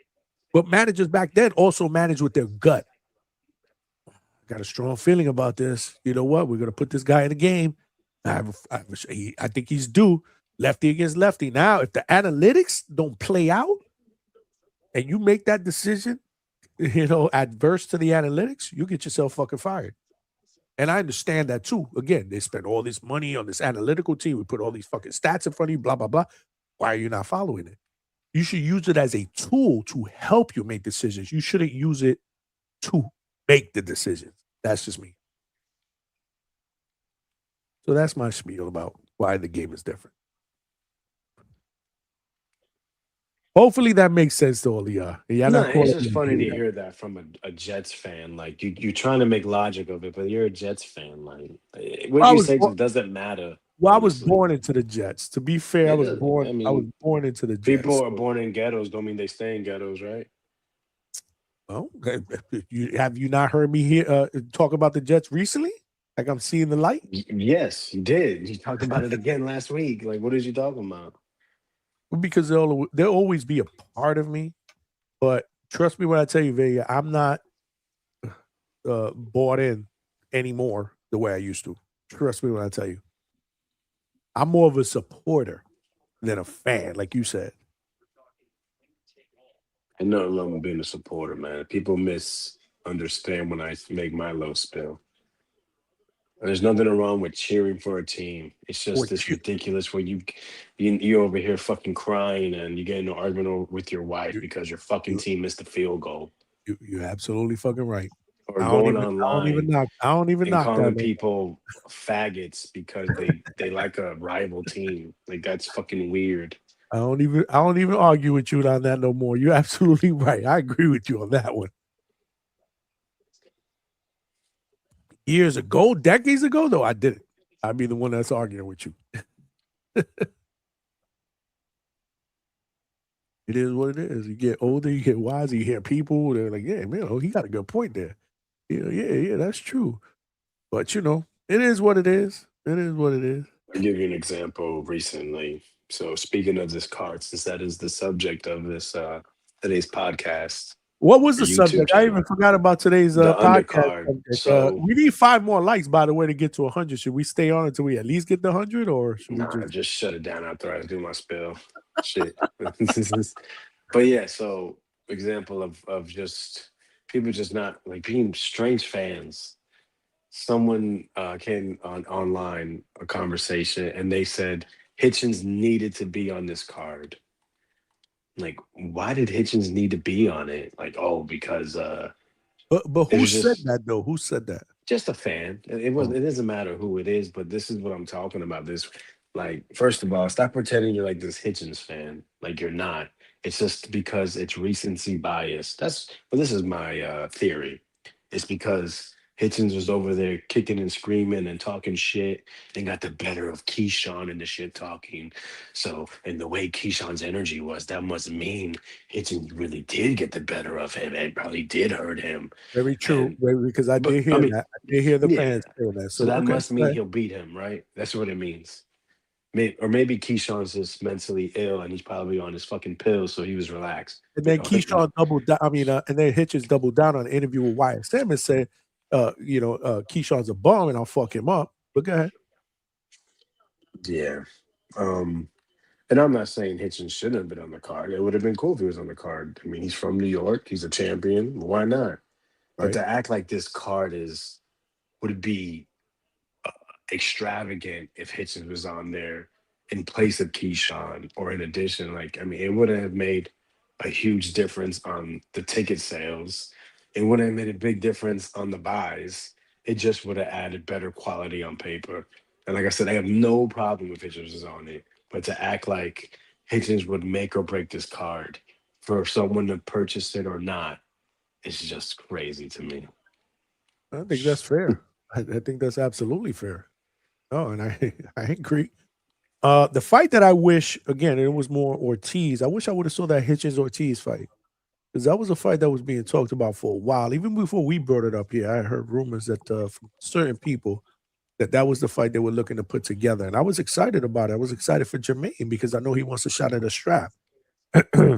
But managers back then also managed with their gut. I got a strong feeling about this. You know what? We're gonna put this guy in the game. I think he's due. Lefty against lefty. Now, if the analytics don't play out and you make that decision, adverse to the analytics, you get yourself fucking fired. And I understand that too. Again, they spend all this money on this analytical team. We put all these fucking stats in front of you, blah, blah, blah. Why are you not following it? You should use it as a tool to help you make decisions. You shouldn't use it to make the decisions. That's just me. So that's my spiel about why the game is different. Hopefully that makes sense to all of y'all. No, it's just funny to hear that from a Jets fan. Like you're trying to make logic of it, but you're a Jets fan. Like what you say just doesn't matter. Well, I was born into the Jets. To be fair, I was born into the Jets. People are born in ghettos, don't mean they stay in ghettos, right? Well, have you not heard me here talk about the Jets recently? Like I'm seeing the light? Yes, you did. You talked about it again last week. Like, what is you talking about? Because they'll always be a part of me. But trust me when I tell you, Vega, I'm not bought in anymore the way I used to. Trust me when I tell you. I'm more of a supporter than a fan, like you said. And nothing wrong with being a supporter, man. People misunderstand when I make my low spill. There's nothing wrong with cheering for a team. It's just this ridiculous where you're over here fucking crying and you get in an argument with your wife because your fucking team missed a field goal. You're absolutely fucking right. Or going online. I don't even knock calling that, people faggots because they like a rival team. Like that's fucking weird. I don't even argue with you on that no more. You're absolutely right. I agree with you on that one. Years ago, decades ago, though, I didn't. I'd be the one that's arguing with you. It is what it is. You get older, you get wiser, you hear people, they're like, yeah, man, he got a good point there. Yeah, that's true. But, it is what it is. It is what it is. I'll give you an example recently. So speaking of this card, since that is the subject of this today's podcast. What was the subject? I even forgot about today's podcast. So we need 5 more likes, by the way, to get to 100. Should we stay on until we at least get the 100, or should we just shut it down after I do my spill? Shit. But yeah, so example of just people just not like being strange fans. Someone came online a conversation and they said Hitchens needed to be on this card. Like, why did Hitchens need to be on it? Like, because but who said that though? Who said that? Just a fan. It doesn't matter who it is, but this is what I'm talking about. This, like, first of all, stop pretending you're like this Hitchens fan. Like you're not. It's just because it's recency bias. This is my theory. It's because Hitchens was over there kicking and screaming and talking shit and got the better of Keyshawn and the shit talking. So, and the way Keyshawn's energy was, that must mean Hitchens really did get the better of him. It probably did hurt him. Very true. Because I did hear that. I did hear the fans saying that. So that must mean he'll beat him, right? That's what it means. Or maybe Keyshawn's just mentally ill and he's probably on his fucking pills, so he was relaxed. And then Keyshawn doubled down. And then Hitchens doubled down on an interview with Wyatt Sam and said, Keyshawn's a bum and I'll fuck him up. But go ahead. Yeah. And I'm not saying Hitchens shouldn't have been on the card. It would have been cool if he was on the card. I mean, he's from New York. He's a champion. Why not? But to act like this card would be extravagant if Hitchens was on there in place of Keyshawn or in addition. Like, I mean, it wouldn't have made a huge difference on the ticket sales. It wouldn't have made a big difference on the buys. It just would have added better quality on paper. And like I said, I have no problem if Hitchens is on it. But to act like Hitchens would make or break this card for someone to purchase it or not, it's just crazy to me. I think that's fair. I think that's absolutely fair. Oh, and I I agree. The fight that I wish again it was more Ortiz. I wish I would have saw that Hitchens Ortiz fight because that was a fight that was being talked about for a while. Even before we brought it up here, I heard rumors that from certain people that that was the fight they were looking to put together, and I was excited about it. I was excited for Jermaine because I know he wants a shot at a strap.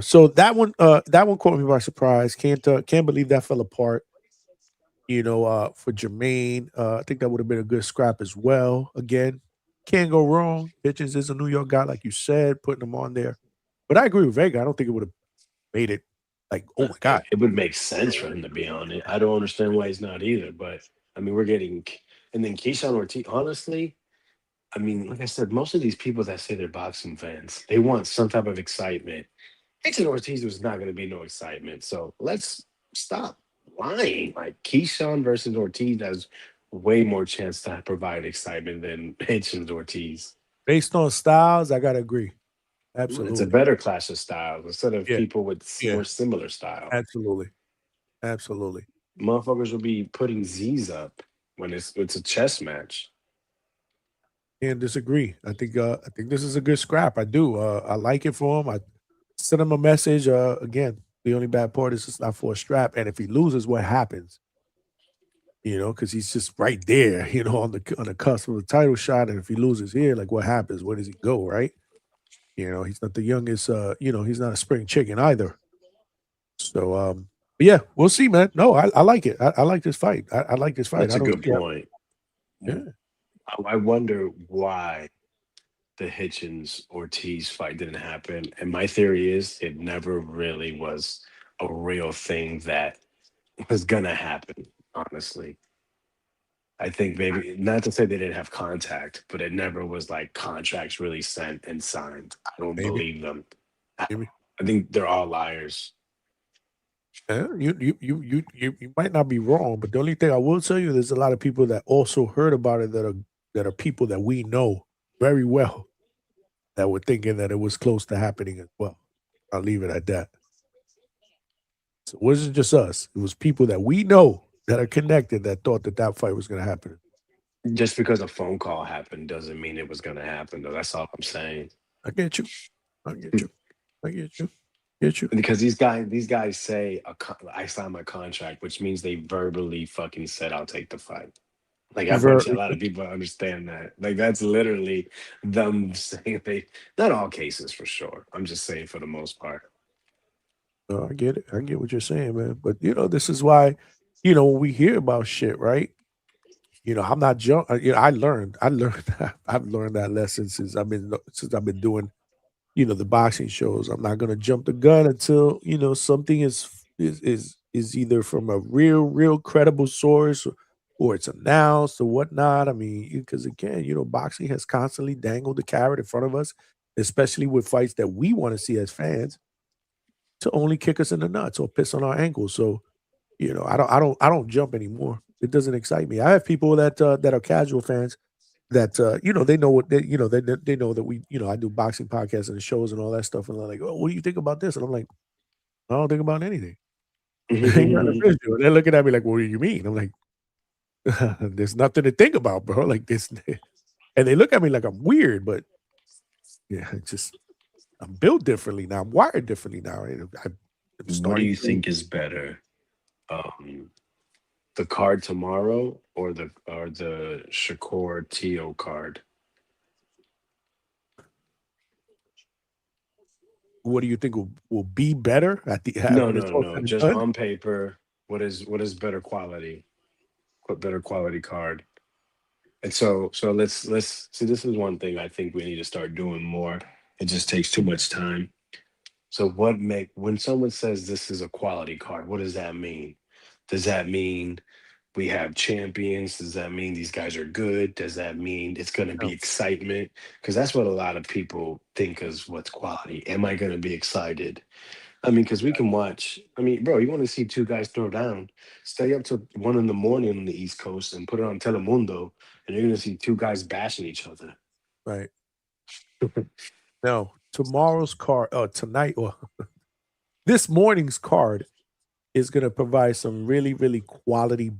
So that one caught me by surprise. Can't believe that fell apart. For Jermaine, I think that would have been a good scrap as well. Again, can't go wrong. Hitchens is a New York guy, like you said, putting him on there. But I agree with Vega. I don't think it would have made it like, oh my God. It would make sense for him to be on it. I don't understand why he's not either. But I mean, we're getting, and then Keyshawn Ortiz. Honestly, I mean, like I said, most of these people that say they're boxing fans, they want some type of excitement. Keyshawn Ortiz was not going to be no excitement. So let's stop lying. Like Keyshawn versus Ortiz has way more chance to provide excitement than Hitchens Ortiz. Based on styles, I gotta agree. It's a Absolutely. better clash of styles instead of Yeah. people with Yeah. more similar style. Absolutely. Absolutely. Motherfuckers will be putting Z's up when it's a chess match. Can't disagree. I think this is a good scrap. I do. I like it for him. I sent him a message. Again, the only bad part is it's not for a strap. And if he loses, what happens? Because he's just right there, on the cusp of a title shot. And if he loses here, like what happens? Where does he go? Right? He's not the youngest. He's not a spring chicken either. So, but yeah, we'll see, man. No, I like it. I like this fight. I like this fight. That's I a don't good see how. point. Yeah. I wonder why the Hitchens Ortiz fight didn't happen. And my theory is it never really was a real thing that was gonna happen, honestly. I think maybe not to say they didn't have contact, but it never was like contracts really sent and signed. I don't Maybe. believe them. I Maybe. I think they're all liars. Yeah, you might not be wrong, but the only thing I will tell you, there's a lot of people that also heard about it that are people that we know very well that were thinking that it was close to happening as well. I'll leave it at that. So it wasn't just us; it was people that we know that are connected that thought that that fight was going to happen. Just because a phone call happened doesn't mean it was gonna happen, though. That's all I'm saying. I get you. I get you. I get you. Get you. Because these guys say I signed my contract, which means they verbally fucking said I'll take the fight. Like I bet you a lot of people understand that. Like that's literally them saying they. Not all cases for sure. I'm just saying for the most part. No, I get it. I get what you're saying, man. But this is why, when we hear about shit, right? I'm not jump. I learned I've learned that lesson since I've been doing, the boxing shows. I'm not gonna jump the gun until something is either from a real credible source or it's announced or whatnot. I mean, because again, boxing has constantly dangled the carrot in front of us, especially with fights that we want to see as fans, to only kick us in the nuts or piss on our ankles. So, I don't jump anymore. It doesn't excite me. I have people that are casual fans that they know what they know that we I do boxing podcasts and shows and all that stuff, and they're like, oh, what do you think about this? And I'm like, I don't think about anything. Ain't nothing official. They're looking at me like, what do you mean? I'm like, there's nothing to think about, bro. Like this, and they look at me like I'm weird, but yeah, I'm built differently now. I'm wired differently now. I'm What do starting you to. think is better, the card tomorrow or the Shakur Tio card? What do you think will be better at the No, when it's no, all no. said and Just done? on paper, what is better quality? What better quality card? And so let's see. This is one thing I think we need to start doing more. It just takes too much time. So when someone says this is a quality card, what does that mean? Does that mean we have champions? Does that mean these guys are good? Does that mean it's going to be No. excitement? Because that's what a lot of people think is what's quality. Am I going to be excited? I mean, because we can watch. I mean, bro, you want to see two guys throw down? Stay up till 1 in the morning on the East Coast and put it on Telemundo, and you're gonna see two guys bashing each other. Right. No, tomorrow's card, tonight, or this morning's card is going to provide some really, really quality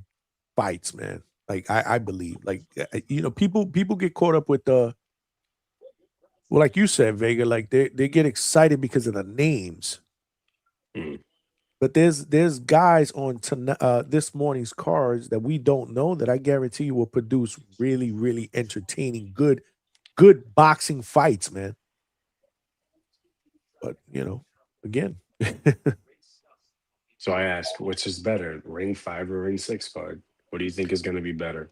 fights, man. Like I believe, like people get caught up with the, well, like you said, Vega, like they get excited because of the names. But there's guys on this morning's cards that we don't know that I guarantee you will produce really, really entertaining, good boxing fights, man. But again. So I asked, which is better, Ring 5 or Ring 6 card? What do you think is going to be better?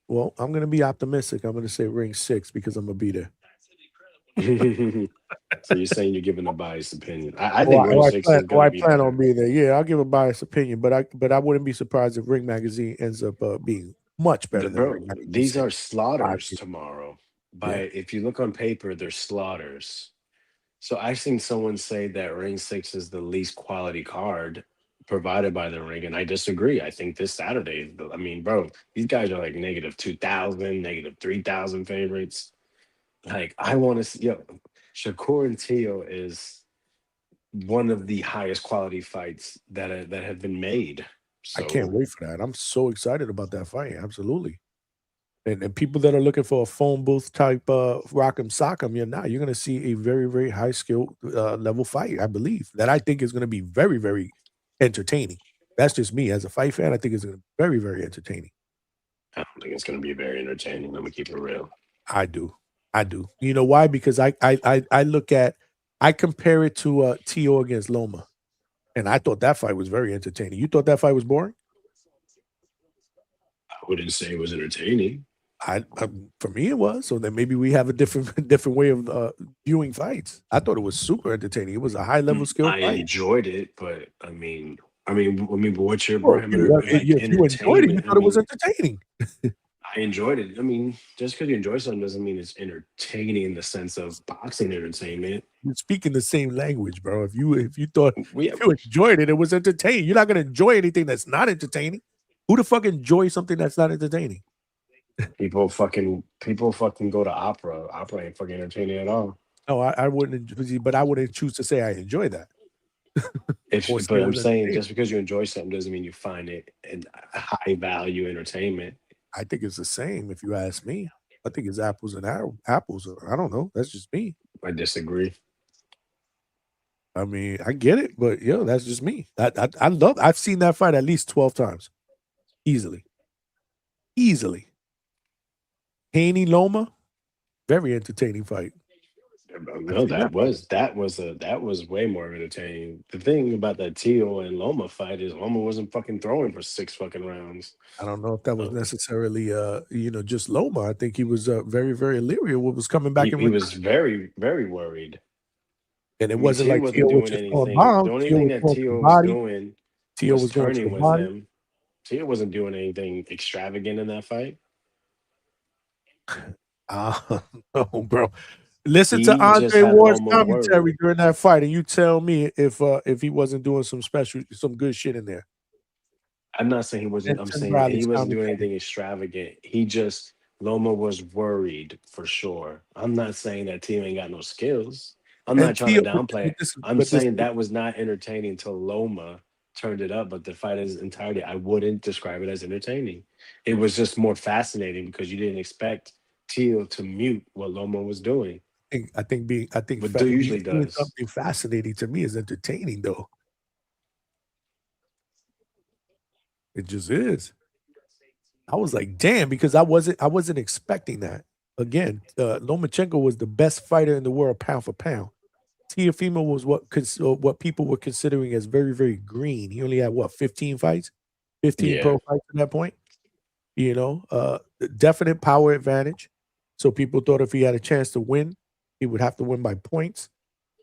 Well, I'm going to be optimistic. I'm going to say Ring 6 because I'm going to be there. So you're saying you're giving a biased opinion. I think Ring 6 is going to be plan better. on being there. Yeah, I'll give a biased opinion, but I wouldn't be surprised if Ring Magazine ends up being much better than Ring Magazine. These are slaughters tomorrow. If you look on paper, they're slaughters. So I seen someone say that Ring 6 is the least quality card provided by the Ring, and I disagree. I think this Saturday, I mean, bro, these guys are like negative 2,000, negative 3,000 favorites. Like, I want to see, Shakur and Tio is one of the highest quality fights that have been made. So, I can't wait for that. I'm so excited about that fight. Absolutely. And people that are looking for a phone booth type rock'em sock'em, you're going to see a very, very high skill level fight, I believe. That I think is going to be very, very entertaining. That's just me as a fight fan. I think it's going to be very, very entertaining. I don't think it's going to be very entertaining. Let me keep it real. I do. You know why? Because I compare it to Tio against Loma, and I thought that fight was very entertaining. You thought that fight was boring? I wouldn't say it was entertaining. For me it was. So then maybe we have a different way of viewing fights. I thought it was super entertaining. It was a high level skill I fight. enjoyed it, but I mean, but what's your parameter? If you enjoyed it, you thought it was entertaining. I enjoyed it. I mean, just because you enjoy something doesn't mean it's entertaining in the sense of boxing entertainment. You're speaking the same language, bro. If you thought if you enjoyed it, it was entertaining. You're not gonna enjoy anything that's not entertaining. Who the fuck enjoys something that's not entertaining? People fucking go to opera. Opera ain't fucking entertaining at all. No, I wouldn't, but I wouldn't choose to say I enjoy that. But I'm saying just because you enjoy something doesn't mean you find it in high value entertainment. I think it's the same. If you ask me, I think it's apples and apples. I don't know. That's just me. I disagree. I mean, I get it, but that's just me. I've seen that fight at least 12 times, easily. Haney Loma, very entertaining fight. No, that was way more entertaining. The thing about that Tio and Loma fight is Loma wasn't fucking throwing for 6 fucking rounds. I don't know if that was necessarily just Loma. I think he was very, very leery of what was coming back. He was very, very worried. And it wasn't like Tio was just anything. bomb. The only thing that Tio was doing was turning with him. Tio wasn't doing anything extravagant in that fight. No, bro. Listen to Andre Ward's commentary during that fight, and you tell me if he wasn't doing some good shit in there. I'm not saying he wasn't. I'm saying he wasn't doing anything extravagant. Loma was worried for sure. I'm not saying that Tio ain't got no skills. I'm not trying to downplay it. I'm saying that was not entertaining until Loma turned it up. But the fight as entirety, I wouldn't describe it as entertaining. It was just more fascinating because you didn't expect Tio to mute what Loma was doing. I think but usually does something fascinating to me is entertaining though. It just is. I was like, damn, because I wasn't expecting that. Again, Lomachenko was the best fighter in the world, pound for pound. Teofimo was what people were considering as very, very green. He only had 15 fights, 15 pro fights at that point. Definite power advantage. So people thought if he had a chance to win, he would have to win by points.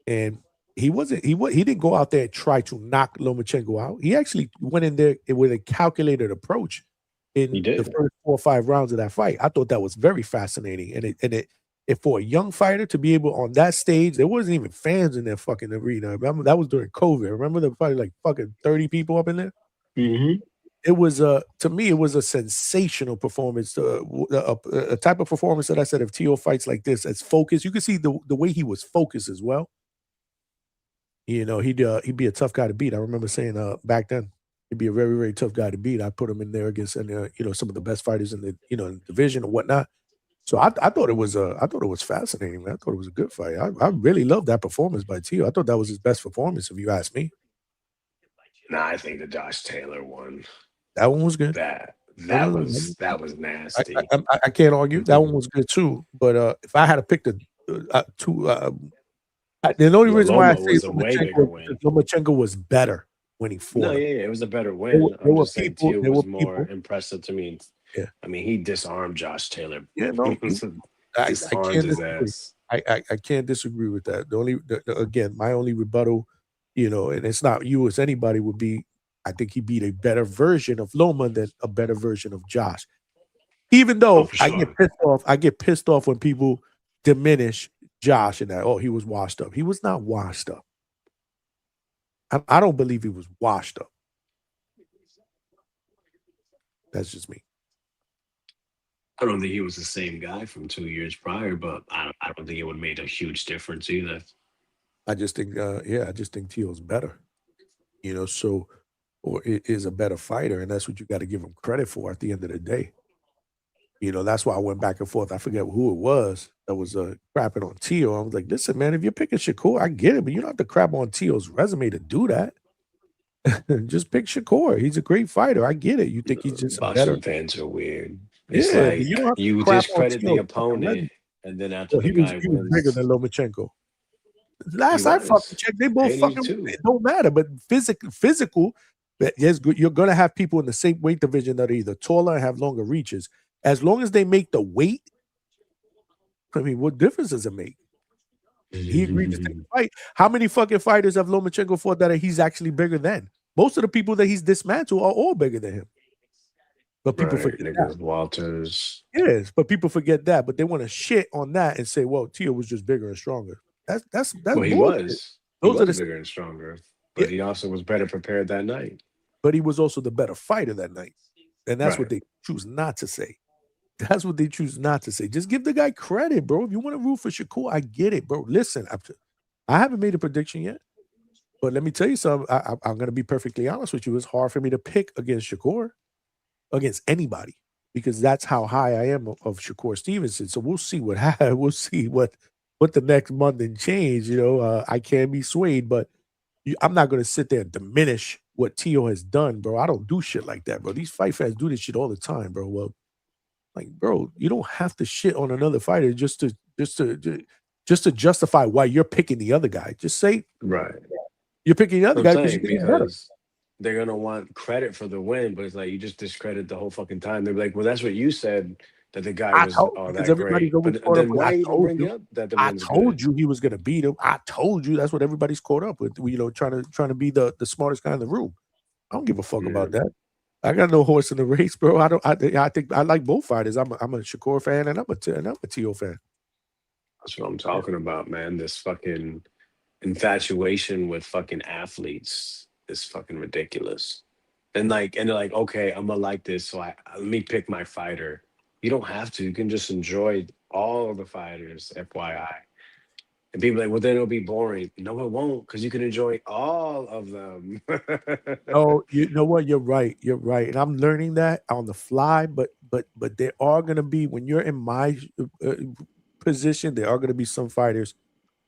And he didn't go out there and try to knock Lomachenko out. He actually went in there with a calculated approach in the first 4 or 5 rounds of that fight. I thought that was very fascinating. And if for a young fighter to be able on that stage, there wasn't even fans in that fucking arena. Remember that was during COVID. Remember there were probably like fucking 30 people up in there. Mm-hmm. It was to me, it was a sensational performance, a type of performance that I said if Tio fights like this as focused, you can see the way he was focused as well. You know, he'd be a tough guy to beat. I remember saying back then he'd be a very, very tough guy to beat. I put him in there against you know, some of the best fighters in the in the division and whatnot. So I thought it was fascinating, man. I thought it was a good fight. I really loved that performance by Tio. I thought that was his best performance, if you ask me. Nah, I think the Josh Taylor one. That one was good. That was nasty. I can't argue. That one was good too. But if I had to pick the only reason why I say was a way bigger win. Lomachenko was better when he fought. No, yeah, it was a better win. There I'm were just saying people- Tio there was were more people- impressive to me. Yeah. I mean, he disarmed Josh Taylor. Yeah, no, I disarmed can't his disagree. ass. I can't disagree with that. Again, my only rebuttal, you know, and it's not you as anybody, would be I think he beat a better version of Loma than a better version of Josh. Even though for I sure. get pissed off when people diminish Josh and that, oh, he was washed up. He was not washed up. I don't believe he was washed up. That's just me. I don't think he was the same guy from 2 years prior, but I don't think it would have made a huge difference either. I just think, I just think Tio's better. You know, so or is a better fighter, and that's what you got to give him credit for at the end of the day. You know, that's why I went back and forth. I forget who it was that was crapping on Tio. I was like, listen, man, if you're picking Shakur, I get it, but you don't have to crap on Tio's resume to do that. Just pick Shakur. He's a great fighter. I get it. You think he's just better. Boxing fans are weird. It's Yeah, like but you don't have to you crap on discredit the Tio's fucking opponent, resume. and then after Well, the he was guy bigger wins, than Lomachenko. Last He I was. fucking checked, they both And he fucking too. it don't matter. But physical, yes, you're gonna have people in the same weight division that are either taller and have longer reaches. As long as they make the weight, I mean, what difference does it make? He agreed to take the fight. How many fucking fighters have Lomachenko fought that he's actually bigger than? Most of the people that he's dismantled are all bigger than him. But people right, forget niggas, that. Walters. Yes, but people forget that. But they want to shit on that and say, well, Tio was just bigger and stronger. That's Well, he bullshit. was. He Those are was the bigger and stronger, but he also was better prepared that night. but he was also the better fighter that night. And that's what Right. they choose not to say. That's what they choose not to say. Just give the guy credit, bro. If you want to root for Shakur, I get it, bro. Listen, I haven't made a prediction yet, but let me tell you something. I'm going to be perfectly honest with you. It's hard for me to pick against Shakur, against anybody, because that's how high I am of Shakur Stevenson. So we'll see what happens. We'll see what the next month and change. You know, I can be swayed, but I'm not going to sit there and diminish what Tio has done, bro. I don't do shit like that, bro. These fight fans do this shit all the time, bro. Well, like, bro, you don't have to shit on another fighter just to justify why you're picking the other guy. Just say Right. you're picking the other I'm guy because saying you think he's better. because they're gonna want credit for the win, but it's like you just discredit the whole fucking time. They're like, well, that's what you said that the guy was all Because that everybody's great. always But caught up then with, why I even told bring you. up that the I win's told good? you he was going to beat him. I told you. That's what everybody's caught up with. You know, trying to be the smartest guy in the room. I don't give a fuck about that. I got no horse in the race, bro. I think I like both fighters. I'm a Shakur fan and I'm a Tio fan. That's what I'm talking about, man. This fucking infatuation with fucking athletes is fucking ridiculous. And they're like, okay, I'm gonna like this, so let me pick my fighter. You don't have to. You can just enjoy all of the fighters, FYI. And people are like, well, then it'll be boring. No, it won't, because you can enjoy all of them. Oh, you know what? You're right. You're right, and I'm learning that on the fly. But there are gonna be, when you're in my position, there are gonna be some fighters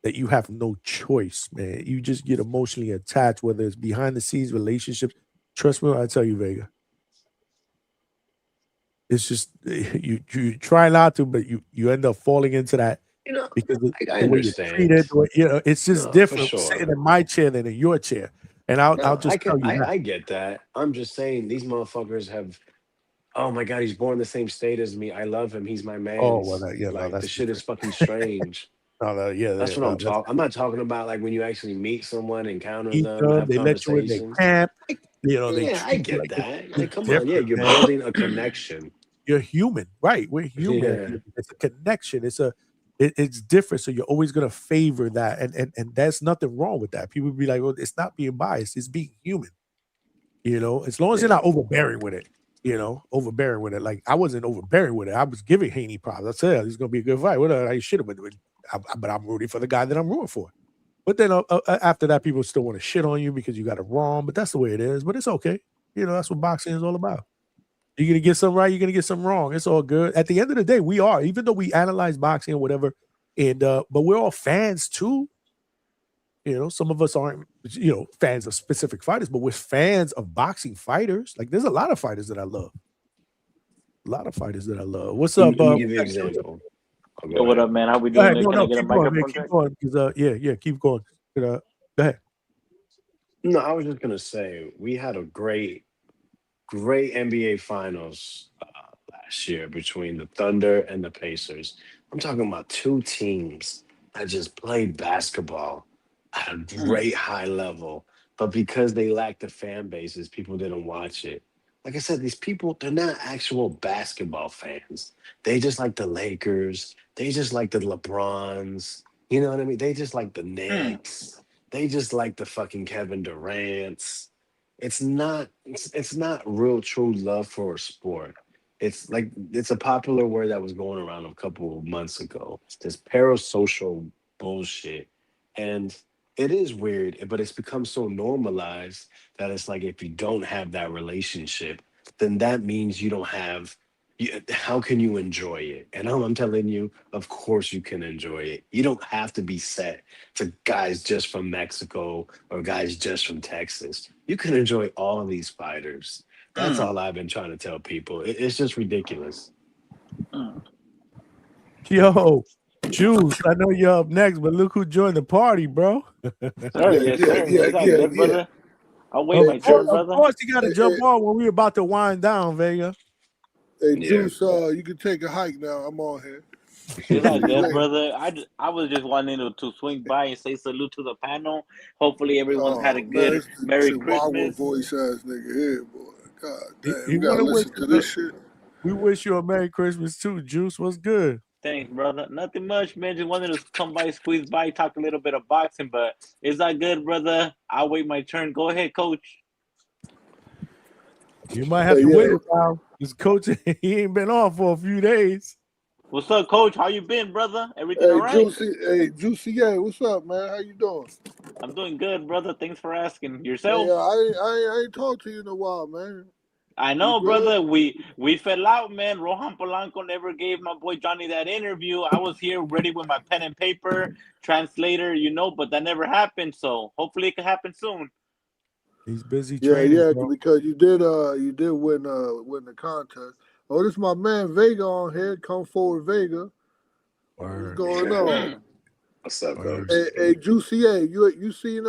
that you have no choice, man. You just get emotionally attached, whether it's behind the scenes relationships. Trust me when I tell you, Vega. It's just you try not to, but you end up falling into that You know, because of I the way you're understand. treated. You know, it's just No, for different sure. sitting in my chair than in your chair. And I'll No, just tell you that. I get that. I'm just saying these motherfuckers have. Oh my god, he's born in the same state as me. I love him. He's my man. Oh well, no, Like that's the shit is different. fucking strange. Yeah, That's what no, I'm talking. I'm not talking about like when you actually meet someone, encounter eat them, them. have They let you in their conversations. camp. You know, they Yeah, I treat you get like that. Like, it's come on, yeah, different, you're man. building a connection. You're human, right? We're human. Yeah. It's a connection. It's a it's different. So you're always gonna favor that, and there's nothing wrong with that. People be like, well, it's not being biased; it's being human. As long as you're not overbearing with it. Overbearing with it. Like I wasn't overbearing with it. I was giving Haney props. I said, "This is gonna be a good fight." What I should have been doing, but I'm rooting for the guy that I'm rooting for. But then after that, people still want to shit on you because you got it wrong. But that's the way it is. But it's okay. That's what boxing is all about. You're gonna get something right. You're gonna get something wrong. It's all good. At the end of the day, we are, even though we analyze boxing or whatever, and but we're all fans too. Some of us aren't, fans of specific fighters, but we're fans of boxing fighters. Like, there's a lot of fighters that I love. What's up? Let me give you an example. Yo, what up, man? How we Go doing? ahead. Can I get a Keep going, man. microphone Keep check? going. Because, keep going. Go ahead. No, I was just gonna say we had a great NBA Finals last year between the Thunder and the Pacers. I'm talking about two teams that just played basketball at a great high level, but because they lacked the fan bases, people didn't watch it. Like I said, these people, they're not actual basketball fans. They just like the Lakers. They just like the LeBrons. You know what I mean? They just like the Knicks. They just like the fucking Kevin Durant's. It's not real true love for a sport. It's a popular word that was going around a couple of months ago. It's this parasocial bullshit. And it is weird, but it's become so normalized that it's like if you don't have that relationship, then that means you don't have. How can you enjoy it? And I'm telling you, of course you can enjoy it. You don't have to be set to guys just from Mexico or guys just from Texas. You can enjoy all these fighters. That's all I've been trying to tell people. It's just ridiculous. Yo, Juice, I know you're up next, but look who joined the party, bro. Sir, yes, sir. Is that good, brother? I'll wait my turn, brother. Of course, you got to jump on when we're about to wind down, Vega. Hey, Juice, you can take a hike now. I'm on here. Is that good, brother? I was just wanting to swing by and say salute to the panel. Hopefully, everyone's had a good Merry Christmas. Voice ass nigga here, boy. God damn, you gotta listen to this shit. We wish you a Merry Christmas too, Juice. What's good? Thanks, brother. Nothing much, man. Just wanted to come by, squeeze by, talk a little bit of boxing, but is that good, brother? I'll wait my turn. Go ahead, coach. You might have to wait a while. This coach, he ain't been on for a few days. What's up, coach? How you been, brother? Everything all right? Juicy, what's up, man? How you doing? I'm doing good, brother. Thanks for asking. Yourself? Hey, I ain't talked to you in a while, man. I know, brother. We fell out, man. Rohan Palano never gave my boy Johnny that interview. I was here ready with my pen and paper, translator, but that never happened. So hopefully it can happen soon. He's busy training. Yeah, bro. because you did win the contest. Oh, this is my man Vega on here. Come forward, Vega. What's going on? What's up, bro? Hey, Juicy, you seen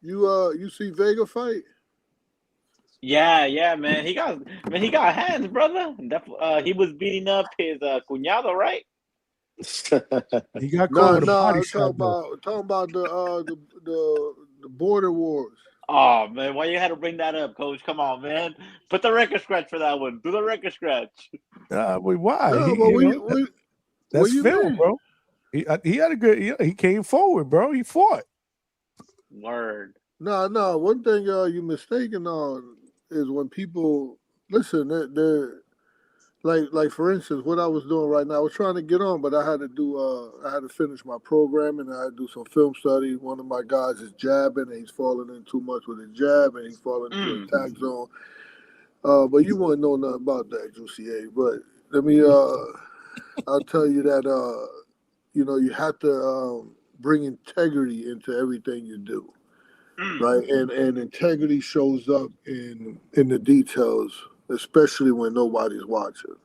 you see Vega fight? Yeah, man. He got hands, brother. He was beating up his cuñado, right? He got caught with a body I'm shot. talking about the border wars. Oh man, why you had to bring that up, coach? Come on, man. Put the record scratch for that one. Do the record scratch. Why? No, that's film, bro. He had a good. He came forward, bro. He fought. Word. No. One thing you mistaken on is when people listen. They're like for instance, what I was doing right now. I was trying to get on, but I had to finish my program and I had to do some film study. One of my guys is jabbing and he's falling in too much with his jab and he's falling into attack zone. But you won't know nothing about that, Juicy A. But let me I'll tell you that you have to bring integrity into everything you do. Right? And integrity shows up in the details, especially when nobody's watching.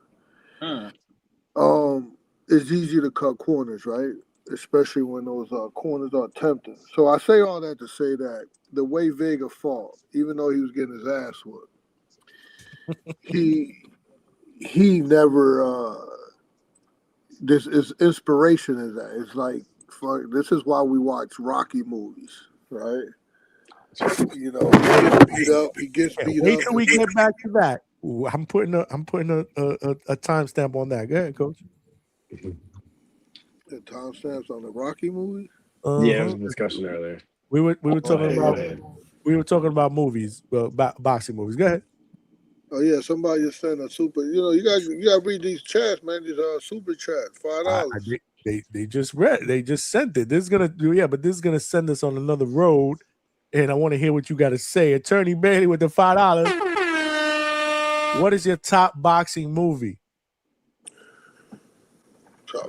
It's easy to cut corners, right? Especially when those corners are tempting. So I say all that to say that the way Vega fought, even though he was getting his ass whooped, he never. This is inspiration. Is that it's like this is why we watch Rocky movies, right? He gets beat up. He gets beat up. Wait till we get back to that. Ooh, I'm putting a timestamp on that. Go ahead, coach. The timestamps on the Rocky movie. Yeah, it was a discussion earlier. We were Go talking ahead, go about ahead. movies, boxing movies. Go ahead. Oh yeah, somebody just sent a super. You know, you gotta read these chats, man. These super chats, $5. They just sent it. This is gonna do but this is gonna send us on another road, and I want to hear what you got to say. Attorney Bailey with the $5. What is your top boxing movie?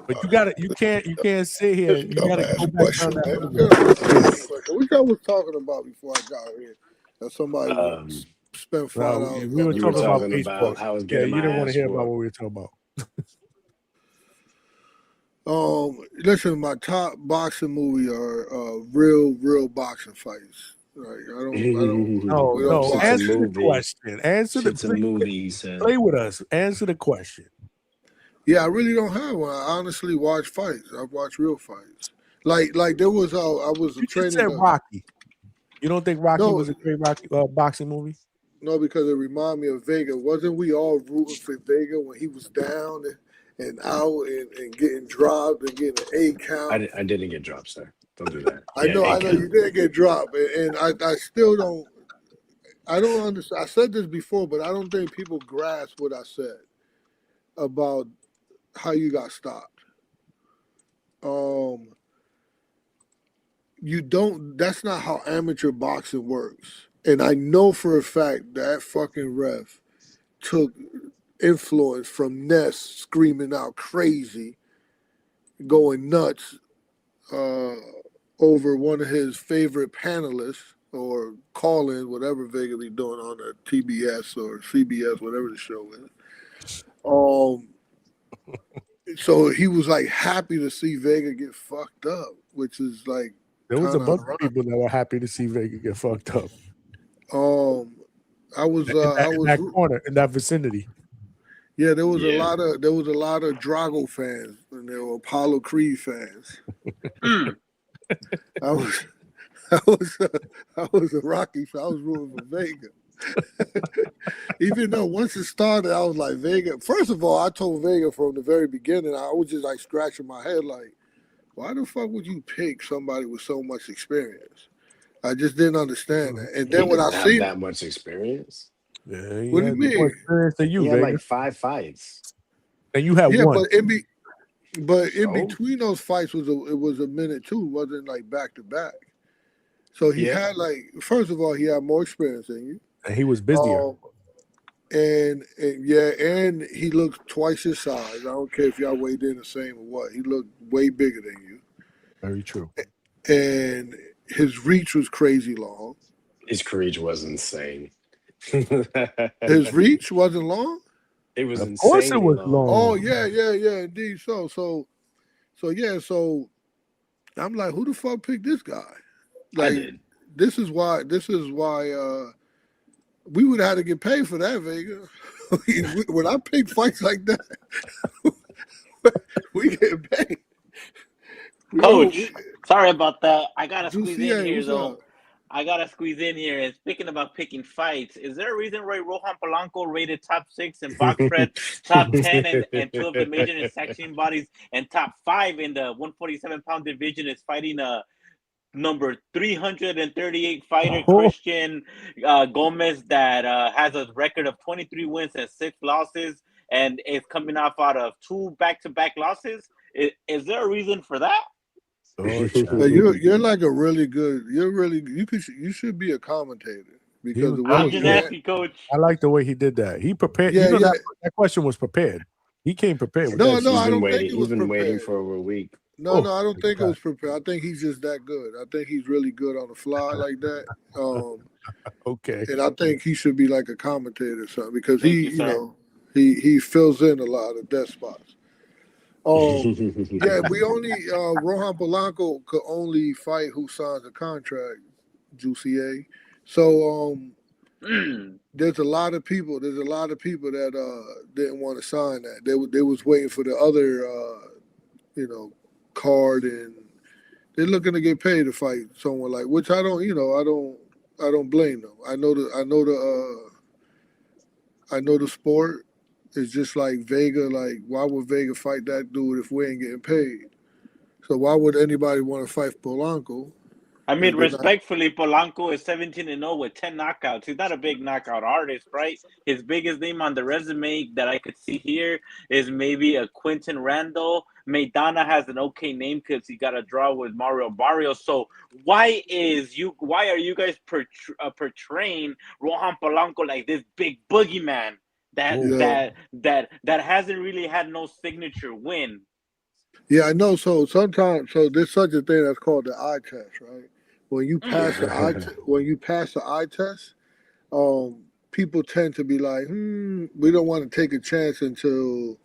But you can't sit here. You gotta go back down that. What y'all was talking about before I got here? That somebody spent $5. We were talking about baseball. how I was Yeah, getting you my didn't want to ass hear about whooped. what we were talking about. Listen, my top boxing movie are real boxing fights. Like I don't. No. Shit's a Answer the movie. question. Shit's a movie, he said. Play with us. Answer the question. Yeah, I really don't have one. I honestly watch fights. I watch real fights. Like there was I was You just training. said Rocky. You don't think Rocky No. was a great boxing movie? No, because it reminded me of Vega. Wasn't we all rooting for Vega when he was down and out and getting dropped and getting an 8 count? I didn't get dropped, sir. Don't do that. I know you didn't get dropped, and I still don't. I don't understand. I said this before, but I don't think people grasp what I said about how you got stopped. You don't. That's not how amateur boxing works. And I know for a fact that fucking ref took influence from Ness screaming out crazy, going nuts over one of his favorite panelists or call-in, whatever Vega be doing on the TBS or CBS, whatever the show is. So he was like happy to see Vega get fucked up, which is like There was a bunch of ironic. people that were happy to see Vega get fucked up. I was in that corner, in that vicinity. Yeah, there was a lot of Drago fans and there were Apollo Creed fans. I was a Rocky fan. I was rooting for Vega. Even though once it started, I was like Vega. First of all, I told Vega from the very beginning, I was just like scratching my head like, why the fuck would you pick somebody with so much experience? I just didn't understand that. And then when I seen that much experience. Yeah, what do you mean? More experience than you, He had Vega. like 5 fights. And you had one. But in between those fights was a minute too. It wasn't like back to back. So he had like, first of all, he had more experience than you. And he was busier. And he looked twice his size. I don't care if y'all weighed in the same or what. He looked way bigger than you. Very true. And his reach was crazy long. His reach was insane. His reach wasn't long? It was Of course it was long. Oh, yeah, indeed. So I'm like, who the fuck picked this guy? Like, I did. This is why we would have to get paid for that, Vega. When I pick fights like that, we get paid. Coach, sorry about that. I gotta squeeze in here what's though. up? I gotta squeeze in here. And speaking about picking fights, is there a reason why Rohan Palano rated top 6 in box spread, top 10 and 12 division in section bodies, and top 5 in the 147-pound division is fighting number 338 fighter Christian Gomez that has a record of 23 wins and 6 losses and is coming off out of 2 back-to-back losses? Is there a reason for that? You're like a really good. You should be a commentator because the way I'm just asking, Coach. I like the way he did that. He prepared. Yeah, That question was prepared. He came prepared. With that. I don't think it was He's been waiting prepared. for over a week. No, I don't think it was prepared. I think he's just that good. I think he's really good on the fly like that. Okay. And I think he should be like a commentator or something because he fills in a lot of death spots. We only Rohan Palano could only fight who signs a contract, Juicy A. So there's a lot of people that didn't want to sign that. They was waiting for the other card, and they're looking to get paid to fight someone like, which I don't blame them. I know the sport. It's just like Vega. Like, why would Vega fight that dude if we ain't getting paid? So why would anybody want to fight Polanco? I If mean, they're not, respectfully, Polanco is 17-0 with 10 knockouts. He's not a big knockout artist, right? His biggest name on the resume that I could see here is maybe a Quinton Randall. Maidana has an okay name because he got a draw with Mario Barrios. So why are you guys portraying Rohan Polanco like this big boogeyman that yeah, that hasn't really had no signature win? yeah, I know. So sometimes, so there's such a thing that's called the eye test, right? When you pass the when you pass the eye test, people tend to be like, we don't want to take a chance until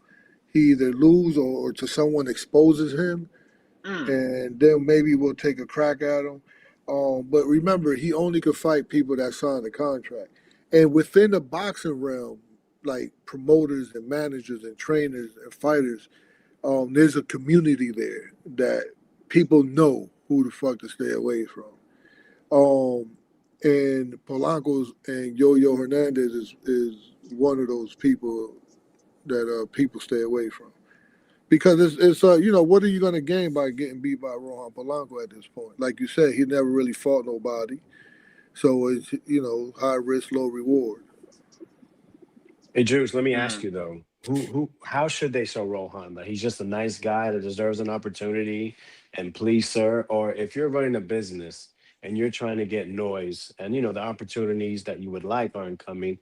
he either lose or to someone exposes him, and then maybe we'll take a crack at him. But remember, he only could fight people that signed the contract, and within the boxing realm, like promoters and managers and trainers and fighters, there's a community there that people know who the fuck to stay away from. And Polanco's and Yo-Yo Hernandez is one of those people that people stay away from. Because it's what are you going to gain by getting beat by Rohan Polanco at this point? Like you said, he never really fought nobody. So it's, high risk, low reward. Hey, Juice, let me ask you though, how should they show Rohan that he's just a nice guy that deserves an opportunity, and please, sir, or if you're running a business and you're trying to get noise and the opportunities that you would like aren't coming,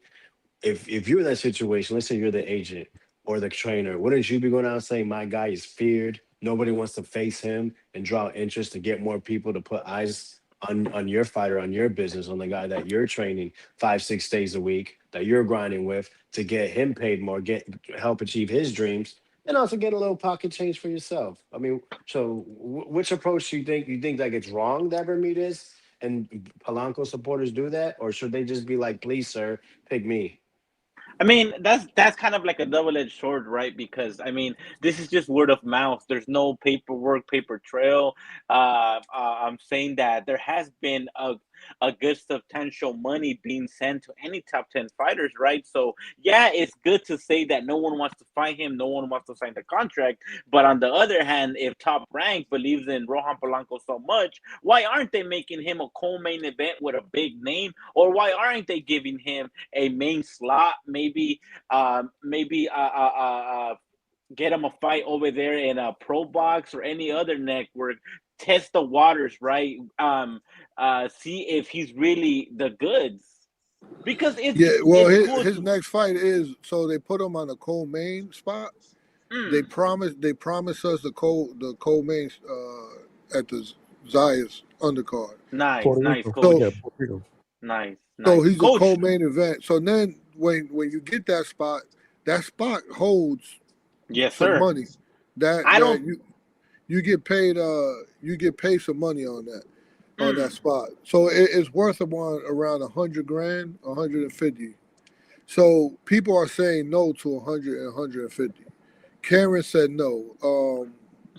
if you're in that situation, let's say you're the agent or the trainer, wouldn't you be going out and saying my guy is feared? Nobody wants to face him and draw interest to get more people to put eyes on your fighter, on your business, on the guy that you're training 5-6 days a week, that you're grinding with to get him paid more, help achieve his dreams, and also get a little pocket change for yourself. I mean, so which approach do you think? You think like it's wrong that Bermudez and Polanco supporters do that, or should they just be like, please, sir, pick me? I mean, that's kind of like a double-edged sword, right? Because I mean, this is just word of mouth. There's no paperwork, paper trail. I'm saying that there has been a good substantial money being sent to any top 10 fighters, right? So yeah, it's good to say that no one wants to fight him, no one wants to sign the contract. But on the other hand, if Top Rank believes in Rohan Polanco so much, why aren't they making him a co-main event with a big name, or why aren't they giving him a main slot? Maybe get him a fight over there in a Pro Box or any other network. Test the waters, right? See if he's really the goods. Because Yeah, well, it's his, cool his to. next fight is so they put him on a co-main spot. They promised us the co-main at the Zayas undercard. Nice, So coach. Nice. so he's a Coach, co-main event. So then when you get that spot holds yes, some sir. money. That I don't. you get paid some money on that spot. So it's worth around 100 grand, 150. So people are saying no to 100 and 150. Karen said no. What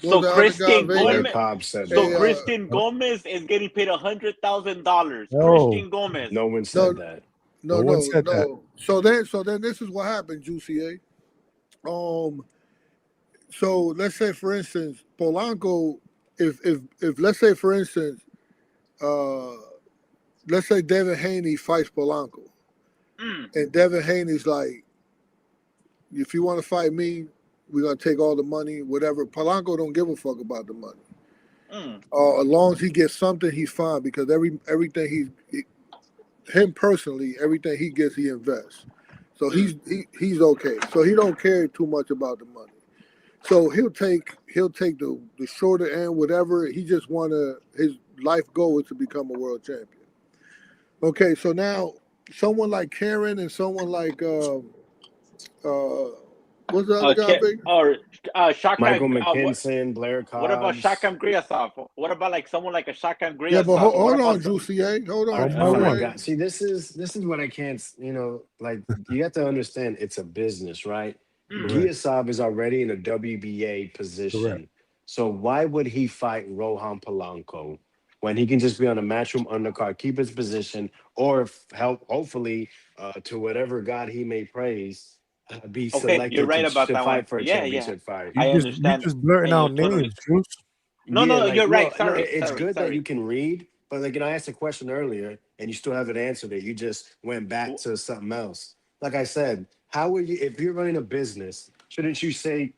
was So the other guy? Christian Vega. Gomez. Cobb said So no. Christian Gomez is getting paid $100,000. No, Christian Gomez. No one No, said that. no, no one no, said that. no. So then this is what happened, Juicy A. So let's say for instance, Polanco, if let's say for instance, uh, let's say Devin Haney fights Polanco, and Devin Haney's like, if you want to fight me, we're gonna take all the money, whatever. Polanco don't give a fuck about the money. As long as he gets something, he's fine because everything him personally, everything he gets, he invests. So he's okay. So he don't care too much about the money. So he'll take the shorter end, whatever. He just his life goal is to become a world champion. Okay, so now someone like Karen and someone like what's the other guy? Or Shaka. Michael McKinson, Blair What about Cobbs. Shakam Griasov? What about like someone like a Shakam Griasov? Yeah, but What hold about on, Juicy A. Hold on, Oh my Juicy A. God! See, this is what I can't. Like you have to understand, it's a business, right? Giasov is already in a WBA position, so why would he fight Rohan Polanco when he can just be on a matchroom undercard, keep his position, or hopefully, to whatever God he may praise, be Okay, you're selected right about to that one. fight for a Yeah. championship fight? I You understand. just blurting And you're out totally. names, Juice. No, Yeah, no, like you're right. no, Sorry, it's sorry, good that you sorry. can read, but like I asked a question earlier and you still haven't answered it. You just went back W- to something else. Like I said, how would you if you're running a business, shouldn't you say,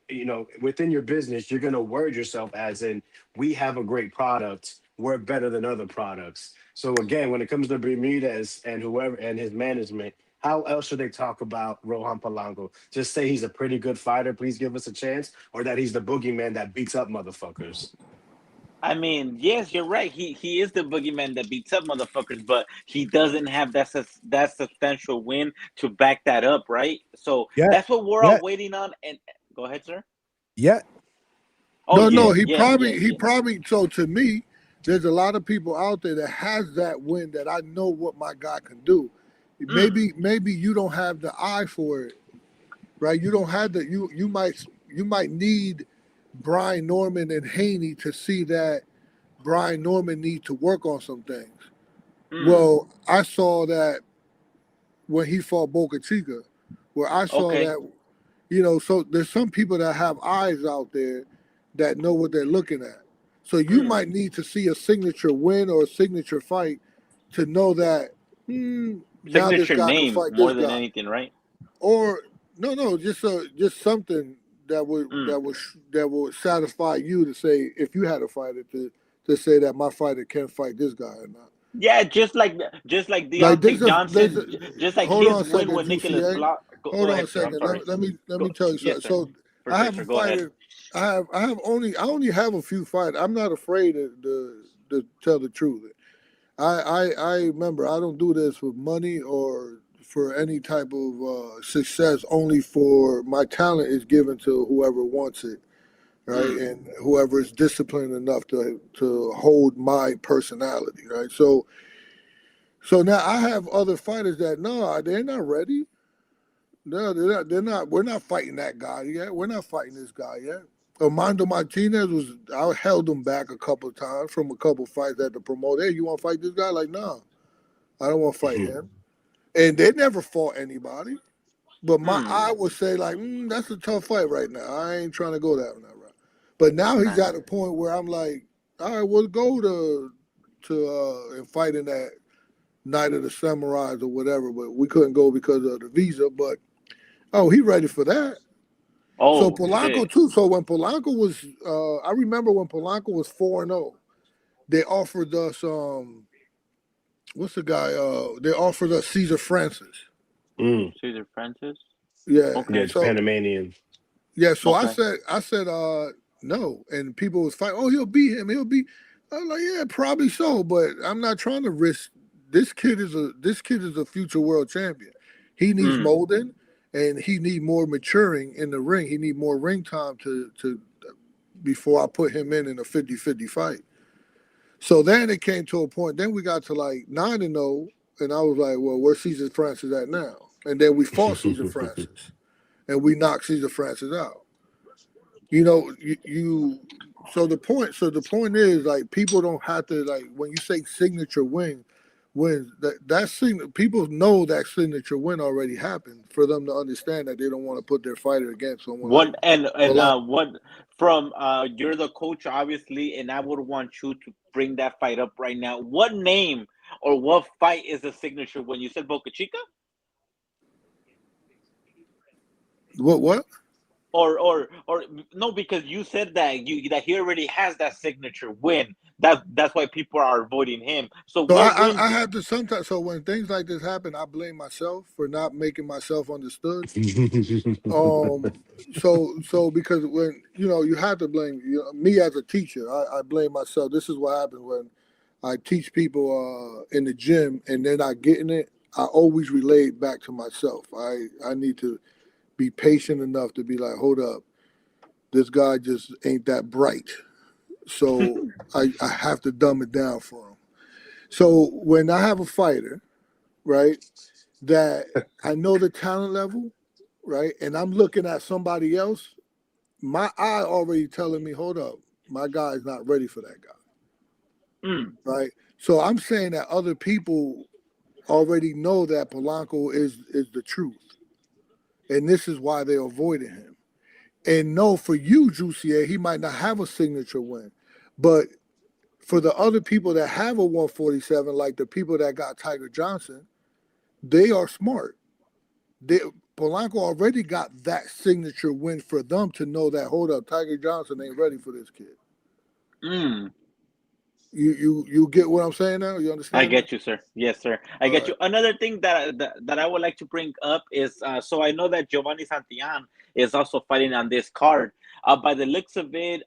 within your business, you're gonna word yourself as in we have a great product, we're better than other products. So again, when it comes to Bermudez and whoever and his management, how else should they talk about Rohan Palango? Just say he's a pretty good fighter, please give us a chance, or that he's the boogeyman that beats up motherfuckers. I mean, yes, you're right. He is the boogeyman that beats up motherfuckers, but he doesn't have that substantial win to back that up, right? So Yet, that's what we're all yet, waiting on. And go ahead, sir. yet. Oh No, no, yeah, he yeah, yeah, probably he yeah. probably so to me, there's a lot of people out there that has that win that I know what my guy can do. Maybe you don't have the eye for it, right? You don't have the you might need Brian Norman and Haney to see that Brian Norman need to work on some things. Well, I saw that when he fought Boca Chica, where I saw Okay. that, so there's some people that have eyes out there that know what they're looking at. So you might need to see a signature win or a signature fight to know that now this Signature guy can name fight more this than guy. anything, right? Or no, just something that would satisfy you to say if you had a fighter to say that my fighter can fight this guy or not. Yeah, just like Like Deontay Johnson, just like hold on his a win second, with Nicholas Juicy. Block. Go Hold on a ahead, sir. I'm second. sorry. Let me Go. tell you something. Yes, sir. So For I sure, have sir. a Go ahead. fighter. I only have a few fighters. I'm not afraid to tell the truth. I remember I don't do this for money or for any type of success. Only for my talent is given to whoever wants it, right? And whoever is disciplined enough to hold my personality, right? So now I have other fighters that no, they're not ready. No, they're not. They're not. We're not fighting that guy yet. We're not fighting this guy yet. Armando Martinez I held him back a couple of times from a couple of fights at the promoter. Hey, you want to fight this guy? Like, no, I don't want to fight him. And they never fought anybody. But my eye would say, like, that's a tough fight right now. I ain't trying to go that route. But now he's at a point where I'm like, all right, we'll go to and fight in that Night of the Samurais or whatever. But we couldn't go because of the visa. But he ready for that. So Oh Polanco shit. too. So when Polanco was, I remember when Polanco was 4-0, they offered us what's the guy? They offered us Caesar Francis. Caesar Francis. Yeah. Okay. Yeah, it's So Panamanian. yeah. So I Okay. said no, and people was fighting. Oh, he'll beat him. He'll be. I was like, yeah, probably so, but I'm not trying to risk. This kid is a future world champion. He needs molding, and he need more maturing in the ring. He need more ring time to before I put him in a 50-50 fight. So then it came to a point. Then we got to like 9-0, and I was like, well, where's Caesar Francis at now? And then we fought Caesar Francis, and we knocked Caesar Francis out. You. So the point is like people don't have to like when you say signature wins people know that signature win already happened for them to understand that they don't want to put their fighter against someone like What and Polanco. what from you're the coach obviously, and I would want you to bring that fight up right now. What name or what fight is the signature when you said Boca Chica? What? Or no, because you said that he already has that signature win. That's why people are avoiding him. So So what win? I have to sometimes. So when things like this happen, I blame myself for not making myself understood. So because when you have to blame me as a teacher, I blame myself. This is what happens when I teach people in the gym and they're not getting it. I always relate back to myself. I need to be patient enough to be like, hold up, this guy just ain't that bright. So I have to dumb it down for him. So when I have a fighter, right, that I know the talent level, right, and I'm looking at somebody else, my eye already telling me, hold up, my guy is not ready for that guy, right? So I'm saying that other people already know that Polanco is the truth, and this is why they're avoiding him. And no, for you, Jussier, he might not have a signature win, But for the other people that have a 147, like the people that got Tiger Johnson, they are smart. Polanco already got that signature win for them to know that, hold up, Tiger Johnson ain't ready for this kid. You get what I'm saying now? You understand? I get you, sir. Yes, sir. I get you. Another thing that I would like to bring up is so I know that Giovanni Santillan is also fighting on this card. By the looks of it,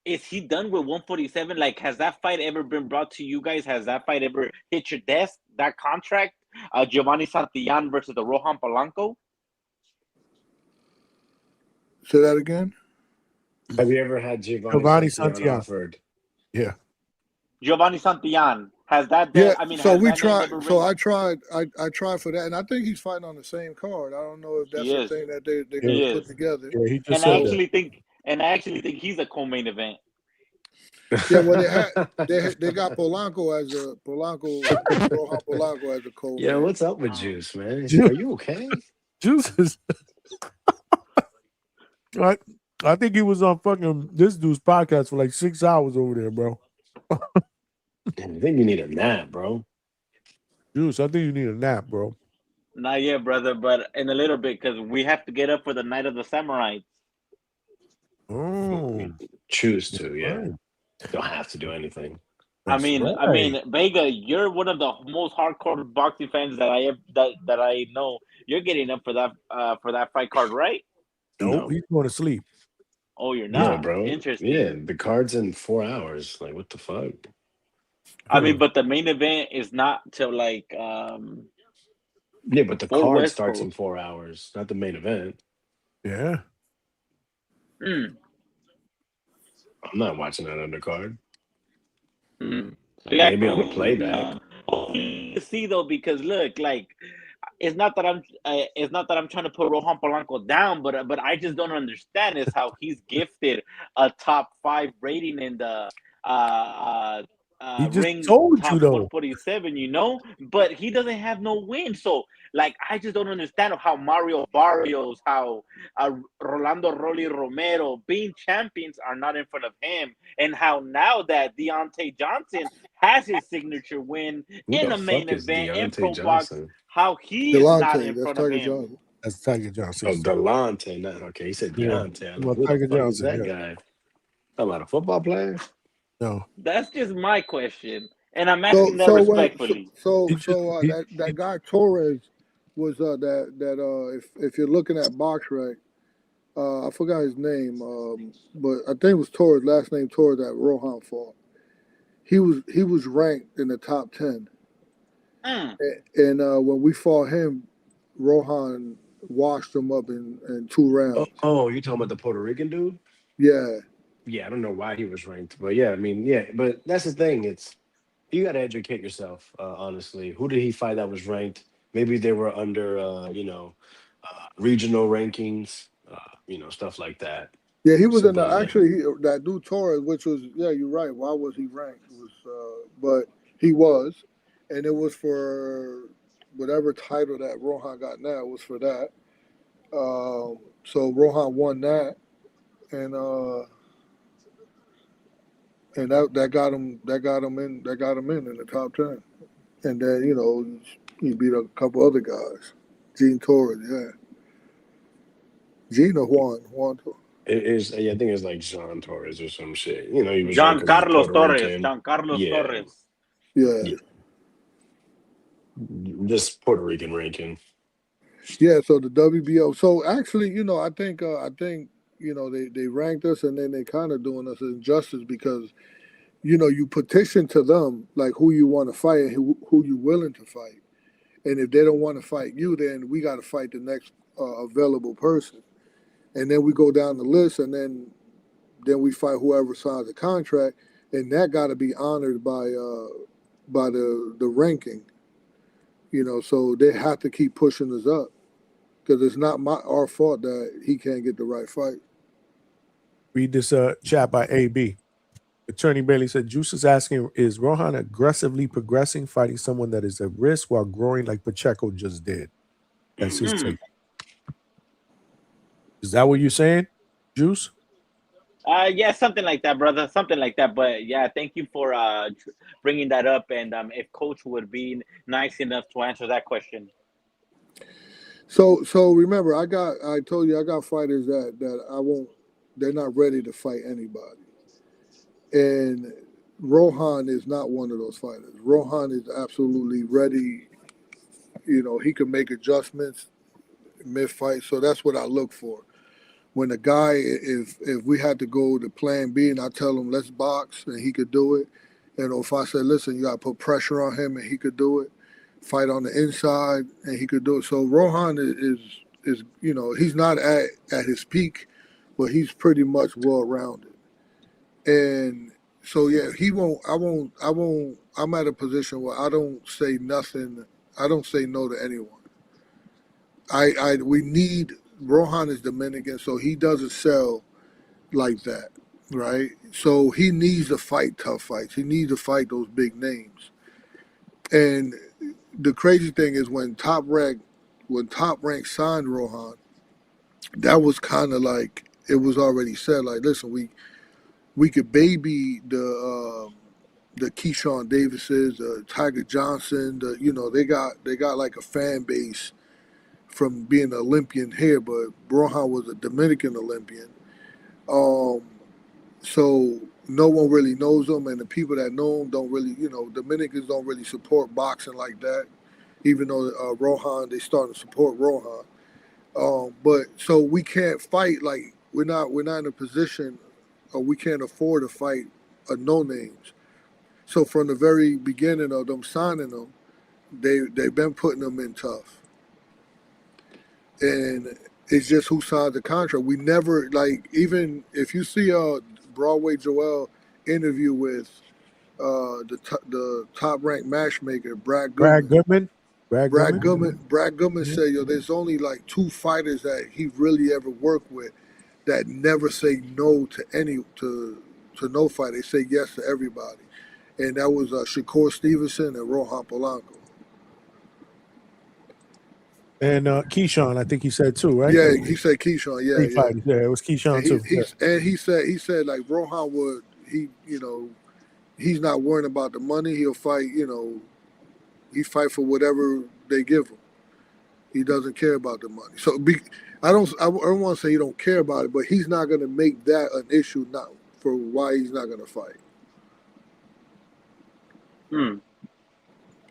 is he done with 147? Like, has that fight ever been brought to you guys? Has that fight ever hit your desk? That contract, Giovanni Santillan versus the Rohan Palano? Say that again. Have you ever had Giovanni Santillan offered? Yeah. Giovanni Santillan, has that? Yeah. I mean, So has we that tried. never So been- I tried. I tried for that, and I think he's fighting on the same card. I don't know if that's He the is. thing that they He put is. together. Yeah, he just And said I actually think he's a co-main event. Yeah, well, they got Rohan Palano as a co-main. Yeah, what's up with Juice, man? Juice- Are you okay? Juice is. I think he was on fucking this dude's podcast for like 6 hours over there, bro. I think you need a nap, bro. Juice, I think you need a nap, bro. Not yet, brother, but in a little bit because we have to get up for the Night of the Samurai. Oh, Choose to, yeah. Don't have to do anything. I mean, Vega, you're one of the most hardcore boxing fans that I know. You're getting up for that fight card, right? Nope, he's going to sleep. Oh, you're Yeah, not. bro. Interesting. Yeah, the card's in 4 hours. Like, what the fuck? I mean, but the main event is not till like Yeah, but the Full card West starts in Coast. 4 hours, not the main event. Yeah. I'm not watching that undercard. Maybe on the playback. You see though, because look, like it's not that I'm trying to put Rohan Palano down, but I just don't understand is how he's gifted a top 5 rating in the He just ring told top you, though. 147, but he doesn't have no win. So like I just don't understand how Mario Barrios, how Rolando Rolly Romero being champions are not in front of him, and how now that Deontay Johnson has his signature win in the the main fuck is event in Deontay Pro Box, Johnson? how he is not in Delonte, that's front of Tiger him. Johnson. That's Tiger Johnson. Oh, Delonte. Not, okay, he said Yeah. Deontay. I'm Well, like, who Tiger the fuck is Johnson, that yeah. guy? A lot of football player? No. That's just my question, and I'm asking that respectfully. That guy Torres was if you're looking at BoxRec, I forgot his name, but I think it was Torres, last name Torres, that Rohan fought. He was ranked in the top 10, and when we fought him, Rohan washed him up in 2 rounds. Oh, you talking about the Puerto Rican dude? Yeah. Yeah, I don't know why he was ranked, but yeah, I mean, yeah, but that's the thing. It's you got to educate yourself. Honestly, who did he fight that was ranked? Maybe they were under, regional rankings, stuff like that. Yeah, he was in the Supposedly. that dude Torres, which was you're right. Why was he ranked? But he was, and it was for whatever title that Rohan got now was for that. So Rohan won that, and that got him in the top 10, and then he beat a couple other guys. Gene Torres, yeah. Gene or Juan. It is. Yeah, I think it's like John Torres or some shit. He was John ranked 'cause he's Carlos Puerto Torres. Rican. John Carlos Yeah. Torres. Yeah. Just Puerto Rican ranking. Yeah, so the WBO. So actually, I think they ranked us, and then they kind of doing us injustice because you petition to them like who you want to fight and who you willing to fight, and if they don't want to fight you, then we got to fight the next available person, and then we go down the list, and then we fight whoever signs the contract, and that got to be honored by the ranking. So they have to keep pushing us up. Because it's not our fault that he can't get the right fight. Read this chat by AB. Attorney Bailey said, Juice is asking, is Rohan aggressively progressing, fighting someone that is at risk while growing like Pacheco just did? That's his take. Is that what you're saying, Juice? Yeah, something like that, brother. Something like that. But yeah, thank you for bringing that up. And if Coach would be nice enough to answer that question. So remember, I told you I got fighters that I won't. They're not ready to fight anybody, and Rohan is not one of those fighters. Rohan is absolutely ready. You know, he can make adjustments mid-fight, so that's what I look for. When a guy, if we had to go to plan B and I tell him let's box and he could do it, and if I said listen, you got to put pressure on him and he could do it, fight on the inside and he could do it. So Rohan is you know, he's not at his peak, but he's pretty much well rounded. And so yeah, I'm at a position where I don't say nothing. I don't say no to anyone. We need Rohan is Dominican, so he doesn't sell like that, right? So he needs to fight tough fights. He needs to fight those big names. And the crazy thing is when Top Rank signed Rohan, that was kind of like it was already said. Like, listen, we could baby the Keyshawn Davises, the Tiger Johnson, they got like a fan base from being an Olympian here, but Rohan was a Dominican Olympian. So no one really knows him, and the people that know him don't really, Dominicans don't really support boxing like that, even though Rohan, they starting to support Rohan. But so we can't fight, like we're not in a position, or we can't afford to fight no names. So from the very beginning of them signing them, they've been putting them in tough. And it's just who signed the contract. We never, like, even if you see Broadway Joel interview with the top ranked matchmaker, Brad Goodman. Brad Goodman said, there's only like 2 fighters that he really ever worked with that never say no to no fight. They say yes to everybody. And that was Shakur Stevenson and Rohan Palano. And Keyshawn, I think he said too, right? Yeah, he said Keyshawn. Yeah, yeah. Yeah, it was Keyshawn too. And he said like Rohan would, he's not worrying about the money. He'll fight, he fight for whatever they give him. He doesn't care about the money. So I don't want to say he don't care about it, but he's not going to make that an issue now for why he's not going to fight.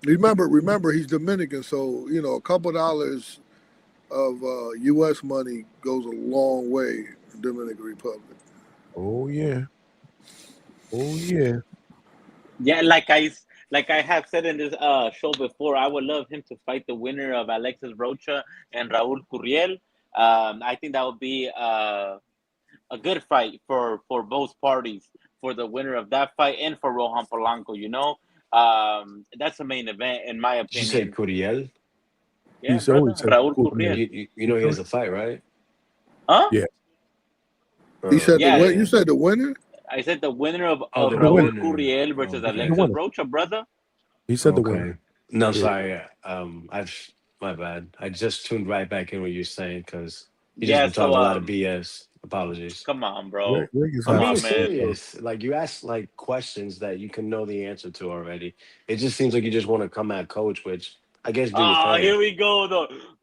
Remember, he's Dominican, so a couple dollars of U.S. money goes a long way in Dominican Republic. Oh yeah. Yeah, like I have said in this show before, I would love him to fight the winner of Alexis Rocha and Raul Curiel. I think that would be a good fight for both parties, for the winner of that fight and for Rohan Palano. That's the main event in my opinion. Did you say Curiel? Yeah, brother. Raul Curiel. You know he has a fight, right? Huh? Yeah. He said you said the winner? I said the winner of Raul Curiel versus Alexis Rocha, brother. He said the winner. No, sorry. My bad. I just tuned right back in what you're saying because you just been talking a lot of BS. Apologies. Come on, bro. I'm being serious. Like you ask like questions that you can know the answer to already. It just seems like you just want to come at Coach, which I guess do here we go.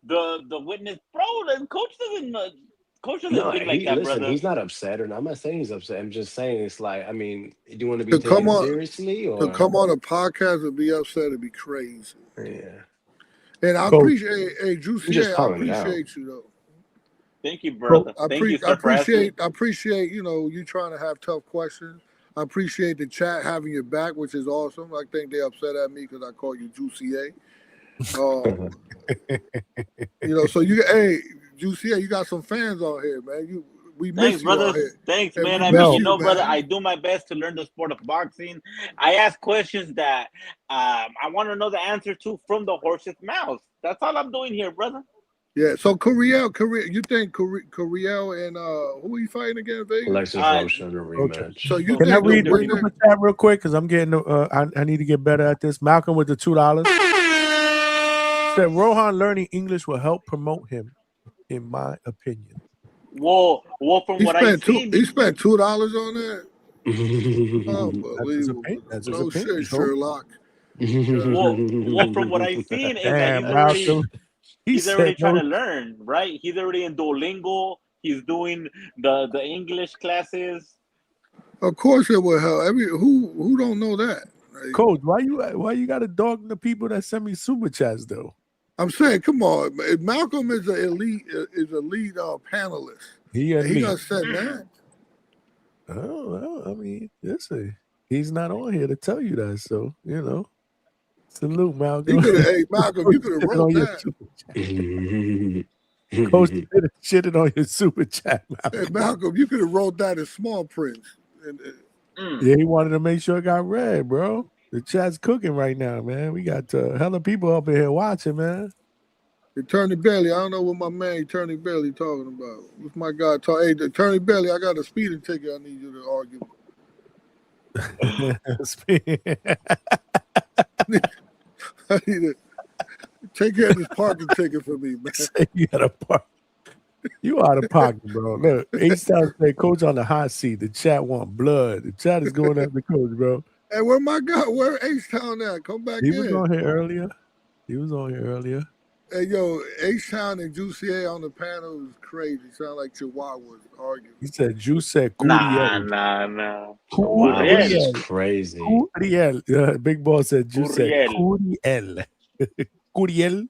The witness, bro. The coach doesn't think like that, brother. He's not upset, or I'm not saying he's upset. I'm just saying it's like, I mean, do you want to be taken seriously, or to come on a podcast and be upset and be crazy? Yeah. And I appreciate, Juicy, I appreciate you though. Thank you, brother. I appreciate you trying to have tough questions. I appreciate the chat having your back, which is awesome. I think they upset at me because I call you Juicy A. So Juicy A, you got some fans on here, man. We miss you on here. Thanks, man. I miss you, brother. I do my best to learn the sport of boxing. I ask questions that I want to know the answer to from the horse's mouth. That's all I'm doing here, brother. Yeah, so Curiel, you think Curiel and who are you fighting again, Vega? Alexis Rocha in a rematch. So you Can I think read the chat real quick? Because I'm getting I need to get better at this. Malcolm with the $2 said Rohan learning English will help promote him, in my opinion. Well, from what I seen, he spent $2 on that. That's his No opinion. shit, Sherlock. well, from what I seen is that Damn, Malcolm. he's said already trying no. to learn, right? He's already in Duolingo. He's doing the English classes. Of course it will help. Who don't know that? Like, Coach, why you got to dog the people that send me super chats though? I'm saying, come on, Malcolm is an elite panelist. He got said that. Oh, well, I mean, listen, he's not on here to tell you that, so you know. Salute, Malcolm. Hey, Malcolm, you could have wrote that. Coach could have shitted on your super chat, Malcolm. Hey, Malcolm, you could have wrote that in small print. Yeah, he wanted to make sure it got read, bro. The chat's cooking right now, man. We got hella people up in here watching, man. Attorney Bailey, I don't know what my man Attorney Bailey talking about. What's my guy talking? Hey, Attorney Bailey, I got a speeding ticket. I need you to argue. I need to take care of this parking ticket for me, man. You got a park. You out of pocket, bro. Look, H-Town said, Coach on the hot seat. The chat want blood. The chat is going after Coach, bro. Hey, where my guy? Where H-Town at? Come back in. He was on here earlier. Hey, yo, H-Town and Juicy A on the panel is crazy. Sound like Chihuahuas arguing. He said, Juice said, Nah. This is crazy. Curiel. Big Boss said, Juice said, Curiel. Curiel.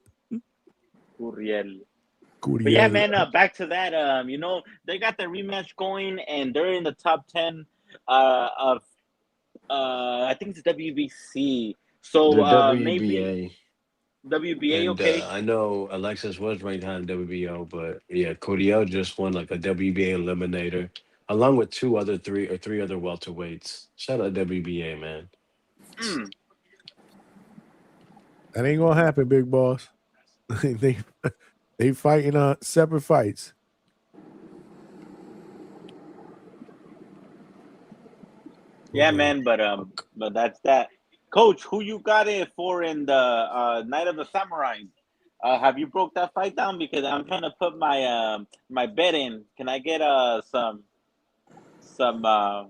But yeah, man, back to that. You know, they got the rematch going, and they're in the top 10 of I think it's WBC. So The WBA. maybe WBA, And, okay. I know Alexis was ranked high in WBO, but yeah, Codiel just won like a WBA eliminator, along with three other welterweights. Shout out WBA, man. That ain't gonna happen, Big Boss. They fighting separate fights. Yeah, man, but that's that. Coach, who you got it for in the Night of the Samurais? Have you broke that fight down? Because I'm trying to put my my bet in. Can I get some advice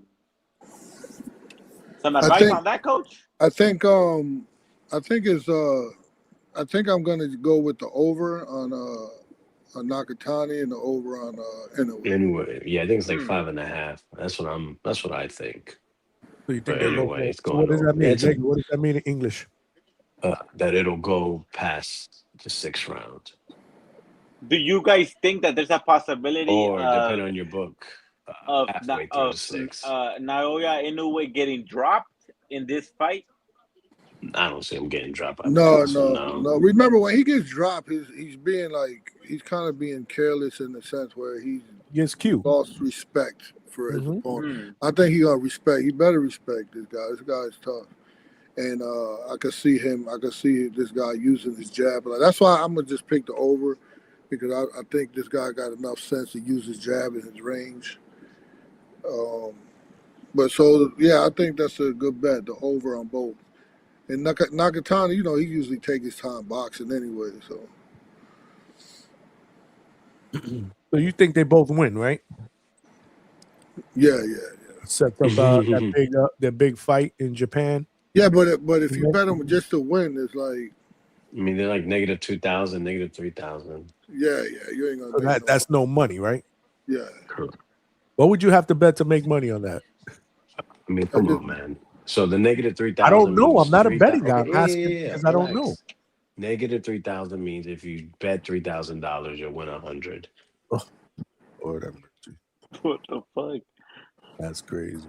on that, Coach? I think I'm gonna go with the over on Nakatani and the over on Inoue. Anyway, yeah, I think it's like 5.5. That's what I think. So you think But anyway, it's going what does that over. mean? It's a- What does that mean in English? that it'll go past the 6th round, Do you guys think that there's a possibility or depending on your book, of halfway through the 6th. Naoya Inoue getting dropped in this fight? I don't see him getting dropped by No. Picasso, Remember when he gets dropped, he's being like he's kind of being careless in the sense where he gets cute, lost respect for his opponent. I think he better respect this guy. This guy's tough, and I could see this guy using his jab. Like, that's why I'm gonna just pick the over, because I think this guy got enough sense to use his jab in his range. But so yeah, I think that's a good bet. The over on both. And Nakatani, you know, he usually take his time boxing anyway. So So you think they both win, right? Yeah. Set up that big fight in Japan. Yeah, but if you bet them just to win, it's like, I mean, they're like -2,000, -3,000. yeah, you ain't gonna. So that's no money, right? Yeah. What would you have to bet to make money on that? I mean, come on, man. So the -3,000. I don't know. I'm not a betting guy. I'm Okay, asking because I don't know. -3,000 means if you bet $3,000, you'll win 100. Oh, Lord have mercy. What the fuck? That's crazy.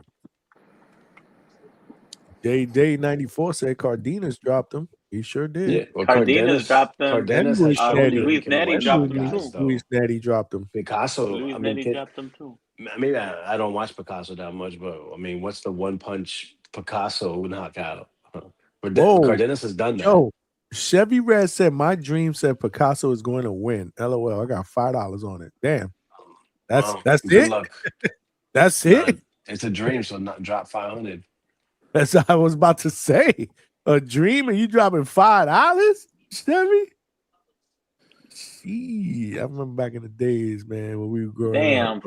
Day 94 said Cardenas dropped him. He sure did. Yeah, well, Cardenas dropped them. Cardenas Luis has shown Neri. that he can Neri win dropped guys, him too. though. Luis Neri dropped him. Picasso. Luis I mean, Neri dropped them too. maybe I don't watch Picasso that much, but I mean, what's the one punch Picasso knockout? But Cardenas has done that. Yo, Chevy Red said my dream said Picasso is going to win. LOL. I got $5 on it. Damn. That's Good it. luck. That's it. It's a dream, so not drop 500. That's what I was about to say. A dream and you dropping $5, Chevy? Gee, I remember back in the days, man, when we were growing Damn, up.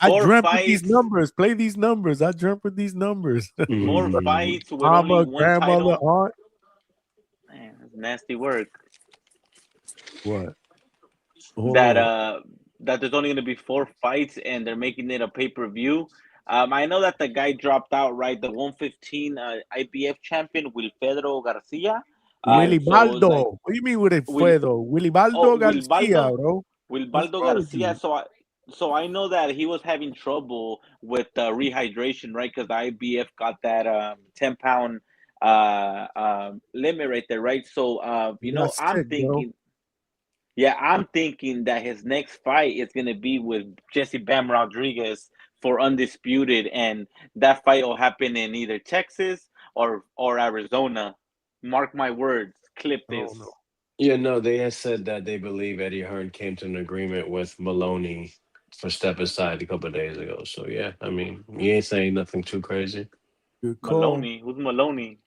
I four dreamt with these fights, numbers. Play these numbers. I dreamt with these numbers. four Mm. fights with only Mama, one grandmother, title. aunt. Man, that's nasty work. What? Hold That on. that there's only gonna be 4 fights and they're making it a pay-per-view. I know that the guy dropped out, right? The 115 IBF champion Wilfredo Garcia. Willy So it's like Baldo. What do you mean with it Will fue though? Willy Baldo Garcia, Wilbaldo bro. What's Wilbaldo wrong with Garcia. you? So I know that he was having trouble with rehydration, right? Because the IBF got that 10-pound limit right there, right? So You got sick, bro. I'm thinking that his next fight is gonna be with Jesse Bam Rodriguez for undisputed, and that fight will happen in either Texas or Arizona. Mark my words. Clip Oh this. no. Yeah, no, they had said that they believe Eddie Hearn came to an agreement with Maloney for step aside a couple of days ago. So yeah, I mean, you ain't saying nothing too crazy. Good call. Maloney, who's Maloney?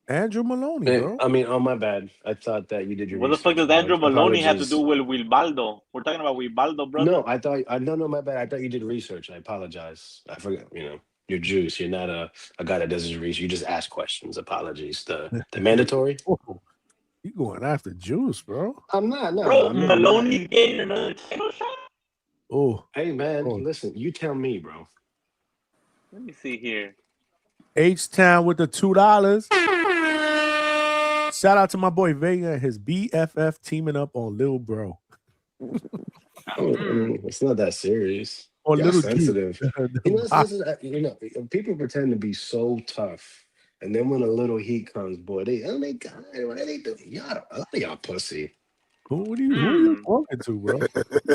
Andrew Maloney, bro. I mean, oh my bad. I thought that you did your What the fuck research. does Andrew Maloney have to do Apologies. with Wilbaldo? We're talking about Wilbaldo, brother. No, I thought I no, my bad. I thought you did research. I apologize. I forgot. You're Juice. You're not a guy that does his research. You just ask questions. Apologies. The mandatory. Oh, you going after Juice, bro? I'm not. No, Bro, I'm not. Maloney's getting another title shot. Oh, Hey man, oh. listen. You tell me, bro. Let me see here. H-Town with the $2. Shout out to my boy Vega and his BFF teaming up on Lil Bro. I mean, it's not that serious. Or Y'all Little sensitive. Juice. People pretend to be so tough, and then when a little heat comes, boy, oh my god, what are they doing? Y'all, a lot of y'all pussy. Who are you talking to, bro?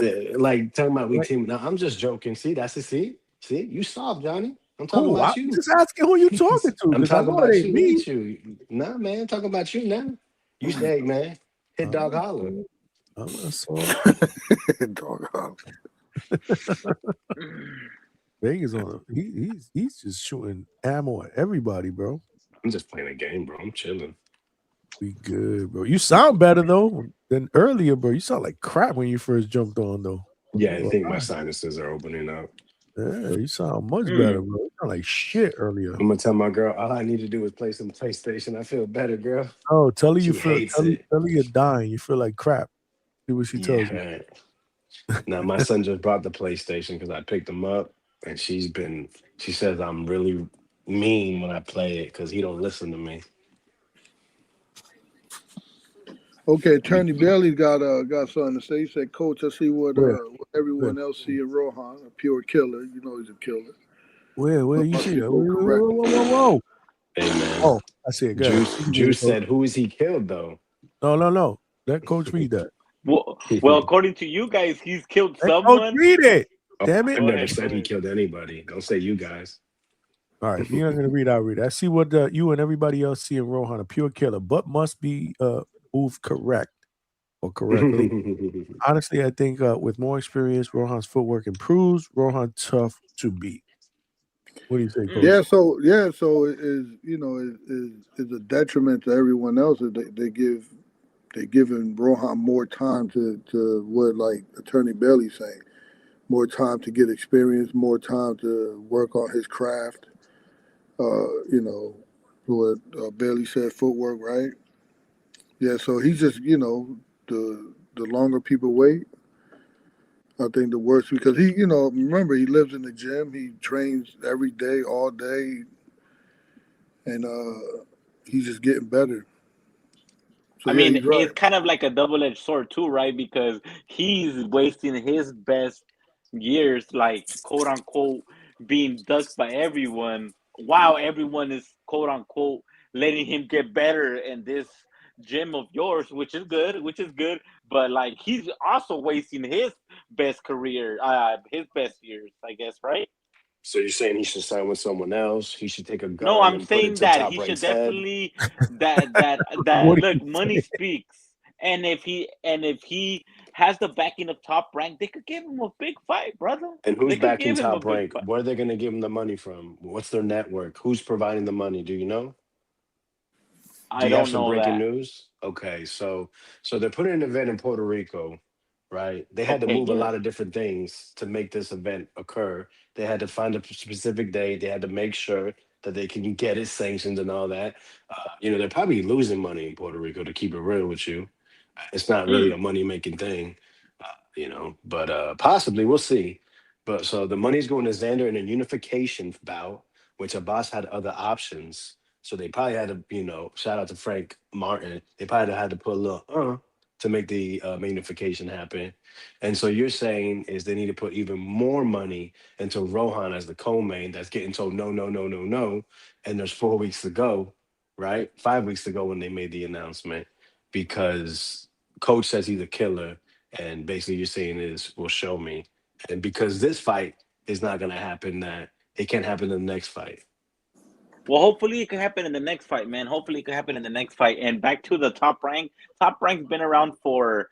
Yeah, like talking about we Right. team. No, I'm just joking. See, that's the see. You soft, Johnny. I'm talking Who? about I'm you. just asking who you talking to I'm because I talking know it about ain't you. Look me. at you. Nah, man, I'm talking about you now. You say, man, hit dog holler. I'm not so. Dog holler. Vegas on he's just shooting ammo at everybody, bro. I'm just playing a game, bro. I'm chilling. We good, bro. You sound better though than earlier, bro. You sound like crap when you first jumped on though. Yeah, I think my sinuses are opening up. Yeah, you sound much better, bro. You sound like shit earlier. I'm gonna tell my girl all I need to do is play some PlayStation. I feel better, girl. Oh, tell her you She feel hates tell her, it. tell her you're dying. You feel like crap. See what she tells you. Yeah. Now my son just brought the PlayStation because I picked him up, and she says I'm really mean when I play it because he don't listen to me. Okay, Attorney Bailey's got something to say. He said, "Coach, I see what everyone else see in Rohan, a pure killer. You know he's a killer. Where you Must see be that? correct. Whoa. Hey man. Oh, I see it. Go ahead. Juice said, "Who is he killed though?" No. Let Coach read that. Well, according to you guys, he's killed Let Coach someone. read it. Oh, Damn it. I never said he killed anybody. Don't say you guys. All right, if you're not gonna read, I'll read it. I see what you and everybody else see in Rohan, a pure killer, but must be moved correctly. Honestly, I think with more experience, Rohan's footwork improves. Rohan tough to beat. What do you say, Coach? Yeah, so it is is a detriment to everyone else if they giving Rohan more time to what like Attorney Bailey's saying, more time to get experience, more time to work on his craft. What Bailey said, footwork, right? Yeah, so he's just the longer people wait, I think the worse because he remember he lives in the gym, he trains every day, all day, and he's just getting better. So I yeah, mean, he's right. it's kind of like a double-edged sword too, right? Because he's wasting his best years, like quote unquote, being ducked by everyone, while everyone is quote unquote letting him get better in this gym of yours, which is good, But like he's also wasting his best career, his best years, I guess, right? So you're saying he should sign with someone else? He should take a No, gun I'm and put it saying to that Top he should Rank's head? definitely that What are you look, money saying? speaks. And if he has the backing of Top Rank, they could give him a big fight, brother. And They who's could backing give him a Top big Rank? fight. Where are they going to give him the money from? What's their network? Who's providing the money? Do you know? Do I you have don't some know breaking that. news? Okay, so they're putting an event in Puerto Rico, right? They had to Okay, move a yes. lot of different things to make this event occur. They had to find a specific day. They had to make sure that they can get it sanctioned and all that. They're probably losing money in Puerto Rico, to keep it real with you. It's not really a money making thing, but possibly we'll see. But so the money's going to Xander in a unification bout, which Abbas had other options. So they probably had to, shout out to Frank Martin. They probably had to put a little to make the unification happen. And so you're saying is they need to put even more money into Rohan as the co-main that's getting told no, no, no, no, no. And there's 4 weeks to go, right? 5 weeks to go when they made the announcement because coach says he's a killer. And basically you're saying is, well, show me. And because this fight is not going to happen, that it can't happen in the next fight. Well, hopefully it could happen in the next fight, man. Hopefully it could happen in the next fight. And back to the Top Rank. Top Rank's been around for,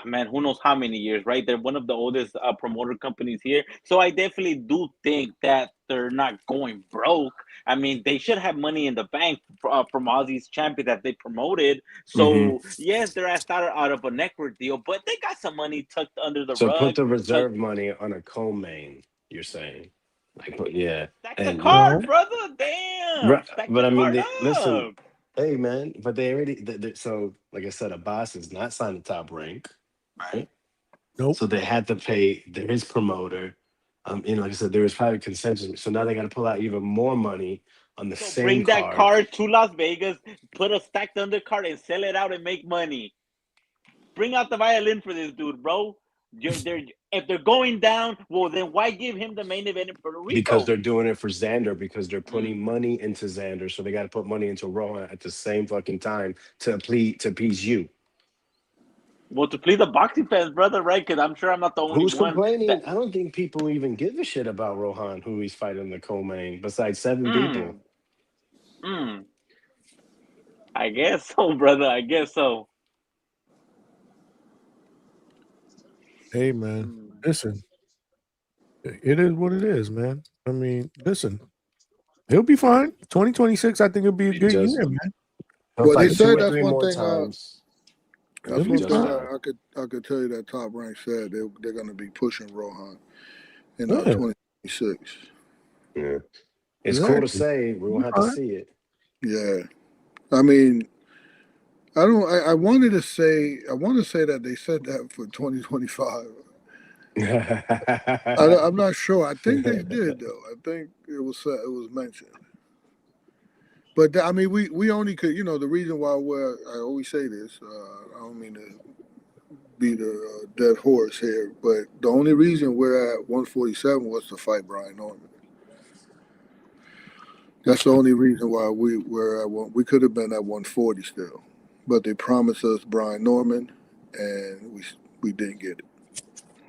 man, who knows how many years, right? They're one of the oldest promoter companies here. So I definitely do think that they're not going broke. I mean, they should have money in the bank from all these champions that they promoted. So, yes, they're asked out of a network deal, but they got some money tucked under the So rug. put the reserve money on a co-main, you're saying. Yeah. Stack the And card, brother. Damn. Right, Stack but the I mean, card listen, up. hey man, but they already so like I said, Abbas is not signed to Top Rank, right? Nope. So they had to pay his promoter. Like I said, there was probably consensus. So now they got to pull out even more money on the same Bring that card. card to Las Vegas, put a stacked undercard, and sell it out and make money. Bring out the violin for this dude, bro. If they're going down, well, then why give him the main event in Puerto Rico? Because they're doing it for Xander, because they're putting money into Xander. So they got to put money into Rohan at the same fucking time to appease you. Well, to please the boxing fans, brother, right? Because I'm sure I'm not the only Who's one. complaining? I don't think people even give a shit about Rohan, who he's fighting in the co-main, besides 7 people. I guess so, brother. I guess so. Hey, man, listen. It is what it is, man. I mean, listen. He'll be fine. 2026, I think it'll be a good year, man. Well, they said that's 3 one more thing. times. That's one thing I could tell you that Top Rank said they're going to be pushing Rohan in 2026. Yeah, it's cool to say. We won't have to see it. Yeah, I mean, I wanted to say that they said that for 2025. I'm not sure. I think they did though. I think it was mentioned. But I mean, we only could, the reason why I always say this. I don't mean to be the dead horse here, but the only reason we're at 147 was to fight Brian Norman. That's the only reason why we're at we could have been at 140 still, but they promised us Brian Norman, and we didn't get it.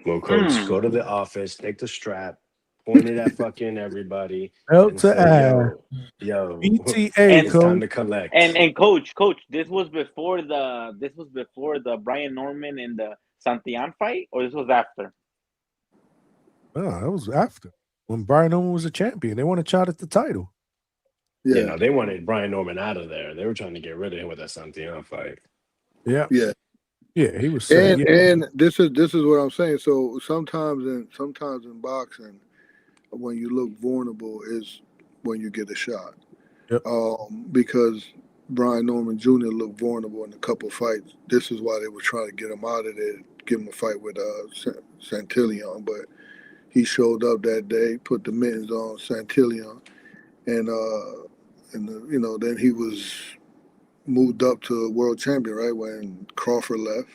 Well, coach, go to the office, take the strap, point it at fucking everybody, Belt and to say, ass. yo, BTA, it's coach. time to collect. And coach, this was before the Brian Norman and the Santillan fight, or this was after? Oh, that was after when Brian Norman was a champion. They want to shot at the title. Yeah, they wanted Brian Norman out of there. They were trying to get rid of him with that Santillan fight. Yeah, he was. And this is what I'm saying. So sometimes in boxing, when you look vulnerable is when you get a shot. Yep. Because Brian Norman Jr. looked vulnerable in a couple fights. This is why they were trying to get him out of there, give him a fight with Santillan. But he showed up that day, put the mittens on Santillan, and then he was moved up to world champion, right, when Crawford left.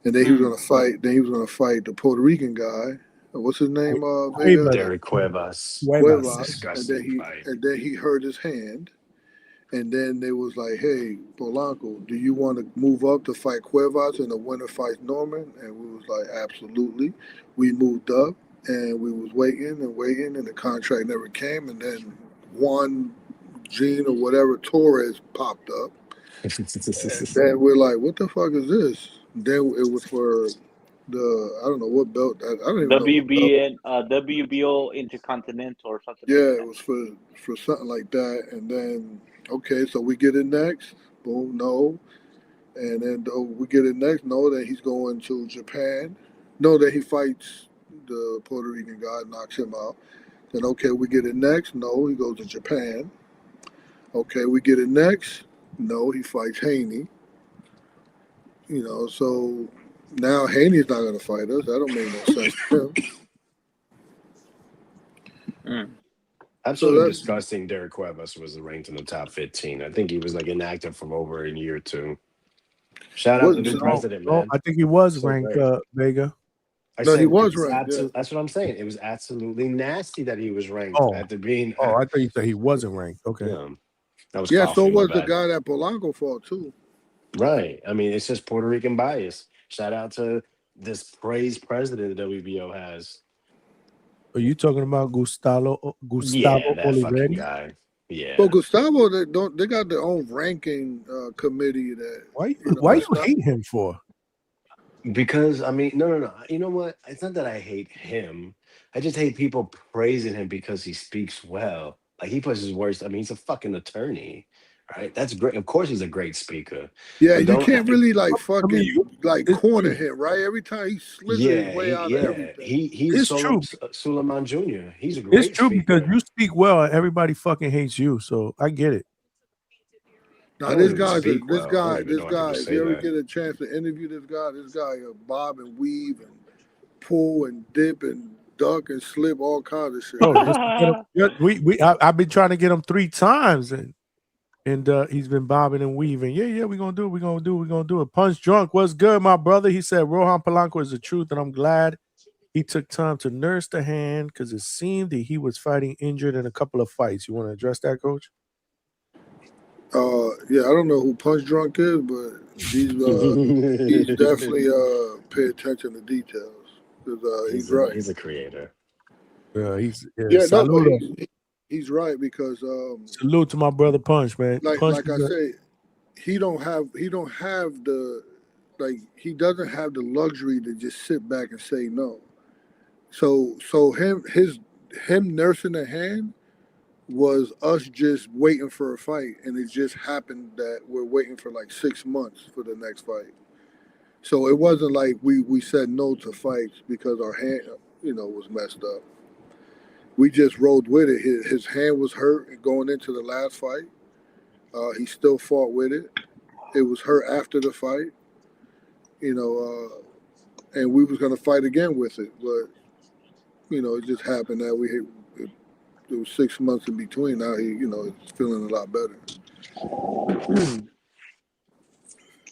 And then he was gonna fight. Then he was gonna fight the Puerto Rican guy. What's his name? Vega. Derek Cuevas. Disgusting fight. And then he hurt his hand. And then they was like, "Hey, Polanco, do you want to move up to fight Cuevas and the winner fights Norman?" And we was like, "Absolutely." We moved up, and we was waiting, and the contract never came. And then Juan Gene or whatever Torres popped up. And then we're like, "What the fuck is this?" Then it was for I don't know what belt. I don't even know. WBN, WBO Intercontinental or something. Yeah, it was for something like that. And then, okay, so we get it next. Boom, no. And then we get it next. No, that he's going to Japan. No, that he fights the Puerto Rican guy, knocks him out. Then okay, we get it next. No, he goes to Japan. Okay, we get it next. No, he fights Haney. You know, so now Haney's not going to fight us. That don't make no sense to him. Absolutely disgusting. Derek Cuevas was ranked in the top 15. I think he was like inactive for over a year or two. Shout out to the new president, man. I think he was So ranked, great. Vega. No, he was ranked. That's what I'm saying. It was absolutely nasty that he was ranked after being. Oh, I thought you said he wasn't ranked. Okay. Yeah, that was Yeah, so coffee, my was the bad. guy that Polanco fought too. Right. I mean, it's just Puerto Rican bias. Shout out to this praised president the WBO has. Are you talking about Gustavo Yeah, that fucking Olivetti? guy. Yeah. But Gustavo, they got their own ranking committee that. Why you hate him for? Because I mean, no. You know what? It's not that I hate him. I just hate people praising him because he speaks well. Like he puts his words. I mean, he's a fucking attorney, right? That's great. Of course, he's a great speaker. Yeah, But you can't really like fucking it's corner true. him, right? Every time he slithers his way out of everything. He's It's true. Suleiman Jr. He's a great It's true speaker. because you speak well and everybody fucking hates you. So I get it. Now I this don't even guy, speak well. I don't even know how people if say you ever that. get a chance to interview this guy bob and weave and pull and dip and duck and slip all kinds of shit. Oh, just to get him, I've been trying to get him 3 times and he's been bobbing and weaving. Yeah, we're gonna do it. Punch Drunk, what's good, my brother? He said Rohan Palano is the truth, and I'm glad he took time to nurse the hand because it seemed that he was fighting injured in a couple of fights. You want to address that, Coach? Yeah, I don't know who Punch Drunk is, but he's definitely pay attention to details because he's right. He's a creator. He's No, but he's right because salute to my brother Punch, man. like Punch I say, he doesn't have the luxury to just sit back and say no. So him nursing the hand was us just waiting for a fight, and it just happened that we're waiting for like 6 months for the next fight. So it wasn't like we said no to fights because our hand, was messed up. We just rolled with it. His hand was hurt going into the last fight. He still fought with it. It was hurt after the fight, and we was gonna fight again with it, but it just happened that it was 6 months in between. Now he, is feeling a lot better.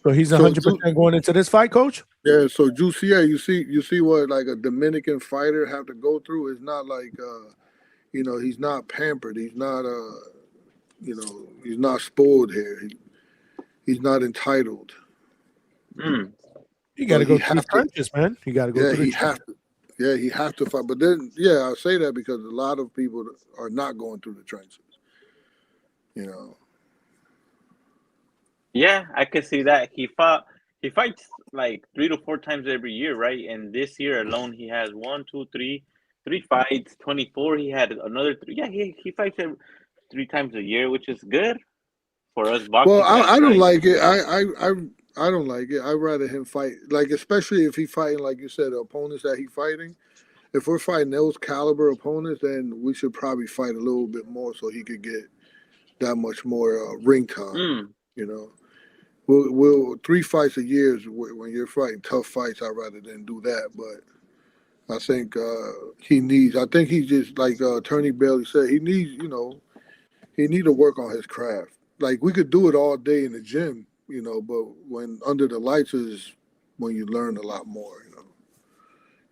So he's 100% going into this fight, Coach? Yeah. So Juicy, you see what like a Dominican fighter have to go through. It's not like he's not pampered. He's not he's not spoiled here. He's not entitled. You got to go through the trenches, man. You got to go through the trenches. He has to fight. But then, I say that because a lot of people are not going through the trenches. Yeah, I could see that. He fights like 3 to 4 times every year, right? And this year alone, he has 3 fights. 24. He had another 3. Yeah, he fights 3 times a year, which is good for us boxing. Well, I don't like it. I don't like it. I'd rather him fight, like, especially if he's fighting, like you said, the opponents that he's fighting. If we're fighting those caliber opponents, then we should probably fight a little bit more so he could get that much more ring time. We'll 3 fights a year is when you're fighting tough fights. I'd rather than do that, but I think he needs. I think he's just like Attorney Bailey said. He needs, he need to work on his craft. Like we could do it all day in the gym. But when under the lights is when you learn a lot more.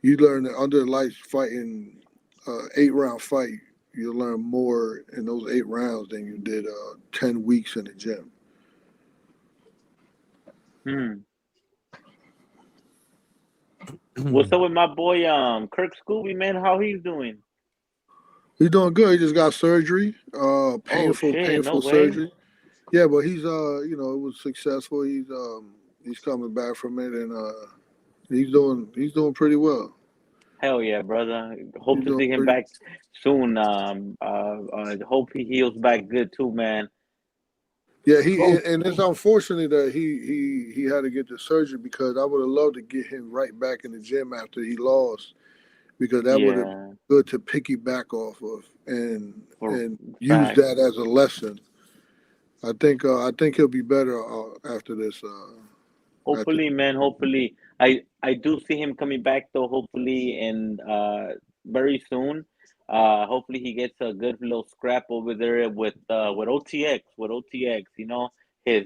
You learn that under the lights fighting 8-round fight, you learn more in those 8 rounds than you did 10 weeks in the gym. What's up with my boy Kirk Scooby, man? How he's doing? He's doing good. He just got surgery. Painful surgery. Yeah, but he's it was successful. He's coming back from it, and he's doing pretty well. Hell yeah, brother! Hope to see him back soon. Hope he heals back good too, man. Yeah, Oh. and it's unfortunate that he had to get the surgery because I would have loved to get him right back in the gym after he lost because that would have been Yeah. good to piggyback off of and For use facts. that as a lesson. I think he'll be better after this. After Hopefully, man. Hopefully, I do see him coming back though. Hopefully, and very soon. Hopefully he gets a good little scrap over there with OTX You know his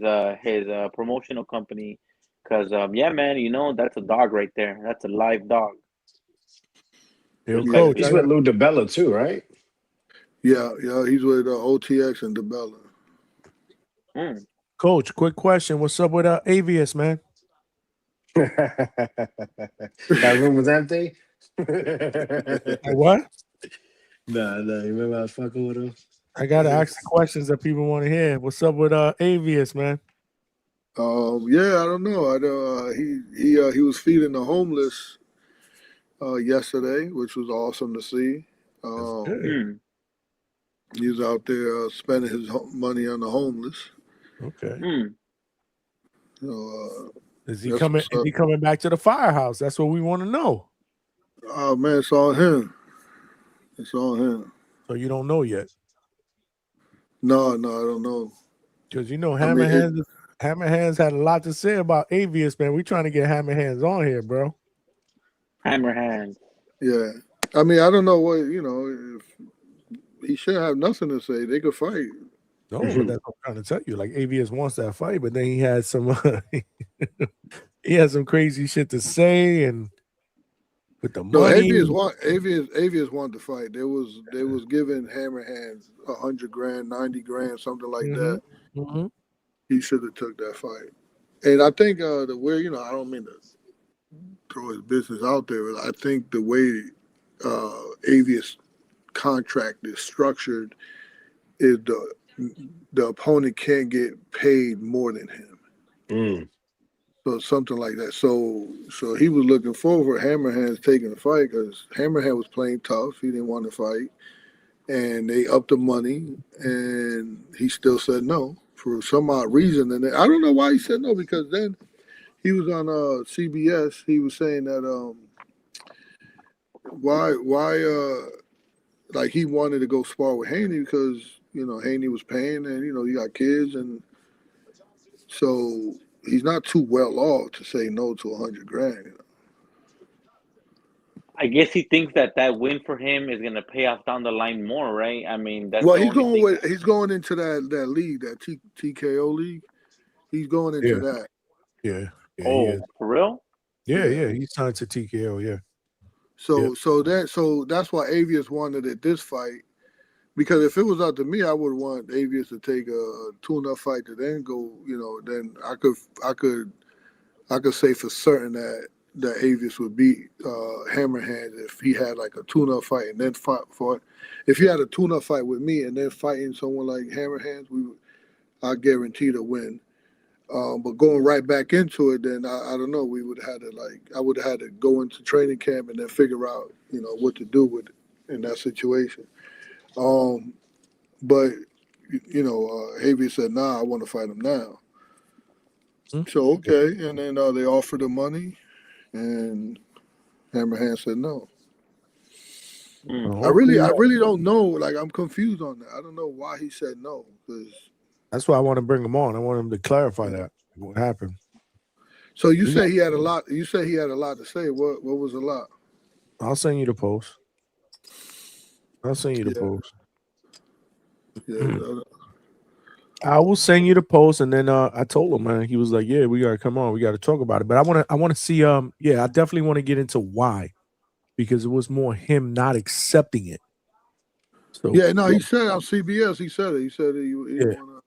promotional company. Cause yeah, man. You know that's a dog right there. That's a live dog. Yo, Just yeah, like coach. He's the with Lou DiBella too, right? yeah, he's with OTX and DeBella. mm, Coach, quick question. What's up with Avius, man? That room was empty. What? Nah, you remember I was fucking with him? I gotta ask the questions that people want to hear. What's up with Avius, man? Yeah, I don't know. He was feeding the homeless yesterday, which was awesome to see. mm. He was out there spending his money on the homeless. Okay. Mm. So Is he that's coming? what's Is up. he coming back to the firehouse? That's what we want to know. Oh man, it's on him. It's on him. So you don't know yet, No, I don't know. because you know I mean, Hammer Hands had a lot to say about Avius, man. We trying to get Hammer Hands on here, bro. Hammer hands. yeah. I mean, I don't know what if he should have nothing to say. They could fight. No, but that's what I'm trying to tell you. Like Avius wants that fight, but then he had some he had some crazy shit to say, and with the No, money. Avius wanted to fight. They was giving Hammer Hands 100 grand, 90 grand, something like that. Mm-hmm. He should have took that fight. And I think the way I don't mean to throw his business out there, but I think the way Avius contract is structured is the opponent can't get paid more than him. Mm. So something like that. So he was looking forward to Hammerhands taking the fight because Hammerhand was playing tough. He didn't want to fight, and they upped the money, and he still said no for some odd reason. And I don't know why he said no because then he was on CBS. He was saying that why like he wanted to go spar with Haney because Haney was paying, and you got kids, and so he's not too well off to say no to 100 grand. I guess he thinks that win for him is gonna pay off down the line more, right? I mean, that's Well, the only thing. he's going into that league, that TKO league. He's going into Yeah, that. yeah, he is. Oh, for real? Yeah, Yeah. He's signed to TKO. Yeah. So that's why Avius wanted it this fight. Because if it was up to me, I would want Avius to take a tune-up fight to then go. Then I could say for certain that Avius would beat Hammerhand if he had like a tune-up fight and then fought. If he had a tune-up fight with me and then fighting someone like Hammerhands, I guarantee to win. But going right back into it, then I don't know. I would have had to go into training camp and then figure out what to do with it in that situation. But Avius said, "Nah, I want to fight him now." So okay, and then they offered the money, and Hammerhand said no. I really don't know. Like I'm confused on that. I don't know why he said no. That's why I want to bring him on. I want him to clarify that what happened. So you say he had a lot. You say he had a lot to say. What was a lot? I'll send you the post. Post. Yeah. I will send you the post, and then I told him, man. He was like, "Yeah, we gotta come on. We gotta talk about it." But I want to see. Yeah, I definitely want to get into why, because it was more him not accepting it. So Yeah, no, he said on CBS. He said it. He said he didn't want to.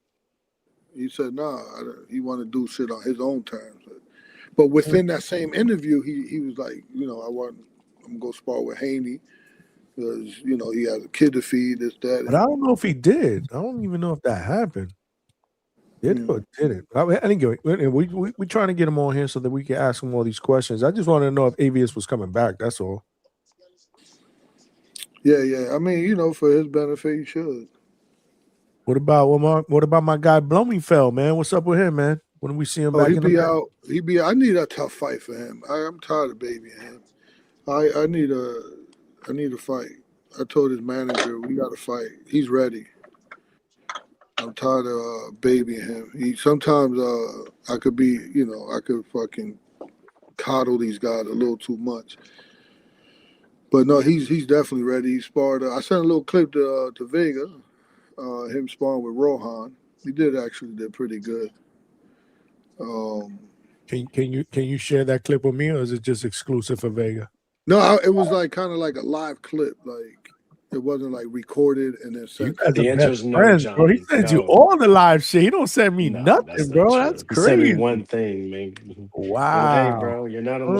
He said, "Nah, he want to do shit on his own terms." But within that same interview, he was like, I'm gonna go spar with Haney because he has a kid to feed. This that. But I don't know if he did. I don't even know if that happened. Did it or did it? Anyway, we trying to get him on here so that we can ask him all these questions. I just want to know if Avius was coming back. That's all. Yeah. I mean, for his benefit, he should. What about my guy Blomingfeld, man? What's up with him, man? When we see him Oh, back he in the be out. He be. I need a tough fight for him. I'm tired of babying him. I need a fight. I told his manager we got to fight. He's ready. I'm tired of babying him. Sometimes I could be, I could fucking coddle these guys a little too much. But no, he's definitely ready. He sparred. I sent a little clip to Vega, him sparring with Rohan. He did pretty good. Can you share that clip with me, or is it just exclusive for Vega? No, it was like kind of like a live clip. Like it wasn't like recorded and then sent. You guys are best friends, bro. He sends you all the live shit. He don't send me nothing, bro. That's He sent crazy. me one thing, man. Wow. Hey, bro, you're not in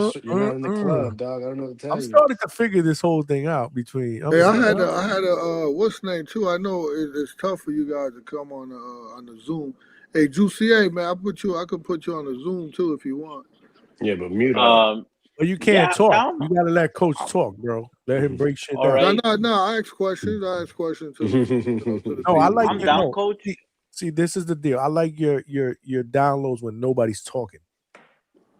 the club, dog. I don't know what to tell I'm you. starting to figure this whole thing out between. Hey, I had a what's name too. I know it's tough for you guys to come on the Zoom. Hey, Juicy A, man, I could put you on the Zoom too if you want. Yeah, but mute up. But you can't talk. You gotta let Coach talk, bro. Let him break shit down. No. I ask questions. Too. No, I like I'm down, Coach. See, this is the deal. I like your downloads when nobody's talking,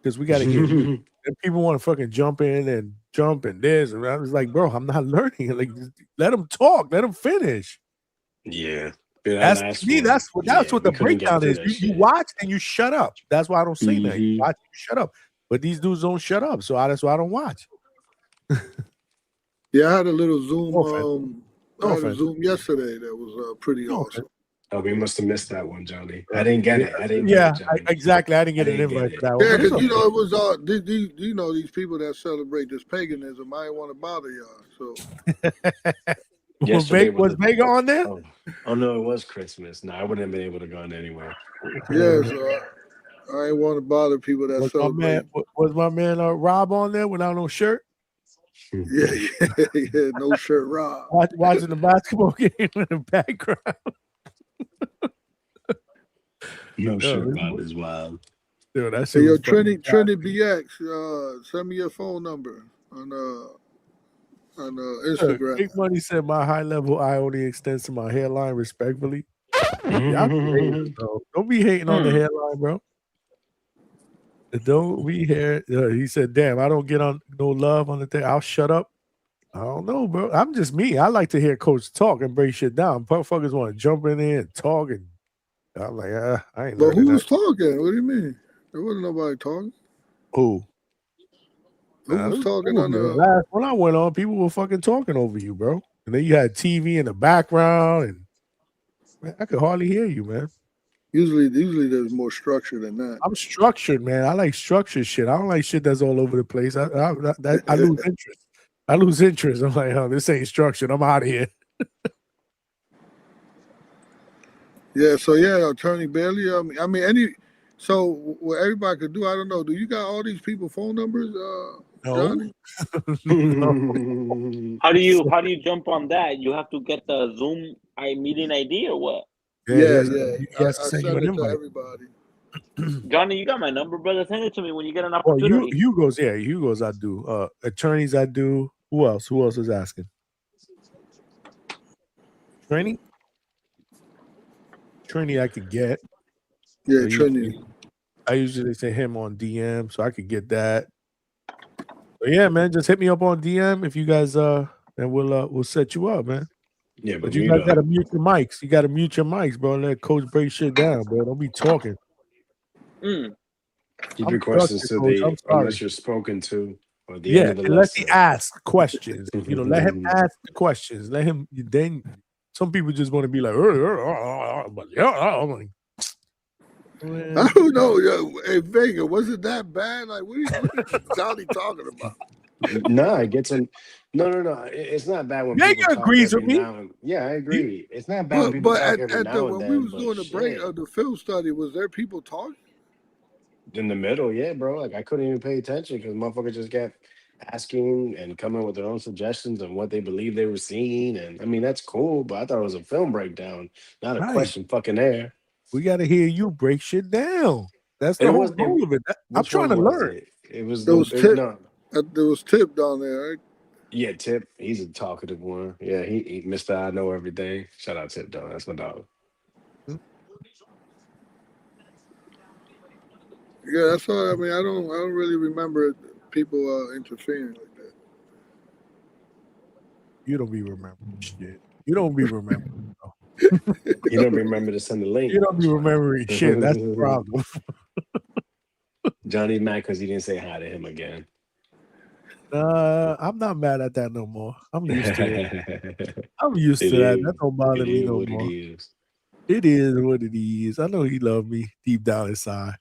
because we gotta hear you. And people want to fucking jump in and jump and this, and I was like, bro, I'm not learning. Like, let them talk. Let them finish. Yeah. That's me. That's what the breakdown is. You watch and you shut up. That's why I don't say that. You watch, you shut up. But these dudes don't shut up, so that's why I don't watch. Yeah, I had a little Zoom. Zoom yesterday that was pretty awesome. Oh, we must have missed that one, Johnny. I didn't get it. Exactly. I didn't get an invite for that one. Yeah, because it was all these people that celebrate this paganism. I didn't want to bother y'all. So was Vega on there? Oh no, it was Christmas. No, I wouldn't have been able to go on anywhere. Yeah, so I didn't want to bother people that celebrate. Was my man Rob on there without no shirt? Yeah, no shirt, Rob. Watching the basketball game in the background. No shirt, Rob is wild. Dude, that hey, yo, Trinity BX, send me your phone number on Instagram. Big Money said my high level eye only extends to my hairline, respectfully. Y'all be hating, bro. Don't be hating on the hairline, bro. Don't be here. He said, damn, I don't get on no love on the thing. I'll shut up. I don't know, bro. I'm just me. I like to hear Coach talk and break shit down. Motherfuckers want to jump in there and talk, and I'm like, I ain't. But who was talking? What do you mean? There wasn't nobody talking. Who? Who was talking on the last when I went on? People were fucking talking over you, bro. And then you had TV in the background, and man, I could hardly hear you, man. Usually there's more structure than that. I'm structured, man. I like structured shit. I don't like shit that's all over the place. I lose interest. I lose interest. I'm like, oh, this ain't structured. I'm out of here. Yeah. So yeah, Attorney Bailey. I mean, so what everybody could do, I don't know. Do you got all these people phone numbers, Johnny? No. How do you jump on that? You have to get the Zoom meeting ID or what? Yeah. I send it to everybody. Johnny, you got my number, brother. Send it to me when you get an Oh, opportunity. Hugo's I do. Attorneys I do. Who else? Who else is asking? Trini I could get. Yeah, Trini. I usually say him on DM, so I could get that. But yeah, man, just hit me up on DM if you guys and we'll set you up, man. Yeah, but you guys gotta mute your mics. You gotta mute your mics, bro. And let Coach break shit down, bro. Don't be talking. Keep your questions to unless you're spoken to, or the end of the unless lesson. he asks questions. Let him ask the questions. Let him. Then some people just want to be like, but I'm like, I don't know. Hey, Vega, was it that bad? Like, what is Johnny talking about? No, it gets in. No. It's not bad when Vega people talk agrees with every me. now and- Yeah, I agree. It's not bad when people But talk every now and when then. we was but doing the break shit. of the film study, was there people talking? In the middle, yeah, bro. Like I couldn't even pay attention because motherfuckers just kept asking and coming with their own suggestions on what they believe they were seeing. And I mean, that's cool, but I thought it was a film breakdown, not a Right. question fucking air. We got to hear you break shit down. That's the whole goal of it. I'm trying to learn. It was There was Tip. no. There was Tip down there, right? Yeah, Tip. He's a talkative one. Yeah, he Mr. I know everything. Shout out Tip, though. That's my dog. Yeah, that's all. I mean, I don't really remember people interfering like that. You don't be remembering shit. You don't be remembering. You don't remember to send the link. You don't be remembering shit. That's the problem. Johnny's mad because he didn't say hi to him again. I'm not mad at that no more. I'm used to it. I'm used to that. That don't bother me no more. It is what it is. I know he loved me deep down inside.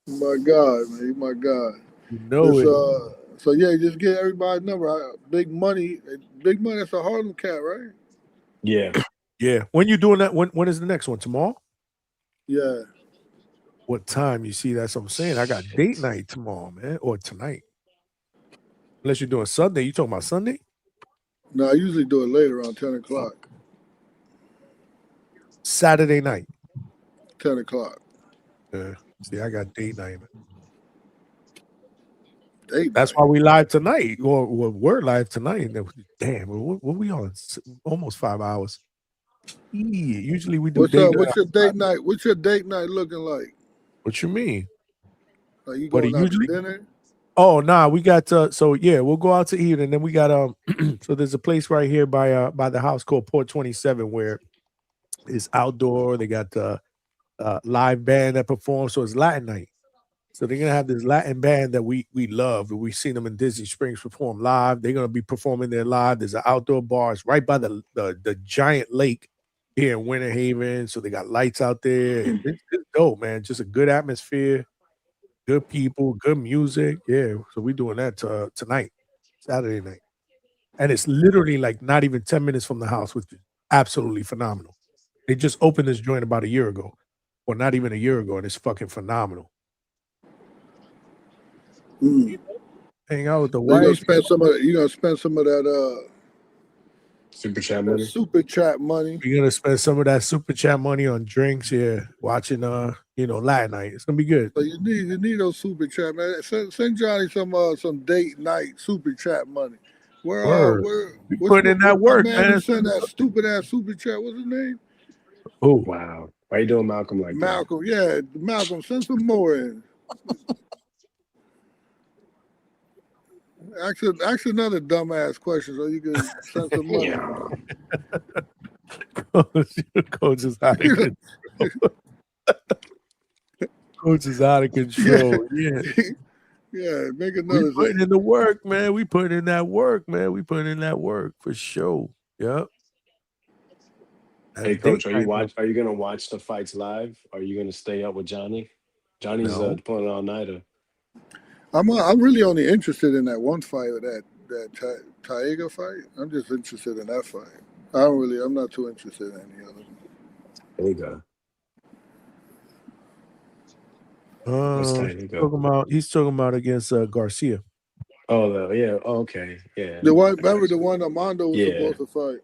My God, man, my God. You know it. So yeah, just get everybody's number. Big money. That's a Harlem cat, right? Yeah. Yeah. When you doing that? When is the next one? Tomorrow? Yeah. What time? You see, that's what I'm saying. I got date night tomorrow, man, or tonight. Unless you're doing Sunday. You talking about Sunday? No, I usually do it later around 10 o'clock. Saturday night. 10 o'clock. Yeah. See, I got date night. Date That's why we live tonight. Or we're live tonight. Damn, what we on? Almost 5 hours. Yeah, usually we do What's date up? night. What's your date night? What's your date night looking like? What you mean? Are you What, going out usually? to dinner? Oh, nah, we got so yeah, we'll go out to eat, and then we got so there's a place right here by the house called Port 27 where it's outdoor. They got live band that performs, so it's Latin night. So they're gonna have this Latin band that we love. We've seen them in Disney Springs perform live. They're gonna be performing there live. There's an outdoor bar. It's right by the giant lake here in Winter Haven. So they got lights out there. And it's dope, man. Just a good atmosphere. Good people, good music. Yeah. So we're doing that tonight, Saturday night. And it's literally like not even 10 minutes from the house, which is absolutely phenomenal. They just opened this joint about a year ago, or not even a year ago, and it's fucking phenomenal. Hang out with the So wife. you gonna spend some of that super chat money. Super chat money. You're gonna spend some of that super chat money on drinks, yeah, watching Latin night. It's gonna be good. So you need those super chat, man. Send Johnny some date night super chat money. Word. We put in that what's work, my man. man. Who sent that stupid ass super chat? What's his name? Oh wow. Why you doing Malcolm like Malcolm? Yeah, Malcolm. Send some more in. Ask another dumbass question so you can send some money. Coach is out of control. Coach is out of control. Yeah. Yeah, make another. We putting in the work, man. We putting in that work, man. We putting in that work for sure. Yep. Hey, Coach, are you gonna watch the fights live? Are you gonna stay up with Johnny? Johnny's pulling all nighter. I'm really only interested in that one fight or that Tiger fight. I'm just interested in that fight. I'm not too interested in any other. There you go. He's talking about against Garcia. Oh yeah. Oh, okay. Yeah. Remember the one Armando was supposed to fight.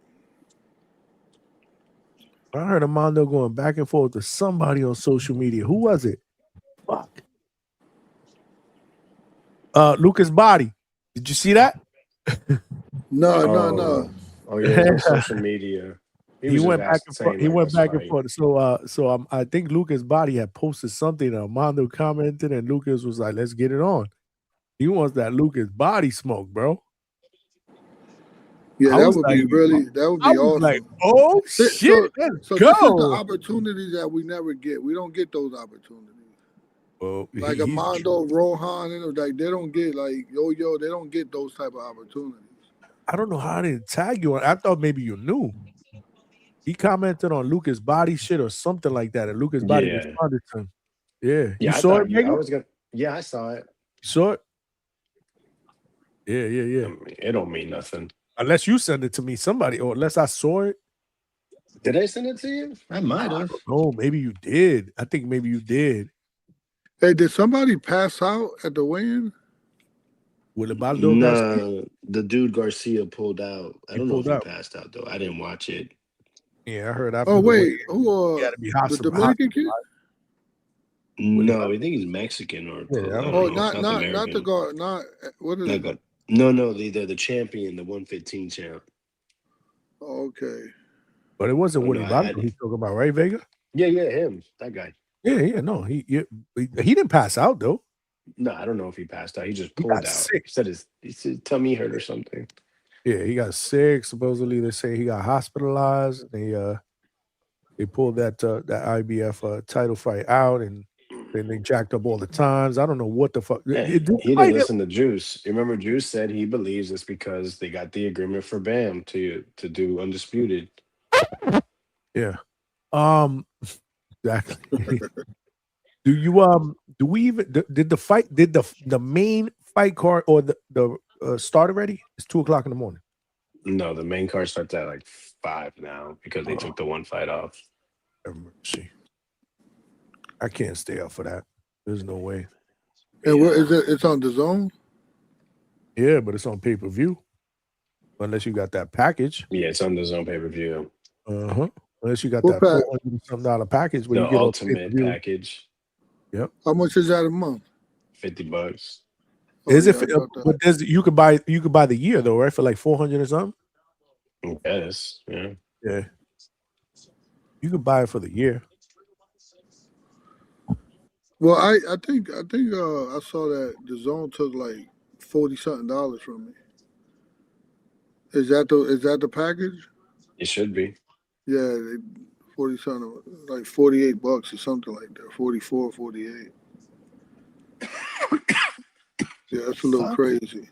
I heard Armando going back and forth to somebody on social media. Who was it? Fuck. Lucas Body. Did you see that? No. Oh yeah, on social media. He went back and forth. He went back and forth. So I think Lucas Body had posted something. Armando commented, and Lucas was like, "Let's get it on." He wants that Lucas Body smoke, bro. Yeah, that would be awesome. Like, oh shit, let's so go. This is the opportunities that we never get. We don't get those opportunities. Well, like Armando, Rohan, and like they don't get like Yo. They don't get those type of opportunities. I don't know how I didn't tag you on. I thought maybe you knew. He commented on Lucas Body shit or something like that, and Lucas Body responded to him. Yeah, you saw it, Vega? Yeah, I saw it. You saw it? Yeah. I mean, it don't mean nothing. Unless you send it to me, somebody, or unless I saw it. Did I send it to you? I might have. Oh, maybe you did. I think maybe you did. Hey, did somebody pass out at the weigh-in? No, the dude Garcia pulled out. I don't know if he passed out though. I didn't watch it. Yeah, I heard. Oh wait, who? The Dominican kid? No, I think he's Mexican or. Not the guard. Not what is it? No, the champion, the 115 champ. Oh, okay. But it wasn't Oh, Woody no, I Blanco had he's talking about, right, Vega? Yeah, him. That guy. Yeah, no, he didn't pass out though. No, I don't know if he passed out. He just He pulled got out. sick. He said tummy hurt or something. Yeah, he got sick. Supposedly, they say he got hospitalized. They pulled that IBF title fight out, and then they jacked up all the times. I don't know what the fuck. Hey, he didn't listen to Juice. You remember Juice said he believes it's because they got the agreement for Bam to do Undisputed. Yeah. Exactly. Do we even did the main fight card or the start already? It's 2:00 in the morning. No, the main card starts at like 5 now because they took the one fight off. See, I can't stay up for that. There's no way. And where is it? It's on the zone. Yeah, but it's on pay-per-view. Unless you got that package. Yeah, it's on the zone pay-per-view. Unless you got What that pack? $400-some package where The you get all ultimate pay-per-view. package, Yep. How much is that a month? $50. Is yeah, it? I got that. But you could buy the year though, right? For like 400 or something. Yes, yeah. Yeah. You could buy it for the year. Well, I think I saw that the zone took like $40-something from me. Is that the package? It should be. Yeah, 40-something, like $48 or something like that. 44, 48. Yeah, that's a little crazy.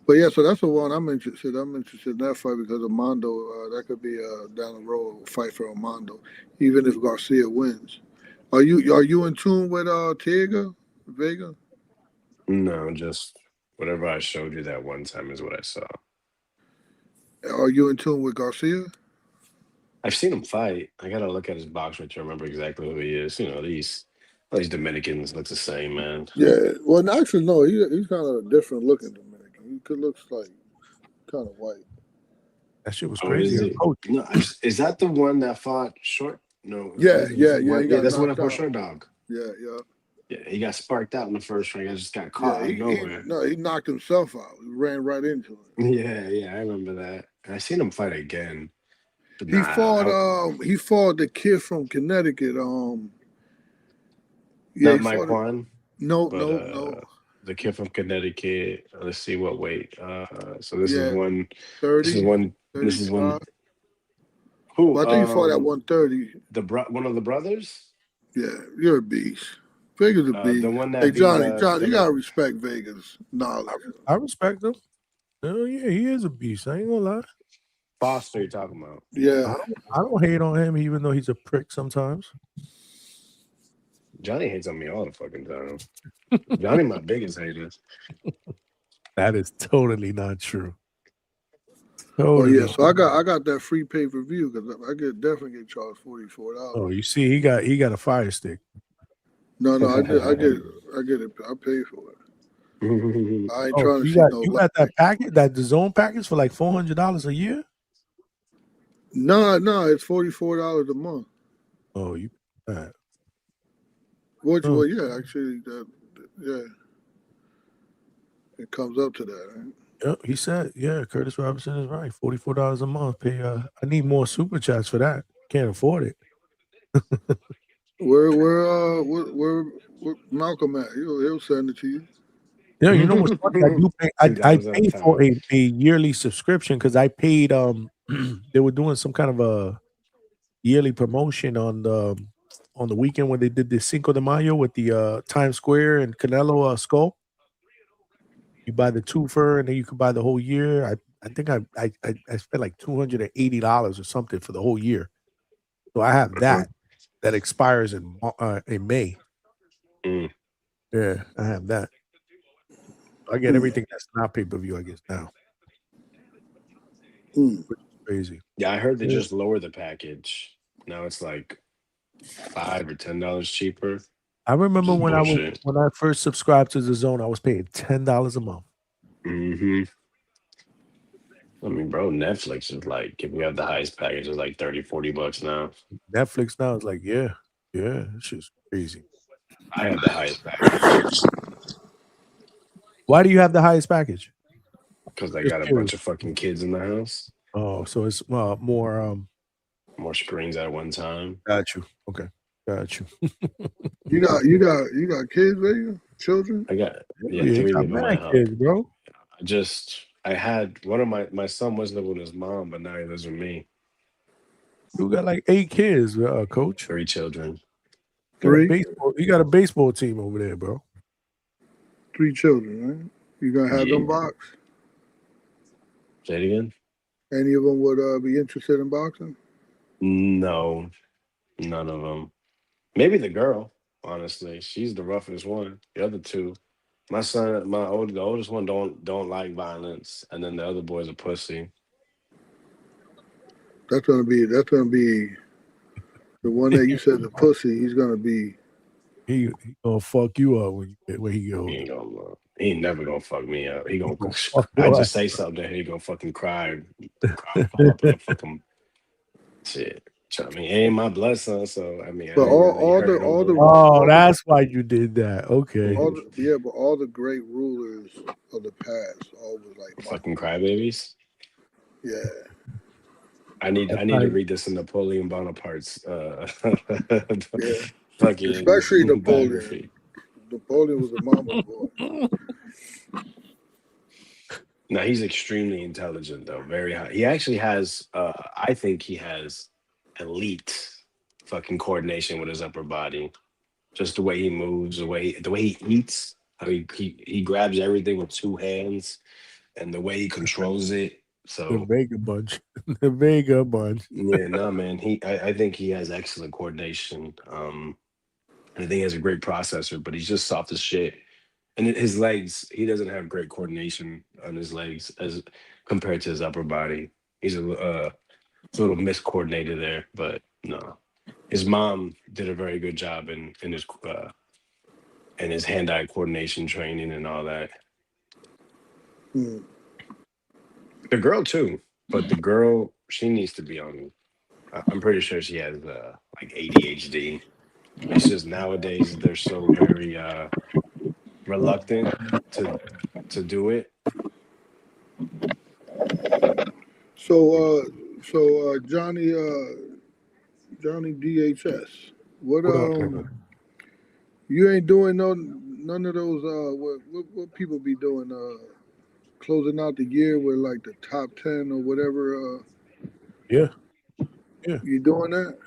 But yeah, so that's the one I'm interested. I'm interested in that fight because of Mondo. That could be down the road fight for Mondo, even if Garcia wins. Are you in tune with Vega? No, just whatever I showed you that one time is what I saw. Are you in tune with Garcia? I've seen him fight. I gotta look at his box to remember exactly who he is. You know, all these Dominicans look the same, man. Yeah. Well, actually, no. He's kind of a different looking Dominican. He looks like kind of white. That shit was Oh, is crazy. it? No, is that the one that fought Short? No. Yeah. He That's the one that fought knocked out. Short Dog. Yeah. Yeah, he got sparked out in the first round. I just got caught out of nowhere. He knocked himself out. He ran right into it. Yeah, I remember that. And I seen him fight again. But He fought the kid from Connecticut. Not Mike Juan. No. The kid from Connecticut. Let's see what weight. So this Yeah, is one. 30. This is one. 35. Who? Well, I think he fought at 130. One of the brothers. Yeah, you're a beast. Vega's a beast. The one that hey, beat, Johnny, you gotta respect Vega's knowledge. I respect him. Oh yeah, he is a beast. I ain't gonna lie. Foster, you talking about? Yeah, I don't hate on him, even though he's a prick sometimes. Johnny hates on me all the fucking time. Johnny, my biggest hater. That is totally not true. Oh Totally. yeah, so I got that free pay-per-view because I definitely get charged $44. Oh, you see, he got a fire stick. No, I get it. I pay for it. I ain't trying to see no. You got that package, that the zone package for like $400 a year? No, it's $44 a month. Oh, you Well, yeah, actually, it comes up to that, right? Yep, he said, yeah, Curtis Robinson is right. $44 a month. Pay. I need more super chats for that. Can't afford it. Where Malcolm at? He'll send it to you. Yeah, you know what's funny? I paid for a yearly subscription because I paid. They were doing some kind of a yearly promotion on the weekend when they did the Cinco de Mayo with the Times Square and Canelo skull. You buy the twofer and then you can buy the whole year. I think I spent like $280 or something for the whole year. So I have that expires in May. Yeah, I have that. I get everything that's not pay-per-view, I guess, now. Which is crazy. Yeah, I heard they just lowered the package. Now it's like $5 or $10 cheaper. I remember Just when bullshit. I first subscribed to the Zone, I was paying $10 a month. Mm-hmm. I mean, bro, Netflix is like, if you have the highest package, it's like $30-$40 now. Netflix now is like, yeah, it's just crazy. I have the highest package Why do you have the highest package? because I Just got a curious. bunch of fucking kids in the house. Oh, so it's more. More screens at one time. Got you. Okay, got you. You got kids, Vega? Children? I got Yeah, you 3 got living in my mad house. kids, bro. I had one of my son was living with his mom, but now he lives with me. You got like 8 kids, coach. 3 children. You got a baseball team over there, bro. 3 children, right? You gonna have them box? Say it again. Any of them would be interested in boxing? No, none of them. Maybe the girl. Honestly, she's the roughest one. The other 2, my son, the oldest one don't like violence, and then the other boy's a pussy. That's gonna be the one that you said the pussy. He's gonna be. He gonna fuck you up when he goes. He ain't never gonna fuck me up. He gonna fuck I your just ass. say something, he gonna fucking cry fall up in a fucking shit. I mean, it ain't my blood son, so I mean, But I ain't really all hurt the him. Oh, that's why you did that. Okay. but all the great rulers of the past always like Fucking crybabies. Yeah. I need That's to right. read this in Napoleon Bonaparte's Yeah. fucking Especially Napoleon. biography. Napoleon was a mama's boy. No, he's extremely intelligent though, very high. He actually has I think he has elite fucking coordination with his upper body. Just the way he moves, the way he eats, how he grabs everything with 2 hands, and the way he controls it. The So Vega bunch. The Vega bunch. yeah, no man, I think he has excellent coordination. And I think he has a great processor, but he's just soft as shit. And his legs, he doesn't have great coordination on his legs as compared to his upper body. He's a little miscoordinated there, but no. His mom did a very good job in his hand-eye coordination training and all that. Hmm. The girl too, but the girl, she needs to be on. I'm pretty sure she has like ADHD. It's just nowadays they're so very reluctant to do it. So Johnny DHS. What What up, Vega? you ain't doing none of those what people be doing closing out the year with like the top 10 or whatever Yeah. you doing that?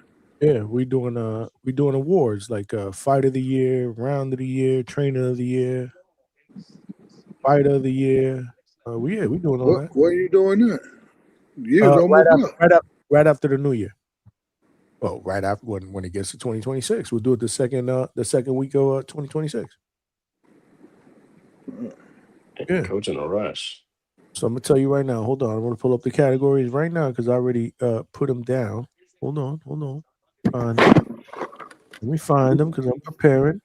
Yeah, we doing awards like fight of the year, round of the year, trainer of the year, fighter of the year. We doing all that. What are you doing that? Year's almost up. Right after the new year. Well, right after when it gets to 2026, we'll do it the second week of 2026. Yeah. Coach in a rush. So I'm gonna tell you right now. Hold on, I'm gonna pull up the categories right now because I already put them down. Hold on. Let me find them because I'm preparing.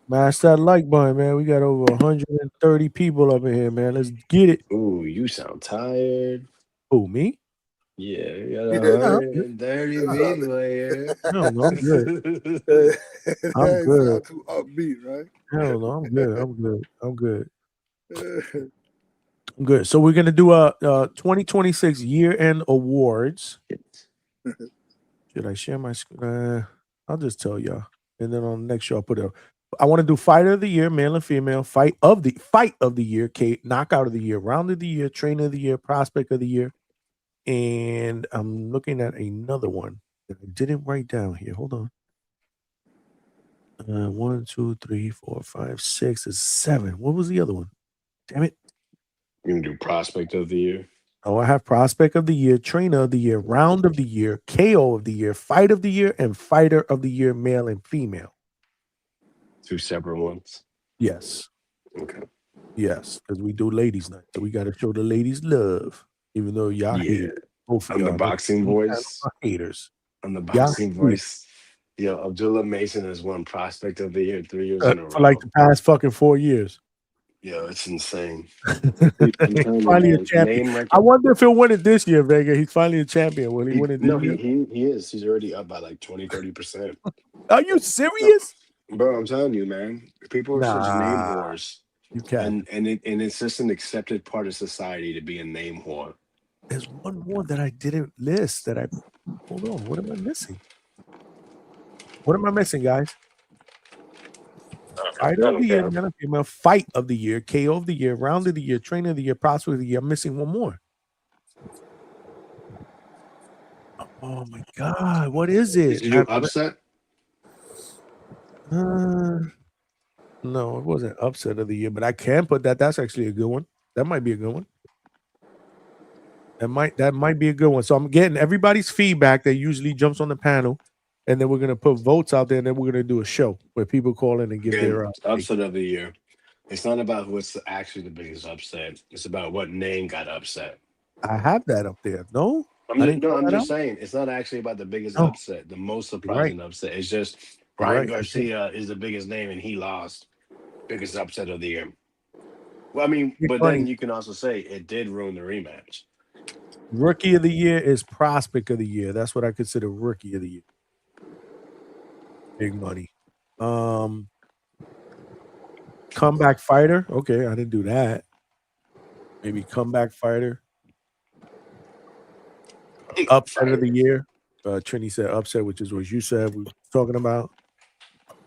Smash that like button, man. We got over 130 people up in here, man. Let's get it. Ooh, you sound tired. Who, me? Yeah, you got Yeah, nah, I'm 130 people here. No, I'm good. I'm That good. sound too upbeat, right? Hell no, I'm good. I'm good. So we're gonna do a 2026 year-end awards. Should I share my screen? I'll just tell y'all, and then on the next show I'll put it up. I want to do fighter of the year, male and female, fight of the year, knockout of the year, round of the year, trainer of the year, prospect of the year, and I'm looking at another one that I didn't write down here. Hold on. 1, 2, 3, 4, 5, 6, and 7. What was the other one? Damn it. You can do prospect of the year. Oh, I have prospect of the year, trainer of the year, round of the year, KO of the year, fight of the year, and fighter of the year, male and female. 2 separate ones. Yes. Okay. Yes, because we do ladies' night, so we got to show the ladies love, even though y'all hate it. Both of On y'all. the boxing voice. Haters. On the Y'all boxing hate voice. Yo, Abdullah Mason has won prospect of the year 3 years in a row. for like the past fucking 4 years. Yo, it's insane. He's finally a champion. I wonder if he'll win it this year, Vega. He's finally a champion. Will he win it this No, year? he is. He's already up by like 20-30%. Are you serious? Bro, I'm telling you, man. People are such name whores. You can't. And it's just an accepted part of society to be a name whore. There's one more that I didn't list that I hold on. What am I missing? What am I missing, guys? Fighter of the year, man of female, fight of the year, KO of the year, round of the year, trainer of the year, prospect of the year. I'm missing one more. Oh my god, what is it? Did you do upset? No, it wasn't upset of the year, but I can put that. That's actually a good one. That might be a good one. That might be a good one. So I'm getting everybody's feedback that usually jumps on the panel, and then we're gonna put votes out there, and then we're gonna do a show where people call in and give their upset of the year. It's not about what's actually the biggest upset. It's about what name got upset. I have that up there. No, I'm just saying it's not actually about the biggest upset, the most surprising upset. It's just Ryan Garcia is the biggest name and he lost. Biggest upset of the year. Well, I mean, but then you can also say it did ruin the rematch. Rookie of the year is prospect of the year. That's what I consider rookie of the year. Big money. Comeback fighter. Okay, I didn't do that. Maybe comeback fighter. Upset of the year. Trini said upset, which is what you said we were talking about.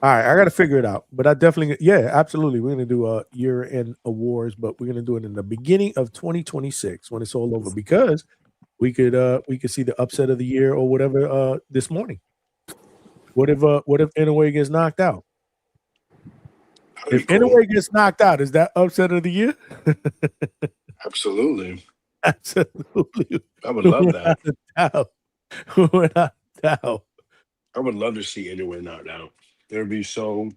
All right, I got to figure it out. But I definitely, yeah, absolutely. We're going to do year-end awards, but we're going to do it in the beginning of 2026 when it's all over, because we could see the upset of the year or whatever this morning. What if Inoue gets knocked out? If Inoue gets knocked out, is that upset of the year? Absolutely. Absolutely. I would love that. Without doubt. I would love to see Inoue knocked out. It would be so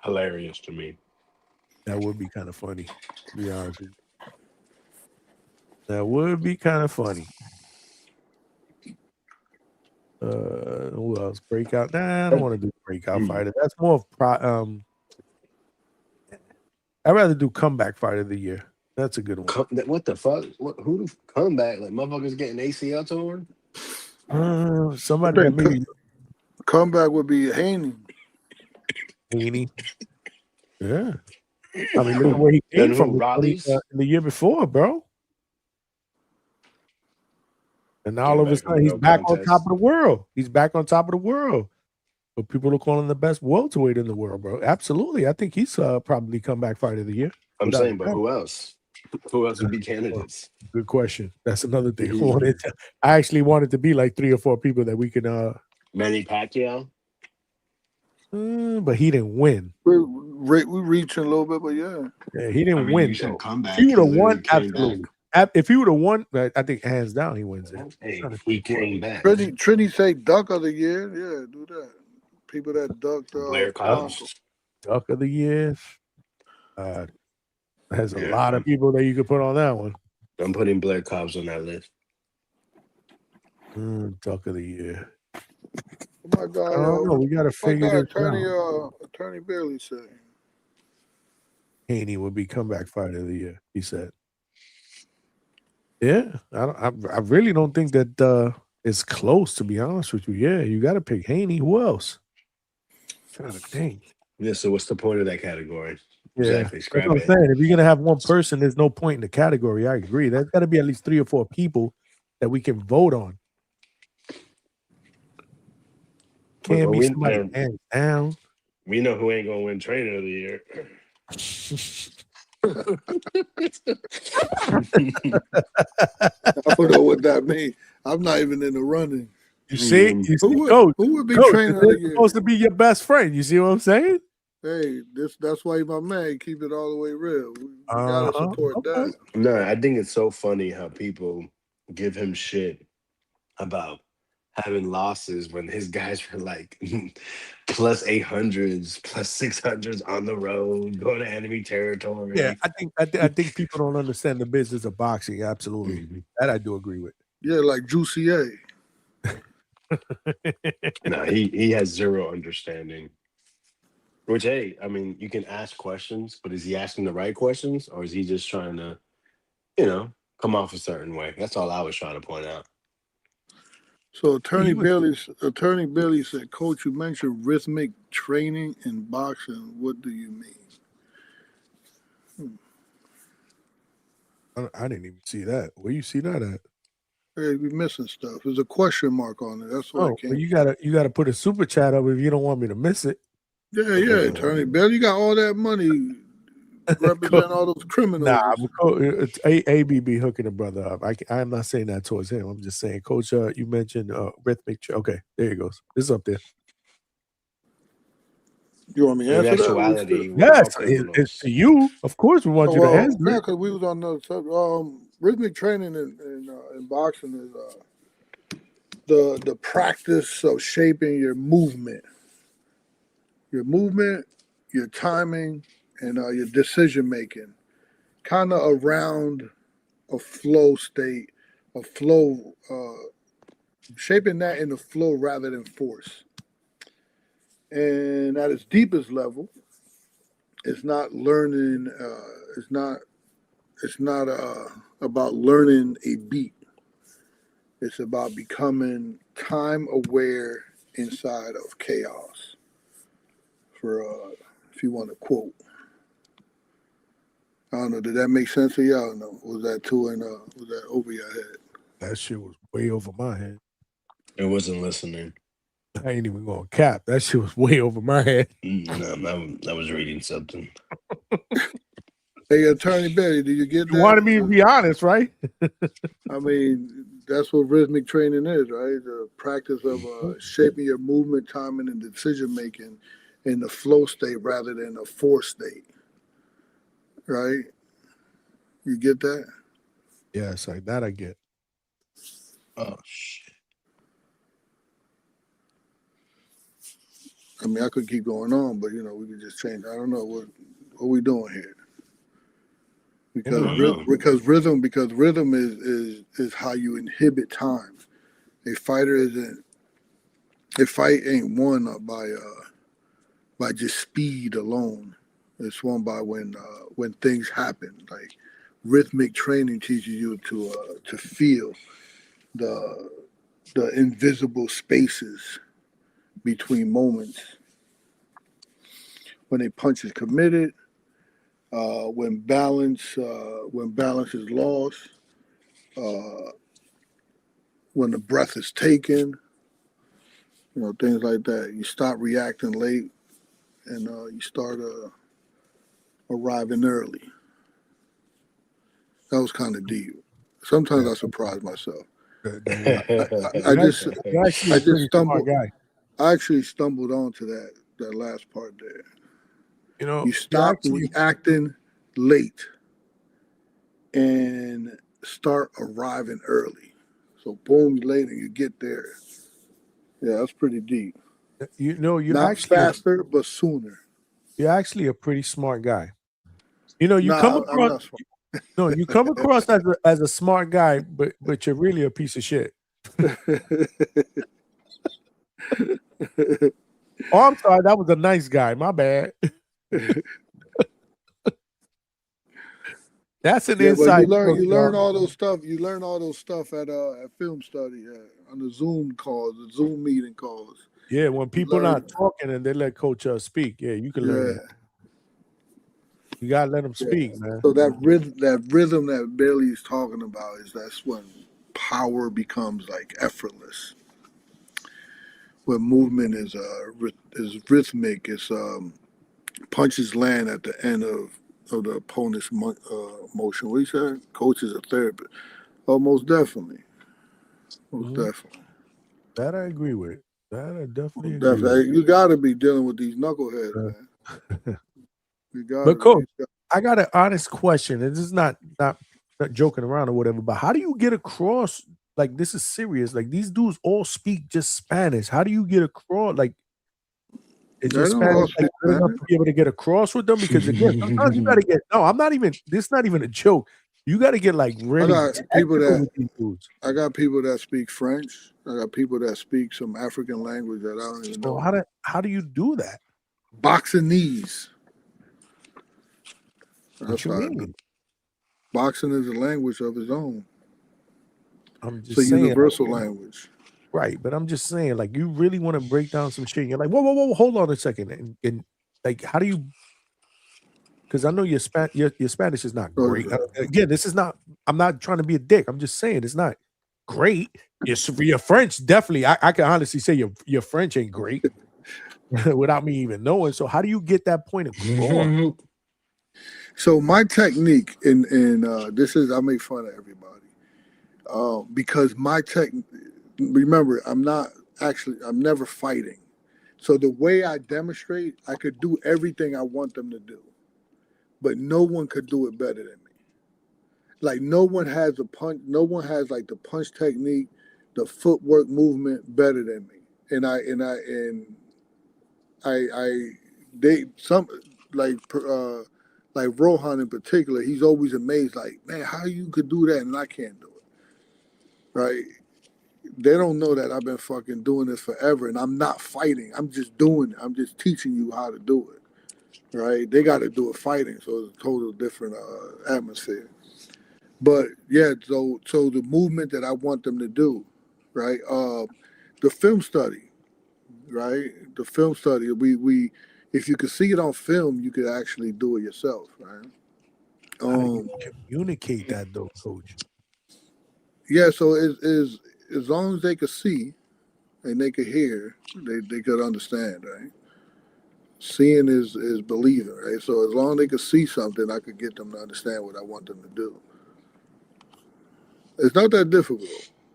hilarious to me. That would be kind of funny, to be honest with you. That would be kind of funny. Who else? Breakout? Nah, I don't want to do breakout fighter. That's more of I'd rather do comeback fighter of the year. That's a good one. What the fuck? Who the comeback? Like motherfuckers getting ACL torn? Somebody that maybe comeback would be Haney. Haney. Yeah. I mean, look at where he came from in the year before, bro. And now all of a sudden he's back on top of the world. He's back on top of the world. But people are calling him the best welterweight in the world, bro. Absolutely. I think he's probably comeback fighter of the year. I'm saying, but who else? Who else would be candidates? Good question. That's another thing. I actually wanted to be like 3 or 4 people that we can Manny Pacquiao. But he didn't win. We're reaching a little bit, but yeah. Yeah, he didn't win. You said comeback. If he would have won, absolutely. If he would have won, I think hands down he wins it. Hey, he came back. Trini say duck of the year. Yeah, do that. People that ducked Blair Cobbs. Duck of the year. There's a lot of people that you could put on that one. I'm putting Blair Cobbs on that list. Duck of the year. Oh my God! I don't know. We got to figure this out. Attorney Bailey said Haney would be comeback fighter of the year. He said. Yeah, I really don't think that it's close, to be honest with you. Yeah, you got to pick Haney. Who else? Trying to think. Yeah, so what's the point of that category? Yeah, Exactly. that's Scrap what I'm it. saying. If you're gonna have one person, there's no point in the category. I agree. There's got to be at least 3 or 4 people that we can vote on. Can't be somebody hands down. We know who ain't gonna win trainer of the year. I don't know what that means. I'm not even in the running. You see, who would be trainer of the year? Supposed to be your best friend. You see what I'm saying? Hey, that's why my man keep it all the way real. We gotta support that. No, I think it's so funny how people give him shit about having losses when his guys were like plus 800s, plus 600s on the road, going to enemy territory. Yeah, I think people don't understand the business of boxing. Absolutely, that I do agree with. Yeah, like Juicy A. No, he has zero understanding. Which, hey, I mean, you can ask questions, but is he asking the right questions, or is he just trying to, come off a certain way? That's all I was trying to point out. So Attorney Bailey said, Coach, you mentioned rhythmic training in boxing. What do you mean? I didn't even see that. Where you see that at? Hey, we missing stuff. There's a question mark on it. That's what I Oh, can't. well, you gotta put a super chat up if you don't want me to miss it. Yeah, Attorney Bell, you got all that money represent all those criminals. Nah, it's ABB hooking the brother up. I'm not saying that towards him. I'm just saying, Coach. You mentioned rhythmic. Okay, there he goes. This is up there. You want me to In answer that? actuality, we're Yes, all it's criminals. to you. Of course, we want you to answer No, it. because we was on another subject. Rhythmic training in boxing is the practice of shaping your movement, your timing, and your decision making, kind of around a flow state, shaping that in the flow rather than force. And at its deepest level, it's not learning. It's not about learning a beat. It's about becoming time aware inside of chaos. For if you want to quote, I don't know. Did that make sense to y'all? No, was that was that over your head? That shit was way over my head. It wasn't listening. I ain't even going to cap. That shit was way over my head. No, I was reading something. Hey, Attorney Betty, do you get that? You wanted me to be honest, right? I mean, that's what rhythmic training is, right? The practice of shaping your movement, timing, and decision making in the flow state rather than a force state, right? You get that? Yes, that I get. Oh shit! I mean, I could keep going on, but we could just change. I don't know what we doing here. Because rhythm is how you inhibit time. A fight ain't won by just speed alone. It's won by when things happen. Like rhythmic training teaches you to feel the invisible spaces between moments. When a punch is committed, when balance is lost, when the breath is taken, things like that. You stop reacting late, and you start arriving early. That was kind of deep. Sometimes I surprise myself. I actually stumbled onto that last part there. You stop reacting late and start arriving early. So boom, later you get there. Yeah, that's pretty deep. You're not actually faster, but sooner. You're actually a pretty smart guy. You come across. No, you come across as a smart guy, but you're really a piece of shit. Oh, I'm sorry. That was a nice guy. My bad. That's an inside. You learn all those stuff. You learn all those stuff at film study on the Zoom calls, the Zoom meeting calls. Yeah, when people not talking and they let Coach speak, yeah, you can learn that. You gotta let them speak, man. So that rhythm that Bailey's talking about that's when power becomes like effortless. When movement is rhythmic, it's punches land at the end of the opponent's motion. What you said? Coach is a therapist. Oh, most definitely. Most definitely. That I agree with. That I definitely agree with. You got to be dealing with these knuckleheads, man. But Coach, I got an honest question, and this is not joking around or whatever, but how do you get across, like, this is serious, like, these dudes all speak just Spanish. How do you get across, like, is your Spanish like good enough to be able to get across with them? Because again, sometimes you got to get, this is not even a joke. You got to get like really I got people that speak French. I got people that speak some African language that I don't even know. So how do you do that? Boxingese. What you mean? Boxing is a language of its own. I'm just saying, it's a universal language. Right, but I'm just saying, like, you really want to break down some shit. You're like, whoa, hold on a second, and like, how do you? Because I know your Spanish is not Oh, great. Again, this is not. I'm not trying to be a dick. I'm just saying it's not great. Your French definitely. I can honestly say your French ain't great without me even knowing. So how do you get that point across? So my technique in this is I make fun of everybody because my remember I'm never fighting. So the way I demonstrate, I could do everything I want them to do, but no one could do it better than me. Like no one has like the punch technique, the footwork movement better than me. And they some like Rohan in particular, he's always amazed, like, man, how you could do that and I can't do it. Right? They don't know that I've been fucking doing this forever and I'm not fighting. I'm just doing it. I'm just teaching you how to do it. Right? They got to do it fighting, so it's a total different atmosphere. But yeah, so the movement that I want them to do, right? The film study, right? The film study. We if you could see it on film, you could actually do it yourself, right? How do you communicate that though, Coach? Yeah, so is as long as they could see and they could hear, they could understand, right? Seeing is believing, right? So as long as they could see something, I could get them to understand what I want them to do. It's not that difficult.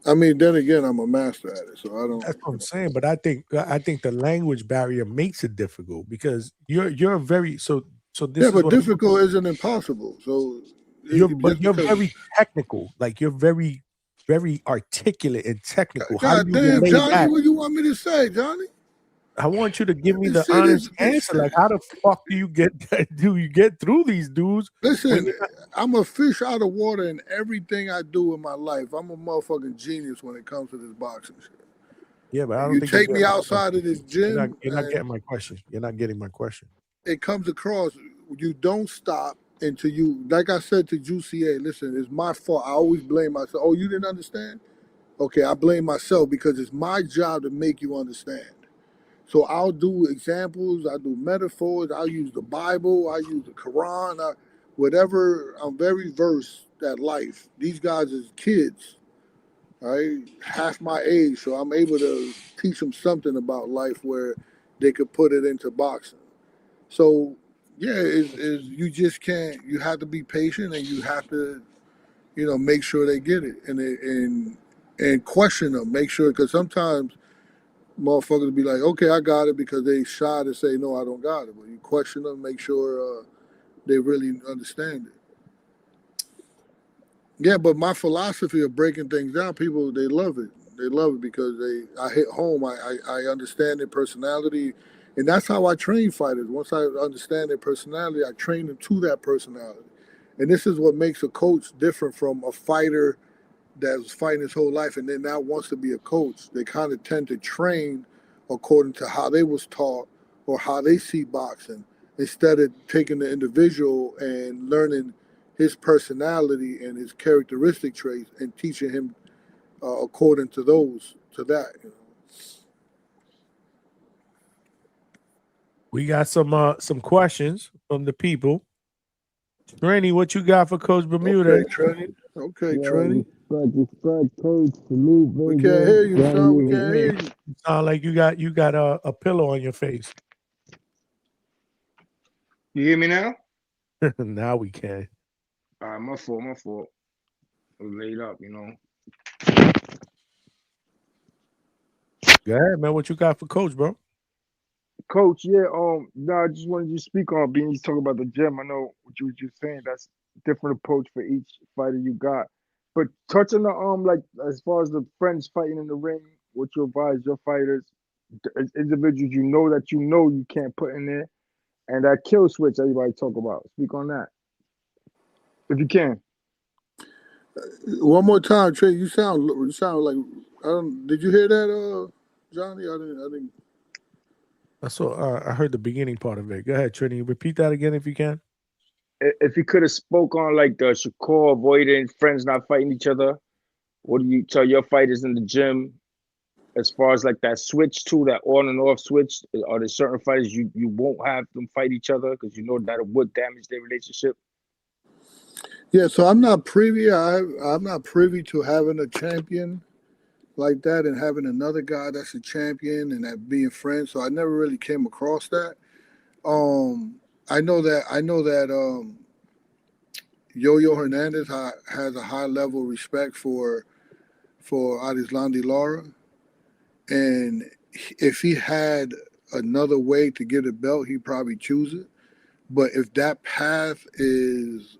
I mean, then again, I'm a master at it, so I don't. That's what I'm saying. But I think the language barrier makes it difficult because you're very so this. Yeah, is but what difficult isn't impossible. So you're very technical. Like you're very articulate and technical. How do God you damn, relay Johnny, that? what you want me to say, Johnny? I want you to give me the This shit honest is- answer. Like, how the fuck do you get through these dudes? Listen, I'm a fish out of water in everything I do in my life. I'm a motherfucking genius when it comes to this boxing shit. Yeah, but I don't You think take you're me outside of this gym, You're not and getting my question. You're not getting my question. it comes across. You don't stop until you, like I said to Juicy A, listen, it's my fault. I always blame myself. Oh, you didn't understand? Okay, I blame myself because it's my job to make you understand. So I'll do examples, I do metaphors, I'll use the Bible, I use the Quran, whatever. I'm very versed at life. These guys is kids, right? Half my age, so I'm able to teach them something about life where they could put it into boxing. So yeah, is you just can't. You have to be patient, and you have to, make sure they get it, and question them. Make sure, because sometimes motherfuckers be like, okay, I got it, because they shy to say no, I don't got it. But you question them, make sure they really understand it. Yeah, but my philosophy of breaking things down, people, they love it. They love it because I hit home. I understand their personality, and that's how I train fighters. Once I understand their personality, I train them to that personality. And this is what makes a coach different from a fighter that was fighting his whole life and then now wants to be a coach. They kind of tend to train according to how they was taught or how they see boxing, instead of taking the individual and learning his personality and his characteristic traits and teaching him according to that. We got some questions from the people. Rennie, what you got for Coach Bermuda? Okay, Trini. Okay, Trini. Coach, We can't hear you, son. We can't hear you. Sound like you got a pillow on your face. You hear me now? Now we can. All right, my fault. I was laid up, Go ahead, man. What you got for Coach, bro? Coach, yeah, I just wanted you to speak on being you talk about the gym. I know what you were just saying. That's a different approach for each fighter you got. But touch on the like as far as the friends fighting in the ring, what you advise your fighters, individuals that you can't put in there, and that kill switch everybody talk about. Speak on that, if you can. One more time, Trey. You sound like did you hear that, Johnny? I didn't. I heard the beginning part of it. Go ahead, Trini. Repeat that again if you can. If you could have spoke on like the Shakur avoiding friends not fighting each other, what do you tell your fighters in the gym? as far as like that switch to that on and off switch? Are there certain fighters you won't have them fight each other because you know that would damage their relationship? Yeah, so I'm not privy. I'm not privy to having a champion like that and having another guy that's a champion and that being friends. So I never really came across that. I know that Yo-Yo Hernandez has a high level of respect for Adislandi Lara, and if he had another way to get a belt, he'd probably choose it. But if that path is,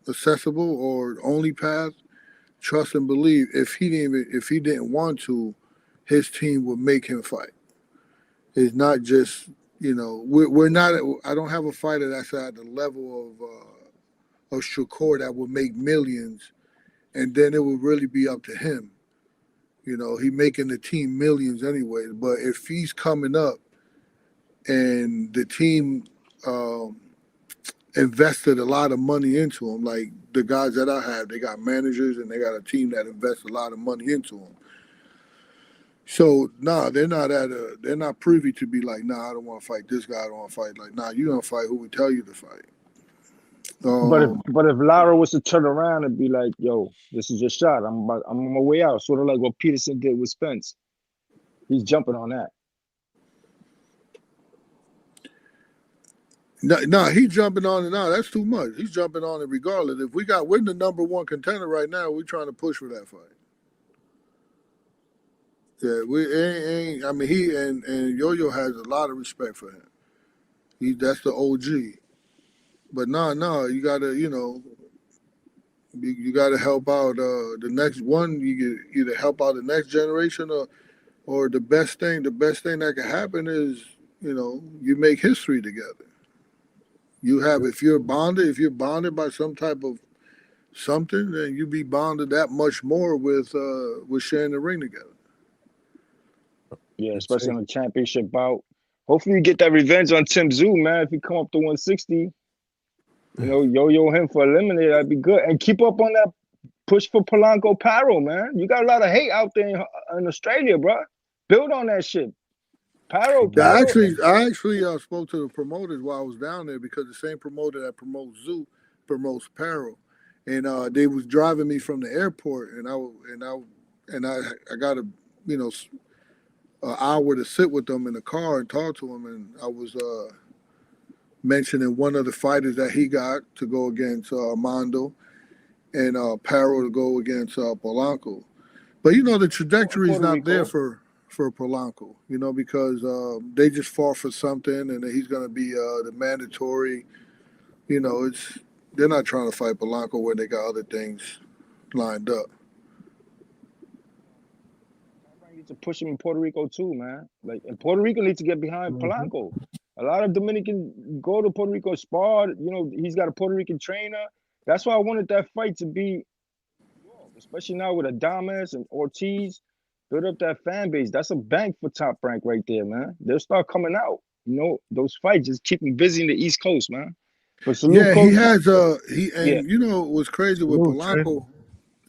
accessible or only path, trust and believe. If he didn't want to, his team would make him fight. It's not just, we're not. I don't have a fighter that's at the level of Shakur that would make millions, and then it would really be up to him. He making the team millions anyway. But if he's coming up and the team invested a lot of money into him, like the guys that I have, they got managers and they got a team that invests a lot of money into him. So they're not privy to be like, I don't want to fight this guy. I don't want to fight. Like, you're gonna fight who we tell you to fight. But if Lara was to turn around and be like, "Yo, this is your shot. I'm on my way out," sort of like what Peterson did with Spence, he's jumping on that. No, he's jumping on it now. That's too much. He's jumping on it regardless. If we're the number one contender right now, we're trying to push for that fight. Yeah, we ain't. I mean, he and Yo-Yo has a lot of respect for him. That's the OG. But no, you gotta, you gotta help out the next one. You can either help out the next generation or the best thing that can happen is, you make history together. If you're bonded by some type of something, then you be bonded that much more with sharing the ring together. Yeah, especially on a championship bout. Hopefully you get that revenge on Tim Tszyu, man. If he come up to 160, yo-yo him for eliminator, that'd be good. And keep up on that push for Polanco Paro, man. You got a lot of hate out there in Australia, bro. Build on that shit. Paro. I actually spoke to the promoters while I was down there because the same promoter that promotes Tszyu promotes Paro, and they was driving me from the airport, and I got an hour to sit with them in the car and talk to them, and I was mentioning one of the fighters that he got to go against Armando, and Paro to go against Polanco. But the trajectory is not there for Polanco, because they just fought for something, and he's going to be the mandatory. They're not trying to fight Polanco when they got other things lined up. Need to push him in Puerto Rico too, man. Like, and Puerto Rico needs to get behind Polanco. A lot of Dominican go to Puerto Rico, spar. He's got a Puerto Rican trainer. That's why I wanted that fight to be, especially now with Adames and Ortiz. Build up that fan base. That's a bank for Top Rank right there, man. They'll start coming out. Those fights just keep him busy in the East Coast, man. But salute, he Coach. has what's crazy with Polanco,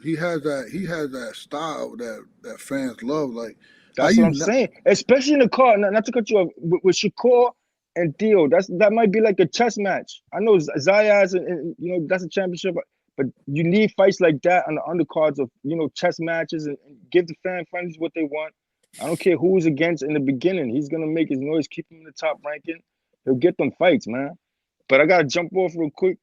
he has that style that fans love. Like, that's what I'm saying. Especially in the car. Not to cut you off, with Shakur and Tio. That might be like a chess match. I know Zayas and that's a championship. But you need fights like that on the undercards of, chess matches and give the fans what they want. I don't care who he's against in the beginning. He's going to make his noise, keep him in the top ranking. He'll get them fights, man. But I got to jump off real quick.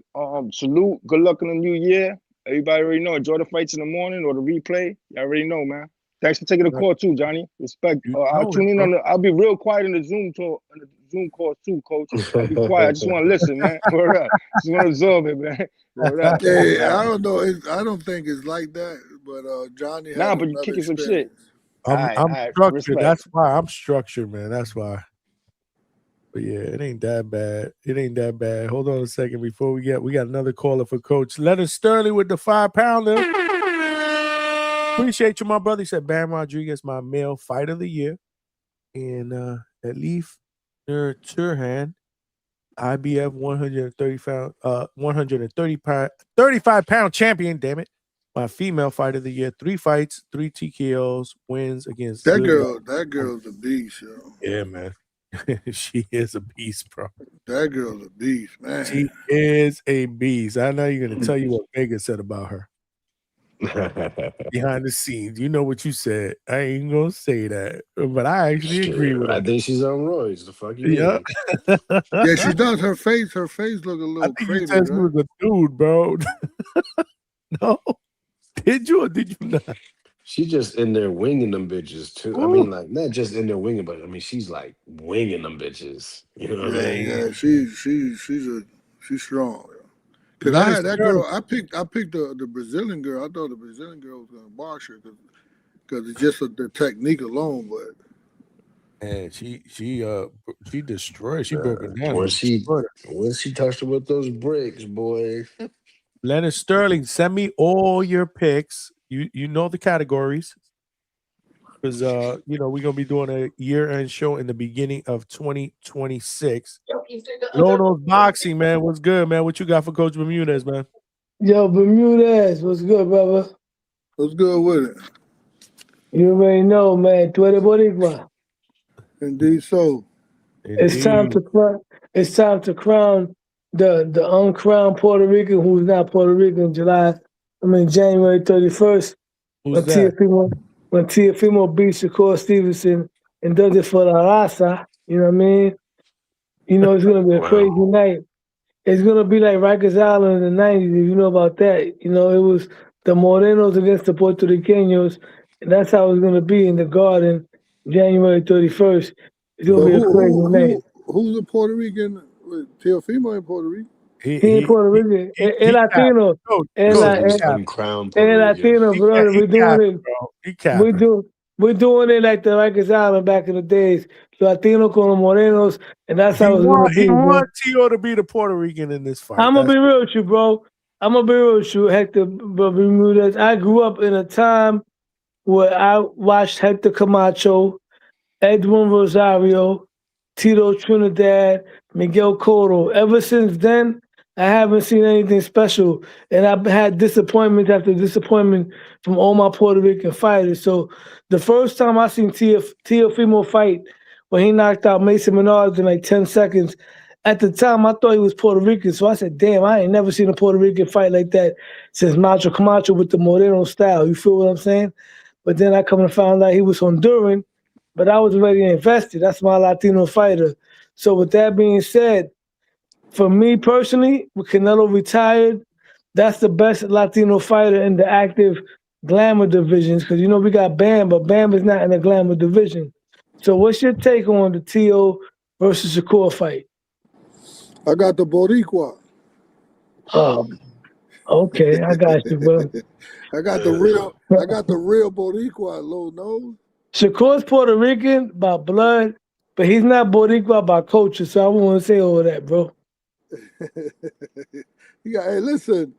Salute. Good luck in the new year. Everybody already know. Enjoy the fights in the morning or the replay. You already know, man. Thanks for taking the call too, Johnny. Respect. I'll tune in I'll be real quiet in the Zoom talk, in the Zoom call too, Coach. I'll be quiet. I just want to listen, man. Word up. Just want to absorb it, man. Word up. Yeah, I don't know. I don't think it's like that, but Johnny. But you kicking some shit. I'm structured. That's why I'm structured, man. That's why. But yeah, it ain't that bad. It ain't that bad. Hold on a second before we got another caller for Coach Leonard Sterling with the 5-pounder. Appreciate you, my brother. He said Bam Rodriguez, my male fight of the year. And Elif Turhan, IBF 135-pound champion, damn it. my female fighter of the year. 3 fights, 3 TKOs, wins against That good. girl's a beast, yo. Yeah, man. She is a beast, bro. That girl's a beast, man. She is a beast. I know you're gonna tell you what Vega said about her behind the scenes. You know what you said. I ain't gonna say that, but I actually agree with her. I think she's on roids. The fuck you Yeah. mean? Yeah, she does. Her face look a little I think crazy, you said she right? was a dude, bro. No, did you or did you not? She just in there winging them bitches too. I mean, like not just in there winging, but I mean she's like winging them bitches. You know what I mean? Yeah, she's strong. Yo. Cause I Lennox had that Sterling. girl. I picked the Brazilian girl. I thought the Brazilian girl was gonna box her because it's just the technique alone. But And she destroyed. She broke it down. Once she touched her with those bricks, boy. Leonard Sterling, send me all your picks. You know the categories. Because we're gonna be doing a year-end show in the beginning of 2026. Lono's boxing, man. What's good, man? What you got for Coach Bermudez, man? Yo, Bermudez, what's good, brother? What's good with it? You already know, man. Tú eres boricua. Indeed so. It's time to crown the uncrowned Puerto Rican who's not Puerto Rican. January 31st. Who's that? When Teofimo beats Shakur Stevenson and does it for La Raza, you know what I mean? You know, it's going to be a crazy night. It's going to be like Rikers Island in the 90s, if you know about that. You know, it was the Morenos against the Puerto Ricanos, and that's how it's going to be in the Garden, January 31st. It's going to be a crazy night. Who's a Puerto Rican? Teofimo in Puerto Rico? He ain't Puerto Rican. El Latino. El Latino, brother. We're doing it like the Rikers Island back in the days. Latino con los Morenos, and that's how it's going to be. He want Tio to be the Puerto Rican in this fight. I'm going to be real with you, bro. Hector Bermudez. I grew up in a time where I watched Hector Camacho, Edwin Rosario, Tito Trinidad, Miguel Cotto. Ever since then, I haven't seen anything special, and I've had disappointment after disappointment from all my Puerto Rican fighters. So the first time I seen Teofimo fight, when he knocked out Mason Menard in like 10 seconds, at the time I thought he was Puerto Rican. So I said, damn, I ain't never seen a Puerto Rican fight like that since Macho Camacho with the Moreno style. You feel what I'm saying? But then I come and found out he was Honduran, but I was already invested. That's my Latino fighter. So with that being said, for me personally, with Canelo retired, that's the best Latino fighter in the active glamour divisions. Because, you know, we got Bam, but Bam is not in the glamour division. So what's your take on the Tio versus Shakur fight? I got the Boricua. Oh, okay. I got you, bro. I got the real Boricua, low nose. Shakur's Puerto Rican by blood, but he's not Boricua by culture, so I won't want to say all that, bro. Hey, listen,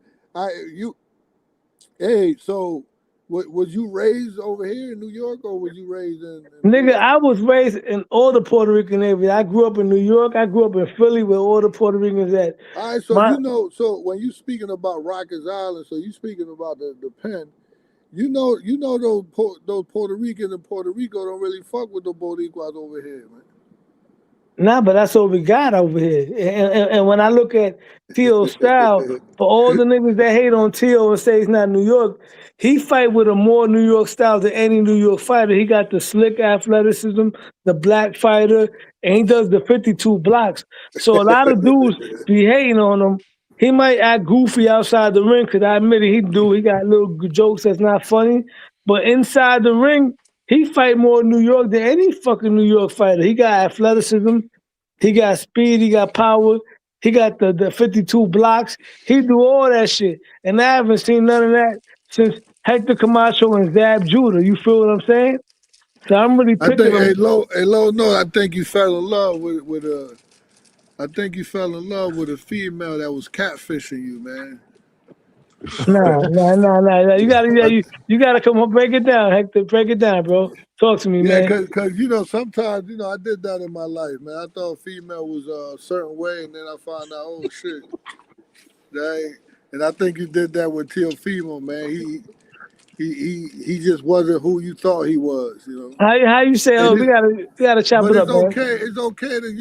so was you raised over here in New York, or was you raised in Nigga, I was raised in all the Puerto Rican areas. I grew up in New York. I grew up in Philly where all the Puerto Ricans at. All right, so so when you speaking about Rikers Island, so you speaking about the pen, you know those Puerto Ricans in Puerto Rico don't really fuck with the Boricuas over here, man. Nah, but that's what we got over here. And when I look at Tio's style, for all the niggas that hate on Tio and say he's not New York, he fight with a more New York style than any New York fighter. He got the slick athleticism, the black fighter, and he does the 52 blocks. So a lot of dudes be hating on him. He might act goofy outside the ring, because I admit it, he do. He got little jokes that's not funny. But inside the ring, he fight more New York than any fucking New York fighter. He got athleticism, he got speed, he got power, he got the 52 blocks. He do all that shit. And I haven't seen none of that since Hector Camacho and Zab Judah. You feel what I'm saying? So I'm really picking him. I think you fell in love with a female that was catfishing you, man. Nah. You gotta come on, break it down, Hector. Break it down, bro. Talk to me, man. Yeah, because sometimes I did that in my life, man. I thought female was a certain way, and then I found out, oh shit, And I think you did that with Teofimo, man. He just wasn't who you thought he was, you know. How you say? Oh, And we gotta chop but it it's up, man. okay. It's okay to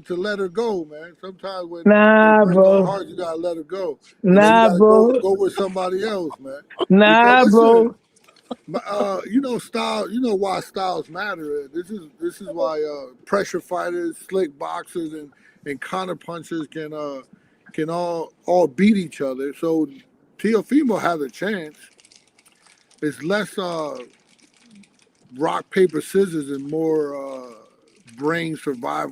to let her go, man. Sometimes when it Nah, breaks our bro. heart, you gotta let her go, and then you Nah, gotta bro. go with somebody else, man. Because Nah, listen, bro. style. You know why styles matter. This is why pressure fighters, slick boxers, and counter punchers can all beat each other. So Teofimo has a chance. It's less rock paper scissors and more brain survive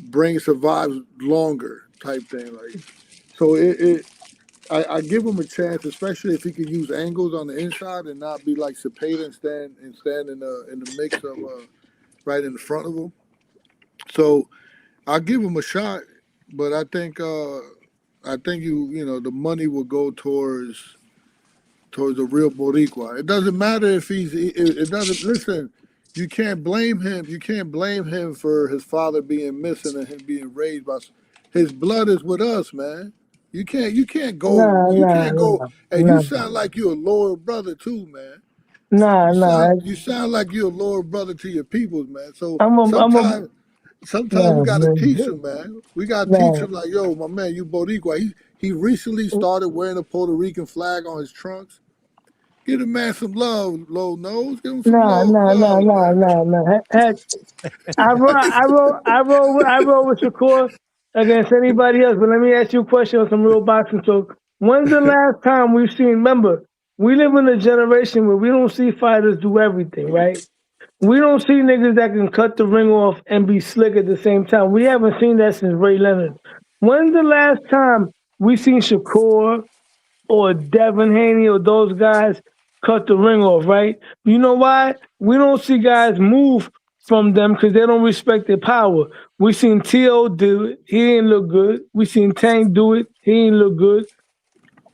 brain survives longer type thing. Like so, I give him a chance, especially if he can use angles on the inside and not be like Cepeda and stand in the mix of right in the front of him. So I'll give him a shot, but I think the money will go towards a real Boricua. It doesn't matter if it doesn't listen. You can't blame him. You can't blame him for his father being missing and him being raised by. His blood is with us, man. You can't go. Nah, You nah, can't go. nah, And you nah, sound like you're a loyal brother too, man. nah, nah. You sound like you're a loyal brother to your peoples, man. So I'm a. sometimes we Nah, gotta teach man. him, man. We gotta teach Nah, him like, yo, my man, you Boricua. He recently started wearing a Puerto Rican flag on his trunks. Give the man some love, low nose. Give him some nah, nah, nah, love, nah, man. nah, nah. Heck, I roll with Shakur against anybody else. But let me ask you a question on some real boxing talk. When's the last time we've seen? Remember, we live in a generation where we don't see fighters do everything, right? We don't see niggas that can cut the ring off and be slick at the same time. We haven't seen that since Ray Leonard. When's the last time we seen Shakur or Devin Haney or those guys cut the ring off, right? You know why? We don't see guys move from them because they don't respect their power. We seen T.O. do it. He ain't look good. We seen Tank do it. He ain't look good.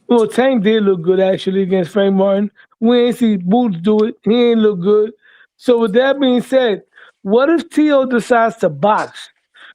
Well, Tank did look good actually against Frank Martin. We ain't see Boots do it. He ain't look good. So with that being said, what if T.O. decides to box?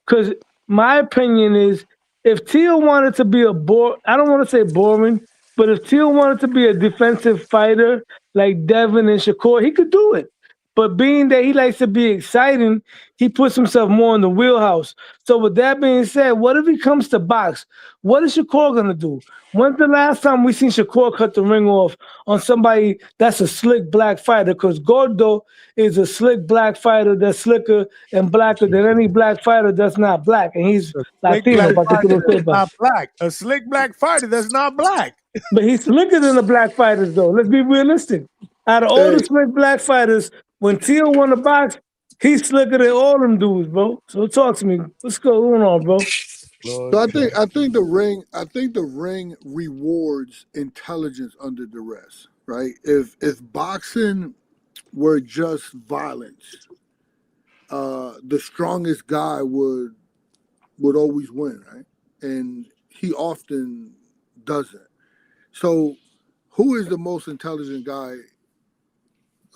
Because my opinion is if T.O. wanted to be I don't want to say boring, but if T.O. wanted to be a defensive fighter like Devin and Shakur, he could do it. But being that he likes to be exciting, he puts himself more in the wheelhouse. So with that being said, what if he comes to box? What is Shakur gonna do? When's the last time we seen Shakur cut the ring off on somebody that's a slick black fighter? Because Gordo is a slick black fighter that's slicker and blacker than any black fighter that's not black, and he's Slick Latino. black Para que tú fighter lo that's sepas. not black. A slick black fighter that's not black. But he's slicker than the black fighters, though. Let's be realistic. Out of all the Hey, slick black fighters, when Tio won the box, he's slicker than all them dudes, bro. So talk to me. What's going on, bro? so I think the ring rewards intelligence under duress, right? If boxing were just violence, the strongest guy would always win, right? And he often doesn't. So who is the most intelligent guy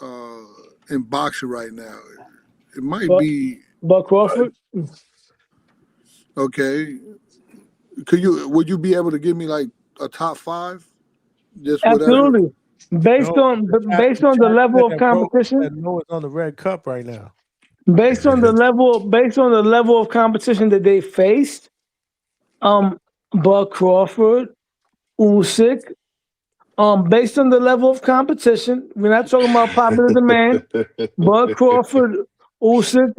uh, in boxing right now? It might be Buck Crawford? okay. Would you be able to give me like a top five? Just whatever. Absolutely. Based No, on the based on the chat level of said, bro, competition, that Noah's on the red cup right now. based on the level of competition that they faced, Buck Crawford, Usyk, based on the level of competition, we're not talking about popular demand. Bud Crawford, Usyk,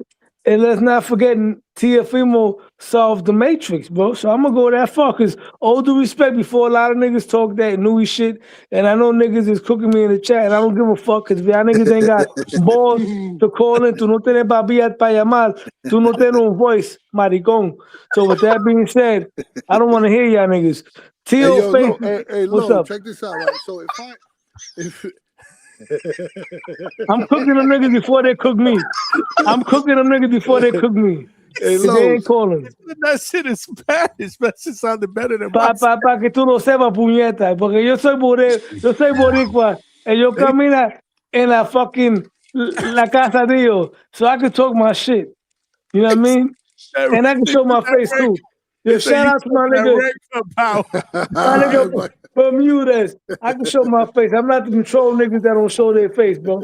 and let's not forget Teofimo solved the Matrix, bro. So I'm gonna go that far, cause all due respect, before a lot of niggas talk that newy shit, and I know niggas is cooking me in the chat, and I don't give a fuck, cause y'all niggas ain't got balls to call in. Tú no tienes babilla para llamar. Tú no tienes un voice, maricón. So with that being said, I don't want to hear y'all niggas. Hey Tio yo, face, hey what's Lo, up? check this out, right? So if I'm cooking them niggas before they cook me. I'm cooking them niggas before they cook me. Hey, If they ain't Los. calling. That shit is Spanish, but it sounded better than my Pa que tú lo sepas, puñeta. Porque yo soy boricua. And yo camina en la fucking, la casa de ellos. So I can talk my shit. You know what I mean? And I can show my face too. Yo, They say shout you out to my talking that nigga, red cup power. my nigga Bermudez. I can show my face. I'm not the control niggas that don't show their face, bro.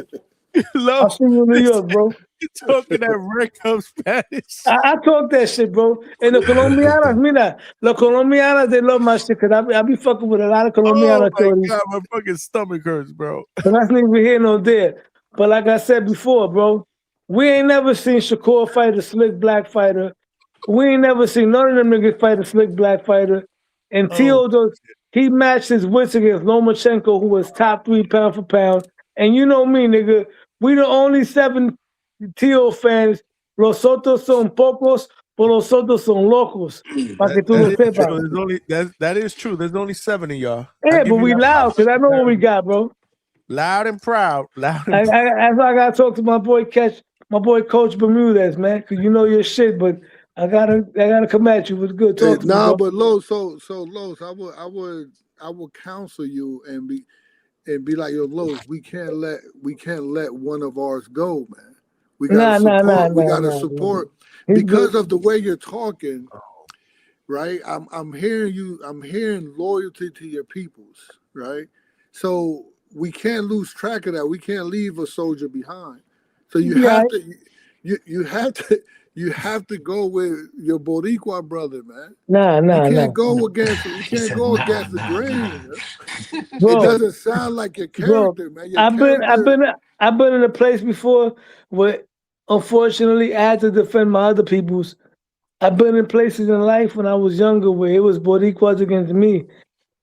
I'll see you in New York, bro. You talking that red cup Spanish? I talk that shit, bro. And the Colombianas, mira, los Colombianas, they love my shit because I be fucking with a lot of Oh Colombiana my shorties. god, my fucking stomach hurts, bro. But that's neither here nor there. But like I said before, bro, we ain't never seen Shakur fight a slick black fighter. We ain't never seen none of them niggas fight a slick black fighter. And Tio, he matched his wits against Lomachenko, who was top 3 pound for pound. And you know me, nigga, we the only 7 Tio fans. Los otros son pocos, pero los otros son locos. Pa' que tú lo That is sepas. true. There's only that is true. There's only 7 of y'all. Yeah, but we loud because I know what we got, bro. Loud and proud. Loud and That's proud. why I gotta talk to my boy Coach Bermudez, man, because you know your shit, but I gotta come at you. It was good talking to you, Nah, bro. but Los, so Los, I would counsel you and be like, yo, Los, we can't let one of ours go, man. We gotta support. We gotta support because of the way you're talking, right? I'm hearing you. I'm hearing loyalty to your peoples, right? So we can't lose track of that. We can't leave a soldier behind. So you have to. You have to go with your Boricua brother, man. You can't go against the grain. Bro, it doesn't sound like your character, man. Your I've been in a place before where, unfortunately, I had to defend my other peoples. I've been in places in life when I was younger where it was Boricuas against me.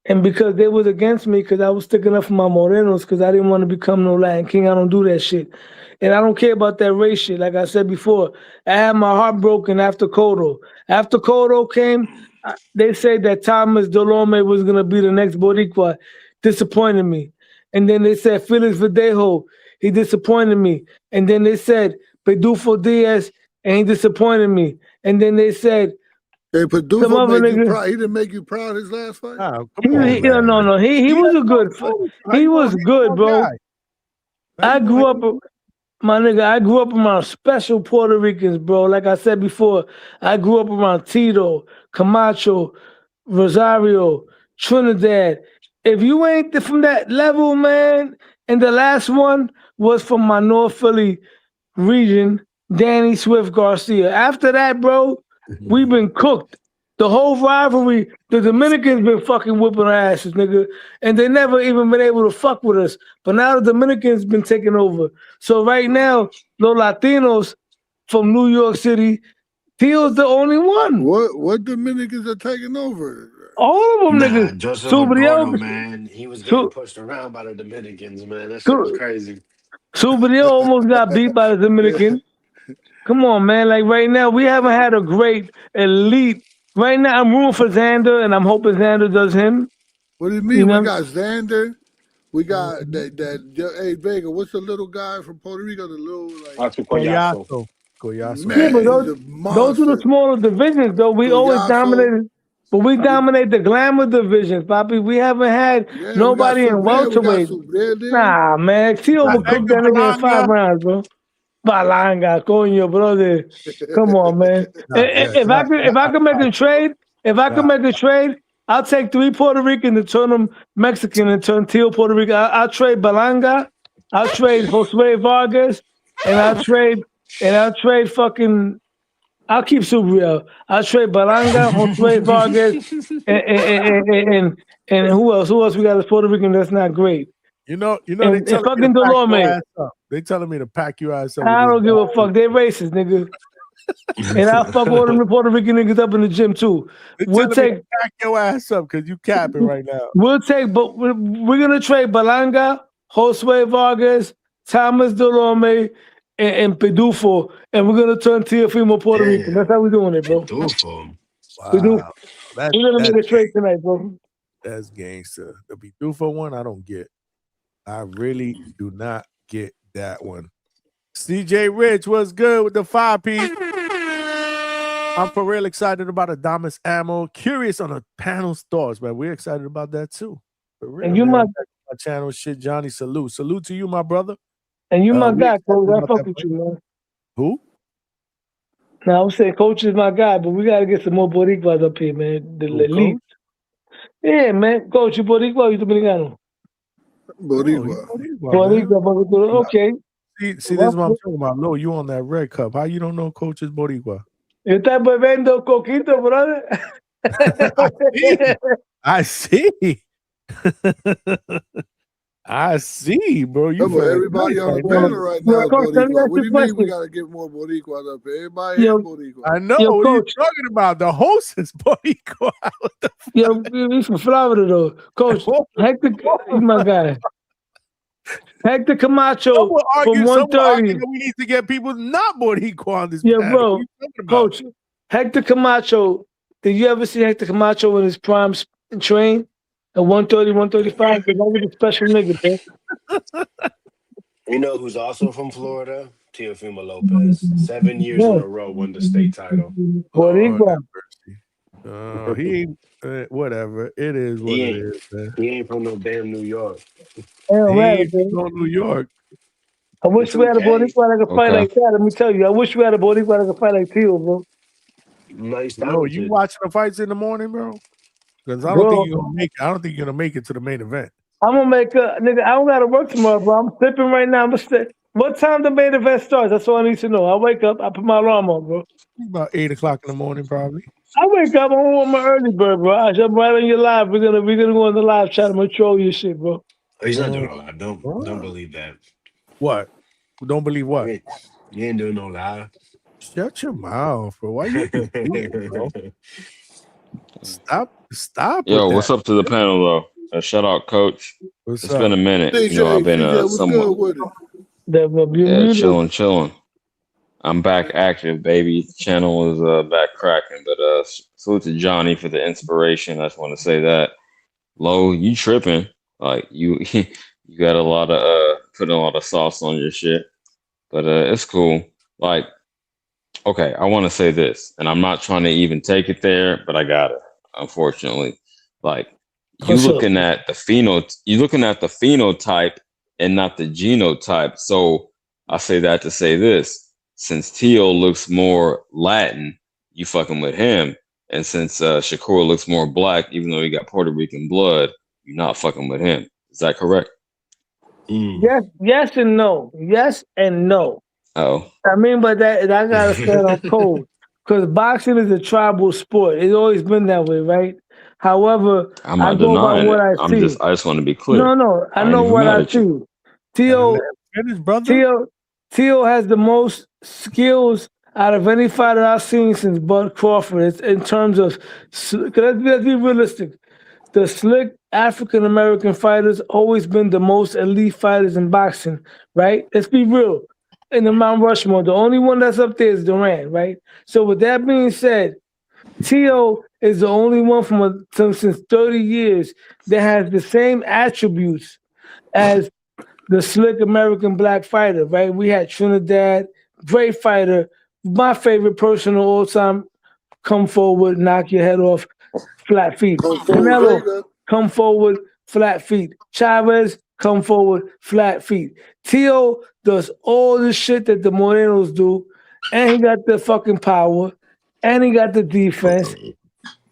And because they was against me, because I was sticking up for my Morenos, because I didn't want to become no Latin king. I don't do that shit. And I don't care about that race shit. Like I said before, I had my heart broken after Cotto. After Cotto came, they said that Thomas Delorme was going to be the next Boricua. Disappointed me. And then they said Felix Verdejo, he disappointed me. And then they said Pedufo Diaz, and he disappointed me. And then they said, hey, Pedufo made you proud. He didn't make you proud his last fight? Oh, He was a good. He was good, bro. I grew up, my nigga. I grew up around special Puerto Ricans, bro. Like I said before, I grew up around Tito, Camacho, Rosario, Trinidad. If you ain't from that level, man, and the last one was from my North Philly region, Danny Swift Garcia. After that, bro, we've been cooked. The whole rivalry, the Dominicans been fucking whipping our asses, nigga. And they never even been able to fuck with us. But now the Dominicans been taking over. So right now, the Latinos from New York City, Tio's the only one. What Dominicans are taking over? All of them niggas. Joseph Gordo, man, he was getting pushed around by the Dominicans, man. That shit was crazy. Subadio almost got beat by the Dominican. Come on, man. Like right now, we haven't had a great elite. Right now, I'm rooting for Xander, and I'm hoping Xander does him. What do you mean? We got Xander. We got that. Hey, Vega, what's the little guy from Puerto Rico? The little Collazo. Man, Yeah, but he's a those are the smaller divisions, though. We always dominated, but we dominate the glamour divisions, Papi. We haven't had nobody in welterweight. Nah, man. Tio would cook that nigga in 5 rounds, bro. Balanga, coño, brother. Come on, man. If I could make a trade, I'll take 3 Puerto Rican to turn them Mexican and turn Tio Puerto Rican. I'll trade Balanga. I'll trade Josue Vargas, and I'll trade fucking. I'll keep Subriel. I'll trade Balanga, Josue Vargas, and who else? Who else we got as Puerto Rican that's not great? You know, And they telling me fucking to pack your Delorme. ass up. They telling me to pack your ass up. I don't give a fuck. They racist, nigga. And I'll fuck all them Puerto Rican niggas up in the gym too. We'll take to pack your ass up because you capping right now. but we're gonna trade Balanga, Josue Vargas, Thomas Delorme, and Pedufo, and we're gonna turn Teofimo Puerto Rican. That's how we're doing it, bro. We're gonna make a trade tonight, bro. That's gangster. The Bidufo one, I don't get. I really do not get that one. CJ Rich, what's good with the 5-piece? I'm for real excited about Adamas Ammo. Curious on the panel's thoughts, man. We're excited about that too. For real, And you my channel shit, Johnny. Salute to you, my brother. And you my we guy, excited bro. I about fuck that with fight. you, man. Who? Now I'm saying Coach is my guy, but we gotta get some more Boricuas up here, man. The elite. Yeah, man. Coach, you Boricua or you Dominicano? Boricua. Boricua. Okay. See, this is what I'm talking about. No, you on that red cup. How you don't know Coach is Boricua? You estás bebiendo coquito, brother. I see. I see, bro. You But everybody on the panel right now is Boricua. What do you mean we gotta get more Boricuas up here? Everybody is Boricua. I know what you're talking about. The host is Boricua. Yo, he's from Florida though. Coach, Hector, he's my guy. Hector Camacho from 130. We need to get people not Boricua on this Yeah, panel. bro. What you talking about? Coach, Hector Camacho. Did you ever see Hector Camacho in his prime train at 130, 135? Because I was a special nigga, man. You know who's also from Florida? Teofimo Lopez. 7 years in a row won the state title. Boricua. He ain't whatever. It is what it is, man. He ain't from no damn New York. He ain't from New York. I wish we had a Boricua that could fight like that. Let me tell you, I wish we had a Boricua that could fight like Tio, bro. Nice. No, you watching the fights in the morning, bro? Because I don't think you're gonna make it. I don't think you're gonna make it to the main event. I'm gonna make a nigga. I don't gotta work tomorrow, bro. I'm sleeping right now. What time the main event starts? That's all I need to know. I wake up. I put my alarm on, bro. About 8 o'clock in the morning, probably. I wake up. I'm my early bird, bro. I jump right on your live. We're gonna go on the live chat. I'm gonna troll your shit, bro. He's not doing a lot. Don't believe that. What? Don't believe what? You ain't doing no live. Shut your mouth, bro. Why you keep doing it, bro? Stop. Yo, with what's that. up to the panel though? Shout out, Coach. What's It's up? been a minute. DJ, You know, I've been what's somewhat. good with it? Yeah, chilling. I'm back active, baby. The channel is back cracking. But salute to Johnny for the inspiration. I just want to say that. Lo, you tripping. Like you you got a lot of putting a lot of sauce on your shit. But it's cool. Like, okay, I want to say this, and I'm not trying to even take it there, but I gotta, unfortunately. Like, you're looking at the phenotype and not the genotype. So I say that to say this. Since Tio looks more Latin, you fucking with him. And since Shakur looks more black, even though he got Puerto Rican blood, you're not fucking with him. Is that correct? Yes and no. Yes and no. Oh. I mean, but that I gotta stand on code. Because boxing is a tribal sport. It's always been that way, right? However, I'm not I go by denying what it. I see. I just want to be clear. No, I ain't know even what mad I at you. see. Tio has the most skills out of any fighter I've seen since Bud Crawford. It's in terms of, let's be realistic. The slick African American fighters always been the most elite fighters in boxing, right? Let's be real. In the Mount Rushmore, the only one that's up there is Durant, right? So with that being said, Tio is the only one since 30 years that has the same attributes as the slick American black fighter, right? We had Trinidad, great fighter. My favorite person of all time, come forward, knock your head off, flat feet. Canelo, come forward, flat feet. Chavez, come forward, flat feet. Tio does all the shit that the Morenos do, and he got the fucking power, and he got the defense,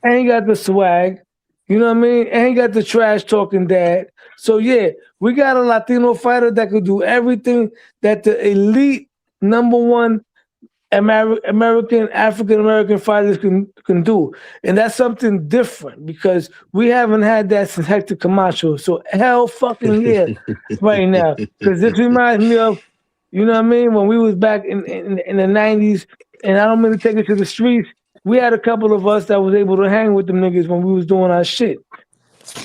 and he got the swag. You know what I mean? And he got the trash talking dad. So yeah, we got a Latino fighter that could do everything that the elite number one African American fighters can do. And that's something different because we haven't had that since Hector Camacho. So hell fucking yeah right now. Because this reminds me of, you know what I mean, when we was back in the 90s, and I don't mean to take it to the streets, we had a couple of us that was able to hang with them niggas when we was doing our shit.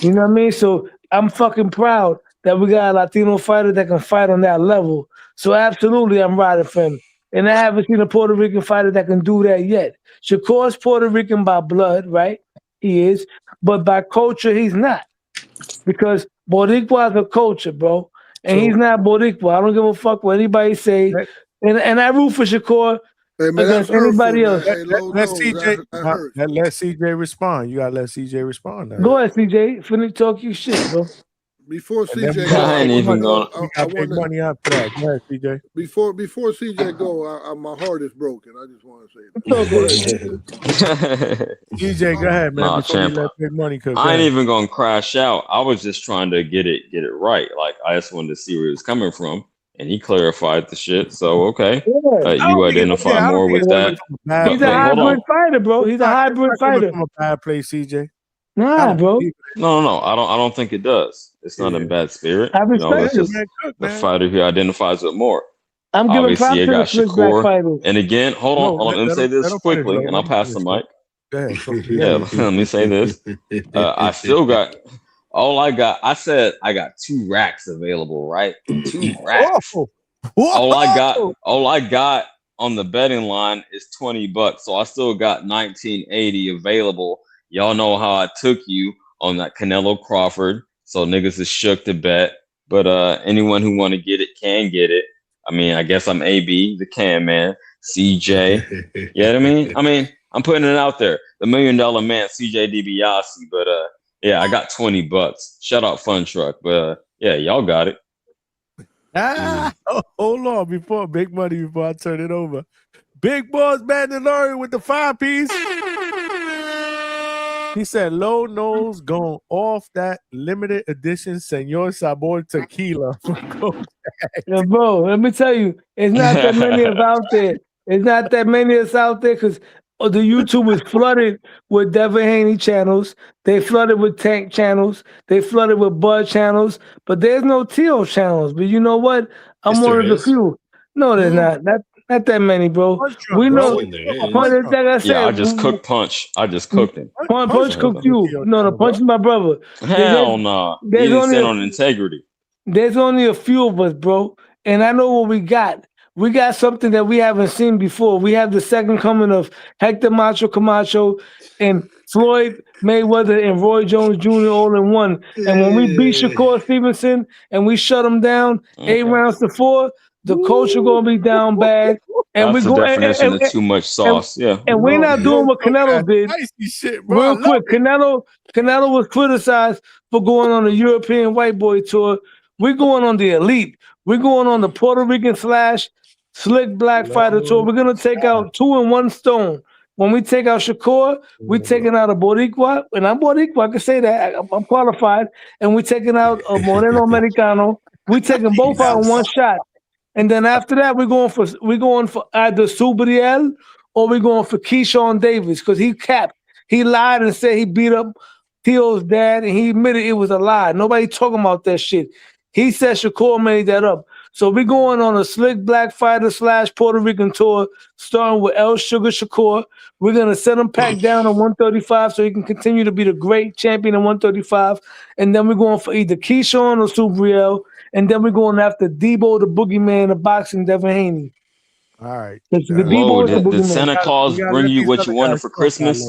You know what I mean? So I'm fucking proud that we got a Latino fighter that can fight on that level. So absolutely I'm riding for him. And I haven't seen a Puerto Rican fighter that can do that yet. Shakur's Puerto Rican by blood, right? He is. But by culture, he's not. Because Boricua is a culture, bro. And he's not Boricua. I don't give a fuck what anybody say. And I root for Shakur against anybody else. Let CJ respond. You gotta let CJ respond now. Go ahead, CJ. Finna talk you shit, bro. Before And then CJ we go, got I ain't big even money. gonna. We I got big want to. money after that. Go ahead, CJ. Before CJ go, my heart is broken. I just want to say that. It's all Go good. ahead. CJ, go ahead, man. Nah, Before you champ. let big money cook. I ain't even gonna crash out. I was just trying to get it right. Like I just wanted to see where it was coming from, and he clarified the shit. So okay, Yeah. you identify I don't more think with it's coming that. from a bad He's a But hold on. hybrid fighter, bro. He's a It's hybrid not coming fighter. from a bad place, CJ. Nah, bro. No. I don't think it does. It's not in bad spirit. I respect That's him. just the fighter who identifies with more. I'm giving Obviously, props I to the got slick back Shakur. fighters. And again, hold on. Let me say this quickly, and I'll pass the mic. Go ahead. Yeah, let me say this. I still got I said I got 2 racks available, right? 2 racks. All I got on the betting line is $20. So I still got 1980 available. Y'all know how I took you on that Canelo Crawford. So niggas is shook to bet. But anyone who want to get it can get it. I mean, I guess I'm AB, the can man, CJ. You know what I mean? I'm putting it out there. The $1 Million Man, CJ DiBiase. But yeah, I got $20. Shout out Fun Truck. But yeah, y'all got it. Hold on before big money before I turn it over. Big Boss Mandalorian with the 5-piece. He said low nose going off that limited edition Senor Sabor tequila. Yeah, bro, let me tell you, it's not that many of us out there. It's not that many of us out there because the YouTube is flooded with Devin Haney channels. They flooded with Tank channels. They flooded with Bud channels. But there's no Tio channels. But you know what? I'm Yes, one there of the is. few. No, there's not. Not that many, bro. We know. Like I said, Yeah, I just cooked Punch. I just cooked him. Punch cooked you. No, the Punch is my brother. Hell no. He There's didn't only stand a on integrity. There's only a few of us, bro. And I know what we got. We got something that we haven't seen before. We have the second coming of Hector Macho Camacho and Floyd Mayweather and Roy Jones Jr. all in one. And when we beat Shakur Stevenson and we shut him down 8 rounds to 4, the culture gonna be down bad. And That's we the go definition of too much sauce. Yeah. and we're not doing what Canelo did. Spicy shit, bro. Real quick, Canelo was criticized for going on the European White Boy Tour. We're going on the Elite. We're going on the Puerto Rican / Slick Black Fighter Tour. We're gonna take out 2 in 1 stone. When we take out Shakur, we're taking out a Boricua, and I'm Boricua. I can say that I'm qualified. And we're taking out a Moreno Americano. We're taking both out in one shot. And then after that, we're going for either Subriel or we're going for Keyshawn Davis because he capped. He lied and said he beat up Tio's dad, and he admitted it was a lie. Nobody talking about that shit. He said Shakur made that up. So we're going on a Slick Black Fighter / Puerto Rican tour, starting with El Sugar Shakur. We're gonna set him back down to 135 so he can continue to be the great champion at 135. And then we're going for either Keyshawn or Subriel. And then we're going after Debo the Boogeyman of boxing, Devin Haney. All right. The Whoa, Debo is the did Boogeyman. Santa Claus bring you what you wanted for Christmas?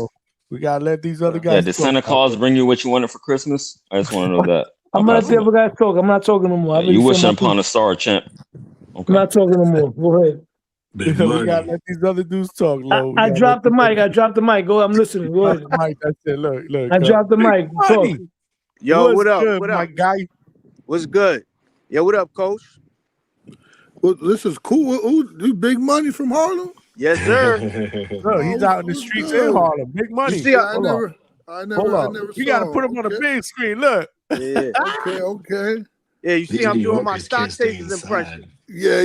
We gotta let these other guys. Yeah, did Santa Claus bring you what you wanted for Christmas? I just want to know that. I'm gonna let the other guys talk. I'm not talking no more. You wishing upon a star, champ. I'm not talking no more. Go ahead. We gotta let these other dudes talk, Lo. I dropped the mic. I dropped the mic. Go. I'm listening. Go ahead. Mike, that's it. Look. I dropped the mic. Talk. Yo, what up? Good, what my up? guy? What's good? Yo, what up, coach? Well, this is cool. Who big money from Harlem? Yes, sir. Look, he's out in the streets in Harlem. Big money. You see, I never We gotta saw put him him. on the big screen. Look. Yeah. Okay. Yeah, you see, These I'm New doing my Yorkers stock can't stay takers inside. impression. Yeah.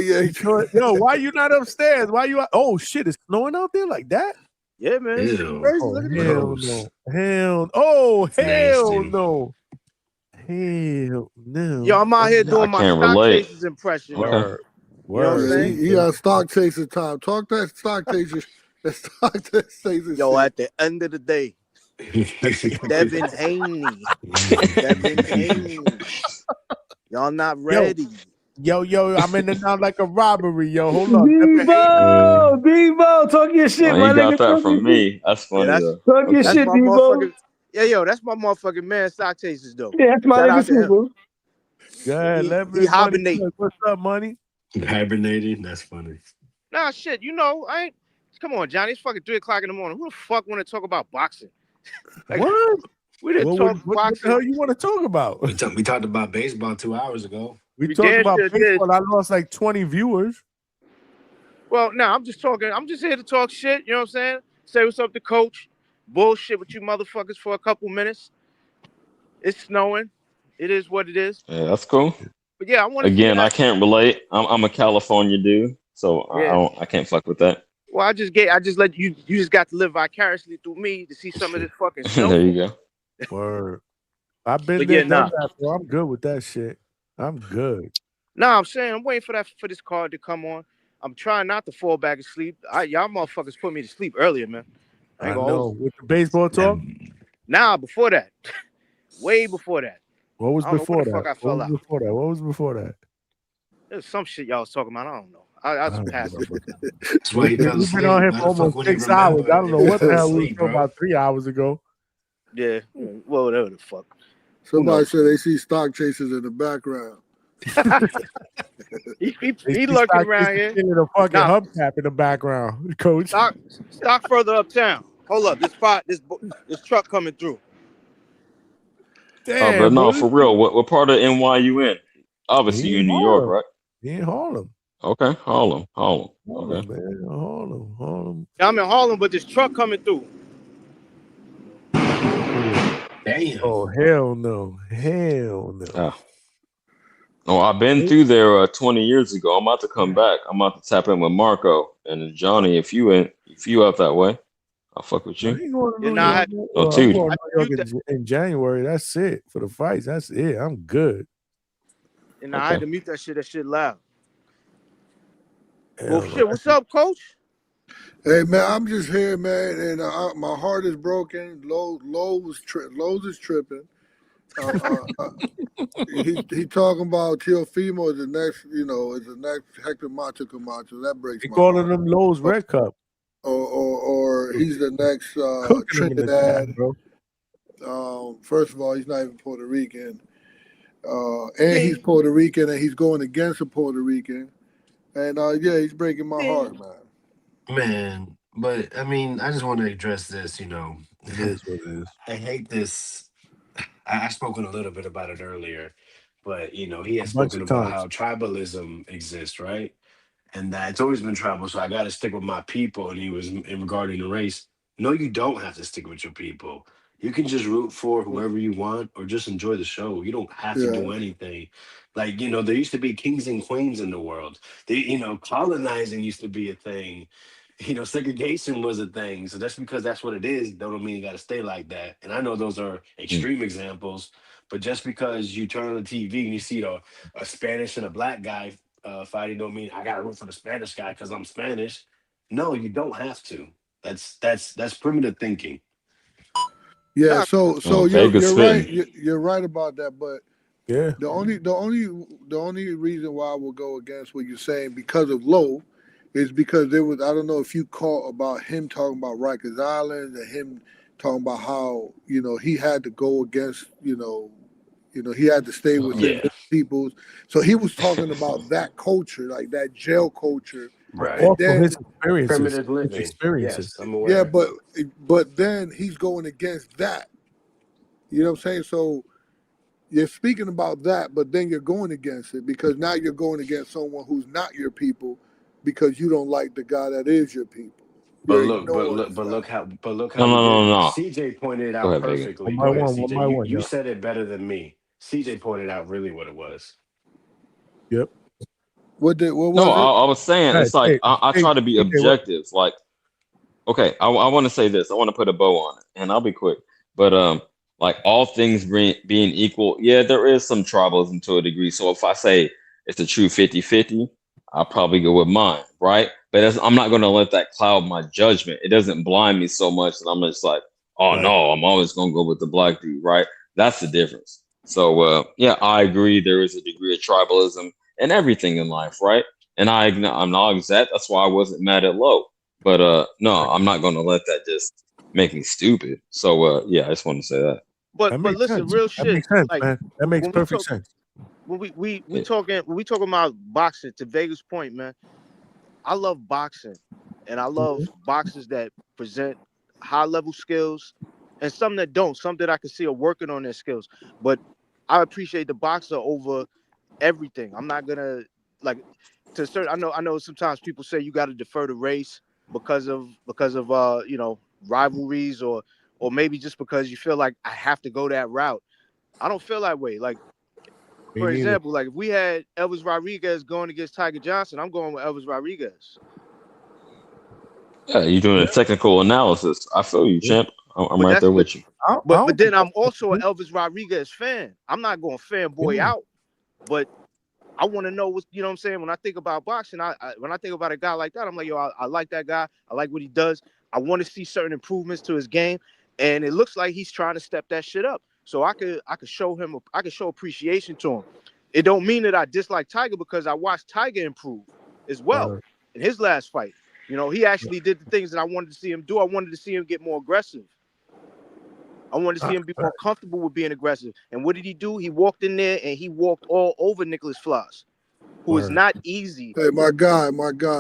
Yo, why you not upstairs? Why you? Oh shit, it's snowing out there like that? Yeah, man. It's Ew. crazy. Oh, Look at this. hell no. Hell Nasty. no. Hell no. Yo, I'm out here doing my can't stock relate. takers impression. Okay. Yo. You know what I'm Yeah, saying? he got stock chaser time. Talk that stock chaser. That stock chaser. Yo, shit. at the end of the day, Devin Haney. Devin Haney. Y'all not ready. Yo, I'm in and out like a robbery, yo. Hold on. Debo, talk your shit, Oh, my you got nigga. that Talk from your me. shit. That's funny though. Talk your That's shit, my Debo. motherfucking. Yeah, yo, that's my motherfucking man, stock chasers though. Yeah, that's my Shout nigga out to too, him. bro. Yeah, He money. hibernating. What's up, money? Hibernating? That's funny. Nah, shit. You know, I ain't. Come on, Johnny. It's fucking 3 o'clock in the morning. Who the fuck want to talk about boxing? Like, What? We didn't talk What the boxing. hell you want to talk about? We talked about baseball 2 hours ago. We We talked damn about sure did. baseball. I lost like 20 viewers. Well, now I'm just talking. I'm just here to talk shit. You know what I'm saying? Say what's up to coach. Bullshit with you motherfuckers for a couple minutes. It's snowing. It is what it is. Yeah, that's cool. But yeah, I want to see Again, I that. can't relate. I'm a California dude, so Yeah. I can't fuck with that. Well, I just let you. You just got to live vicariously through me to see some of this fucking snow. There you go. Word. I've been But there, yeah, nah. done that, bro. I'm good with that shit. I'm good. Nah, I'm saying I'm waiting for this card to come on. I'm trying not to fall back asleep. Y'all motherfuckers put me to sleep earlier, man. I I ain't gonna know. hold you. With the baseball talk? Nah, before that. Way before that. What was I don't know before where the that? fuck I What fell was out. before that? What was before that? There's some shit y'all was talking about. I don't know. I was passed the fuck out. That's why he fell We've been asleep. on here Why for the fuck almost would he 6 hours. remember I don't if know he what the fell hell we were asleep, talking bro? about 3 hours ago. Yeah. Well, whatever the fuck. Somebody said they see stock chasers in the background. he lurking around here. Killing a fucking Nah. hubcap in the background, coach. Stock further uptown. Hold up. This truck coming through. Oh, but Damn, no, bro. for real. What part of NY you in? Obviously, He you in in New York, Harlem. right? He in Harlem. Okay, Harlem. Harlem, Okay. man. Harlem. Yeah, I'm in Harlem, but this truck coming through. Damn. Oh, hell no. Hell no. Oh, I've been through there 20 years ago. I'm about to come back. I'm about to tap in with Marco and Johnny. If you out that way, I'll fuck with I you. ain't going to Yeah, New nah, York. Oh, I'm dude. going to New York in January. That's it for the fights. That's it. I'm good. And I had to mute that shit. That shit loud. Well, Hell, shit. What's up, coach? Hey man, I'm just here, man, and my heart is broken. Lowe's is tripping. He talking about Teofimo is the next, is the next Hector Macho Camacho. That breaks He my calling heart. them Lowe's Red Cup. Or he's the next Cooking them in the chat, Trinidad. bro. First of all, he's not even Puerto Rican, and he's Puerto Rican, and he's going against a Puerto Rican, and yeah, he's breaking my heart, man. Man, but I mean, I just want to address this. It is what it is. I hate this. I've spoken a little bit about it earlier, but he has A bunch spoken of about times. how tribalism exists, right? And that it's always been tribal, so I got to stick with my people. And he was in regarding the race. No, you don't have to stick with your people. You can just root for whoever you want, or just enjoy the show. You don't have to do anything. Like there used to be kings and queens in the world. Colonizing used to be a thing. Segregation was a thing. So that's because that's what it is. Don't mean you got to stay like that. And I know those are extreme examples, but just because you turn on the TV and you see a Spanish and a black guy fighting, don't mean I got to root for the Spanish guy because I'm Spanish. No, you don't have to. That's primitive thinking. Yeah, so you're right. You're right about that, but yeah, the only reason why I will go against what you're saying because of Lowe is because there was, I don't know if you caught about him talking about Rikers Island and him talking about how he had to go against he had to stay within his peoples. So he was talking about that culture, like that jail culture, right? And then his experiences. Primitive living. Yes, I'm aware. Yeah, but then he's going against that. You know what I'm saying? So you're speaking about that, but then you're going against it because now you're going against someone who's not your people because you don't like the guy that is your people. But You're look how he did it. No. CJ pointed it Go out ahead, Vega. perfectly. One Go by ahead, one, CJ. You yo. said it better than me. CJ pointed out really what it was. Yep. What was No, it? I was saying it's like I try to be objective. Like, okay, I want to say this. I want to put a bow on it, and I'll be quick. But like all things being equal, yeah, there is some tribalism to a degree. So if I say it's a true 50-50, I'll probably go with mine, right? But I'm not going to let that cloud my judgment. It doesn't blind me so much that I'm just like, oh no, I'm always going to go with the black dude, right? That's the difference. So yeah, I agree. There is a degree of tribalism in everything in life, right? And I acknowledge that. That's why I wasn't mad at Lowe. But no, I'm not going to let that just make me stupid. So yeah, I just want to say that. But listen, sense. real That shit. makes sense, Like, man. That makes when perfect sense. When we talking about boxing, to Vega's point, man, I love boxing, and I love boxers that present high level skills, and some that don't. Some that I can see are working on their skills. But I appreciate the boxer over everything. I'm not gonna like to certain. I know. Sometimes people say you got to defer the race because of rivalries or maybe just because you feel like I have to go that route. I don't feel that way. Like Me for neither. example, like if we had Elvis Rodriguez going against Tiger Johnson, I'm going with Elvis Rodriguez. Yeah, you're doing a technical analysis. I feel you, champ. I'm But right that's there but with you. but then I'm also an Elvis Rodriguez fan. I'm not going fanboy Yeah. out, but I want to know what you know what I'm saying. When I think about boxing, when I think about a guy like that, I'm like, yo, I like that guy. I like what he does. I want to see certain improvements to his game, and it looks like he's trying to step that shit up. So I could show him, I could show appreciation to him. It don't mean that I dislike Tiger because I watched Tiger improve as well in his last fight. You know, he actually did the things that I wanted to see him do. I wanted to see him get more aggressive. I wanted to see him be more comfortable with being aggressive. And what did he do? He walked in there and he walked all over Nicholas Floss, who is not easy. Hey, my guy,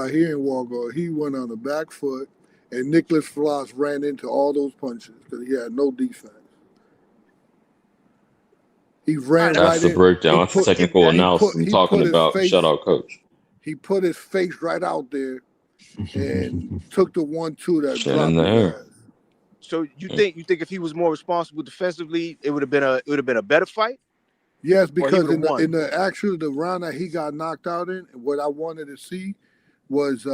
he ain't walk off. He went on the back foot, and Nicholas Floss ran into all those punches because he had no defense. He ran That's right the in. breakdown. That's the technical analysis I'm talking about. Shout out, coach. He put his face right out there and took the 1-2 that Chin dropped in the his air. ass. So you think if he was more responsible defensively, it would have been a better fight? Yes, Or he because would've won? in the round that he got knocked out in, what I wanted to see was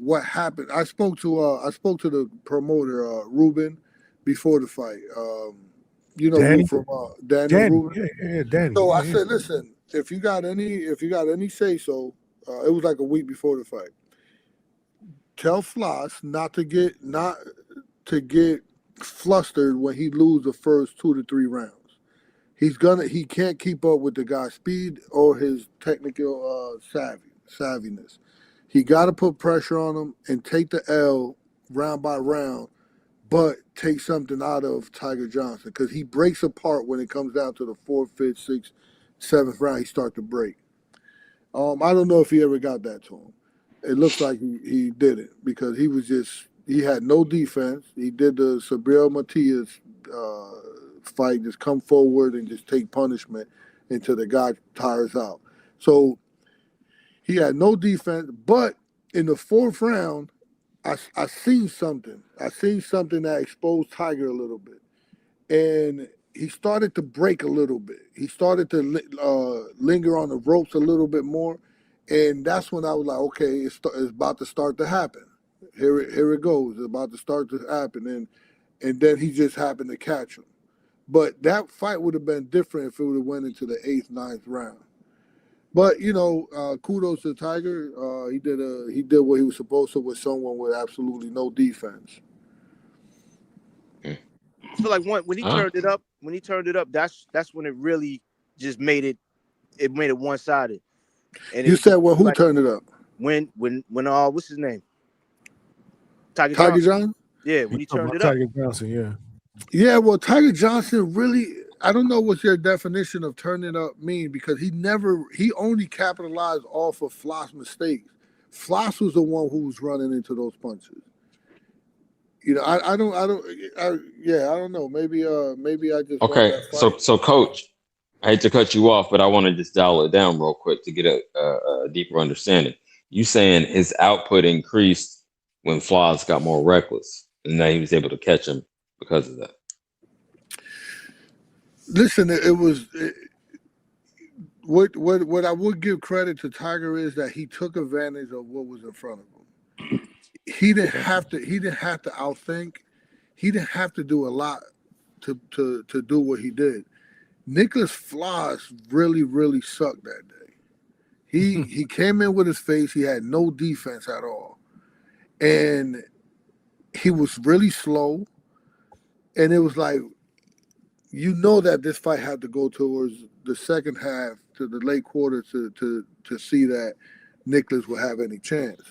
what happened. I spoke to the promoter Ruben before the fight. Danny? From Danny Ruben. Yeah, Danny. So I Yeah. said, listen, if you got any say so, it was like a week before the fight. Tell Floss not to get flustered when he lose the first 2 to 3 rounds. He can't keep up with the guy's speed or his technical savviness. He got to put pressure on him and take the L round by round, but take something out of Tiger Johnson because he breaks apart when it comes down to the 4th, 5th, 6th, 7th round. He starts to break. I don't know if he ever got that to him. It looks like he didn't because he had no defense. He did the Sabriel Matias fight, just come forward and just take punishment until the guy tires out. So he had no defense, but in the 4th round, I seen something. I seen something that exposed Tiger a little bit. And he started to break a little bit. He started to linger on the ropes a little bit more. And that's when I was like, okay, it's about to start to happen. Here it goes. It's about to start to happen. And then he just happened to catch him. But that fight would have been different if it would have went into the 8th, 9th round. But kudos to Tiger. He did what he was supposed to with someone with absolutely no defense. I feel like when he turned it up, that's when it really just made it one-sided. And you said, well, who turned it up? When what's his name? Tiger Johnson? Yeah, when he turned it up. Tiger Johnson, yeah. Yeah, well, Tiger Johnson really, I don't know what your definition of turning up mean because he only capitalized off of Floss' mistakes. Floss was the one who was running into those punches. I don't know. Maybe I just Okay, want that fight. so coach, I hate to cut you off, but I want to just dial it down real quick to get a deeper understanding. You saying his output increased when Floss got more reckless, and that he was able to catch him because of that. Listen, what I would give credit to Tiger is that he took advantage of what was in front of him. He didn't have to outthink. He didn't have to do a lot to do what he did. Nicholas Floss really, really sucked that day. He came in with his face. He had no defense at all. And he was really slow. And it was like, that this fight had to go towards the second half to the late quarter to see that Nicholas would have any chance.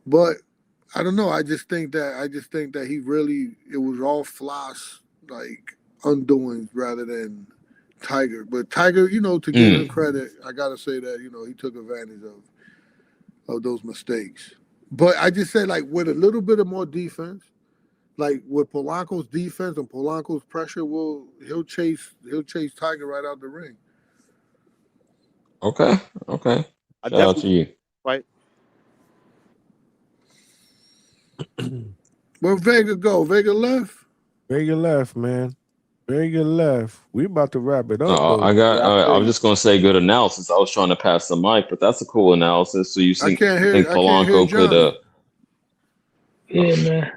But I don't know. I just think that he really, it was all Floss like undoing rather than Tiger. But Tiger, to give him credit, I gotta say that, he took advantage of those mistakes. But I just say, like, with a little bit of more defense, Like with Polanco's defense and Polanco's pressure, he'll chase Tiger right out the ring. Okay. I Shout out to definitely you. fight. Where Vega go? Vega left? Vega left, man. Vega left. We about to wrap it up though. I got. Yeah, I feel I was you. just gonna say good analysis. I was trying to pass the mic, but that's a cool analysis. So you I think can't hear Polanco could? Johnny. Yeah, man.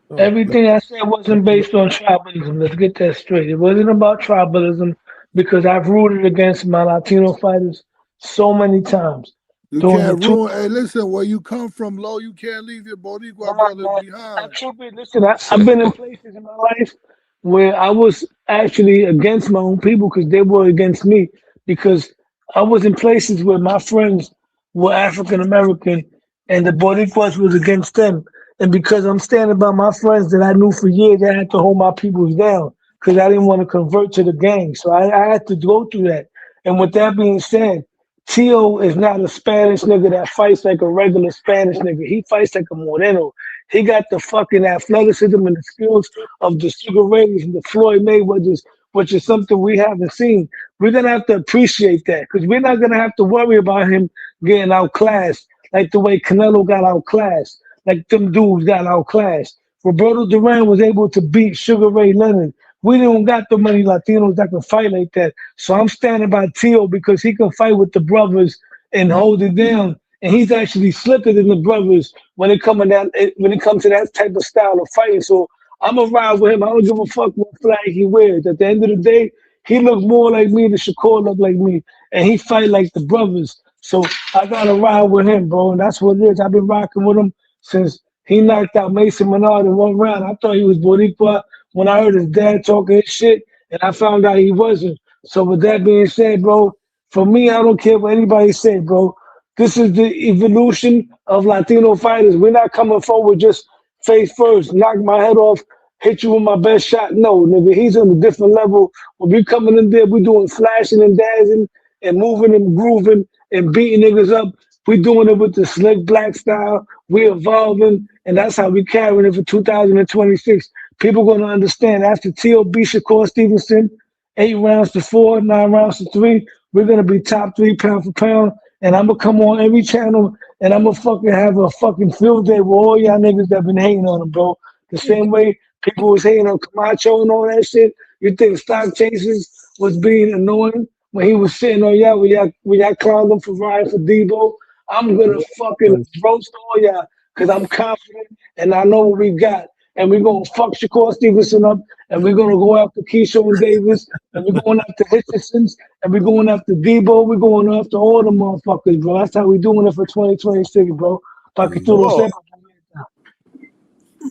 Oh, Everything I said wasn't based on tribalism. Let's get that straight. It wasn't about tribalism because I've rooted against my Latino fighters so many times. You During the can't two, ruin. Hey, listen, where you come from, Low, you can't leave your Boricua nah, brothers man, I behind. truly listen. I've been in places in my life where I was actually against my own people because they were against me. Because I was in places where my friends were African American and the Boricuas was against them. And because I'm standing by my friends that I knew for years, I had to hold my peoples down because I didn't want to convert to the gang. So I had to go through that. And with that being said, Tio is not a Spanish nigga that fights like a regular Spanish nigga. He fights like a Moreno. He got the fucking athleticism and the skills of the Sugar Rays and the Floyd Mayweathers, which is something we haven't seen. We're gonna have to appreciate that because we're not gonna have to worry about him getting outclassed like the way Canelo got outclassed, like them dudes got outclassed. Roberto Duran was able to beat Sugar Ray Leonard. We don't got the many Latinos that can fight like that. So I'm standing by Tio because he can fight with the brothers and hold it down. And he's actually slicker than the brothers when it comes to that type of style of fighting. So I'm gonna ride with him. I don't give a fuck what flag he wears. At the end of the day, he looks more like me than Shakur look like me, and he fight like the brothers. So I gotta ride with him, bro, and that's what it is. I've been rocking with him since he knocked out Mason Menard in one round. I thought he was Boricua when I heard his dad talking his shit, and I found out he wasn't. So with that being said, bro, for me, I don't care what anybody say, bro. This is the evolution of Latino fighters. We're not coming forward just face first, knock my head off, hit you with my best shot. No, nigga, he's on a different level. When we coming in there, we doing flashing and dancing and moving and grooving and beating niggas up. We doing it with the slick black style. We evolving, and that's how we carrying it for 2026. People gonna understand after T.O.B. Shakur Stevenson, 8 rounds to 4, 9 rounds to 3, we're gonna be top 3 pound for pound. And I'm gonna come on every channel and I'm gonna fucking have a fucking field day with all y'all niggas that been hating on him, bro. The same way people was hating on Camacho and all that shit. You think Stock Chasers was being annoying when he was sitting on y'all, when y'all clowned him for riding for Debo? I'm gonna fucking roast all y'all because I'm confident and I know what we got. And we're gonna fuck Shakur Stevenson up, and we're gonna go after Keyshawn Davis, and we're going after Hitchersons, and we're going after Debo, we're going after all the motherfuckers, bro. That's how we doing it for 2026, bro. Lord,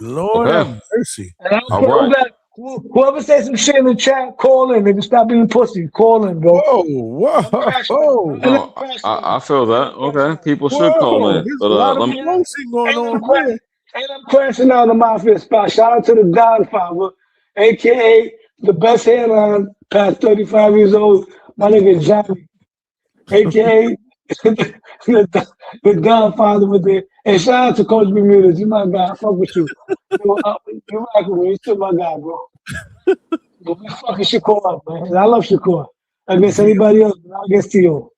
Lord Okay. have mercy. And I don't All care right. whoever says some shit in the chat, call in, nigga. Stop being pussy. Call in, bro. Whoa. No, I feel that. Okay, people should call Whoa. in, There's but a lot of let me. promotion going And on here. I'm crashing out the Mafia spot. Shout out to the Godfather, aka the best hairline past 35 years old. My nigga Johnny, aka the Godfather with the. And shout out to Coach Bermudez. You my guy. I fuck with you. You rock with me. You still my guy, bro. But we fucking Shakur up, man. And I love Shakur. Against anybody else, but not against Tio.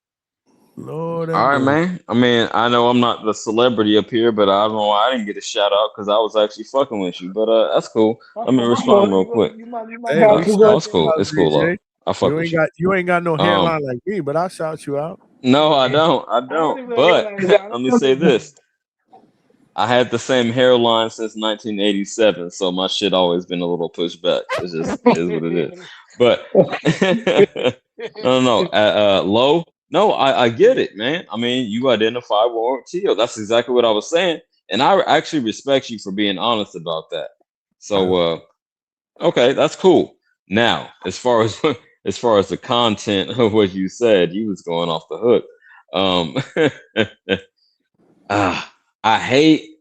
Lord All have right, mercy. man. I mean, I know I'm not the celebrity up here, but I don't know why I didn't get a shout out because I was actually fucking with you. But that's cool. Let me respond real quick. You my Hey, guy. we Oh, shout it's you cool. out, It's cool, love. DJ. I fuck with you. You ain't got no Um, hairline like me, but I'll shout you out. no, I don't. I I don't don't. even But realize that. let me say this: I had the same hairline since 1987, so my shit always been a little pushed back. It's just is what it is. But no. Low. No, I get it, man. I mean, you identify with Tio. That's exactly what I was saying, and I actually respect you for being honest about that. So, okay, that's cool. Now, as far as the content of what you said, you was going off the hook. I hate.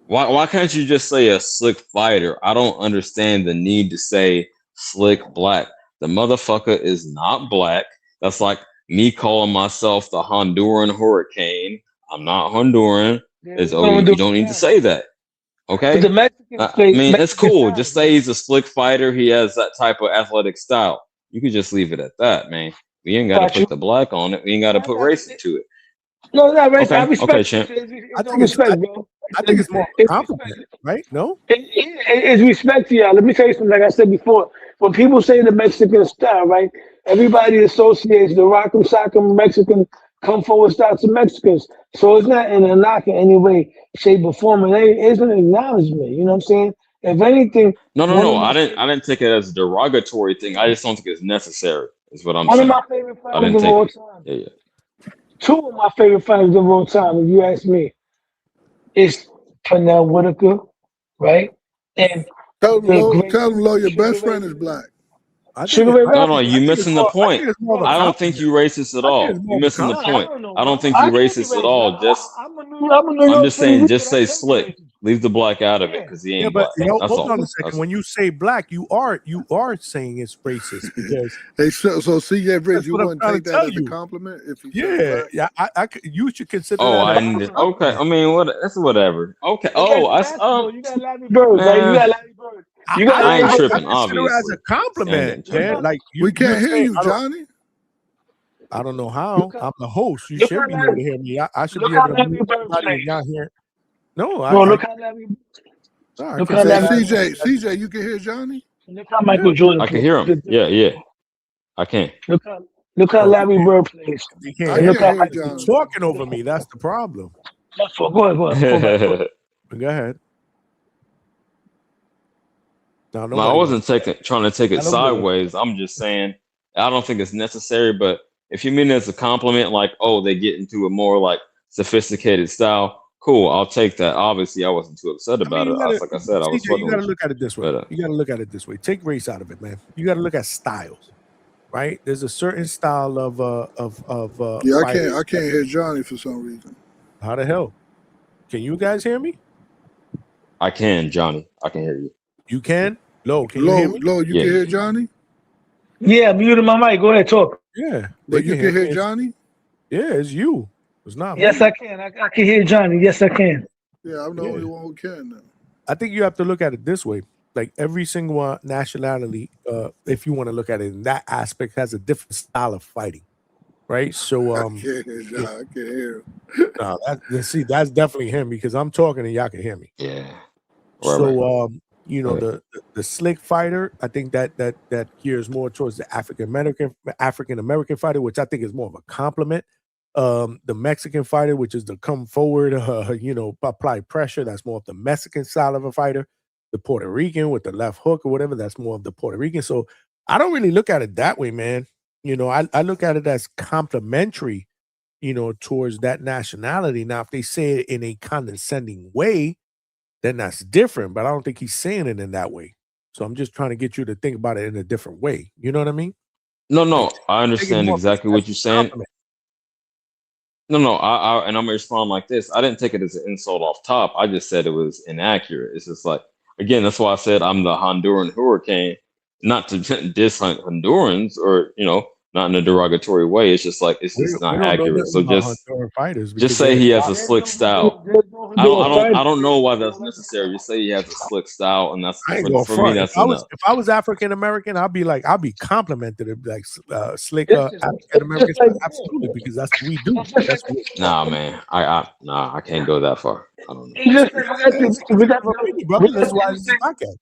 Why can't you just say a slick fighter? I don't understand the need to say slick black. The motherfucker is not black. That's like me calling myself the Honduran Hurricane. I'm not Honduran. You don't need to say that. Okay, the Mexicans I say mean it's Mexican cool. style, Just bro. say he's a slick fighter. He has that type of athletic style. You could just leave it at that, man. We ain't got to Got you. put the black on it. We ain't got to I put got race you. into it. No, not race. I Okay, respect it. champ. I It's no think it's I, respect, bro. I think it's more of a It's compliment, respect. right? No? It's respect to y'all. Let me tell you something. Like I said before, when people say the Mexican style, right? Everybody associates the rock'em sock'em Mexican come forward style to Mexicans. So it's not in a knock in any way, shape, or form. It's an acknowledgement. You know what I'm saying? If anything, one No. of my I didn't take it as a derogatory thing. I just don't think it's necessary. Is what I'm one of saying. my favorite I fighters didn't of take all it. time. Yeah. Two of my favorite fighters of all time, if you ask me, is Pernell Whitaker, right? And the great Tell them, Lo, your Sugar best Ray friend is Leonard. black. I think Sugar it, Ray I No, Leonard. no, think I you think it's missing the more I point. think it's more of a I don't think compliment. you racist at I think it's all. You more of a missing the I point. compliment. don't know, I don't bro. think I you can be racist at racist. all. Just I'm a New I'm York just Philly saying, nigga, just and I say can be slick. racist. Leave the black out of it Yeah. because he Yeah, ain't but black. That's hold all. on a second. That's all. When you say black, you are saying it's racist because Hey, so CJ Bridge, that's you what I'm wouldn't trying take to that tell as a you. compliment if he said Yeah, black? yeah. You should consider Oh, that I a didn't. Okay, compliment. I mean, what? That's whatever. Okay. Look at Oh, the I basketball. You got Larry Bird, right? You man. got Larry Bird. I, You got I I Larry ain't I Bird. I tripping. consider it as Obviously, a see, I ain't compliment, getting Look tripping. man. at Like We you're can't hear saying you, Johnny. I don't know look how. at I'm the host. You look should how be able Larry to hear me. I should look be how able to Larry mute Bird everybody if plays. y'all hear. No, Bro, I look how Larry no, I look how Hey, consider Larry that. Bird CJ, you can hear Johnny? look how Yeah, Michael Jordan I can plays. hear him. Yeah, I can. Look how well, Larry Bird plays. they can't I And hear look me can't how hear because Michael you're Johnny. talking over me. That's the problem. That's what go ahead. Go back. Go ahead. But go ahead. No, No, I nobody wants wasn't trying to take I it don't blame sideways. I'm just saying I don't think it's necessary. But if you mean it as a compliment, like, oh, they get into a more like sophisticated style, cool. I'll take that. Obviously, I wasn't too upset I mean, about it. you gotta, Like I said, I was CJ. You fucking gotta with you. look at it this way. But You gotta look at it this way. Take race out of it, man. You gotta look at styles, right? There's a certain style of Yeah, fighters. I can't hear Johnny for some reason. How the hell? Can you guys hear me? I can, Johnny. I can hear you. You can. Lo, can you hear me? Lo, you Yeah. can hear Johnny? Yeah, muted my mic. Go ahead, talk. Yeah, they But you can hear can hear me. Johnny? Yeah, it's you. It's not Yes, me. I can. I can hear Johnny. Yes, I can. Yeah, I'm the Yeah. only one who can now. I think you have to look at it this way. Like every single nationality, if you want to look at it in that aspect, has a different style of fighting, right? So, I can't hear Johnny. yeah. I can't hear him. No, that's definitely him because I'm talking and y'all can hear me. Yeah. So, you know, Right. the slick fighter, I think that gears more towards the African American fighter, which I think is more of a compliment. The Mexican fighter, which is the come forward, you know, apply pressure. That's more of the Mexican style of a fighter. The Puerto Rican with the left hook or whatever, that's more of the Puerto Rican. So I don't really look at it that way, man. You know, I look at it as complimentary, you know, towards that nationality. Now, if they say it in a condescending way, then that's different. But I don't think he's saying it in that way. So I'm just trying to get you to think about it in a different way. You know what I mean? No, Like, I take it understand more exactly as what a you're saying. compliment. No, and I'm gonna respond like this. I didn't take it as an insult off top. I just said it was inaccurate. It's just like, again, that's why I said I'm the Honduran hurricane, not to diss Hondurans or not in a derogatory way. It's just like it's just We not don't know accurate. nothing So about just Honduran fighters just because say they're he has a There's slick no style. Honduran I fighter. don't know why that's necessary. Just say he has a slick style, and that's I ain't gonna for me. front. That's enough. If I was African American, I'd be complimented it like slick It's just African American. like Absolutely, because that's what we do. it's just That's like what Nah, man. I can't go that far. I don't know. it's just like we got for me, brother. That's why this is a podcast.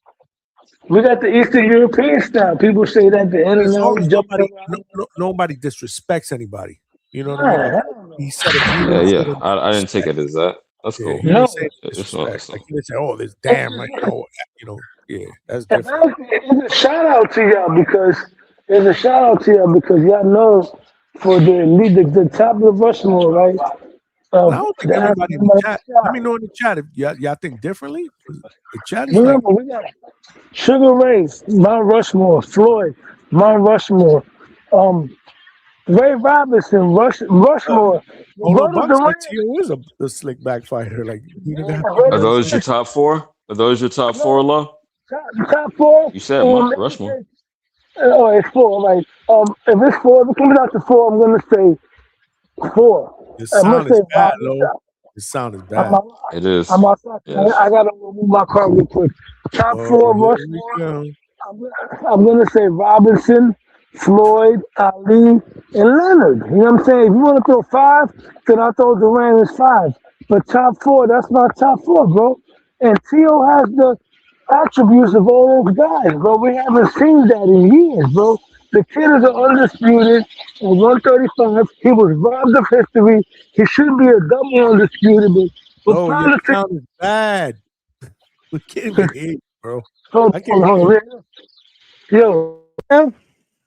we got the Eastern European style. People say that the As long internet as jumping nobody disrespects anybody. You know what I around. mean? Like Hell no. he said it. He didn't say it I didn't take it as that. That's Yeah, cool. he didn't say it in It's not. disrespect. Like he didn't say, "Oh, this damn," like yeah, that's If different. anything, it's a shout out to y'all because y'all know for the elite, the top of Rushmore, right? And I don't think The everybody in African the American chat. Let me know in the chat if y'all think differently. The chat is like, Remember, we got Sugar Ray, Mount Rushmore, Floyd, Mount Rushmore, Ray Robinson, Rushmore, Olo Roberto Buck said Duran. Tio is a slick back fighter. Like he didn't have Are to those your top four? Are those your top four, Lo? Top four. You said Mount Rushmore. Oh, it's four. Like, if it comes out to four, I'm gonna say four. Your I'm gonna sound say is bad, Robert. Lo. The sound is I'm, bad. It is. I'm outside. Yes. I gotta move my car real quick. Top four Oh, here we Rushmore. go. I'm gonna say Robinson, Floyd, Ali, and Leonard. You know what I'm saying? If you want to throw five, then I'll throw Durant as five. But top four, that's my top four, bro. And Tio has the attributes of all those guys, bro. We haven't seen that in years, bro. The kid is undisputed at 135. He was robbed of history. He should be a double undisputed, but No, your politics. sound is bad. We can't even hear you, bro. Hold I can't on, hear hold you. on. Yo,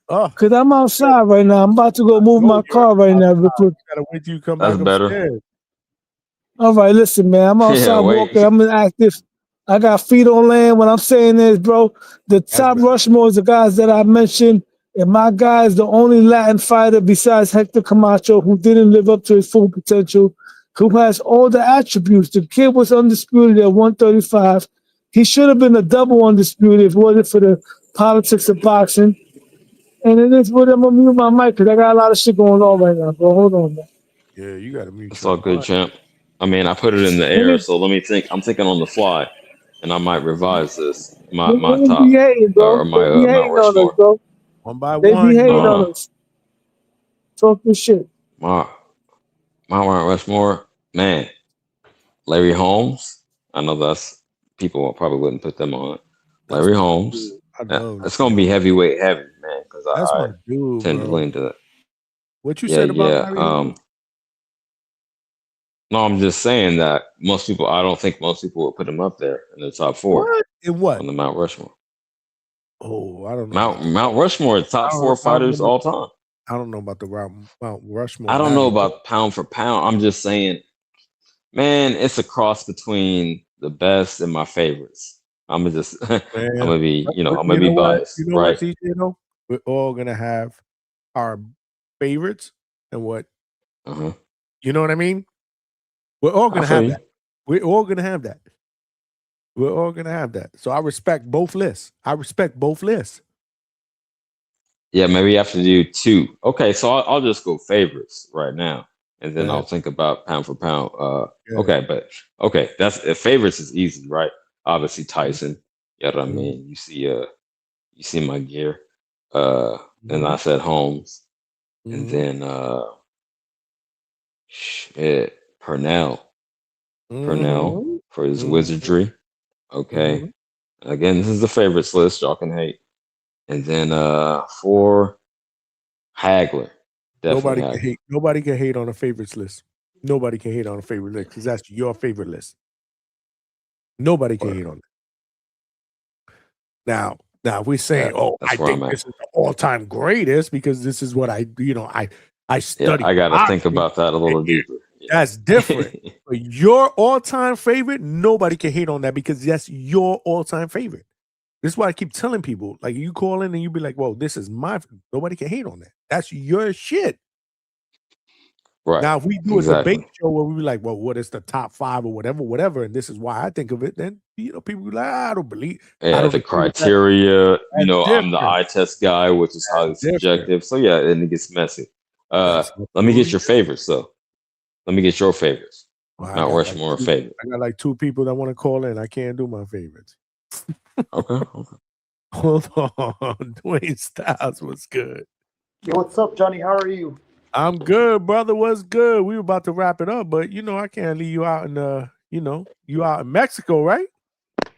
Oh, cause I'm outside right now. I'm about to go move no, my you're car right now, real quick. gotta wait till you come That's back better. upstairs. All right, listen, man. I'm outside Yeah, wait. walking. I'm active. I got feet on land. What I'm saying is, bro, the top Rushmore is the guys that I mentioned, and my guy is the only Latin fighter besides Hector Camacho who didn't live up to his full potential, who has all the attributes. The kid was undisputed at 135. He should have been a double undisputed if it wasn't for the politics of boxing. And it is what I'm gonna mute my mic because I got a lot of shit going on right now, bro. Hold on, man. Yeah, you gotta mute It's your all good, mic. champ. I mean, I put it in the air, so let me think. I'm thinking on the fly, and I might revise this. My They top be hating, bro. or They my be Mount hating on us, Rushmore. bro. One by They be one. hating on us. Talking shit. My Mount Rushmore, man. Larry Holmes. I know that's people probably wouldn't put them on. That's Larry my Holmes. dude. I love It's Larry gonna be Holmes. heavyweight heavy, man, because That's I my dude, tend to bro. lean to that. What you Yeah, said about yeah. Larry Holmes? No, I'm just saying that most people. I don't think most people would put him up there in the top four What? In what? on the Mount Rushmore. Oh, I don't know about Mount Rushmore, top four fighters all time. I don't know about the Mount Rushmore. I don't know Latin. about pound for pound. I'm just saying, man, it's a cross between the best and my favorites. I'm gonna just, I'm gonna be, I'm gonna be what? biased, You know right? what, TJ? We're all gonna have our favorites and what you know what I mean? We're all gonna have that. We're all gonna have that. We're all gonna have that. So I respect both lists. Yeah, maybe you have to do two. Okay, so I'll just go favorites right now, and then I'll think about pound for pound. Okay, that's favorites is easy, right? Obviously Tyson. You know what I mean? You see my gear. And I said Holmes, and then Purnell for his wizardry. Okay, again, this is the favorites list. Y'all can hate. And then for Hagler, definitely Hagler. Nobody can hate on a favorites list. Nobody can hate on a favorite list because that's your favorite list. Nobody can hate on it. Now, if we're saying, I think this is the all-time greatest because this is what I study. Yeah, I got to think about that a little deeper. That's different. But your all-time favorite, nobody can hate on that because that's your all-time favorite. This is why I keep telling people, like you call in and you be like, "Well, this is my." Nobody can hate on that. That's your shit. Right. Now, if we do a debate show where we be like, "Well, what is the top 5 or whatever," and this is why I think of it, then people be like, "I don't believe." Yeah, the criteria. I'm the eye test guy, which is highly subjective. So yeah, and it gets messy. Let me get your favorites, though. Let me get your favorites. Mount Rushmore favorites. I got like 2 people that want to call in. I can't do my favorites. Okay. Hold on. Dwayne Styles was good. Yo, what's up, Johnny? How are you? I'm good, brother. What's good? We were about to wrap it up, but I can't leave you out in you out in Mexico, right?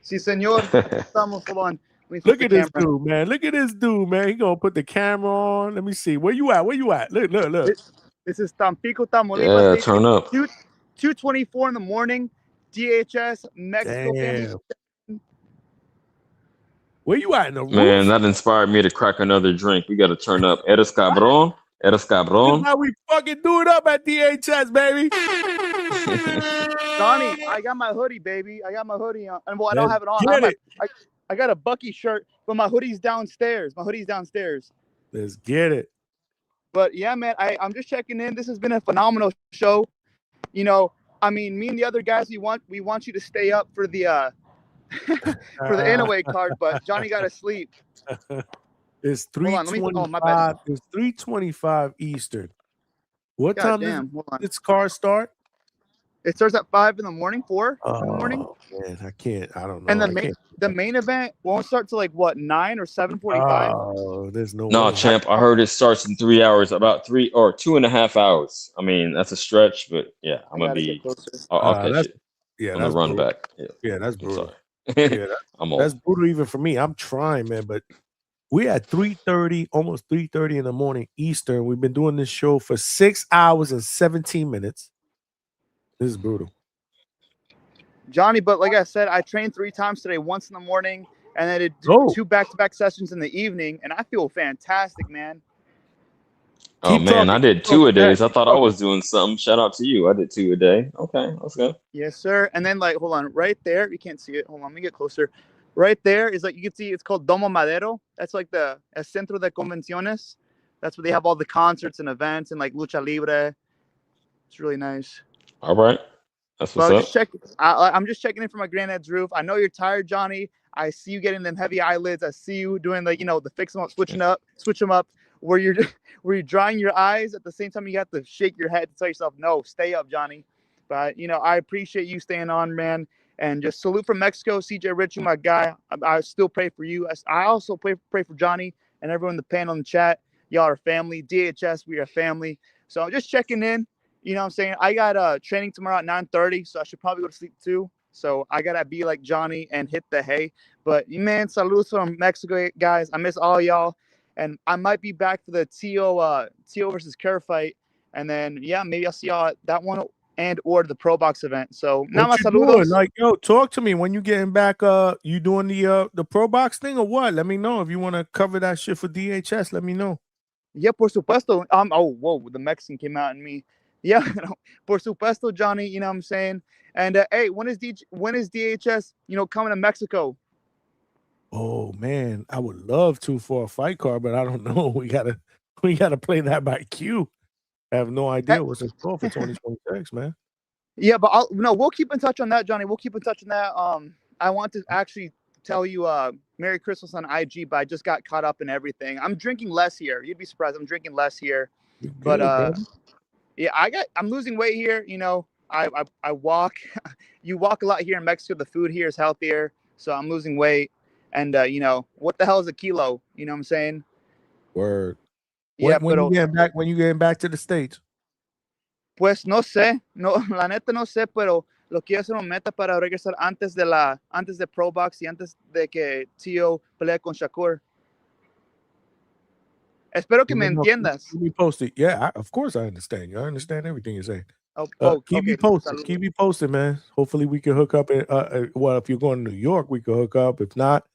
Sí, señor. Estamos, hold on. Look at this dude, man. Look at this dude, man. He gonna put the camera on. Let me see. Where you at? Look. This is Tampico, Tamaulipas. Yeah, turn up. 2:24 in the morning. DHS, Mexico. Damn. Where you at in the roof? Man, that inspired me to crack another drink. We got to turn up. Eres cabrón. This is how we fucking do it up at DHS, baby. Johnny, I got my hoodie, baby. I got my hoodie on. And well, I don't have it on. I got a Bucky shirt, but my hoodie's downstairs. Let's get it. But yeah, man, I'm just checking in. This has been a phenomenal show. I mean, me and the other guys, we want you to stay up for the for the in-away card, but Johnny got to sleep. It's 3:25. It's 3:25 Eastern. What time does this car start? It starts at 5 in the morning, 4 in the morning. Oh man, I can't. I don't know. And I can't. the main event won't start till like what 9 or 7:45. Oh, there's no No, way. champ. I heard it starts in 3 hours, about 3 or 2.5 hours. I mean, that's a stretch, but yeah, I'm I gonna gotta get be. closer. I'll catch it on the That's run brutal. back. Yeah, Yeah, that's I'm brutal. sorry. Yeah, I'm that's old. brutal even for me. I'm trying, man, but we're at 3:30, almost 3:30 in the morning Eastern. We've been doing this show for 6 hours and 17 minutes. This is brutal. Johnny, but like I said, I trained 3 times today, once in the morning, and then I did 2 back-to-back sessions in the evening, and I feel fantastic, man. Oh man, I did 2 a days. I thought I was doing something. Shout out to you. I did 2 a day. Okay, let's go. Yes, sir. And then, like, hold on, right there, you can't see it. Hold on, let me get closer. Right there is like you can see it's called Domo Madero. That's like the El Centro de Convenciones. That's where they have all the concerts and events and like lucha libre. It's really nice. All right, that's what's But up. I'm just checking in for my granddad's roof. I know you're tired, Johnny. I see you getting them heavy eyelids. I see you doing the, the fix them up, switch them up, where you're drying your eyes at the same time. You have to shake your head to tell yourself, no, stay up, Johnny. But I appreciate you staying on, man. And just salute from Mexico, CJ Richie, my guy. I still pray for you. I also pray for Johnny and everyone in the panel and chat. Y'all are family. DHS, we are family. So I'm just checking in. You know what I'm saying? I got training tomorrow at 9:30, so I should probably go to sleep too. So I gotta be like Johnny and hit the hay. But man, saludos from Mexico, guys. I miss all y'all, and I might be back for the Tio versus Kerr fight, and then maybe I'll see y'all at that one and or the Pro Box event. So now my What you saludos. doing? Like, yo, talk to me when you getting back. You doing the Pro Box thing or what? Let me know if you want to cover that shit for DHS. Let me know. Yeah, por supuesto. Oh, whoa, the Mexican came out in me. Yeah, por supuesto, Johnny. You know what I'm saying? And hey, when is DHS? Coming to Mexico? Oh man, I would love to for a fight card, but I don't know. We gotta play that by queue. I have no idea what's in store for 2026, man. Yeah, but we'll keep in touch on that, Johnny. We'll keep in touch on that. I want to actually tell you Merry Christmas on IG, but I just got caught up in everything. I'm drinking less here. You'd be surprised. I'm drinking less here. But yeah, I'm losing weight here. I walk. You walk a lot here in Mexico. The food here is healthier, so I'm losing weight. And what the hell is a kilo? You know what I'm saying? Word. Yeah, when you getting back? When you getting back to the States? Pues no sé, no, la neta no sé, pero lo quiero hacer una meta para regresar antes de Pro Box y antes de que Tio pelee con Shakur. Espero que me entiendas. Keep me posted. Yeah, of course I understand. I understand everything you're saying. Keep me Okay. posted. Salud. Keep me posted, man. Hopefully we can hook up. Well, if you're going to New York, we can hook up. If not,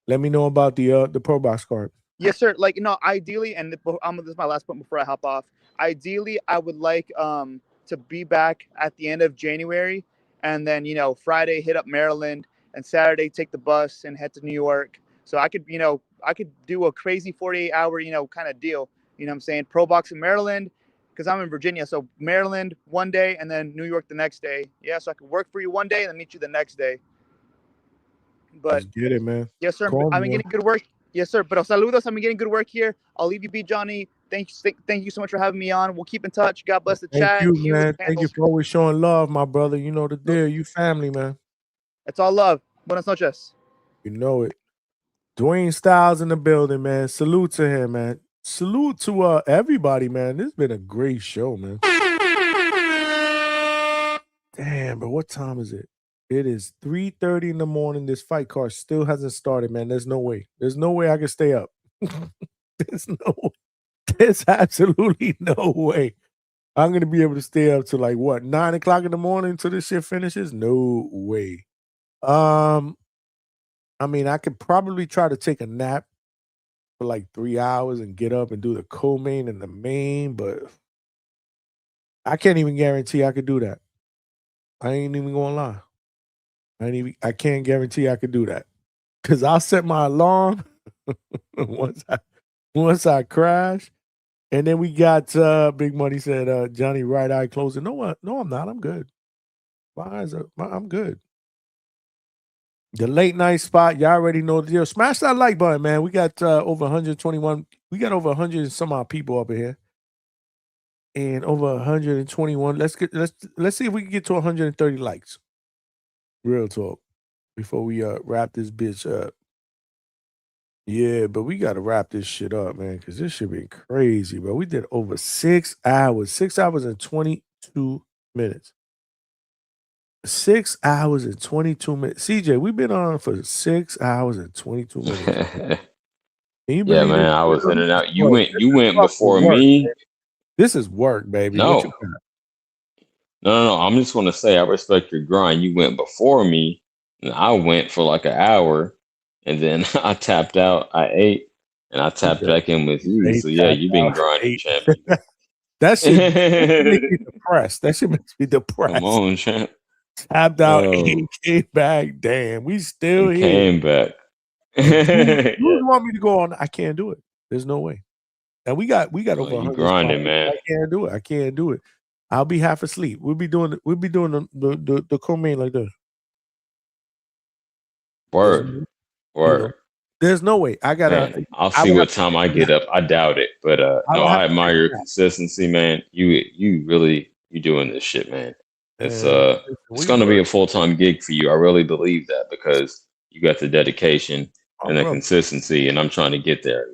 let me know about the Pro Box card. Yes, sir. Like, ideally, and this is my last point before I hop off. Ideally, I would like to be back at the end of January, and then Friday hit up Maryland, and Saturday take the bus and head to New York. So I could do a crazy 48-hour kind of deal. You know what I'm saying? Pro Box in Maryland, because I'm in Virginia. So Maryland one day, and then New York the next day. Yeah, so I could work for you one day and then meet you the next day. But just get it, man. Yes, sir. I've been getting good work. Yes, sir. Pero saludos. I've been getting good work here. I'll leave you be, Johnny. Thank you so much for having me on. We'll keep in touch. God bless the chat. Thank you, man. Thank you for always showing love, my brother. You know the deal. You family, man. It's all love. Buenas noches. You know it. Dwayne Styles in the building, man. Salute to him, man. Salute to everybody, man. This has been a great show, man. Damn, but what time is it? It is 3:30 in the morning. This fight card still hasn't started, man. There's no way. There's no way I can stay up. There's absolutely no way I'm gonna be able to stay up to like what 9 o'clock in the morning till this shit finishes. No way. I mean, I could probably try to take a nap for like 3 hours and get up and do the co-main and the main, but I can't even guarantee I could do that. I ain't even gonna lie. I can't guarantee I could do that. Cause I'll set my alarm once I crash. And then we got Big Money said Johnny right eye closing. No, I'm not. I'm good. I'm good. The late night spot, y'all already know the deal. Smash that like button, man. We got over 121. We got over 100 and some odd people up in here. and over 121. Let's see if we can get to 130 likes. Real talk. Before we wrap this bitch up. Yeah, but we gotta wrap this shit up, man, because this shit been crazy, bro. We did over 6 hours, 6 hours and 22 minutes. 6 hours and 22 minutes. CJ, we've been on for 6 hours and 22 minutes. Can you Yeah, believe man, this? I was in and out. You Work. went This is fucking before work, me. man. This is work, baby. What you No, got? no. I'm just gonna say I respect your grind. You went before me, and I went for like an hour, and then I tapped out. I ate, and I tapped back in with you. They So yeah, tapped you've been out for grinding, 8. champ. That shit makes me depressed. That shit makes me depressed. Come on, champ. Tapped out Oh, 8, came back. Damn, we still and here. came back. Dudes Yeah. want me to go on. I can't do it. There's no way. And we got Oh, over you 100 grinding, spots. man. I can't do it. I can't do it. I'll be half asleep. We'll be doing the co-main like this. Word, You know, word. there's no way. I gotta. Man, I'll I see would have what to time take I a get nap. up. I doubt it, but I no, would have I to take admire a your nap. consistency, man. You really you doing this shit, man. It's And listen, it's we gonna be work. a full-time gig for you. I really believe that because you got the dedication My and the brother. consistency, and I'm trying to get there.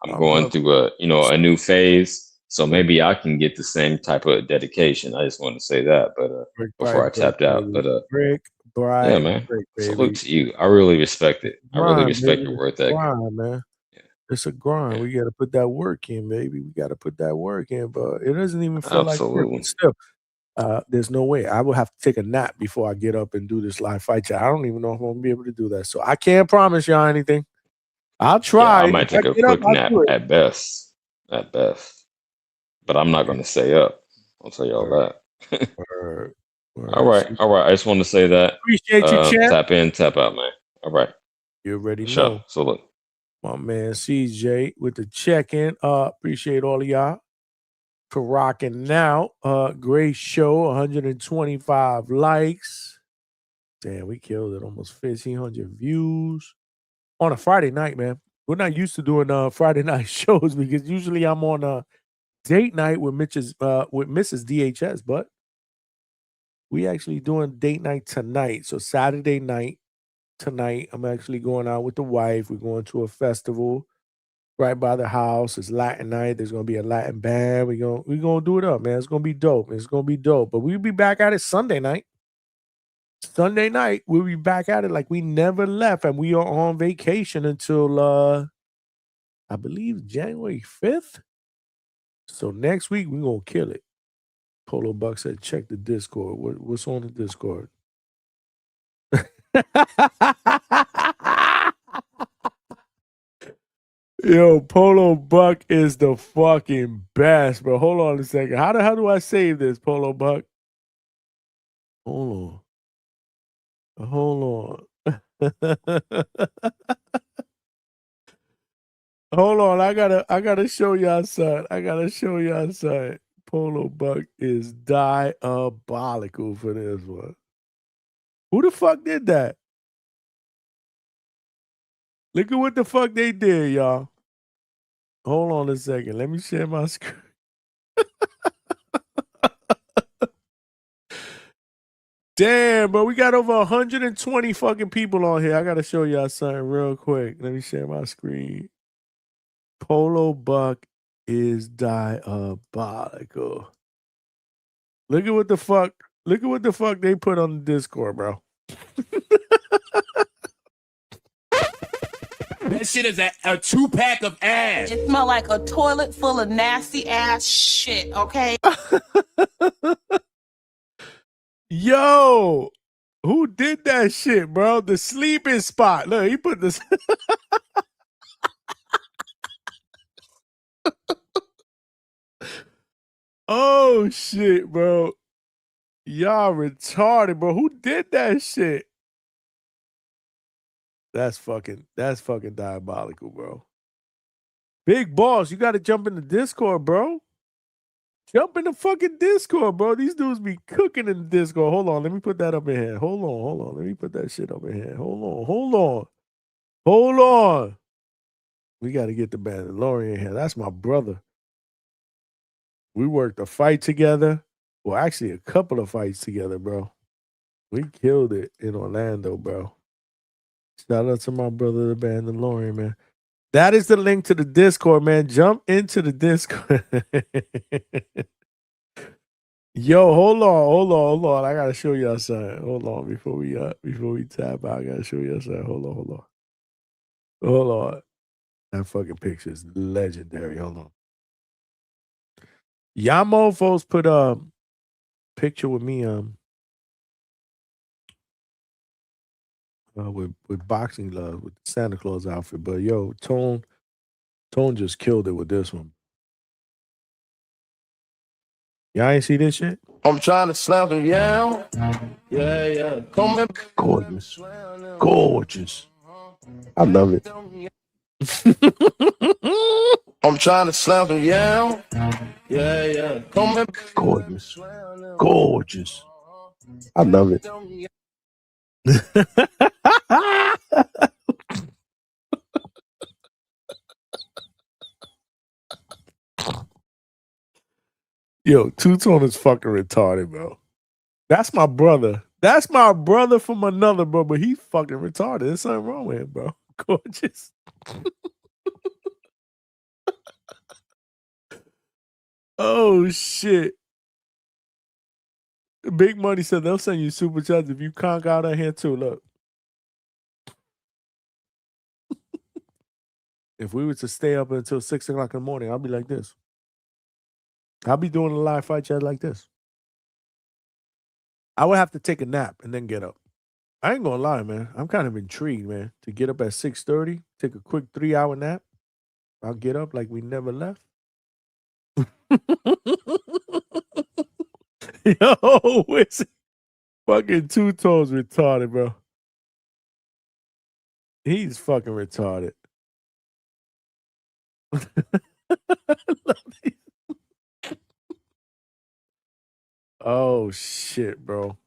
I'm My going brother. through a new phase, so Brick, maybe I can get the same type of dedication. I just want to say that, but brick by before I brick, tapped out, baby. but Brick yeah, by man. brick, Salute baby. to you. I really respect it. I really Grind, respect baby. your It's work a ethic. grind, man. It's a grind. We gotta put that work in, baby. We gotta put that work in, but it doesn't even feel like work. But Absolutely. still, there's no way. I will have to take a nap before I get up and do this live fight chat. I don't even know if I'm gonna be able to do that. So I can't promise y'all anything. I'll Yeah, I try. If might I take a get up, quick I'll nap do it. at best. At best. But I'm not going to stay up. I'll tell you all Word, that. word, All word. right. All right. I just want to say that. Appreciate you, champ. Tap in, tap out, man. All right. You already For sure. know. Salute. My man CJ with the check-in. Appreciate all of y'all for rocking now. Great show, 125 likes. Damn, we killed it. Almost 1,500 views on a Friday night, man. We're not used to doing Friday night shows because usually I'm on a date night with Mrs. DHS, but we actually doing date night tonight. So Saturday night tonight, I'm actually going out with the wife. We're going to a festival right by the house. It's Latin night. There's gonna be a Latin band. We're gonna do it up, man. It's gonna be dope. It's gonna be dope. But we'll be back at it Sunday night. Sunday night, we'll be back at it like we never left, and we are on vacation until I believe January 5th. So next week we're gonna kill it. Polo Buck said, check the Discord. What's on the Discord? Yo, Polo Buck is the fucking best, bro. Hold on a second. How do I save this, Polo Buck? Hold on. Hold on. Hold on. I gotta show y'all something. Polo Buck is diabolical for this one. Who the fuck did that? Look at what the fuck they did, y'all. Hold on a second. Let me share my screen. Damn, bro. We got over 120 fucking people on here. I gotta show y'all something real quick. Let me share my screen. Polo Buck is diabolical. Look at what the fuck they put on the Discord, bro. That shit is a 2-pack of ass. It smell like a toilet full of nasty ass shit, okay? Yo, who did that shit, bro? The sleeping spot. Look, he put this. Oh shit, bro. Y'all retarded, bro. Who did that shit? That's fucking diabolical, bro. Big boss, you gotta jump in the Discord, bro. Jump in the fucking Discord, bro. These dudes be cooking in the Discord. Hold on, let me put that up in here. Hold on. Let me put that shit up in here. Hold on. We gotta get the Mandalorian here. That's my brother. We worked a fight together. Well, actually, a couple of fights together, bro. We killed it in Orlando, bro. Shout out to my brother, the Mandalorian, man. That is the link to the Discord, man. Jump into the Discord. Yo, hold on. I gotta show y'all something. Hold on, before we tap out, I gotta show y'all something. Hold on. That fucking picture is legendary. Hold on. Y'all mofos put a picture with me with boxing gloves with the Santa Claus outfit, but yo, Tone just killed it with this one. Y'all ain't see this shit? I'm trying to slap him, yeah. Yeah. Come in. Gorgeous. I love it. I'm trying to slap him, yeah. Yeah. Come in. Gorgeous. I love it. Yo, Two-Tone is fucking retarded, bro. That's my brother. That's my brother from another, bro, but he's fucking retarded. There's something wrong with him, bro. Gorgeous. Oh, shit. Big Money said they'll send you super chats if you conk out on here, too. Look. If we were to stay up until 6 o'clock in the morning, I'll be like this. I'll be doing a live fight chat like this. I would have to take a nap and then get up. I ain't gonna lie, man. I'm kind of intrigued, man, to get up at 6:30, take a quick 3-hour nap. I'll get up like we never left. Yo, it's fucking Two-Tones retarded, bro. He's fucking retarded. Oh, shit, bro.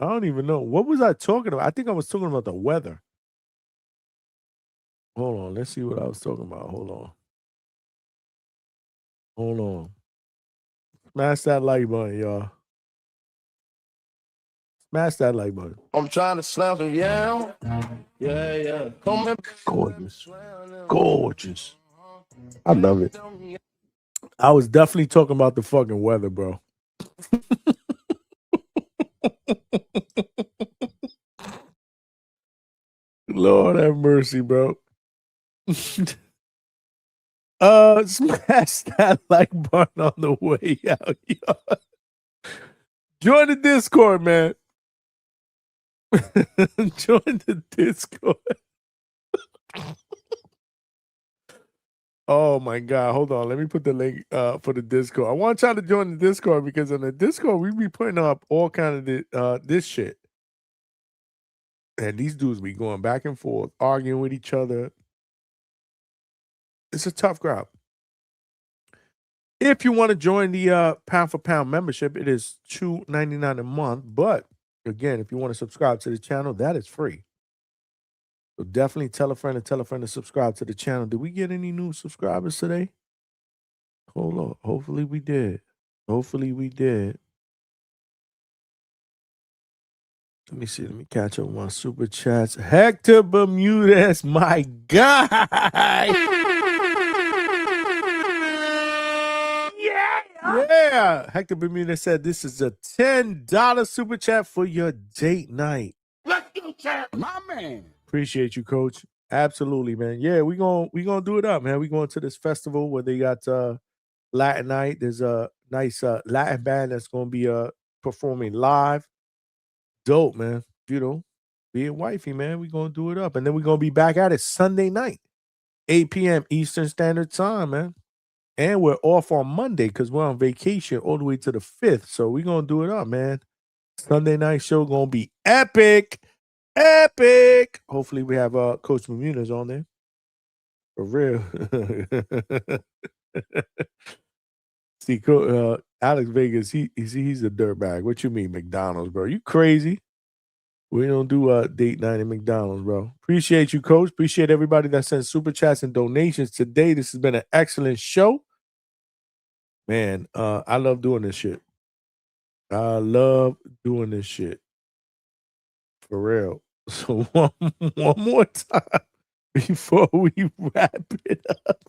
I don't even know. What was I talking about? I think I was talking about the weather. Hold on. Let's see what I was talking about. Hold on. Smash that like button, y'all. Smash that like button. I'm trying to slap him, yeah. Yeah. Come in. Gorgeous. I love it. I was definitely talking about the fucking weather, bro. Lord have mercy, bro. Smash that like button on the way out, y'all. Join the Discord, man. Join the Discord. Oh my God. Hold on. Let me put the link for the Discord. I want y'all to join the Discord because on the Discord, we be putting up all kind of this shit. And these dudes be going back and forth, arguing with each other. It's a tough crowd. If you want to join the pound for pound membership, it is $2.99 a month. But again, if you want to subscribe to the channel, that is free. So definitely tell a friend to subscribe to the channel. Did we get any new subscribers today? Hold on. Hopefully we did. Let me see. Let me catch up on my super chats. Hector Bermudez, my guy. Yeah. Hector Bermudez said this is a $10 super chat for your date night. Let's go, champ. My man. Appreciate you, Coach. Absolutely, man. Yeah, we gonna do it up, man. We going to this festival where they got Latin night. There's a nice Latin band that's gonna be performing live. Dope, man. You know, being wifey, man. We gonna do it up, and then we're gonna be back at it Sunday night, 8 p.m. Eastern Standard Time, man. And we're off on Monday because we're on vacation all the way to the 5th. So we're gonna do it up, man. Sunday night show gonna be epic. Hopefully we have Coach Bermudez on there. For real. See, Alex Vegas, he's a dirtbag. What you mean, McDonald's, bro? You crazy? We don't do date night at McDonald's, bro. Appreciate you, Coach. Appreciate everybody that sent super chats and donations today. This has been an excellent show. Man, I love doing this shit. I love doing this shit. For real. So one more time before we wrap it up.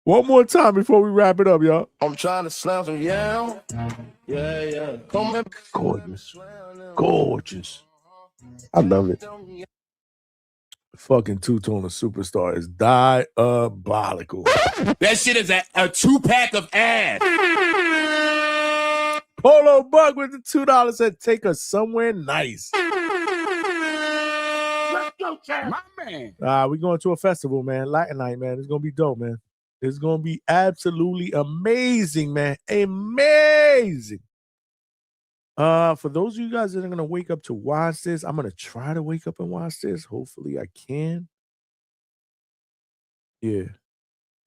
One more time before we wrap it up, y'all. I'm trying to slam some yeah. Yeah, yeah. Come in. Gorgeous. Gorgeous. I love it. Fucking two-toner superstar is diabolical. That shit is a 2-pack of ass. Polo Buck with the $2 said, take us somewhere nice. Let's go, Chad. My man. We're going to a festival, man. Latin night, man. It's going to be dope, man. It's going to be absolutely amazing, man. Amazing. For those of you guys that are going to wake up to watch this, I'm going to try to wake up and watch this. Hopefully I can. Yeah.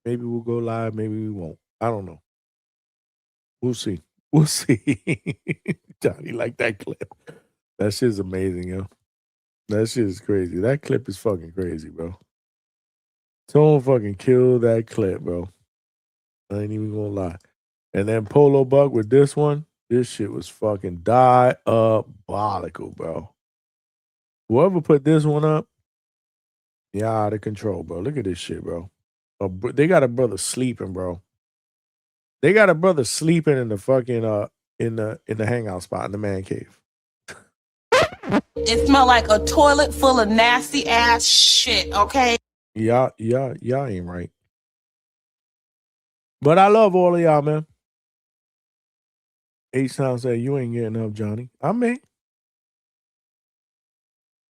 Maybe we'll go live. Maybe we won't. I don't know. We'll see. We'll see. Johnny, like that clip. That shit's amazing, yo. That shit is crazy. That clip is fucking crazy, bro. Someone fucking kill that clip, bro. I ain't even gonna lie. And then Polo Buck with this one. This shit was fucking diabolical, bro. Whoever put this one up, out of control, bro. Look at this shit, bro. They got a brother sleeping, bro. They got a brother sleeping in the fucking in the hangout spot in the man cave. It smelled like a toilet full of nasty ass shit, okay? Y'all ain't right. But I love all of y'all, man. H-Town said, you ain't getting up, Johnny. I mean.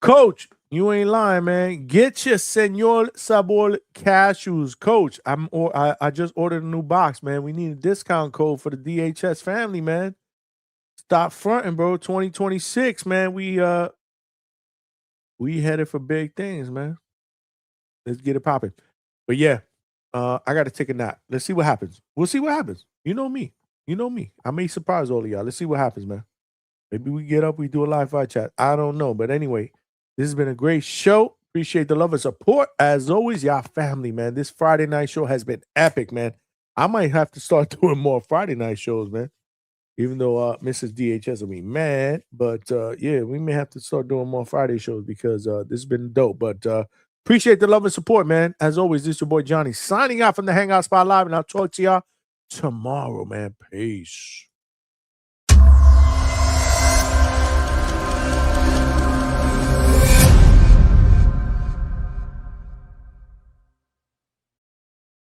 Coach, you ain't lying, man. Get your Senor Sabor cashews. Coach, I just ordered a new box, man. We need a discount code for the DHS family, man. Stop fronting, bro. 2026, man. We headed for big things, man. Let's get it popping. But yeah, I got to take a nap. Let's see what happens. We'll see what happens. You know me. You know me. I may surprise all of y'all. Let's see what happens, man. Maybe we get up, we do a live fight chat. I don't know. But anyway, this has been a great show. Appreciate the love and support. As always, y'all family, man. This Friday night show has been epic, man. I might have to start doing more Friday night shows, man. Even though Mrs. DHS will be mad. But yeah, we may have to start doing more Friday shows because this has been dope. But appreciate the love and support, man. As always, this is your boy Johnny signing out from the Hangout Spot Live, and I'll talk to y'all tomorrow, man. Peace.